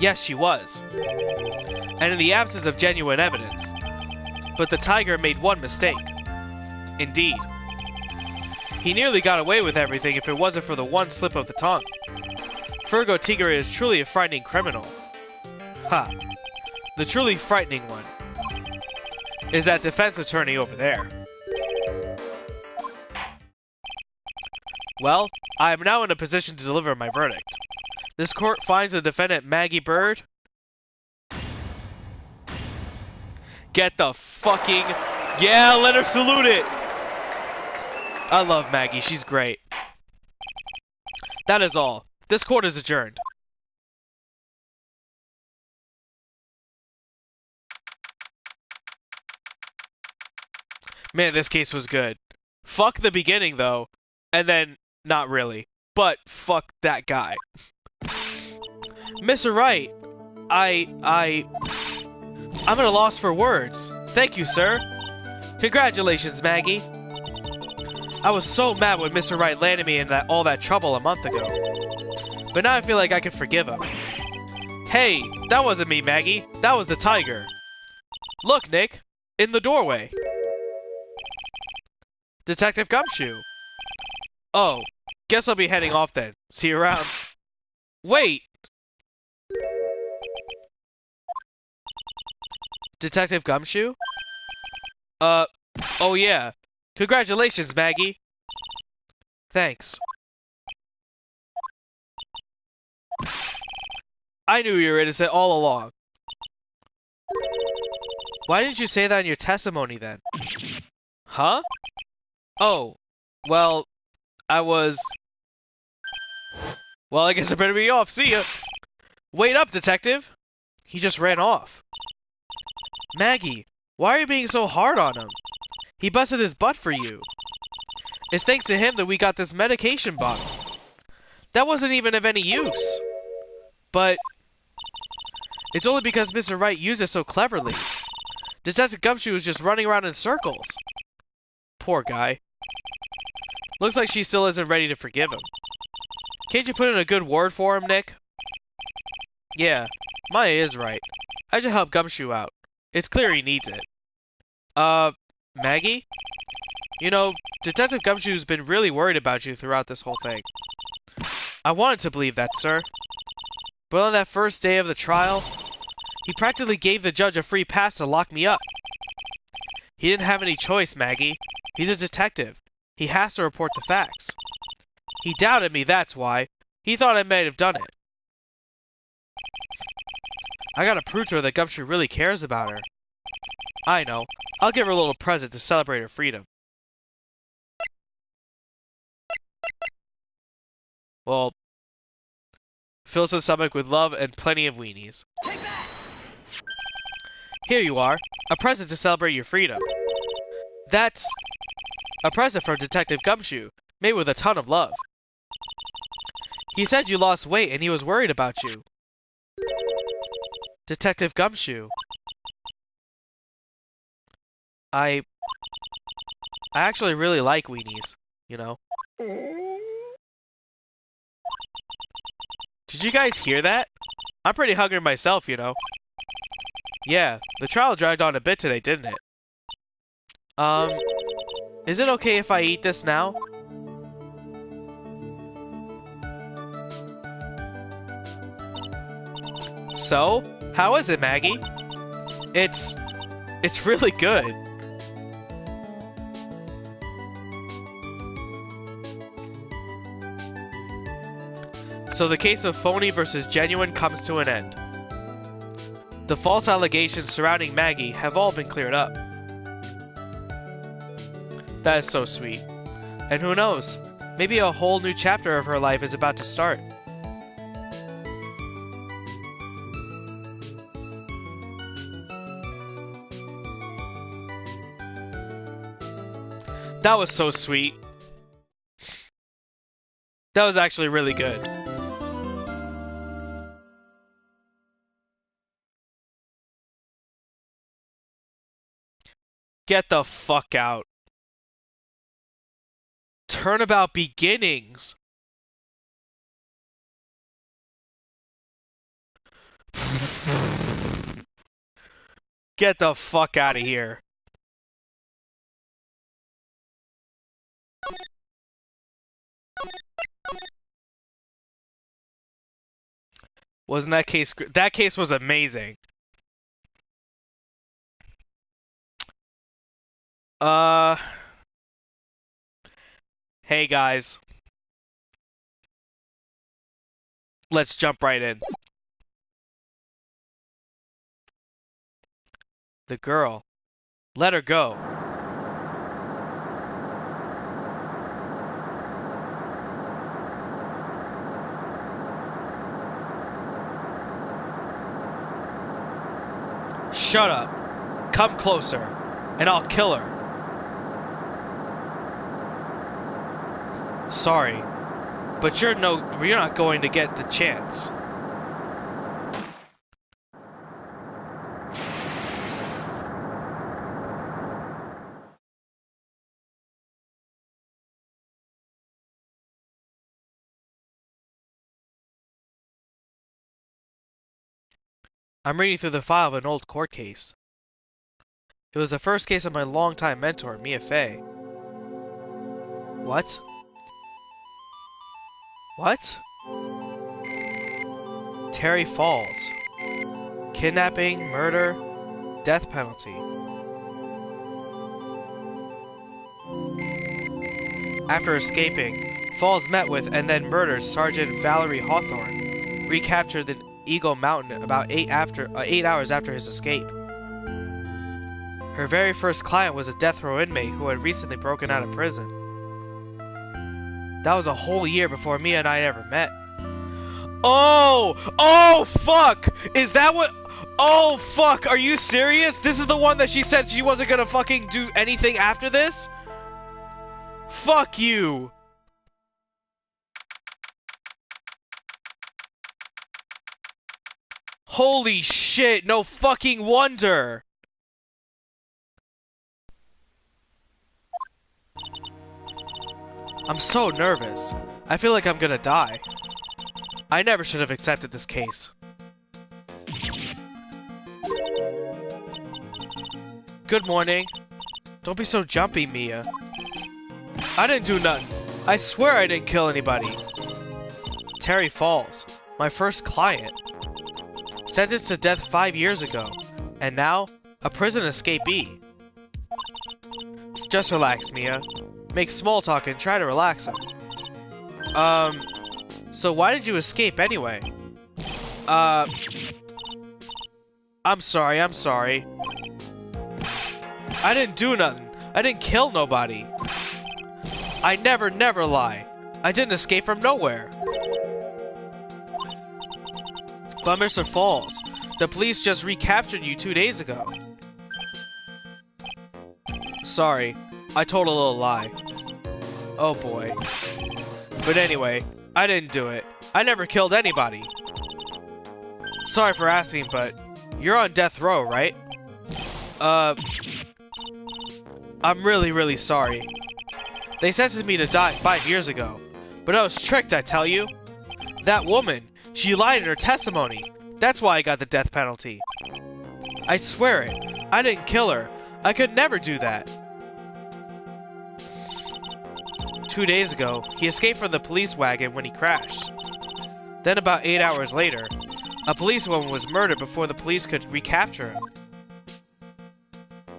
Speaker 1: Yes, she was. And in the absence of genuine evidence. But the tiger made one mistake. Indeed. He nearly got away with everything if it wasn't for the one slip of the tongue. Fergo Tigre is truly a frightening criminal. Ha. The truly frightening one is that defense attorney over there. Well, I am now in a position to deliver my verdict. This court finds the defendant Maggie Bird. Get the fucking... Yeah, let her salute it! I love Maggie, she's great. That is all. This court is adjourned. Man, this case was good. Fuck the beginning, though. And then, not really. But, fuck that guy. Mr. Wright, I'm at a loss for words. Thank you, sir. Congratulations, Maggie. I was so mad when Mr. Wright landed me in all that trouble a month ago. But now I feel like I can forgive him. Hey, that wasn't me, Maggie. That was the tiger. Look, Nick. In the doorway. Detective Gumshoe. Oh, guess I'll be heading off then. See you around. Wait! Detective Gumshoe? Oh yeah. Congratulations, Maggie. Thanks. I knew you were innocent all along. Why didn't you say that in your testimony then? Huh? Oh, well, well, I guess I better be off. See ya. Wait up, detective. He just ran off. Maggie, why are you being so hard on him? He busted his butt for you. It's thanks to him that we got this medication bottle. That wasn't even of any use. But it's only because Mr. Wright used it so cleverly. Detective Gumshoe was just running around in circles. Poor guy. Looks like she still isn't ready to forgive him. Can't you put in a good word for him, Nick? Yeah, Maya is right. I should help Gumshoe out. It's clear he needs it. Maggie? You know, Detective Gumshoe's been really worried about you throughout this whole thing. I wanted to believe that, sir. But on that first day of the trial, he practically gave the judge a free pass to lock me up. He didn't have any choice, Maggie. He's a detective. He has to report the facts. He doubted me, that's why. He thought I might have done it. I gotta prove to her that Gumshoe really cares about her. I know. I'll give her a little present to celebrate her freedom. Well, fills the stomach with love and plenty of weenies. Here you are. A present to celebrate your freedom. That's a present from Detective Gumshoe, made with a ton of love. He said you lost weight and he was worried about you. Detective Gumshoe. I actually really like weenies, you know. Did you guys hear that? I'm pretty hungry myself, you know. Yeah, the trial dragged on a bit today, didn't it? Is it okay if I eat this now? So, how is it, Maggie? It's really good. So the case of phony versus genuine comes to an end. The false allegations surrounding Maggie have all been cleared up. That is so sweet. And who knows, maybe a whole new chapter of her life is about to start. That was so sweet. That was actually really good. Get the fuck out. Turnabout beginnings. Get the fuck out of here. Wasn't that case... That case was amazing. Hey guys. Let's jump right in. The girl. Let her go. Shut up. Come closer, and I'll kill her. Sorry, but you're not going to get the chance. I'm reading through the file of an old court case. It was the first case of my longtime mentor, Mia Fey. What? What? Terry Falls. Kidnapping, murder, death penalty. After escaping, Falls met with and then murdered Sergeant Valerie Hawthorne, recaptured in Eagle Mountain about 8 hours after his escape. Her very first client was a death row inmate who had recently broken out of prison. That was a whole year before Mia and I ever met. Oh! Oh, fuck! Is that what... Oh, fuck! Are you serious? This is the one that she said she wasn't gonna fucking do anything after this? Fuck you! Holy shit, no fucking wonder! I'm so nervous. I feel like I'm gonna die. I never should have accepted this case. Good morning. Don't be so jumpy, Mia. I didn't do nothing. I swear I didn't kill anybody. Terry Falls, my first client. Sentenced to death 5 years ago, and now, a prison escapee. Just relax, Mia. Make small talk and try to relax him. So why did you escape anyway? I'm sorry. I didn't do nothing. I didn't kill nobody. I never lie. I didn't escape from nowhere. But Mr. Falls, the police just recaptured you 2 days ago. Sorry, I told a little lie. Oh boy. But anyway, I didn't do it. I never killed anybody. Sorry for asking, but you're on death row, right? I'm really sorry. They sentenced me to die 5 years ago, but I was tricked, I tell you. That woman, she lied in her testimony. That's why I got the death penalty. I swear it. I didn't kill her. I could never do that. 2 days ago, he escaped from the police wagon when he crashed. Then about 8 hours later, a policewoman was murdered before the police could recapture him.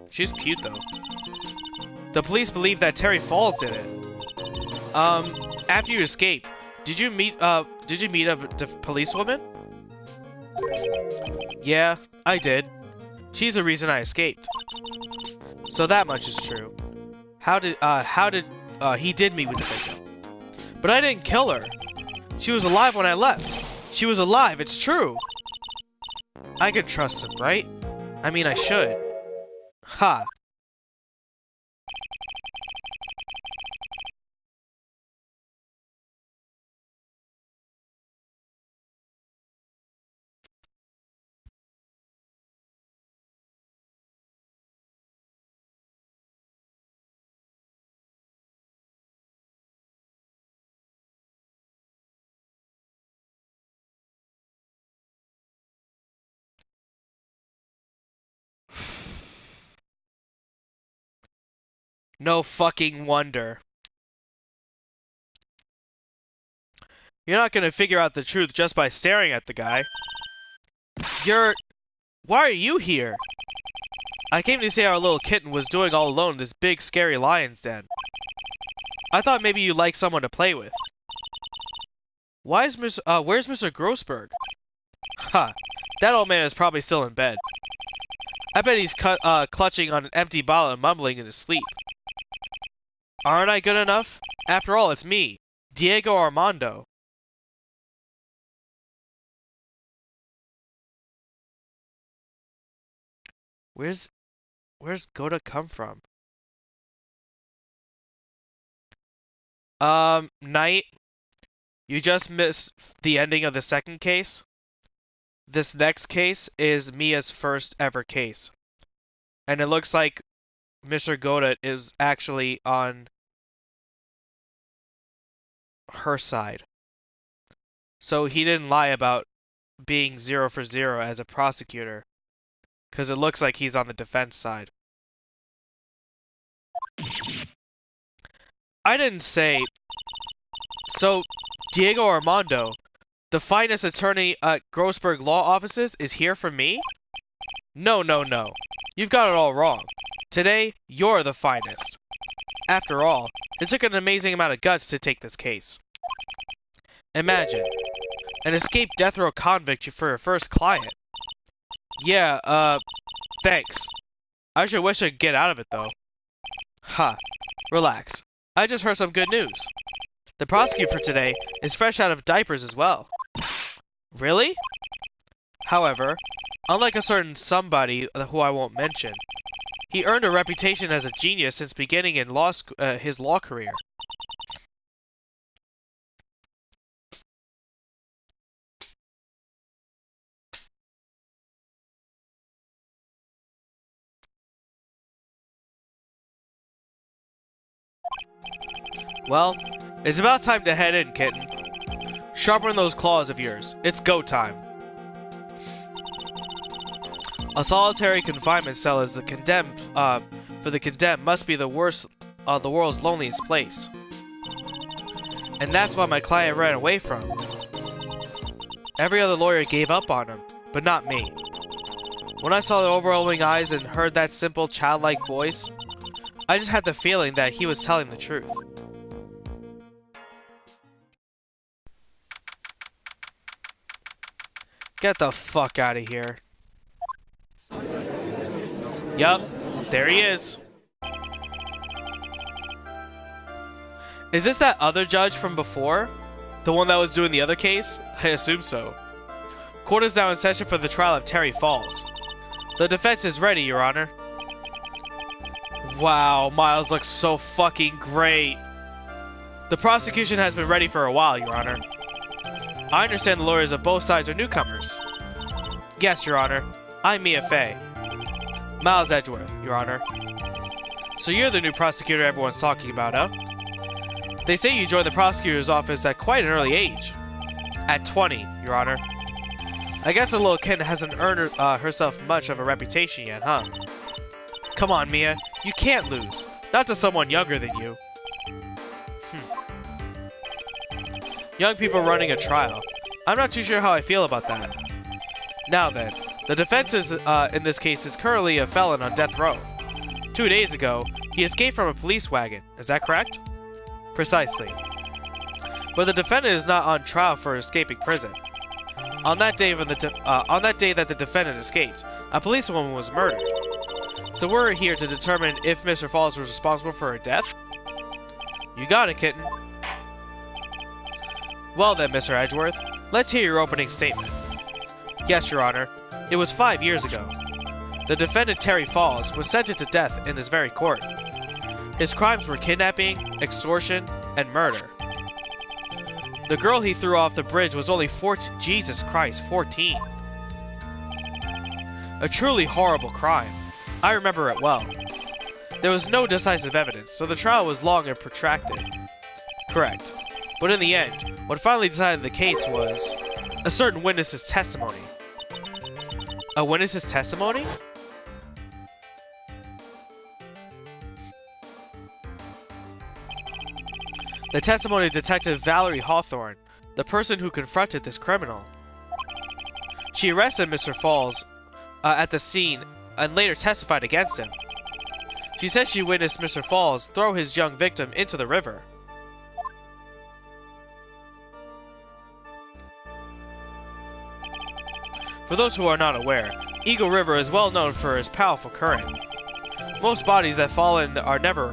Speaker 1: She's cute though. The police believe that Terry Falls did it. After you escaped, did you meet a policewoman? Yeah, I did. She's the reason I escaped. So that much is true. He did meet with the victim. But I didn't kill her. She was alive when I left. She was alive, it's true. I could trust him, right? I mean, I should. Ha. No fucking wonder. You're not gonna figure out the truth just by staring at the guy. Why are you here? I came to see how our little kitten was doing all alone in this big, scary lion's den. I thought maybe you'd like someone to play with. Where's Mr. Grossberg? Ha, that old man is probably still in bed. I bet he's clutching on an empty bottle and mumbling in his sleep. Aren't I good enough? After all, it's me, Diego Armando. Where's Goda come from? Knight, you just missed the ending of the second case. This next case is Mia's first ever case. And it looks like Mr. Goda is actually on her side. So he didn't lie about being 0 for 0 as a prosecutor. Because it looks like he's on the defense side. I didn't say... So, Diego Armando, the finest attorney at Grossberg Law Offices, is here for me? No, no, no. You've got it all wrong. Today, you're the finest. After all, it took an amazing amount of guts to take this case. Imagine, an escaped death row convict for your first client. Yeah, thanks. I sure wish I could get out of it, though. Ha. Relax. I just heard some good news. The prosecutor for today is fresh out of diapers as well. Really? However, unlike a certain somebody who I won't mention, he earned a reputation as a genius since beginning in his law career. Well, it's about time to head in, kitten. Sharpen those claws of yours. It's go time. A solitary confinement cell is the condemned, for the condemned must be the worst, the world's loneliest place. And that's why my client ran away from. Every other lawyer gave up on him, but not me. When I saw the overwhelming eyes and heard that simple, childlike voice, I just had the feeling that he was telling the truth. Get the fuck out of here. Yup, there he is. Is this that other judge from before? The one that was doing the other case? I assume so. Court is now in session for the trial of Terry Falls. The defense is ready, Your Honor. Wow, Miles looks so fucking great. The prosecution has been ready for a while, Your Honor. I understand the lawyers of both sides are newcomers. Yes, Your Honor. I'm Mia Fey. Miles Edgeworth, Your Honor. So you're the new prosecutor everyone's talking about, huh? They say you joined the prosecutor's office at quite an early age. At 20, Your Honor. I guess the little kid hasn't earned herself much of a reputation yet, huh? Come on, Mia. You can't lose. Not to someone younger than you. Young people running a trial. I'm not too sure how I feel about that. Now then, the defense is, in this case is currently a felon on death row. 2 days ago, he escaped from a police wagon. Is that correct? Precisely. But the defendant is not on trial for escaping prison. On that day that the defendant escaped, a policewoman was murdered. So we're here to determine if Mr. Falls was responsible for her death? You got it, kitten. Well then, Mr. Edgeworth, let's hear your opening statement. Yes, Your Honor. It was 5 years ago. The defendant, Terry Falls, was sentenced to death in this very court. His crimes were kidnapping, extortion, and murder. The girl he threw off the bridge was only 14. Jesus Christ, 14. A truly horrible crime. I remember it well. There was no decisive evidence, so the trial was long and protracted. Correct. But in the end, what finally decided the case was a certain witness's testimony. A witness's testimony? The testimony of Detective Valerie Hawthorne, the person who confronted this criminal. She arrested Mr. Falls at the scene and later testified against him. She said she witnessed Mr. Falls throw his young victim into the river. For those who are not aware, Eagle River is well known for its powerful current. Most bodies that fall in are never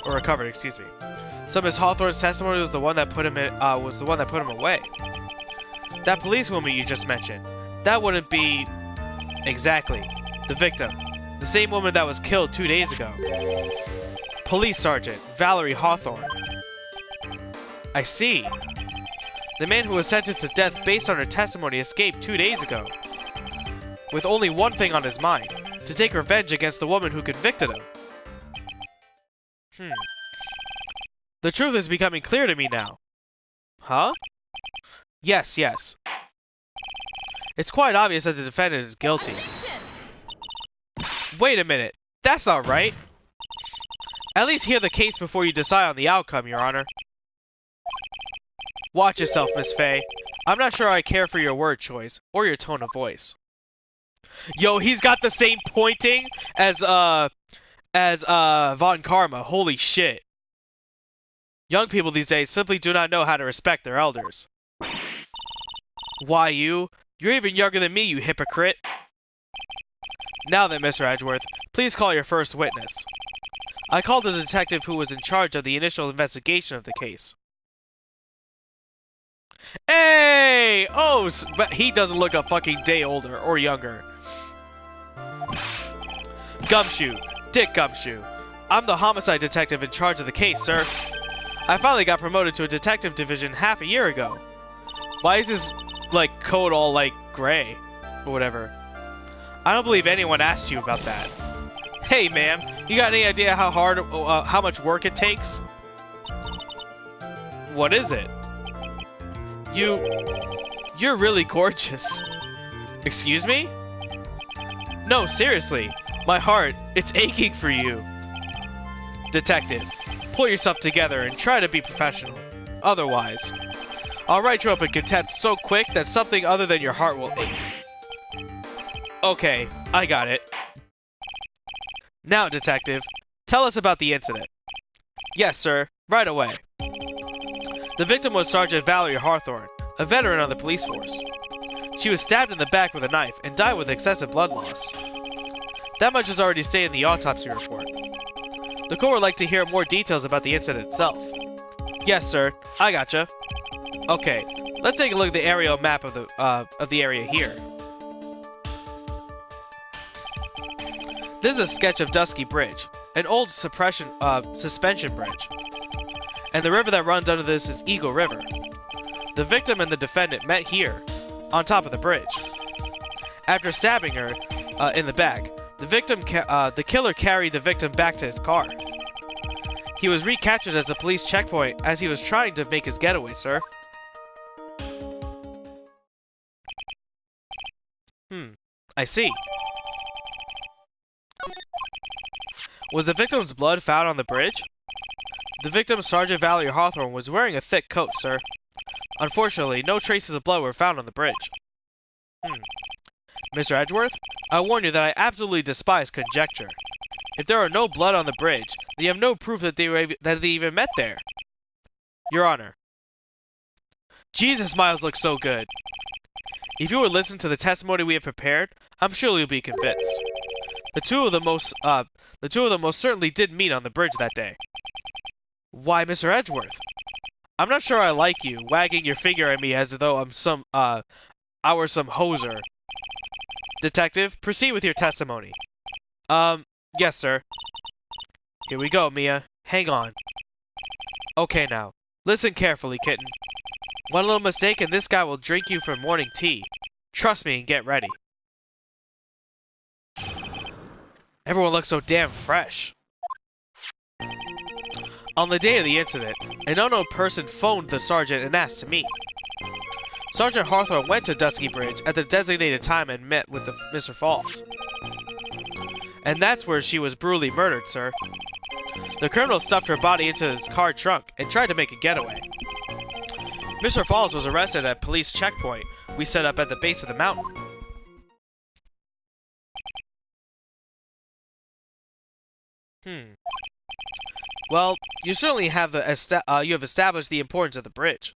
Speaker 1: recovered, excuse me. So Miss Hawthorne's testimony was the one that put him away. That policewoman you just mentioned, that wouldn't be Exactly. The victim. The same woman that was killed 2 days ago. Police Sergeant Valerie Hawthorne. I see. The man who was sentenced to death based on her testimony escaped 2 days ago. With only one thing on his mind. To take revenge against the woman who convicted him. The truth is becoming clear to me now. Huh? Yes. It's quite obvious that the defendant is guilty. Wait a minute. That's not right. At least hear the case before you decide on the outcome, Your Honor. Watch yourself, Miss Faye. I'm not sure I care for your word choice or your tone of voice. Yo, he's got the same pointing as Von Karma. Holy shit. Young people these days simply do not know how to respect their elders. Why you? You're even younger than me, you hypocrite. Now then, Mr. Edgeworth, please call your first witness. I called the detective who was in charge of the initial investigation of the case. Hey! Oh, but he doesn't look a fucking day older or younger. Gumshoe. Dick Gumshoe. I'm the homicide detective in charge of the case, sir. I finally got promoted to a detective division half a year ago. Why is his, like, coat all, like, gray? Or whatever. I don't believe anyone asked you about that. Hey, ma'am, you got any idea how much work it takes? What is it? You're really gorgeous. Excuse me? No, seriously. My heart, it's aching for you. Detective, pull yourself together and try to be professional. Otherwise, I'll write you up in contempt so quick that something other than your heart will ache. Okay, I got it. Now, detective, tell us about the incident. Yes, sir, right away. The victim was Sergeant Valerie Hawthorne, a veteran on the police force. She was stabbed in the back with a knife and died with excessive blood loss. That much is already stated in the autopsy report. The court would like to hear more details about the incident itself. Yes, sir, I gotcha. Okay, let's take a look at the aerial map of the area here. This is a sketch of Dusky Bridge, an old suspension bridge. And the river that runs under this is Eagle River. The victim and the defendant met here, on top of the bridge. After stabbing her in the back, the killer carried the victim back to his car. He was recaptured as a police checkpoint as he was trying to make his getaway, sir. I see. Was the victim's blood found on the bridge? The victim, Sergeant Valerie Hawthorne, was wearing a thick coat, sir. Unfortunately, no traces of blood were found on the bridge. Mr. Edgeworth, I warn you that I absolutely despise conjecture. If there are no blood on the bridge, then you have no proof that they even met there. Your Honor. Jesus, Miles looks so good. If you would listen to the testimony we have prepared, I'm sure you'll be convinced. The two of them most certainly did meet on the bridge that day. Why, Mr. Edgeworth? I'm not sure I like you, wagging your finger at me as though I were some hoser. Detective, proceed with your testimony. Yes, sir. Here we go, Mia. Hang on. Okay, now. Listen carefully, kitten. One little mistake and this guy will drink you for morning tea. Trust me and get ready. Everyone looks so damn fresh. On the day of the incident, an unknown person phoned the sergeant and asked to meet. Sergeant Hawthorne went to Dusky Bridge at the designated time and met with Mr. Falls. And that's where she was brutally murdered, sir. The criminal stuffed her body into his car trunk and tried to make a getaway. Mr. Falls was arrested at a police checkpoint we set up at the base of the mountain. Well, you certainly have you have established the importance of the bridge.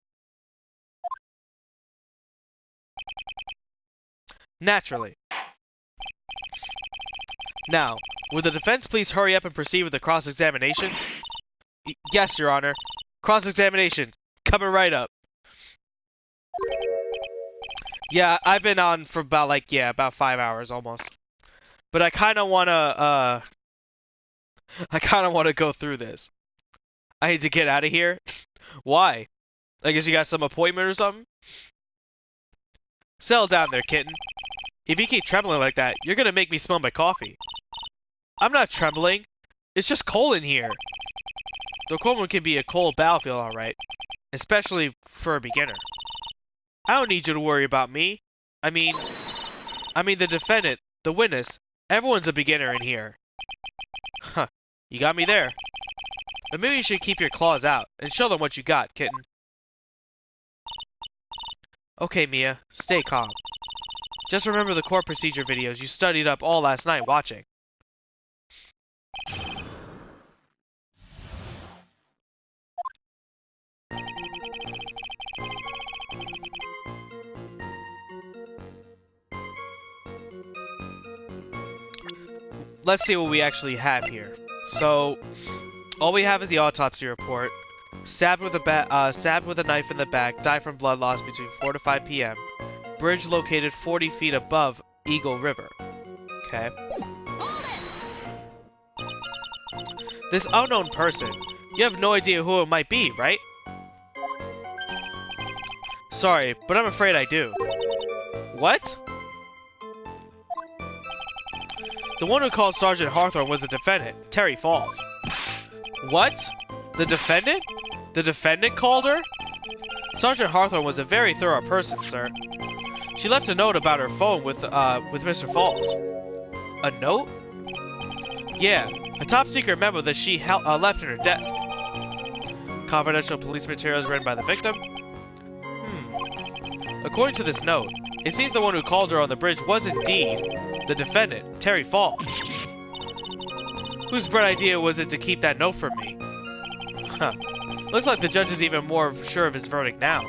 Speaker 1: Naturally. Now, would the defense please hurry up and proceed with the cross-examination? Yes, Your Honor. Cross-examination. Coming right up. Yeah, I've been on for about about 5 hours almost. But I kinda wanna go through this. I hate to get out of here. Why? I guess you got some appointment or something? Settle down there, kitten. If you keep trembling like that, you're gonna make me smell my coffee. I'm not trembling. It's just cold in here. The cold one can be a cold battlefield, alright. Especially for a beginner. I don't need you to worry about me. I mean the defendant, the witness. Everyone's a beginner in here. Huh. You got me there. But maybe you should keep your claws out and show them what you got, kitten. Okay, Mia. Stay calm. Just remember the court procedure videos you studied up all last night watching. Let's see what we actually have here. So, all we have is the autopsy report. Stabbed with a knife in the back, died from blood loss between 4 to 5 p.m. Bridge located 40 feet above Eagle River. Okay. This unknown person, you have no idea who it might be, right? Sorry, but I'm afraid I do. What? The one who called Sergeant Hawthorne was the defendant, Terry Falls. What? The defendant? The defendant called her? Sergeant Hawthorne was a very thorough person, sir. She left a note about her phone with Mr. Falls. A note? Yeah, a top-secret memo that she left in her desk. Confidential police materials written by the victim? According to this note, it seems the one who called her on the bridge was indeed the defendant, Terry Falls. Whose bright idea was it to keep that note from me? Huh. Looks like the judge is even more sure of his verdict now.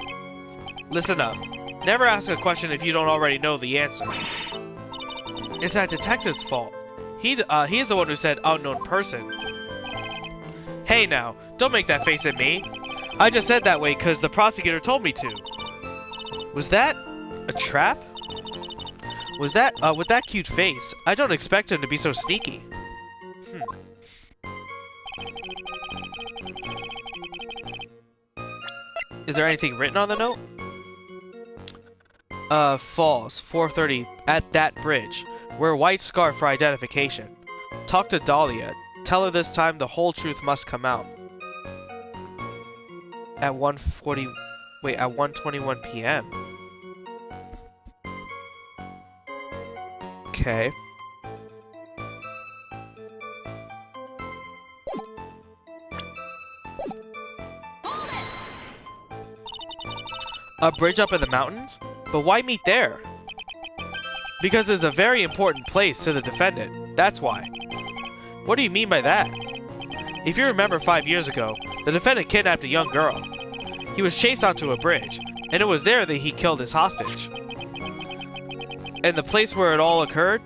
Speaker 1: Listen up. Never ask a question if you don't already know the answer. It's that detective's fault. He's the one who said unknown person. Hey now, don't make that face at me. I just said that way because the prosecutor told me to. Was that a trap? Was that, with that cute face, I don't expect him to be so sneaky. Is there anything written on the note? Falls, 4:30, at that bridge. Wear white scarf for identification. Talk to Dahlia. Tell her this time the whole truth must come out. At 1:21 p.m. Okay. A bridge up in the mountains? But why meet there? Because it's a very important place to the defendant. That's why. What do you mean by that? If you remember 5 years ago, the defendant kidnapped a young girl. He was chased onto a bridge, and it was there that he killed his hostage. And the place where it all occurred?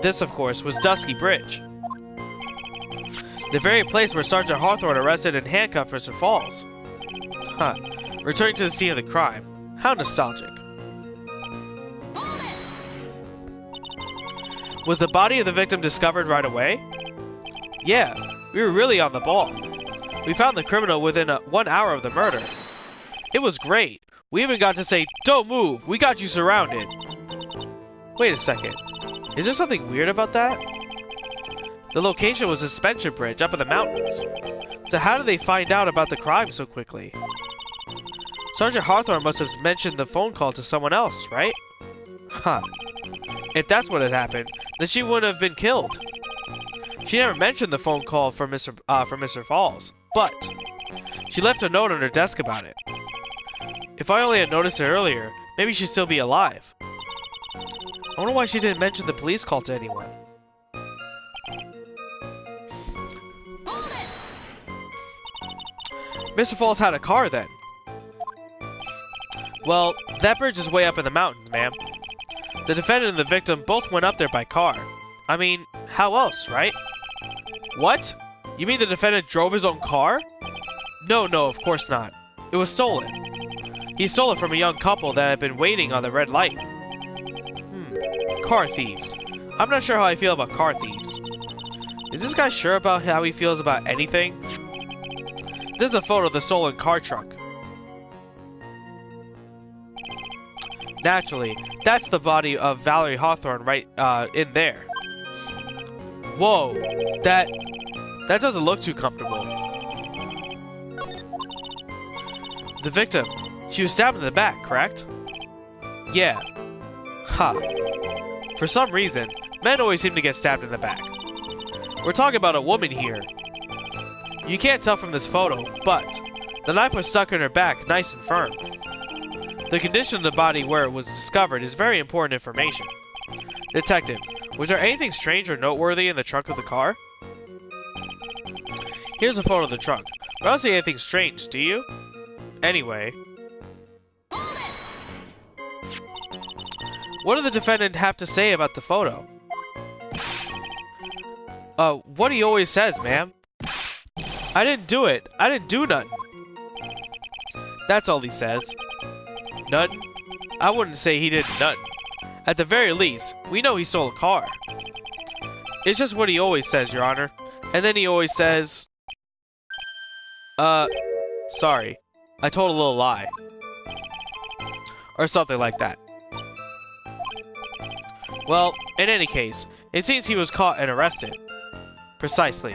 Speaker 1: This, of course, was Dusky Bridge. The very place where Sergeant Hawthorne arrested and handcuffed Mr. Falls. Huh. Returning to the scene of the crime. How nostalgic. Was the body of the victim discovered right away? Yeah, we were really on the ball. We found the criminal within 1 hour of the murder. It was great. We even got to say, "Don't move, we got you surrounded." Wait a second. Is there something weird about that? The location was a suspension bridge up in the mountains. So how did they find out about the crime so quickly? Sergeant Hawthorne must have mentioned the phone call to someone else, right? Huh. If that's what had happened, then she wouldn't have been killed. She never mentioned the phone call from Mr. Falls, but she left a note on her desk about it. If I only had noticed it earlier, maybe she'd still be alive. I wonder why she didn't mention the police call to anyone. Mr. Falls had a car then. Well, that bridge is way up in the mountains, ma'am. The defendant and the victim both went up there by car. I mean, how else, right? What? You mean the defendant drove his own car? No, of course not. It was stolen. He stole it from a young couple that had been waiting on the red light. Car thieves. I'm not sure how I feel about car thieves. Is this guy sure about how he feels about anything? This is a photo of the stolen car trunk. Naturally, that's the body of Valerie Hawthorne right in there. Whoa, that doesn't look too comfortable. The victim, she was stabbed in the back, correct? Yeah. Ha. For some reason, men always seem to get stabbed in the back. We're talking about a woman here. You can't tell from this photo, but the knife was stuck in her back nice and firm. The condition of the body where it was discovered is very important information. Detective, was there anything strange or noteworthy in the trunk of the car? Here's a photo of the trunk. But I don't see anything strange, do you? Anyway. What did the defendant have to say about the photo? What he always says, ma'am. I didn't do it. I didn't do nothing. That's all he says. Nothing? I wouldn't say he did nothing. At the very least, we know he stole a car. It's just what he always says, Your Honor. And then he always says... sorry. I told a little lie. Or something like that. Well, in any case, it seems he was caught and arrested. Precisely.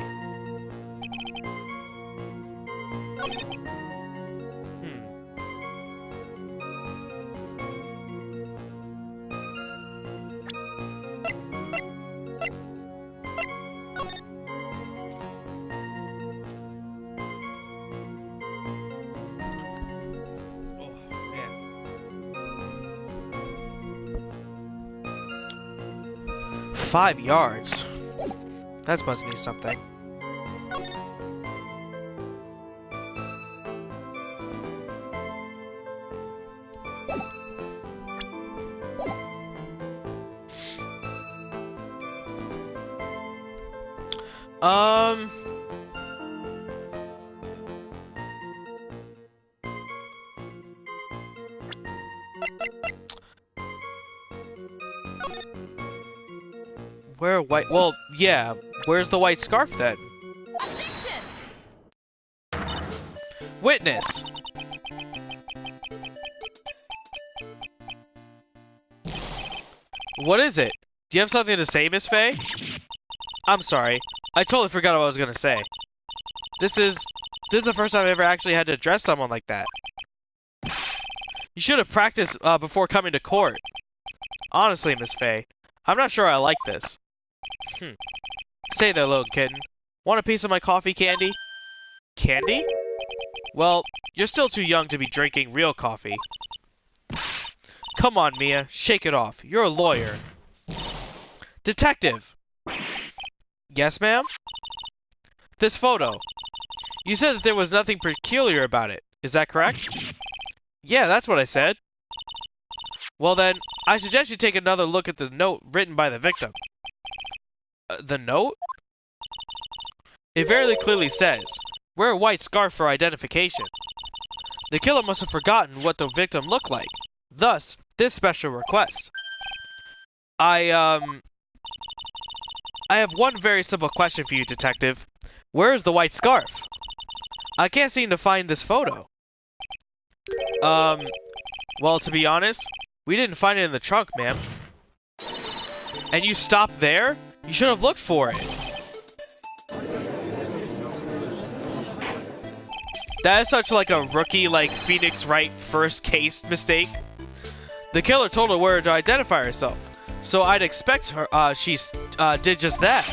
Speaker 1: Oh, man. 5 yards. That must mean something. Where white? Well, yeah. Where's the white scarf then?
Speaker 3: Objection!
Speaker 1: Witness. What is it? Do you have something to say, Miss Faye? I'm sorry. I totally forgot what I was gonna say. This is the first time I ever actually had to address someone like that. You should have practiced before coming to court. Honestly, Miss Faye, I'm not sure I like this. Say there, little kitten. Want a piece of my coffee candy? Candy? Well, you're still too young to be drinking real coffee. Come on, Mia. Shake it off. You're a lawyer. Detective! Yes, ma'am? This photo. You said that there was nothing peculiar about it. Is that correct? Yeah, that's what I said. Well then, I suggest you take another look at the note written by the victim. The note? It very clearly says, wear a white scarf for identification. The killer must have forgotten what the victim looked like. Thus, this special request. I have one very simple question for you, detective. Where is the white scarf? I can't seem to find this photo. Well, to be honest, we didn't find it in the trunk, ma'am. And you stopped there? You should have looked for it. That is such like a rookie, like Phoenix Wright first case mistake. The killer told her where to identify herself, so I'd expect her, she did just that.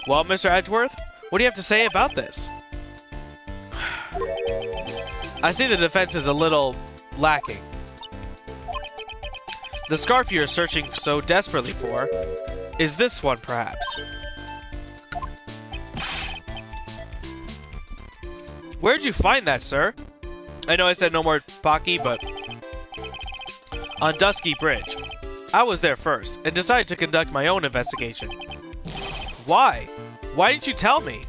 Speaker 1: Well, Mr. Edgeworth, what do you have to say about this? I see the defense is a little lacking. The scarf you're searching so desperately for is this one, perhaps. Where'd you find that, sir? I know I said no more Pocky, but... on Dusky Bridge. I was there first, and decided to conduct my own investigation. Why? Why didn't you tell me?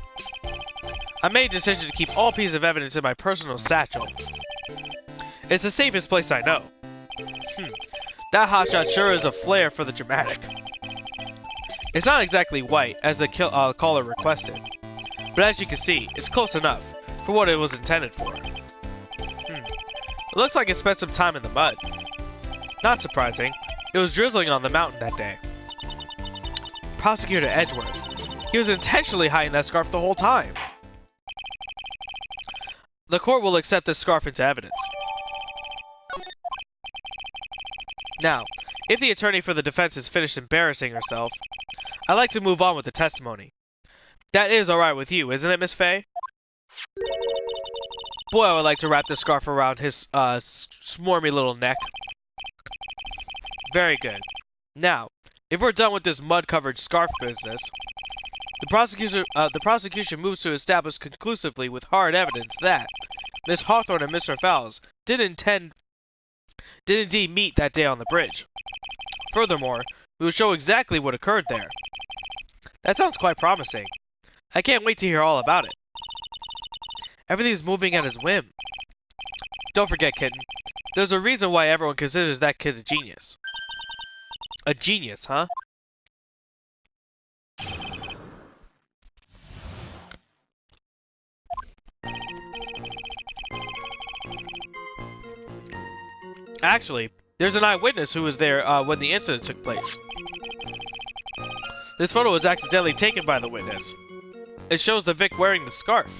Speaker 1: I made a decision to keep all pieces of evidence in my personal satchel. It's the safest place I know. That hotshot sure is a flair for the dramatic. It's not exactly white, as the caller requested. But as you can see, it's close enough for what it was intended for. It looks like it spent some time in the mud. Not surprising. It was drizzling on the mountain that day. Prosecutor Edgeworth. He was intentionally hiding that scarf the whole time. The court will accept this scarf into evidence. Now, if the attorney for the defense is finished embarrassing herself, I'd like to move on with the testimony. That is alright with you, isn't it, Miss Faye? Boy, I would like to wrap this scarf around his swarmy little neck. Very good. Now, if we're done with this mud-covered scarf business, the prosecution moves to establish conclusively with hard evidence that Miss Hawthorne and Mr. Fowles did indeed meet that day on the bridge. Furthermore, we will show exactly what occurred there. That sounds quite promising. I can't wait to hear all about it. Everything is moving at his whim. Don't forget, kitten. There's a reason why everyone considers that kid a genius. A genius, huh? Actually, there's an eyewitness who was there when the incident took place. This photo was accidentally taken by the witness. It shows the Vic wearing the scarf.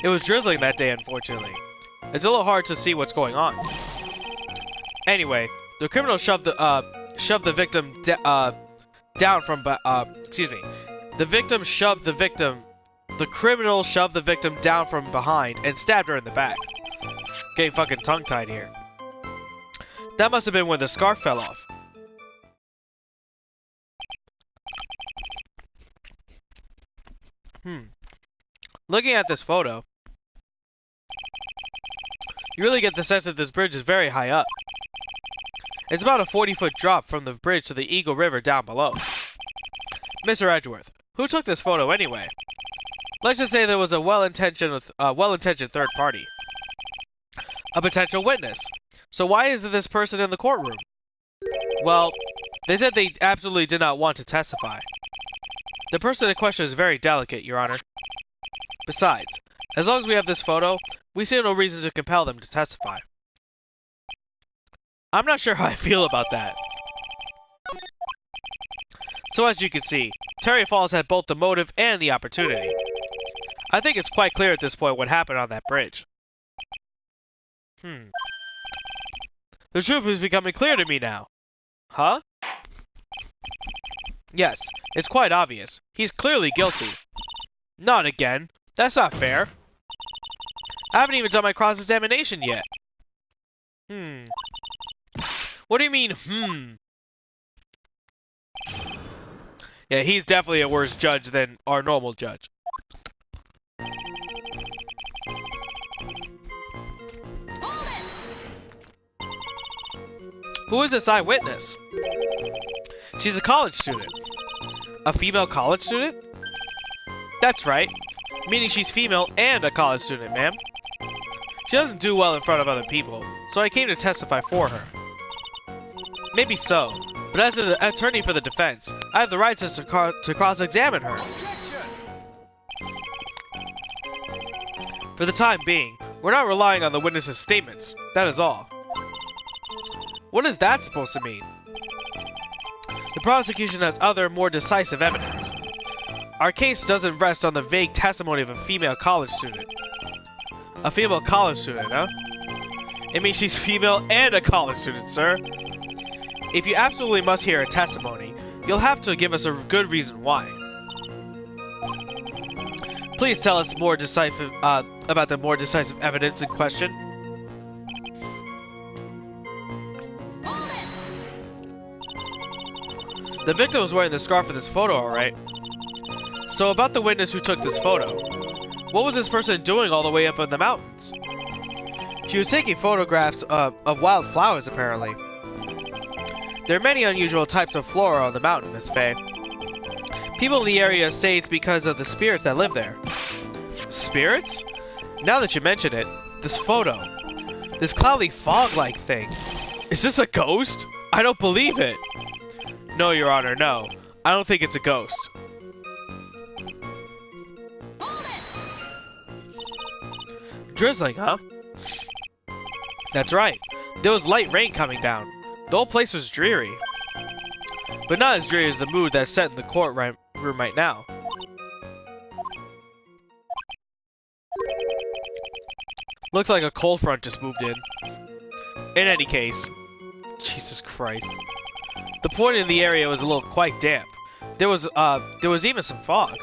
Speaker 1: It was drizzling that day, unfortunately. It's a little hard to see what's going on. Anyway, the criminal shoved the victim down from the criminal shoved the victim down from behind and stabbed her in the back. Getting fucking tongue-tied here. That must have been when the scarf fell off. Looking at this photo, you really get the sense that this bridge is very high up. It's about a 40-foot drop from the bridge to the Eagle River down below. Mr. Edgeworth, who took this photo anyway? Let's just say there was a well-intentioned third party. A potential witness. So why is this person in the courtroom? Well, they said they absolutely did not want to testify. The person in question is very delicate, Your Honor. Besides, as long as we have this photo, we see no reason to compel them to testify. I'm not sure how I feel about that. So as you can see, Terry Falls had both the motive and the opportunity. I think it's quite clear at this point what happened on that bridge. The truth is becoming clear to me now. Huh? Yes, it's quite obvious. He's clearly guilty. Not again. That's not fair. I haven't even done my cross-examination yet. What do you mean, Yeah, he's definitely a worse judge than our normal judge. Who is this eyewitness? She's a college student. A female college student? That's right. Meaning she's female and a college student, ma'am. She doesn't do well in front of other people, so I came to testify for her. Maybe so, but as an attorney for the defense, I have the right to cross-examine her. For the time being, we're not relying on the witness's statements, that is all. What is that supposed to mean? The prosecution has other, more decisive evidence. Our case doesn't rest on the vague testimony of a female college student. A female college student, huh? It means she's female and a college student, sir. If you absolutely must hear a testimony, you'll have to give us a good reason why. Please tell us more decisive about the more decisive evidence in question. The victim was wearing the scarf in this photo, alright. So about the witness who took this photo. What was this person doing all the way up in the mountains? She was taking photographs of wild flowers, apparently. There are many unusual types of flora on the mountain, Miss Faye. People in the area say it's because of the spirits that live there. Spirits? Now that you mention it, this photo. This cloudy fog-like thing. Is this a ghost? I don't believe it. No, Your Honor, no. I don't think it's a ghost. Drizzling, huh? That's right. There was light rain coming down. The whole place was dreary. But not as dreary as the mood that's set in the courtroom right now. Looks like a cold front just moved in. In any case, Jesus Christ. The point in the area was a little quite damp. There was even some fog.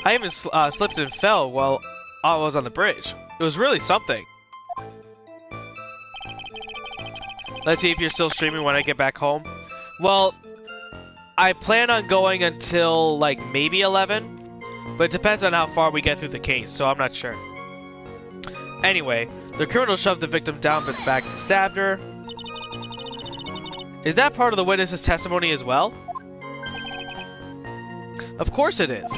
Speaker 1: I even slipped and fell while I was on the bridge. It was really something. Let's see if you're still streaming when I get back home. Well, I plan on going until like maybe 11, but it depends on how far we get through the case, so I'm not sure. Anyway, the criminal shoved the victim down the back and stabbed her. Is that part of the witness's testimony as well? Of course it is.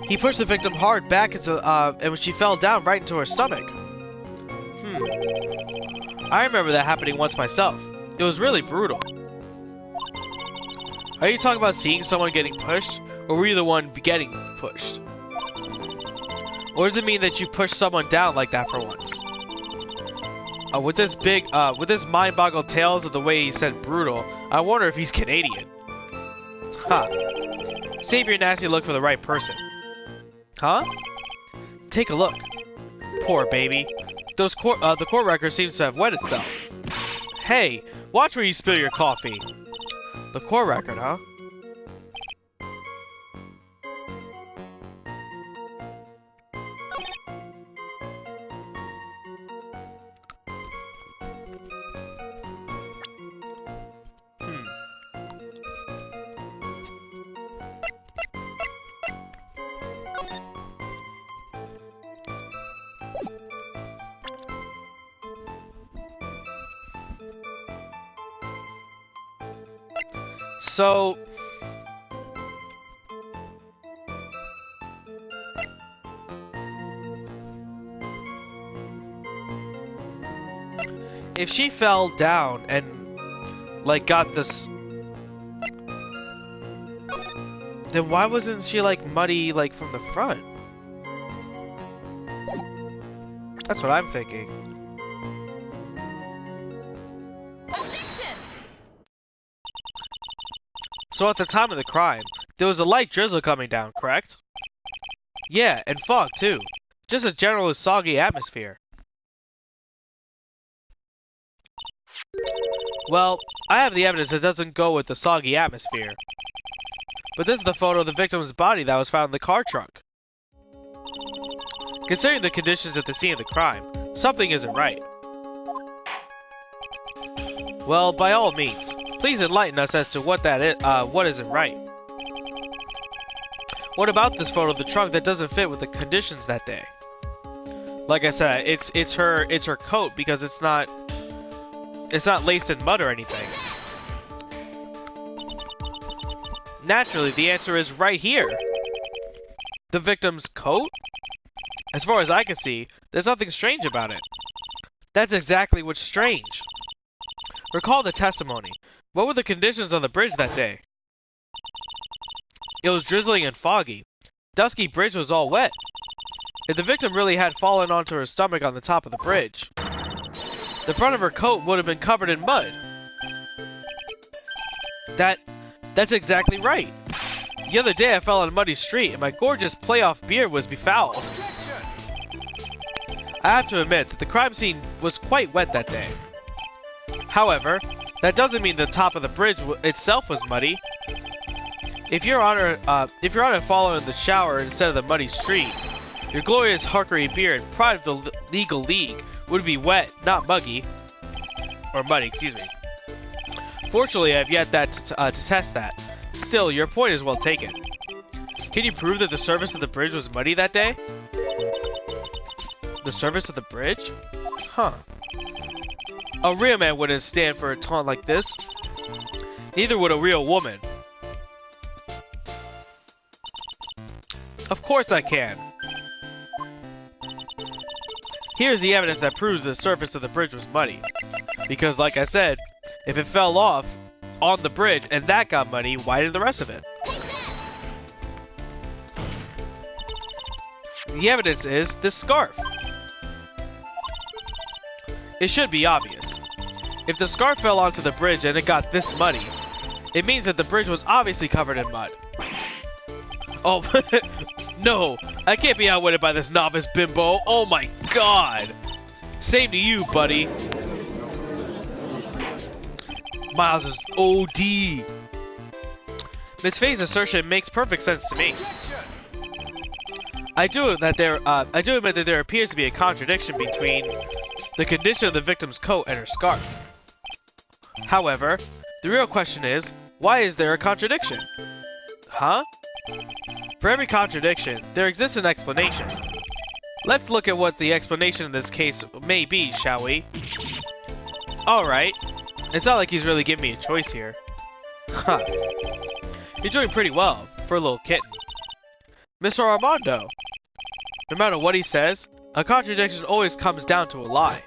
Speaker 1: He pushed the victim hard back into, and she fell down right into her stomach. I remember that happening once myself. It was really brutal. Are you talking about seeing someone getting pushed, or were you the one getting pushed? Or does it mean that you pushed someone down like that for once? With this mind-boggled tales of the way he said brutal, I wonder if he's Canadian. Ha. Save your nasty look for the right person. Huh? Take a look. Poor baby. The court record seems to have wet itself. Hey, watch where you spill your coffee. The court record, huh? So, if she fell down and, like, got this, then why wasn't she, like, muddy, like, from the front? That's what I'm thinking. So at the time of the crime, there was a light drizzle coming down, correct? Yeah, and fog too. Just a general soggy atmosphere. Well, I have the evidence that doesn't go with the soggy atmosphere. But this is the photo of the victim's body that was found in the car trunk. Considering the conditions at the scene of the crime, something isn't right. Well, by all means, please enlighten us as to what that is, what isn't right. What about this photo of the trunk that doesn't fit with the conditions that day? Like I said, it's her coat because it's not laced in mud or anything. Naturally, the answer is right here. The victim's coat? As far as I can see, there's nothing strange about it. That's exactly what's strange. Recall the testimony. What were the conditions on the bridge that day? It was drizzling and foggy. Dusky bridge was all wet. If the victim really had fallen onto her stomach on the top of the bridge, the front of her coat would have been covered in mud. That's exactly right. The other day I fell on a muddy street and my gorgeous playoff beard was befouled. I have to admit that the crime scene was quite wet that day. However, that doesn't mean the top of the bridge itself was muddy. If Your Honor followed in the shower instead of the muddy street, your glorious Harkery beard, pride of the legal league, would be wet, not muggy. Or muddy, excuse me. Fortunately, I have yet to test that. Still, your point is well taken. Can you prove that the surface of the bridge was muddy that day? The surface of the bridge? Huh. A real man wouldn't stand for a taunt like this. Neither would a real woman. Of course I can. Here's the evidence that proves the surface of the bridge was muddy. Because, like I said, if it fell off on the bridge and that got muddy, why did the rest of it? The evidence is this scarf. It should be obvious. If the scarf fell onto the bridge and it got this muddy, it means that the bridge was obviously covered in mud. Oh, no, I can't be outwitted by this novice bimbo. Oh my god. Same to you, buddy. Miles is OD. Miss Faye's assertion makes perfect sense to me. I do admit that there appears to be a contradiction between the condition of the victim's coat and her scarf. However, the real question is, why is there a contradiction? Huh? For every contradiction, there exists an explanation. Let's look at what the explanation in this case may be, shall we? Alright. It's not like he's really giving me a choice here. Huh. You're doing pretty well, for a little kitten. Mr. Armando! No matter what he says, a contradiction always comes down to a lie.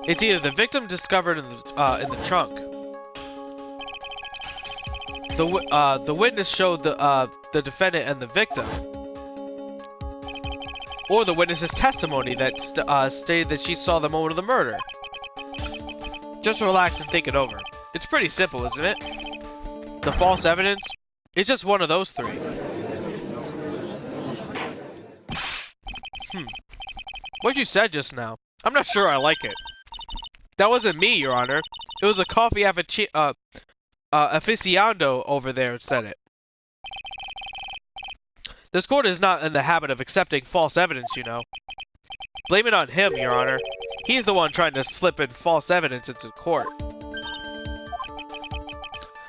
Speaker 1: It's either the victim discovered in the trunk. The witness showed the defendant and the victim, or the witness's testimony that stated that she saw the moment of the murder. Just relax and think it over. It's pretty simple, isn't it? The false evidence? It's just one of those three. What you said just now, I'm not sure I like it. That wasn't me, Your Honor. It was a coffee aficionado over there who said it. This court is not in the habit of accepting false evidence, you know. Blame it on him, Your Honor. He's the one trying to slip in false evidence into court.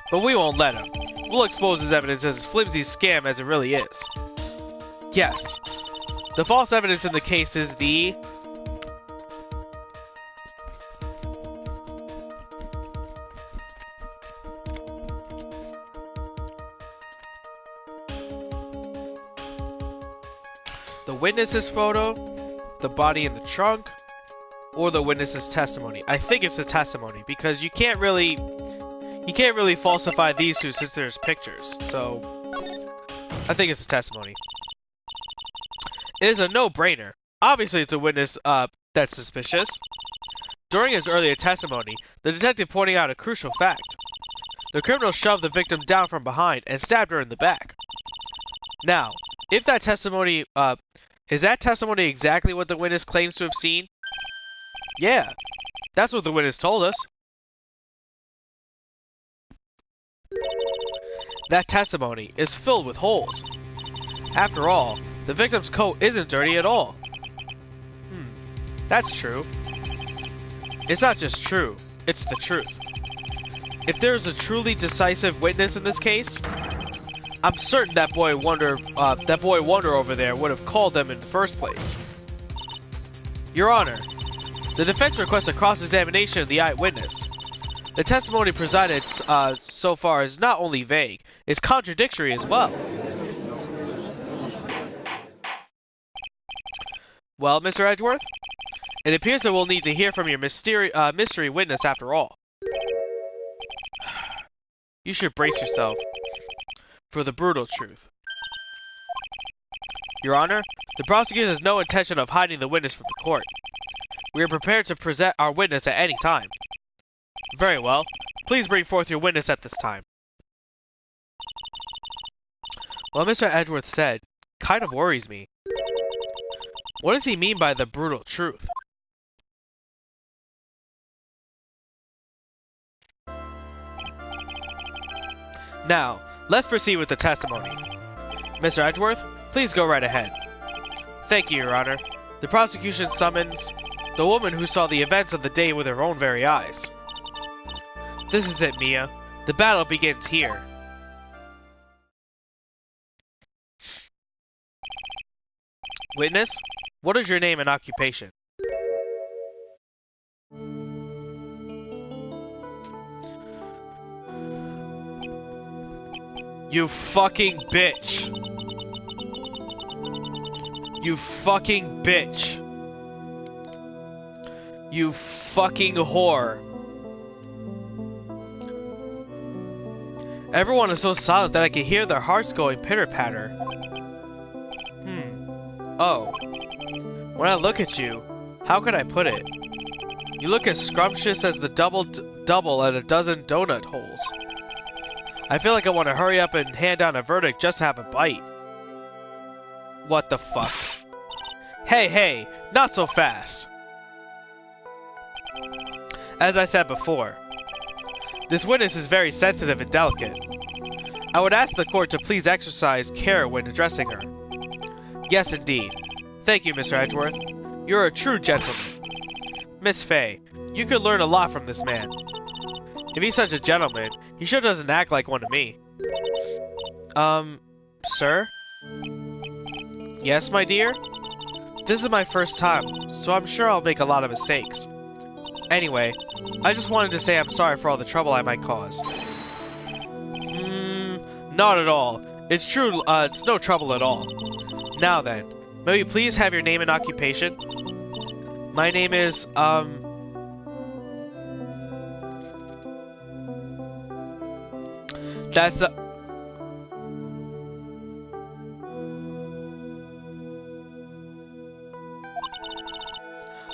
Speaker 1: But we won't let him. We'll expose his evidence as a flimsy scam as it really is. Yes. The false evidence in the case is the... the witness's photo, the body in the trunk, or the witness's testimony. I think it's the testimony because you can't really falsify these two since there's pictures. So I think it's the testimony. It is a no-brainer. Obviously, it's a witness that's suspicious. During his earlier testimony, the detective pointed out a crucial fact. The criminal shoved the victim down from behind and stabbed her in the back. Now, if that testimony, is that testimony exactly what the witness claims to have seen? Yeah, that's what the witness told us. That testimony is filled with holes. After all, the victim's coat isn't dirty at all. That's true. It's not just true, it's the truth. If there's a truly decisive witness in this case, I'm certain that boy Wonder over there would have called them in the first place. Your Honor, the defense requests a cross-examination of the eyewitness. The testimony presented so far is not only vague, it's contradictory as well. Well, Mr. Edgeworth, it appears that we'll need to hear from your mystery witness after all. You should brace yourself for the brutal truth. Your Honor, the prosecutor has no intention of hiding the witness from the court. We are prepared to present our witness at any time. Very well. Please bring forth your witness at this time. What Mr. Edgeworth said kind of worries me. What does he mean by the brutal truth? Now, let's proceed with the testimony. Mr. Edgeworth, please go right ahead. Thank you, Your Honor. The prosecution summons the woman who saw the events of the day with her own very eyes. This is it, Mia. The battle begins here. Witness, what is your name and occupation? You fucking bitch. You fucking bitch. You fucking whore. Everyone is so silent that I can hear their hearts going pitter-patter. Oh. When I look at you, how can I put it? You look as scrumptious as the double at a dozen donut holes. I feel like I want to hurry up and hand down a verdict just to have a bite. What the fuck? Hey, not so fast. As I said before, this witness is very sensitive and delicate. I would ask the court to please exercise care when addressing her. Yes, indeed. Thank you, Mr. Edgeworth. You're a true gentleman. Miss Fay, you could learn a lot from this man. If he's such a gentleman, he sure doesn't act like one to me. Sir? Yes, my dear? This is my first time, so I'm sure I'll make a lot of mistakes. Anyway, I just wanted to say I'm sorry for all the trouble I might cause. Not at all. It's true, it's no trouble at all. Now then, may we please have your name and occupation? My name is, that's the...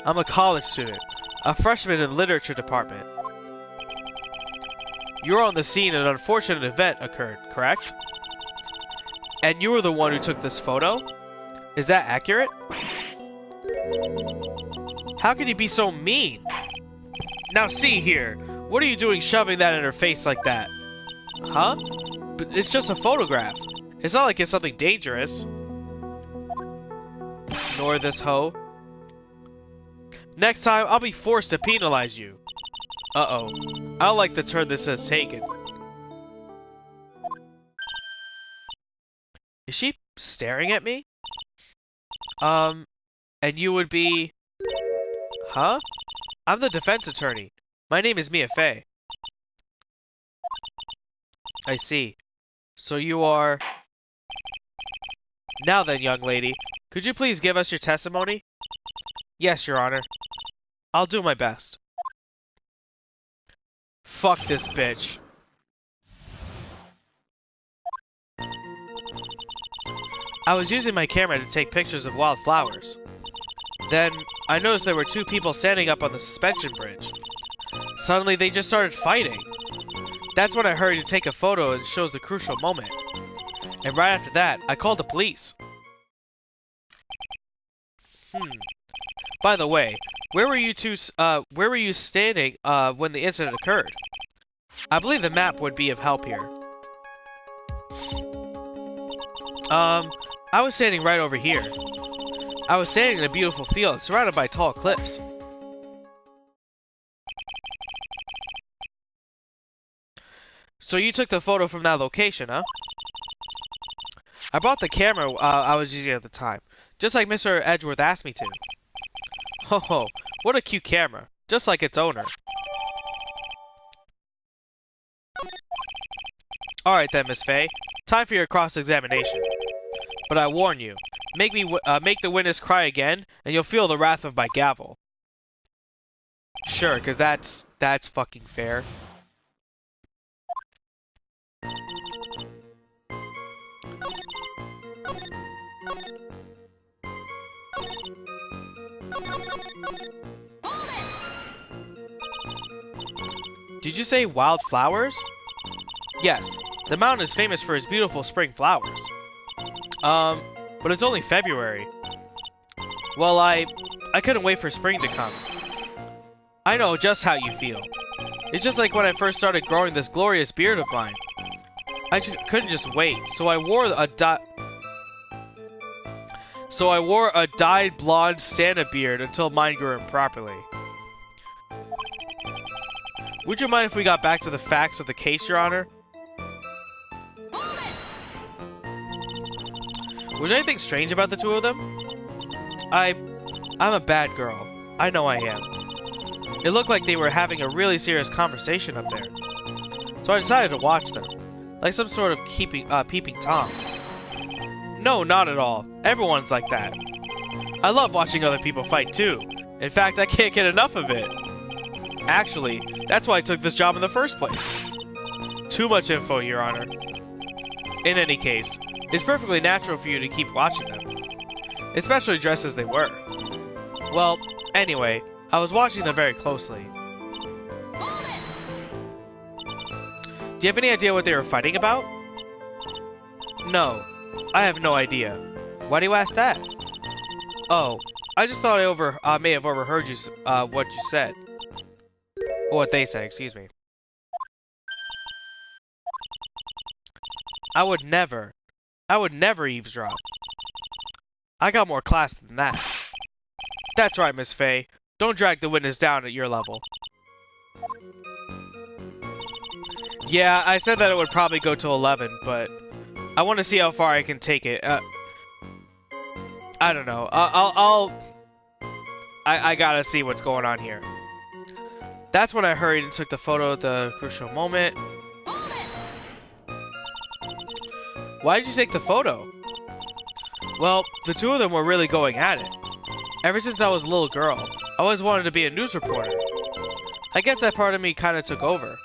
Speaker 1: I'm a college student, a freshman in the literature department. You were on the scene and an unfortunate event occurred, correct? And you were the one who took this photo? Is that accurate? How can you be so mean? Now see here, what are you doing shoving that in her face like that? Huh? But it's just a photograph. It's not like it's something dangerous. Nor this hoe. Next time, I'll be forced to penalize you. Uh-oh. I don't like the turn this has taken. Is she staring at me? And you would be... Huh? I'm the defense attorney. My name is Mia Fey. I see. So you are... Now then, young lady, could you please give us your testimony? Yes, Your Honor. I'll do my best. Fuck this bitch. I was using my camera to take pictures of wild flowers. Then, I noticed there were two people standing up on the suspension bridge. Suddenly, they just started fighting. That's when I hurried to take a photo and shows the crucial moment. And right after that, I called the police. By the way, where were you standing when the incident occurred? I believe the map would be of help here. I was standing right over here. I was standing in a beautiful field surrounded by tall cliffs. So you took the photo from that location, huh? I brought the camera I was using at the time, just like Mr. Edgeworth asked me to. Ho, what a cute camera, just like its owner. Alright then, Miss Fay, time for your cross-examination. But I warn you, make the witness cry again, and you'll feel the wrath of my gavel. Sure, cause that's fucking fair. Did you say wildflowers? Yes, the mountain is famous for its beautiful spring flowers. But it's only February. Well, I couldn't wait for spring to come. I know just how you feel. It's just like when I first started growing this glorious beard of mine. I couldn't just wait, so I wore a dyed blonde Santa beard until mine grew in properly. Would you mind if we got back to the facts of the case, Your Honor? Was there anything strange about the two of them? I'm a bad girl. I know I am. It looked like they were having a really serious conversation up there. So I decided to watch them. Like some sort of peeping Tom. No, not at all. Everyone's like that. I love watching other people fight too. In fact, I can't get enough of it. Actually, that's why I took this job in the first place. Too much info, Your Honor. In any case, it's perfectly natural for you to keep watching them. Especially dressed as they were. Well, anyway, I was watching them very closely. Do you have any idea what they were fighting about? No, I have no idea. Why do you ask that? Oh, I just thought I may have overheard you what you said. Or what they said, excuse me. I would never eavesdrop. I got more class than that. That's right, Miss Faye. Don't drag the witness down at your level. Yeah, I said that it would probably go to 11, but I want to see how far I can take it. I don't know. I gotta see what's going on here. That's when I hurried and took the photo at the crucial moment. Why did you take the photo? Well, the two of them were really going at it. Ever since I was a little girl, I always wanted to be a news reporter. I guess that part of me kinda took over.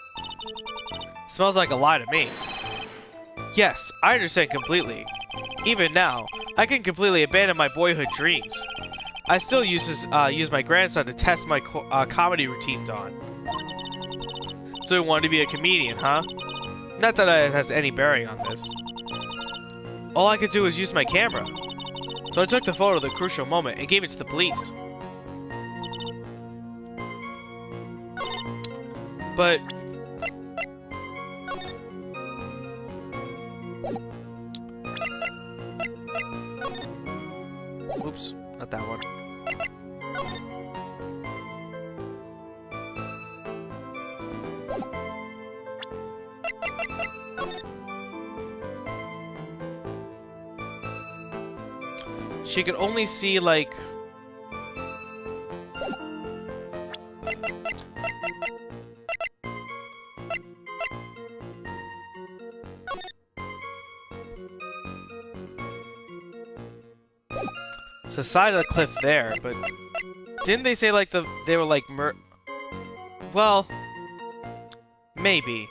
Speaker 1: Smells like a lie to me. Yes, I understand completely. Even now, I can completely abandon my boyhood dreams. I still use my grandson to test my comedy routines on. So you wanted to be a comedian, huh? Not that it has any bearing on this. All I could do was use my camera. So I took the photo of the crucial moment and gave it to the police. But... Oops, not that one. She could only see, like... It's the side of the cliff there, but... Didn't they say, like, they were, like, well... Maybe.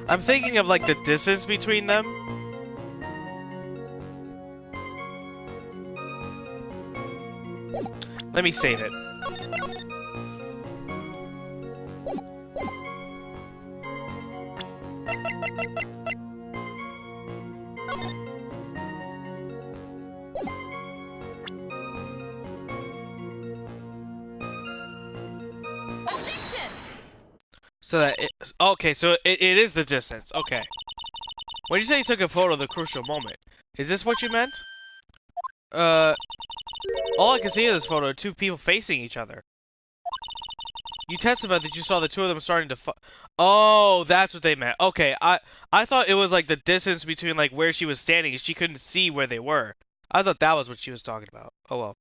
Speaker 1: I'm thinking of, like, the distance between them. Let me save it. So that okay, so it is the distance. Okay. When you say you took a photo of the crucial moment, is this what you meant? All I can see in this photo are two people facing each other. You testified that you saw the two of them starting to Oh, that's what they meant. Okay, I thought it was like the distance between like where she was standing and she couldn't see where they were. I thought that was what she was talking about. Oh well.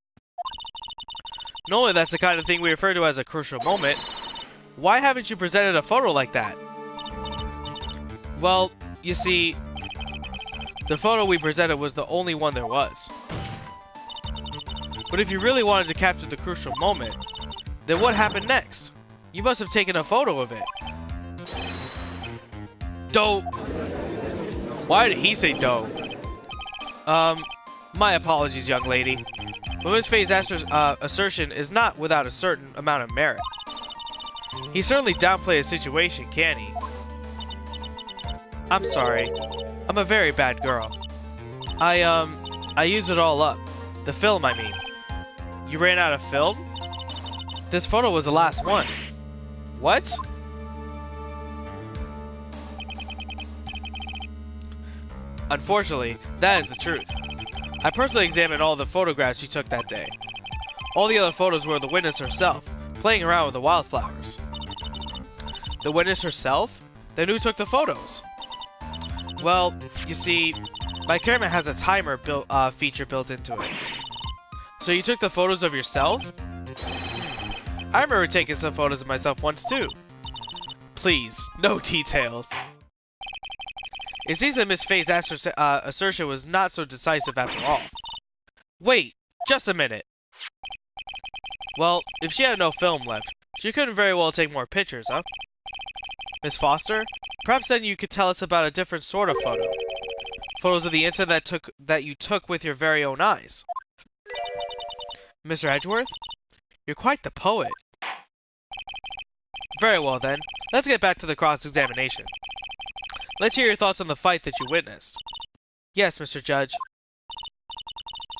Speaker 1: Normally that's the kind of thing we refer to as a crucial moment. Why haven't you presented a photo like that? Well, you see, the photo we presented was the only one there was. But if you really wanted to capture the crucial moment, then what happened next? You must have taken a photo of it. Doe. Why did he say doe? My apologies, young lady. But Miss Faye's assertion is not without a certain amount of merit. He certainly downplayed a situation, can't he? I'm sorry. I'm a very bad girl. I used it all up. The film, I mean. You ran out of film? This photo was the last one. What? Unfortunately, that is the truth. I personally examined all the photographs you took that day. All the other photos were of the witness herself, playing around with the wildflowers. The witness herself? Then who took the photos? Well, you see, my camera has a timer feature built into it. So you took the photos of yourself? I remember taking some photos of myself once too. Please, no details. It seems that Miss Faye's assertion was not so decisive after all. Wait, just a minute. Well, if she had no film left, she couldn't very well take more pictures, huh? Miss Foster? Perhaps then you could tell us about a different sort of photo. Photos of the incident that you took with your very own eyes. Mr. Edgeworth? You're quite the poet. Very well then, let's get back to the cross-examination. Let's hear your thoughts on the fight that you witnessed. Yes, Mr. Judge.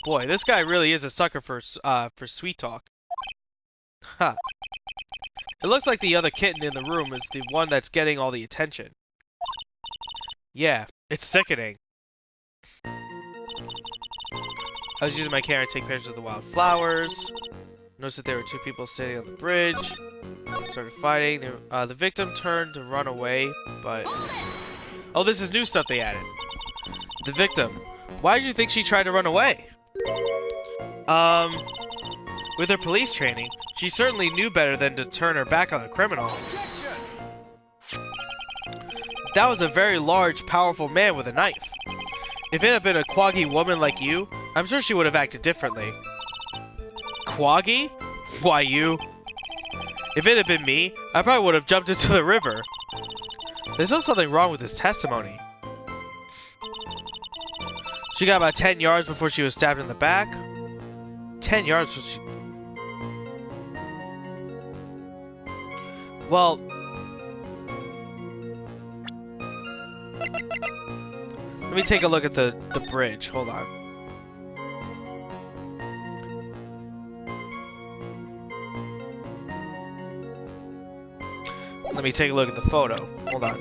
Speaker 1: Boy, this guy really is a sucker for sweet talk. Huh. It looks like the other kitten in the room is the one that's getting all the attention. Yeah, it's sickening. I was using my camera to take pictures of the wildflowers. Noticed that there were two people sitting on the bridge. Started fighting. The victim turned to run away, but... Oh, this is new stuff they added. The victim. Why did you think she tried to run away? With her police training, she certainly knew better than to turn her back on a criminal. That was a very large, powerful man with a knife. If it had been a quaggy woman like you, I'm sure she would have acted differently. Quaggy? Why, you? If it had been me, I probably would have jumped into the river. There's still something wrong with his testimony. She got about 10 yards before she was stabbed in the back. 10 yards before she... Well... Let me take a look at the bridge. Hold on. Let me take a look at the photo. Hold on.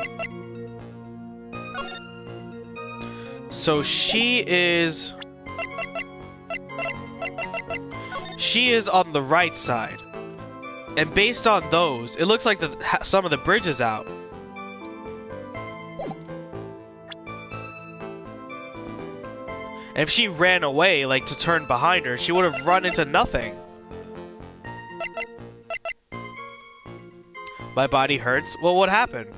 Speaker 1: So she is on the right side. And based on those, it looks like some of the bridge is out. And if she ran away, like to turn behind her, she would have run into nothing. My body hurts? Well, what happened?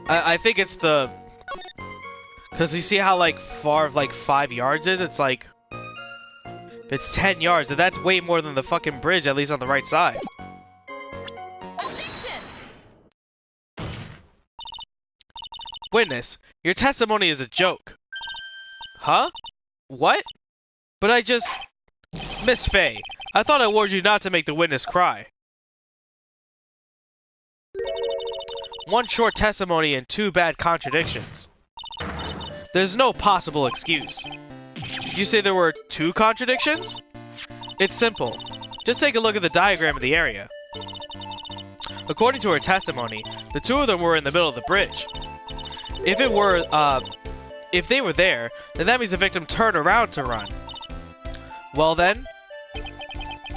Speaker 1: I think it's the... Because you see how, like, far, like, 5 yards is? It's like... If it's 10 yards, then that's way more than the fucking bridge, at least on the right side. Witness, your testimony is a joke. Huh? What? But I just... Miss Faye, I thought I warned you not to make the witness cry. One short testimony and 2 bad contradictions. There's no possible excuse. You say there were 2 contradictions? It's simple. Just take a look at the diagram of the area. According to her testimony, the 2 of them were in the middle of the bridge. If they were there, then that means the victim turned around to run. Well then,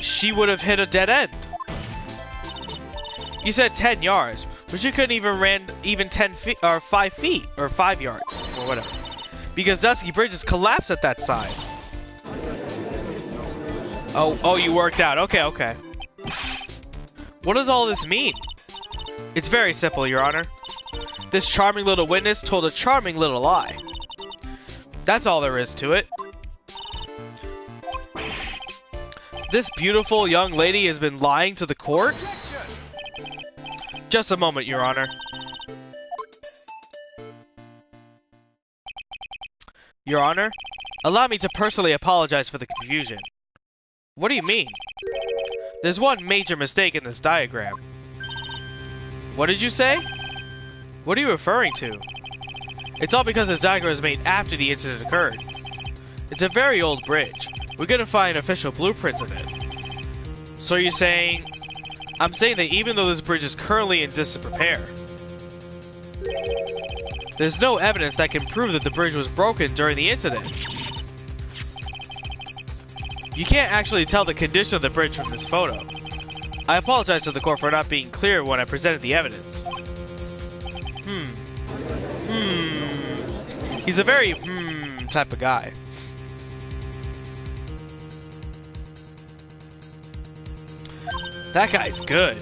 Speaker 1: she would have hit a dead end. You said 10 yards, but she couldn't even ran 10 feet, or 5 feet, or 5 yards, or whatever. Because Dusky Bridges collapsed at that side. Oh, you worked out. Okay. What does all this mean? It's very simple, Your Honor. This charming little witness told a charming little lie. That's all there is to it. This beautiful young lady has been lying to the court? Just a moment, Your Honor. Your Honor, allow me to personally apologize for the confusion. What do you mean? There's one major mistake in this diagram. What did you say? What are you referring to? It's all because this diagram was made after the incident occurred. It's a very old bridge. We're gonna find official blueprints of it. So you're saying... I'm saying that even though this bridge is currently in distant repair, there's no evidence that can prove that the bridge was broken during the incident. You can't actually tell the condition of the bridge from this photo. I apologize to the court for not being clear when I presented the evidence. He's a very type of guy. That guy's good.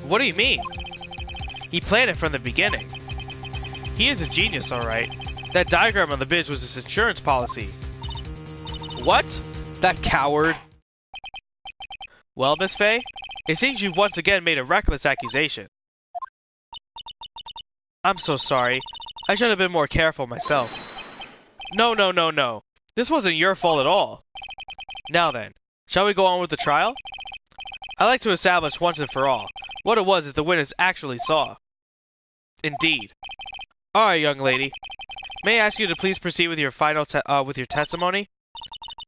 Speaker 1: What do you mean? He planned it from the beginning. He is a genius, alright. That diagram on the bridge was his insurance policy. What? That coward. Well, Miss Faye, it seems you've once again made a reckless accusation. I'm so sorry. I should have been more careful myself. No. This wasn't your fault at all. Now then, shall we go on with the trial? I'd like to establish once and for all what it was that the witness actually saw. Indeed. Alright, young lady. May I ask you to please proceed with your final testimony?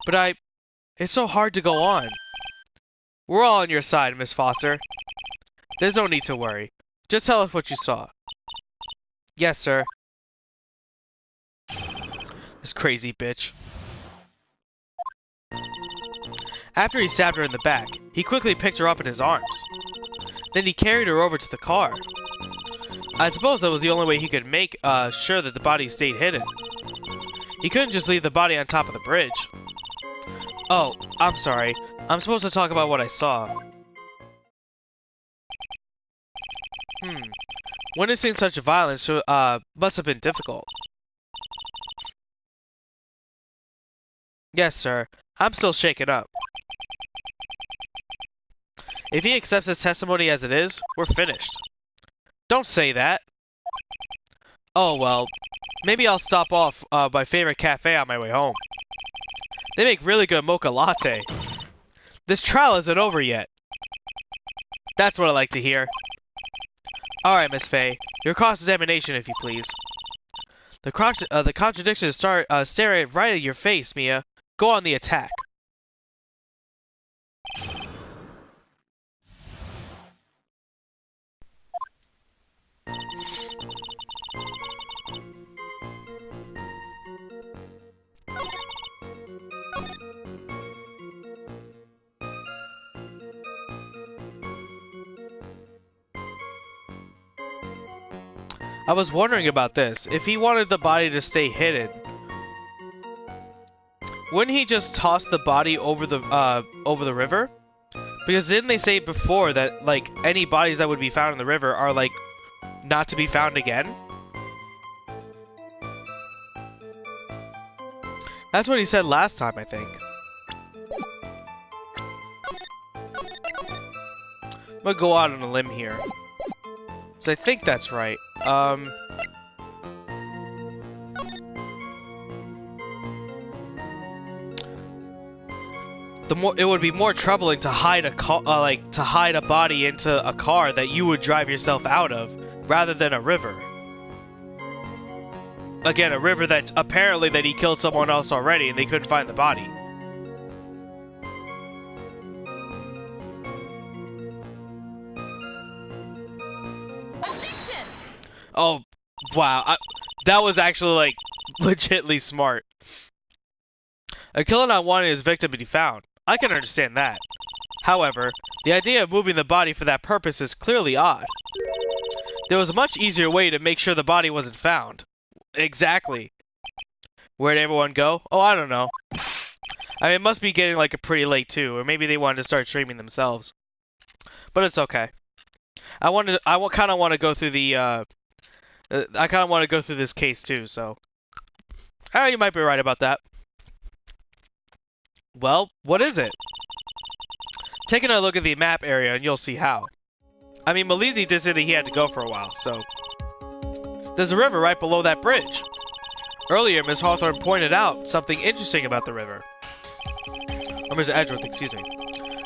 Speaker 1: But it's so hard to go on. We're all on your side, Miss Foster. There's no need to worry. Just tell us what you saw. Yes, sir. This crazy bitch. After he stabbed her in the back, he quickly picked her up in his arms. Then he carried her over to the car. I suppose that was the only way he could make sure that the body stayed hidden. He couldn't just leave the body on top of the bridge. Oh, I'm sorry. I'm supposed to talk about what I saw. Witnessing such violence must have been difficult. Yes, sir. I'm still shaken up. If he accepts his testimony as it is, we're finished. Don't say that. Oh, well. Maybe I'll stop off my favorite cafe on my way home. They make really good mocha latte. This trial isn't over yet. That's what I like to hear. Alright, Miss Faye. Your cross-examination, if you please. The contradictions start staring right at your face, Mia. Go on the attack. I was wondering about this. If he wanted the body to stay hidden, wouldn't he just toss the body over the river? Because didn't they say before that, like, any bodies that would be found in the river are, like, not to be found again? That's what he said last time, I think. I'm gonna go out on a limb here. So I think that's right. It would be more troubling to hide a body into a car that you would drive yourself out of, rather than a river. Again, a river that apparently that he killed someone else already and they couldn't find the body. Oh, wow. That was actually, like, legitly smart. A killer not wanting his victim to be found. I can understand that. However, the idea of moving the body for that purpose is clearly odd. There was a much easier way to make sure the body wasn't found. Exactly. Where'd everyone go? Oh, I don't know. I mean, it must be getting, like, pretty late, too. Or maybe they wanted to start streaming themselves. But it's okay. I kind of want to go through the, I kind of want to go through this case too, so... you might be right about that. Well, what is it? Taking a look at the map area and you'll see how. I mean, Malizi did say that he had to go for a while, so... There's a river right below that bridge. Earlier, Miss Hawthorne pointed out something interesting about the river. Or Ms. Edgeworth, excuse me.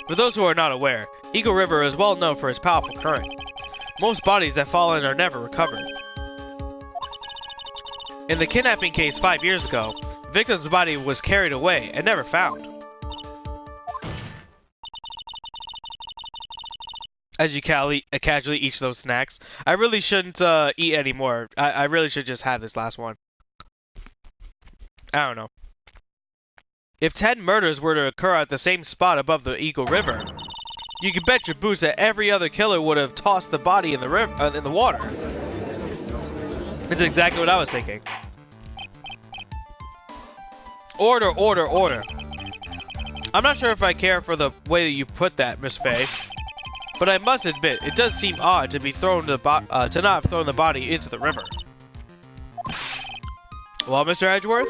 Speaker 1: For those who are not aware, Eagle River is well known for its powerful current. Most bodies that fall in are never recovered. In the kidnapping case 5 years ago, the victim's body was carried away and never found. As you casually eat those snacks. I really shouldn't eat anymore. I really should just have this last one. I don't know. If 10 murders were to occur at the same spot above the Eagle River, you can bet your boots that every other killer would have tossed the body in the river, in the water. It's exactly what I was thinking. Order, order, order. I'm not sure if I care for the way that you put that, Miss Faye, but I must admit, it does seem odd to be thrown to not have thrown the body into the river. Well, Mr. Edgeworth?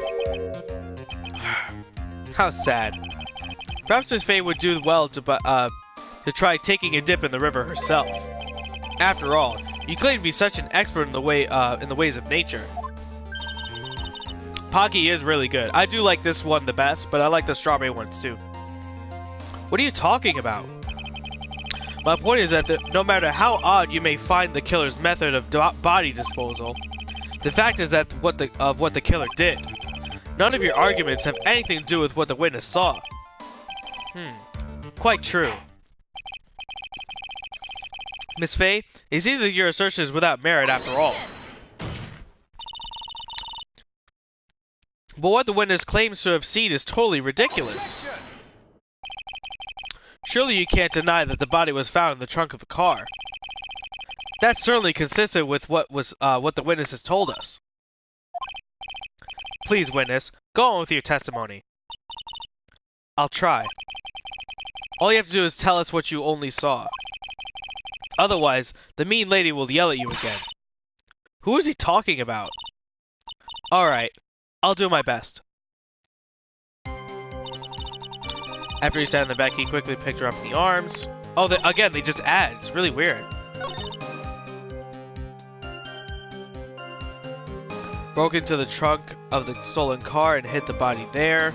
Speaker 1: How sad. Perhaps Miss Faye would do well to try taking a dip in the river herself. After all, you claim to be such an expert in the ways of nature. Pocky is really good. I do like this one the best, but I like the strawberry ones too. What are you talking about? My point is that no matter how odd you may find the killer's method of body disposal, the fact is that what the killer did. None of your arguments have anything to do with what the witness saw. Quite true. Miss Faye, it seems that your assertion is without merit after all. But what the witness claims to have seen is totally ridiculous. Surely you can't deny that the body was found in the trunk of a car. That's certainly consistent with what the witness has told us. Please, witness, go on with your testimony. I'll try. All you have to do is tell us what you only saw. Otherwise, the mean lady will yell at you again. Who is he talking about? Alright, I'll do my best. After he sat in the back, he quickly picked her up in the arms. Oh, again, they just add. It's really weird. Broke into the trunk of the stolen car and hid the body there.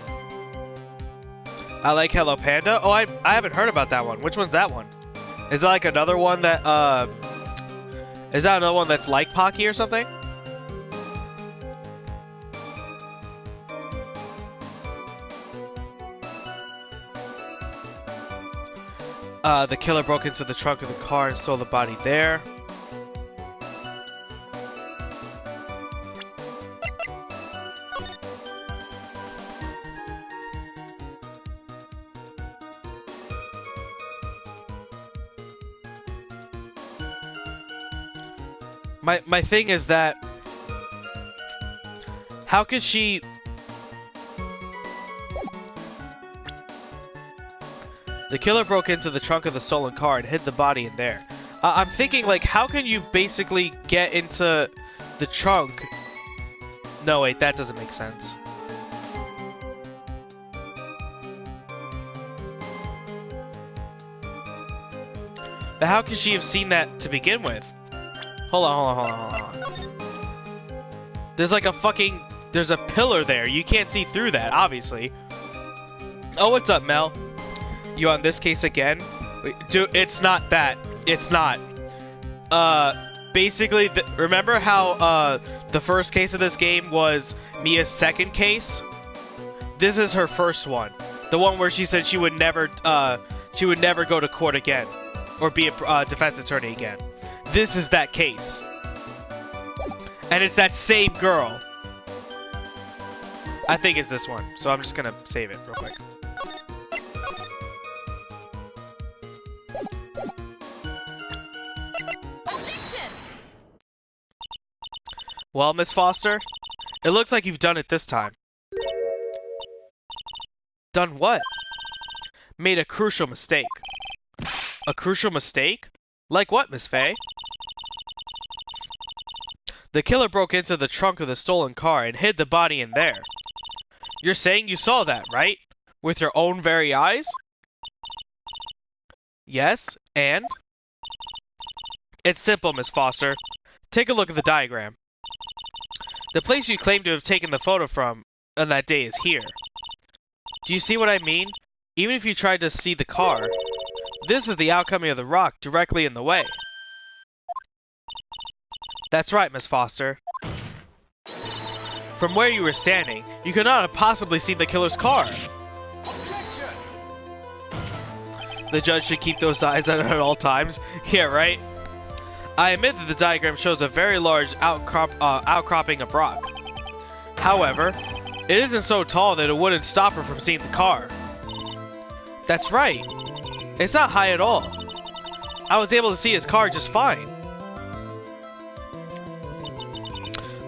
Speaker 1: I like Hello Panda. Oh, I haven't heard about that one. Which one's that one? Is that like another one that, is that another one that's like Pocky or something? The killer broke into the trunk of the car and stole the body there. My thing is that how could she The killer broke into the trunk of the stolen car and hid the body in there. I'm thinking, like, how can you basically get into the trunk? No, wait, that doesn't make sense. But how could she have seen that to begin with? Hold on. There's like a fucking... There's a pillar there. You can't see through that, obviously. Oh, what's up, Mel? You on this case again? Wait, dude, it's not that. It's not. Basically, remember how, the first case of this game was Mia's second case? This is her first one. The one where she said she would never go to court again. Or be a, defense attorney again. This is that case. And it's that same girl. I think it's this one. So I'm just gonna save it real quick. Well, Miss Foster, it looks like you've done it this time. Done what? Made a crucial mistake. A crucial mistake? Like what, Miss Faye? The killer broke into the trunk of the stolen car and hid the body in there. You're saying you saw that, right? With your own very eyes? Yes, and? It's simple, Miss Foster. Take a look at the diagram. The place you claim to have taken the photo from on that day is here. Do you see what I mean? Even if you tried to see the car, this is the outcoming of the rock directly in the way. That's right, Miss Foster. From where you were standing, you could not have possibly seen the killer's car. The judge should keep those eyes on at all times. Yeah, right? I admit that the diagram shows a very large outcropping of rock. However, it isn't so tall that it wouldn't stop her from seeing the car. That's right. It's not high at all. I was able to see his car just fine.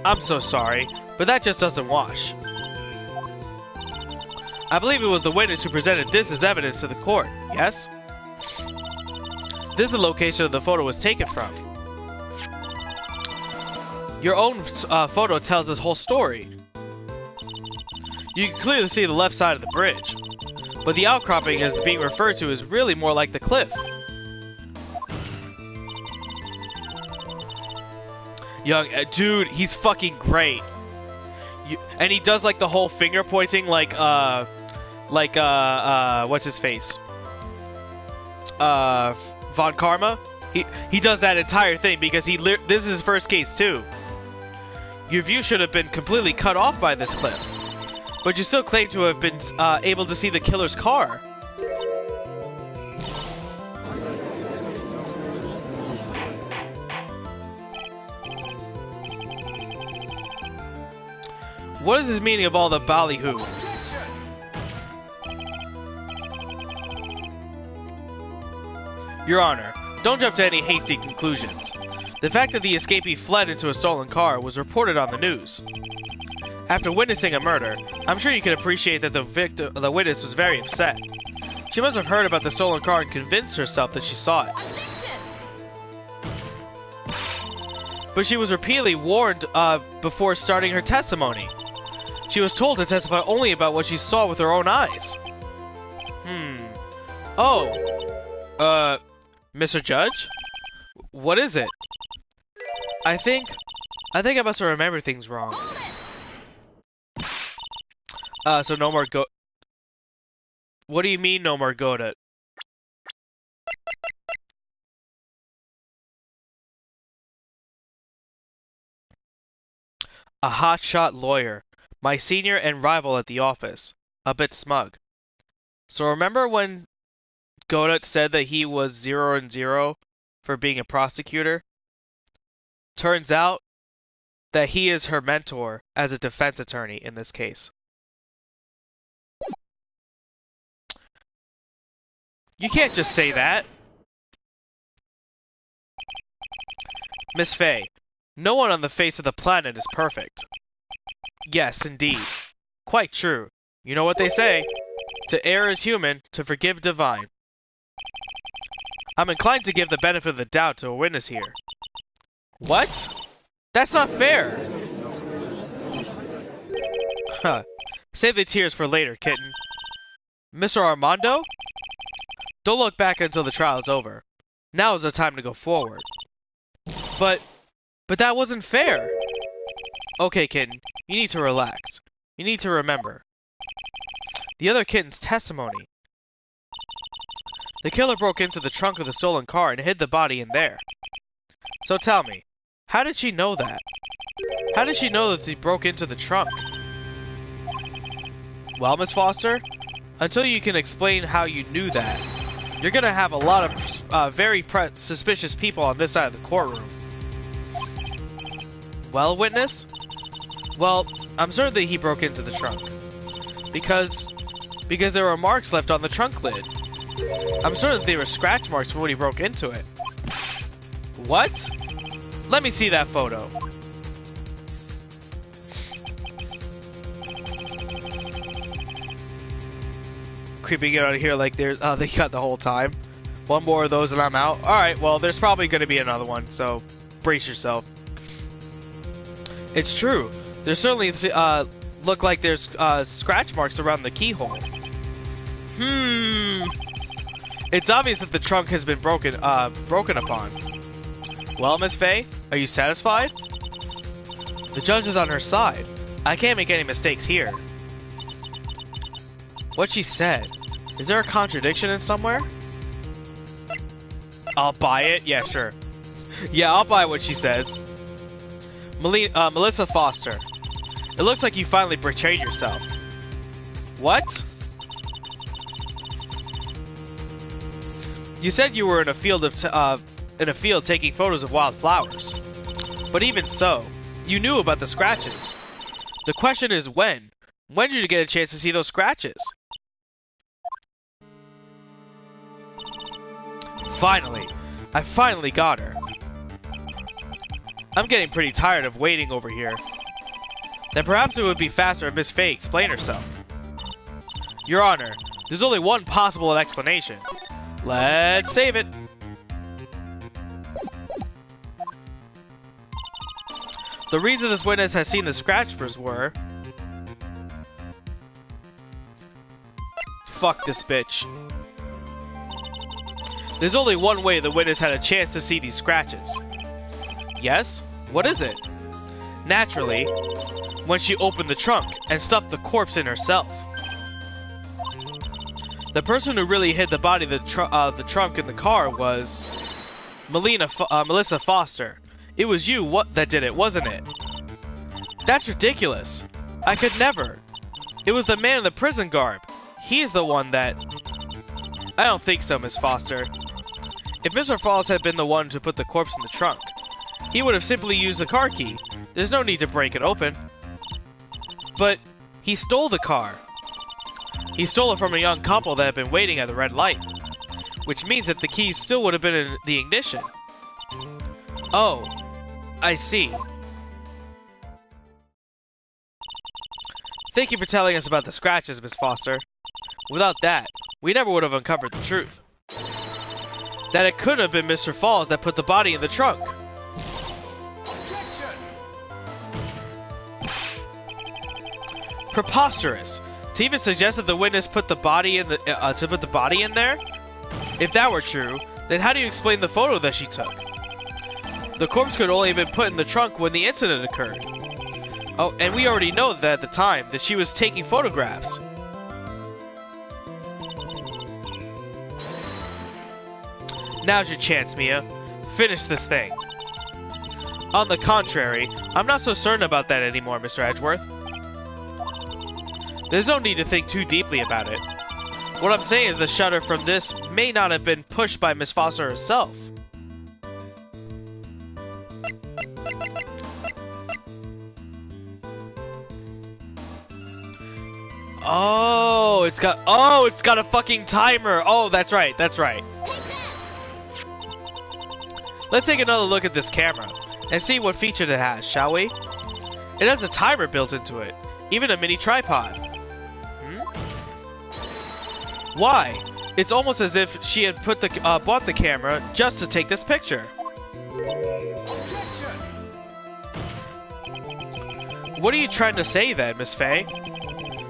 Speaker 1: I'm so sorry, but that just doesn't wash. I believe it was the witness who presented this as evidence to the court, yes? This is the location the photo was taken from. Your own photo tells this whole story. You can clearly see the left side of the bridge, but the outcropping is being referred to is really more like the cliff. Young, dude, he's fucking great. And he does like the whole finger pointing, like what's his face? Von Karma. He does that entire thing because this is his first case too. Your view should have been completely cut off by this cliff, but you still claim to have been able to see the killer's car. What is his meaning of all the ballyhoo? Your Honor, don't jump to any hasty conclusions. The fact that the escapee fled into a stolen car was reported on the news. After witnessing a murder, I'm sure you can appreciate that the witness was very upset. She must have heard about the stolen car and convinced herself that she saw it. But she was repeatedly warned before starting her testimony. She was told to testify only about what she saw with her own eyes. Oh. Mr. Judge? What is it? I think I must have remembered things wrong. So no more go... What do you mean no more Goda? A hotshot lawyer. My senior and rival at the office. A bit smug. So remember when Godot said that he was 0 and 0 for being a prosecutor? Turns out that he is her mentor as a defense attorney in this case. You can't just say that. Miss Faye, no one on the face of the planet is perfect. Yes, indeed. Quite true. You know what they say. To err is human, to forgive divine. I'm inclined to give the benefit of the doubt to a witness here. What? That's not fair! Huh. Save the tears for later, kitten. Mr. Armando? Don't look back until the trial is over. Now is the time to go forward. But that wasn't fair! Okay, kitten. You need to relax. You need to remember. The other kitten's testimony. The killer broke into the trunk of the stolen car and hid the body in there. So tell me, how did she know that? How did she know that he broke into the trunk? Well, Miss Foster, until you can explain how you knew that, you're gonna have a lot of very suspicious people on this side of the courtroom. Well, witness? Well, I'm certain that he broke into the trunk. Because there were marks left on the trunk lid. I'm certain that they were scratch marks from when he broke into it. What? Let me see that photo. Creeping it out of here like there's they got the whole time. One more of those and I'm out. Alright, well there's probably gonna be another one, so brace yourself. It's true. There certainly look like there's scratch marks around the keyhole. It's obvious that the trunk has been broken upon. Well, Miss Faye, are you satisfied? The judge is on her side. I can't make any mistakes here. What she said. Is there a contradiction in somewhere? I'll buy it? Yeah, sure. Yeah, I'll buy what she says. Melissa Foster. It looks like you finally betrayed yourself. What? You said you were in a field taking photos of wild flowers. But even so, you knew about the scratches. The question is when? When did you get a chance to see those scratches? Finally. I finally got her. I'm getting pretty tired of waiting over here. Then perhaps it would be faster if Miss Fey explained herself. Your Honor, there's only one possible explanation. Let's save it. The reason this witness has seen the scratches were... Fuck this bitch. There's only one way the witness had a chance to see these scratches. Yes? What is it? Naturally, when she opened the trunk and stuffed the corpse in herself. The person who really hid the body of the trunk in the car was... Melissa Foster. It was you that did it, wasn't it? That's ridiculous. I could never. It was the man in the prison garb. He's the one that... I don't think so, Miss Foster. If Mr. Falls had been the one to put the corpse in the trunk, he would have simply used the car key. There's no need to break it open. But he stole the car. He stole it from a young couple that had been waiting at the red light, which means that the key still would have been in the ignition. Oh, I see. Thank you for telling us about the scratches, Miss Foster. Without that, we never would have uncovered the truth. That it could have been Mr. Falls that put the body in the trunk.
Speaker 2: Objection!
Speaker 1: Preposterous. To even suggest that the witness put the body in there? If that were true, then how do you explain the photo that she took? The corpse could only have been put in the trunk when the incident occurred. Oh, and we already know that at the time that she was taking photographs. Now's your chance, Mia. Finish this thing. On the contrary, I'm not so certain about that anymore, Mr. Edgeworth. There's no need to think too deeply about it. What I'm saying is the shutter from this may not have been pushed by Miss Foster herself. Oh, it's got a fucking timer. Oh, that's right, that's right. Let's take another look at this camera and see what feature it has, shall we? It has a timer built into it, even a mini tripod. Why? It's almost as if she had bought the camera just to take this picture.
Speaker 2: Objection!
Speaker 1: What are you trying to say then, Miss Fey?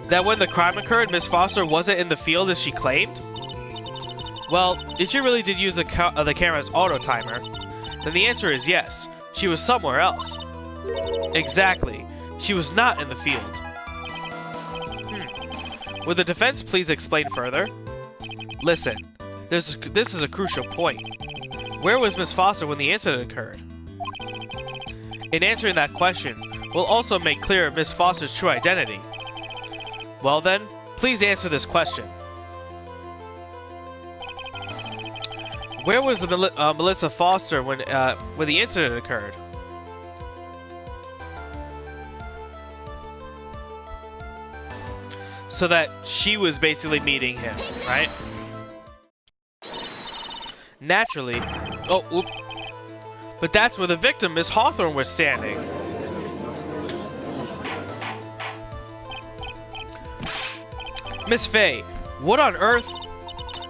Speaker 1: That when the crime occurred, Miss Foster wasn't in the field as she claimed? Well, if she really did use the camera's auto timer, then the answer is yes. She was somewhere else. Exactly. She was not in the field. Would the defense please explain further? Listen, this is a crucial point. Where was Miss Foster when the incident occurred? In answering that question, we'll also make clear Miss Foster's true identity. Well then, please answer this question. Where was Melissa Foster when the incident occurred? So that she was basically meeting him, right? Naturally. Oh, oop. But that's where the victim, Miss Hawthorne, was standing. Miss Fey, what on earth?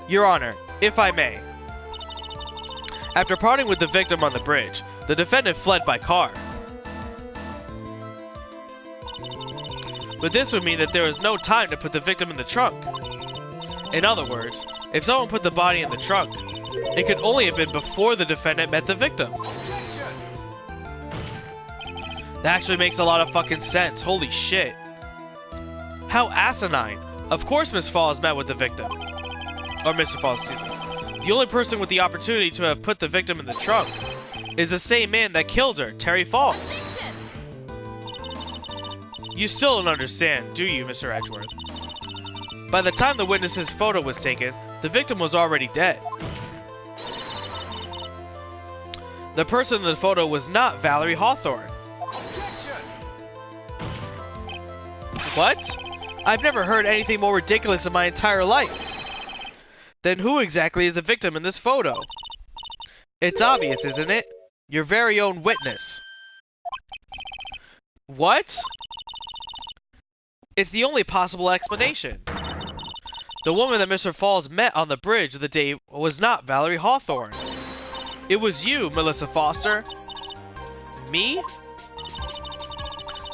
Speaker 1: Your Honor, if I may. After parting with the victim on the bridge, the defendant fled by car. But this would mean that there was no time to put the victim in the trunk. In other words, if someone put the body in the trunk, it could only have been before the defendant met the victim. That actually makes a lot of fucking sense. Holy shit. How asinine. Of course Miss Falls met with the victim. Or Mr. Falls, excuse me. The only person with the opportunity to have put the victim in the trunk is the same man that killed her, Terry Falls. You still don't understand, do you, Mr. Edgeworth? By the time the witness's photo was taken, the victim was already dead. The person in the photo was not Valerie Hawthorne.
Speaker 2: Objection!
Speaker 1: What? I've never heard anything more ridiculous in my entire life. Then who exactly is the victim in this photo? It's obvious, isn't it? Your very own witness. What? It's the only possible explanation. The woman that Mr. Falls met on the bridge the day was not Valerie Hawthorne. It was you, Melissa Foster. Me?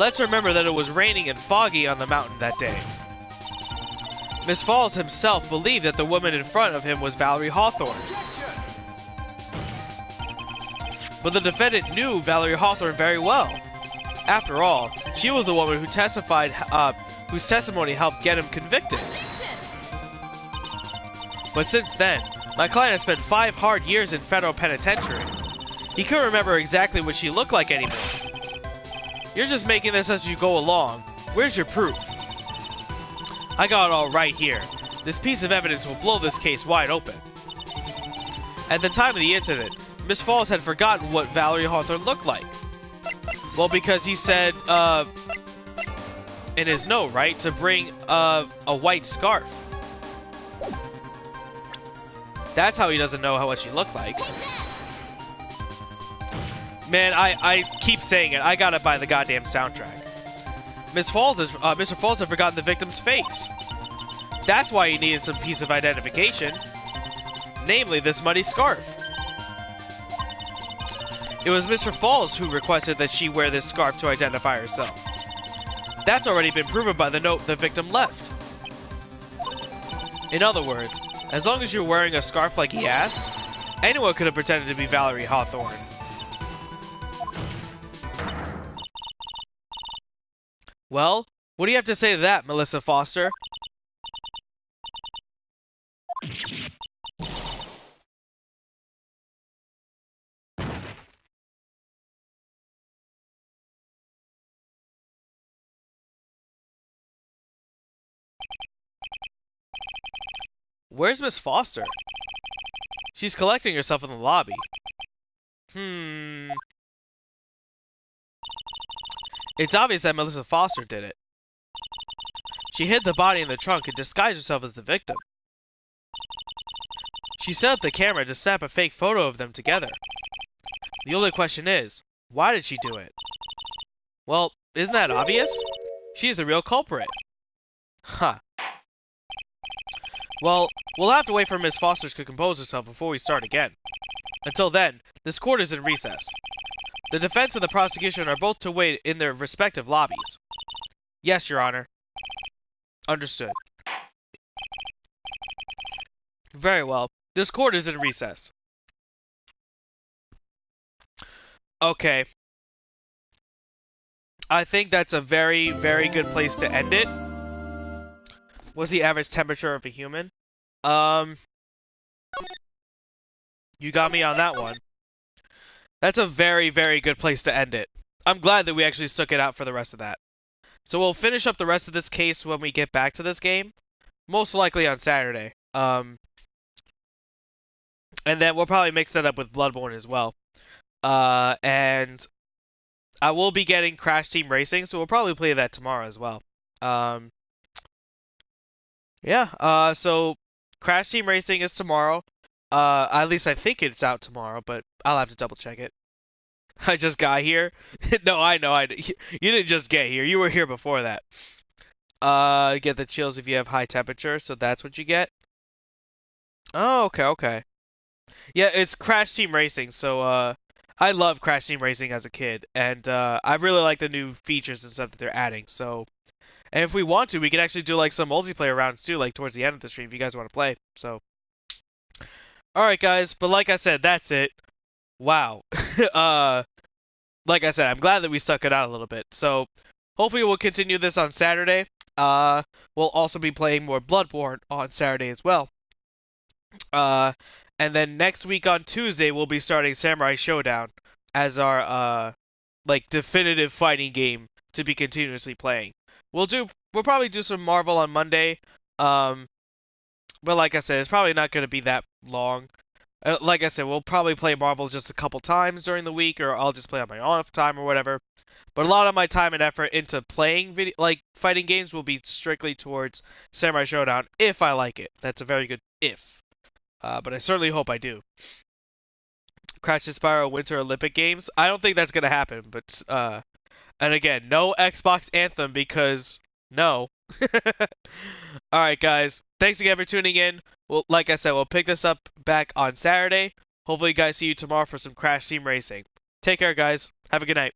Speaker 1: Let's remember that it was raining and foggy on the mountain that day. Miss Falls himself believed that the woman in front of him was Valerie Hawthorne. But the defendant knew Valerie Hawthorne very well. After all, she was the woman who testified, whose testimony helped get him convicted. But since then, my client has spent 5 hard years in federal penitentiary. He couldn't remember exactly what she looked like anymore. You're just making this as you go along. Where's your proof? I got it all right here. This piece of evidence will blow this case wide open. At the time of the incident, Miss Falls had forgotten what Valerie Hawthorne looked like. Well, because he said, in his note, right, to bring a white scarf. That's how he doesn't know what she looked like. Man, I keep saying it. I gotta buy the goddamn soundtrack. Mr. Falls had forgotten the victim's face. That's why he needed some piece of identification. Namely, this muddy scarf. It was Mr. Falls who requested that she wear this scarf to identify herself. That's already been proven by the note the victim left. In other words, as long as you're wearing a scarf like he asked, anyone could have pretended to be Valerie Hawthorne. Well, what do you have to say to that, Melissa Foster? Where's Miss Foster? She's collecting herself in the lobby. It's obvious that Melissa Foster did it. She hid the body in the trunk and disguised herself as the victim. She set up the camera to snap a fake photo of them together. The only question is, why did she do it? Well, isn't that obvious? She's the real culprit. Huh. Well, we'll have to wait for Miss Foster to compose herself before we start again. Until then, this court is in recess. The defense and the prosecution are both to wait in their respective lobbies. Yes, Your Honor. Understood. Very well. This court is in recess. Okay. I think that's a very, very good place to end it. What's the average temperature of a human? You got me on that one. That's a very, very good place to end it. I'm glad that we actually stuck it out for the rest of that. So we'll finish up the rest of this case when we get back to this game. Most likely on Saturday. And then we'll probably mix that up with Bloodborne as well. And I will be getting Crash Team Racing, so we'll probably play that tomorrow as well. So Crash Team Racing is tomorrow. At least I think it's out tomorrow, but I'll have to double check it. I just got here. No, I know. You didn't just get here. You were here before that. Get the chills if you have high temperature, so that's what you get. Oh, okay. Yeah, it's Crash Team Racing, so I love Crash Team Racing as a kid, and I really like the new features and stuff that they're adding, so... And if we want to, we can actually do like some multiplayer rounds too, like towards the end of the stream if you guys want to play, so... Alright guys, but like I said, that's it. Wow. Like I said, I'm glad that we stuck it out a little bit, so... Hopefully we'll continue this on Saturday. We'll also be playing more Bloodborne on Saturday as well. And then next week on Tuesday, we'll be starting Samurai Showdown as our, definitive fighting game to be continuously playing. We'll probably do some Marvel on Monday. But like I said, it's probably not going to be that long. Like I said, we'll probably play Marvel just a couple times during the week, or I'll just play on my off time or whatever. But a lot of my time and effort into playing fighting games will be strictly towards Samurai Showdown if I like it. That's a very good if. But I certainly hope I do. Crash and Spyro Winter Olympic Games. I don't think that's gonna happen, but and again, no Xbox Anthem because no. All right, guys. Thanks again for tuning in. Well, like I said, we'll pick this up back on Saturday. Hopefully, you guys see you tomorrow for some Crash Team Racing. Take care, guys. Have a good night.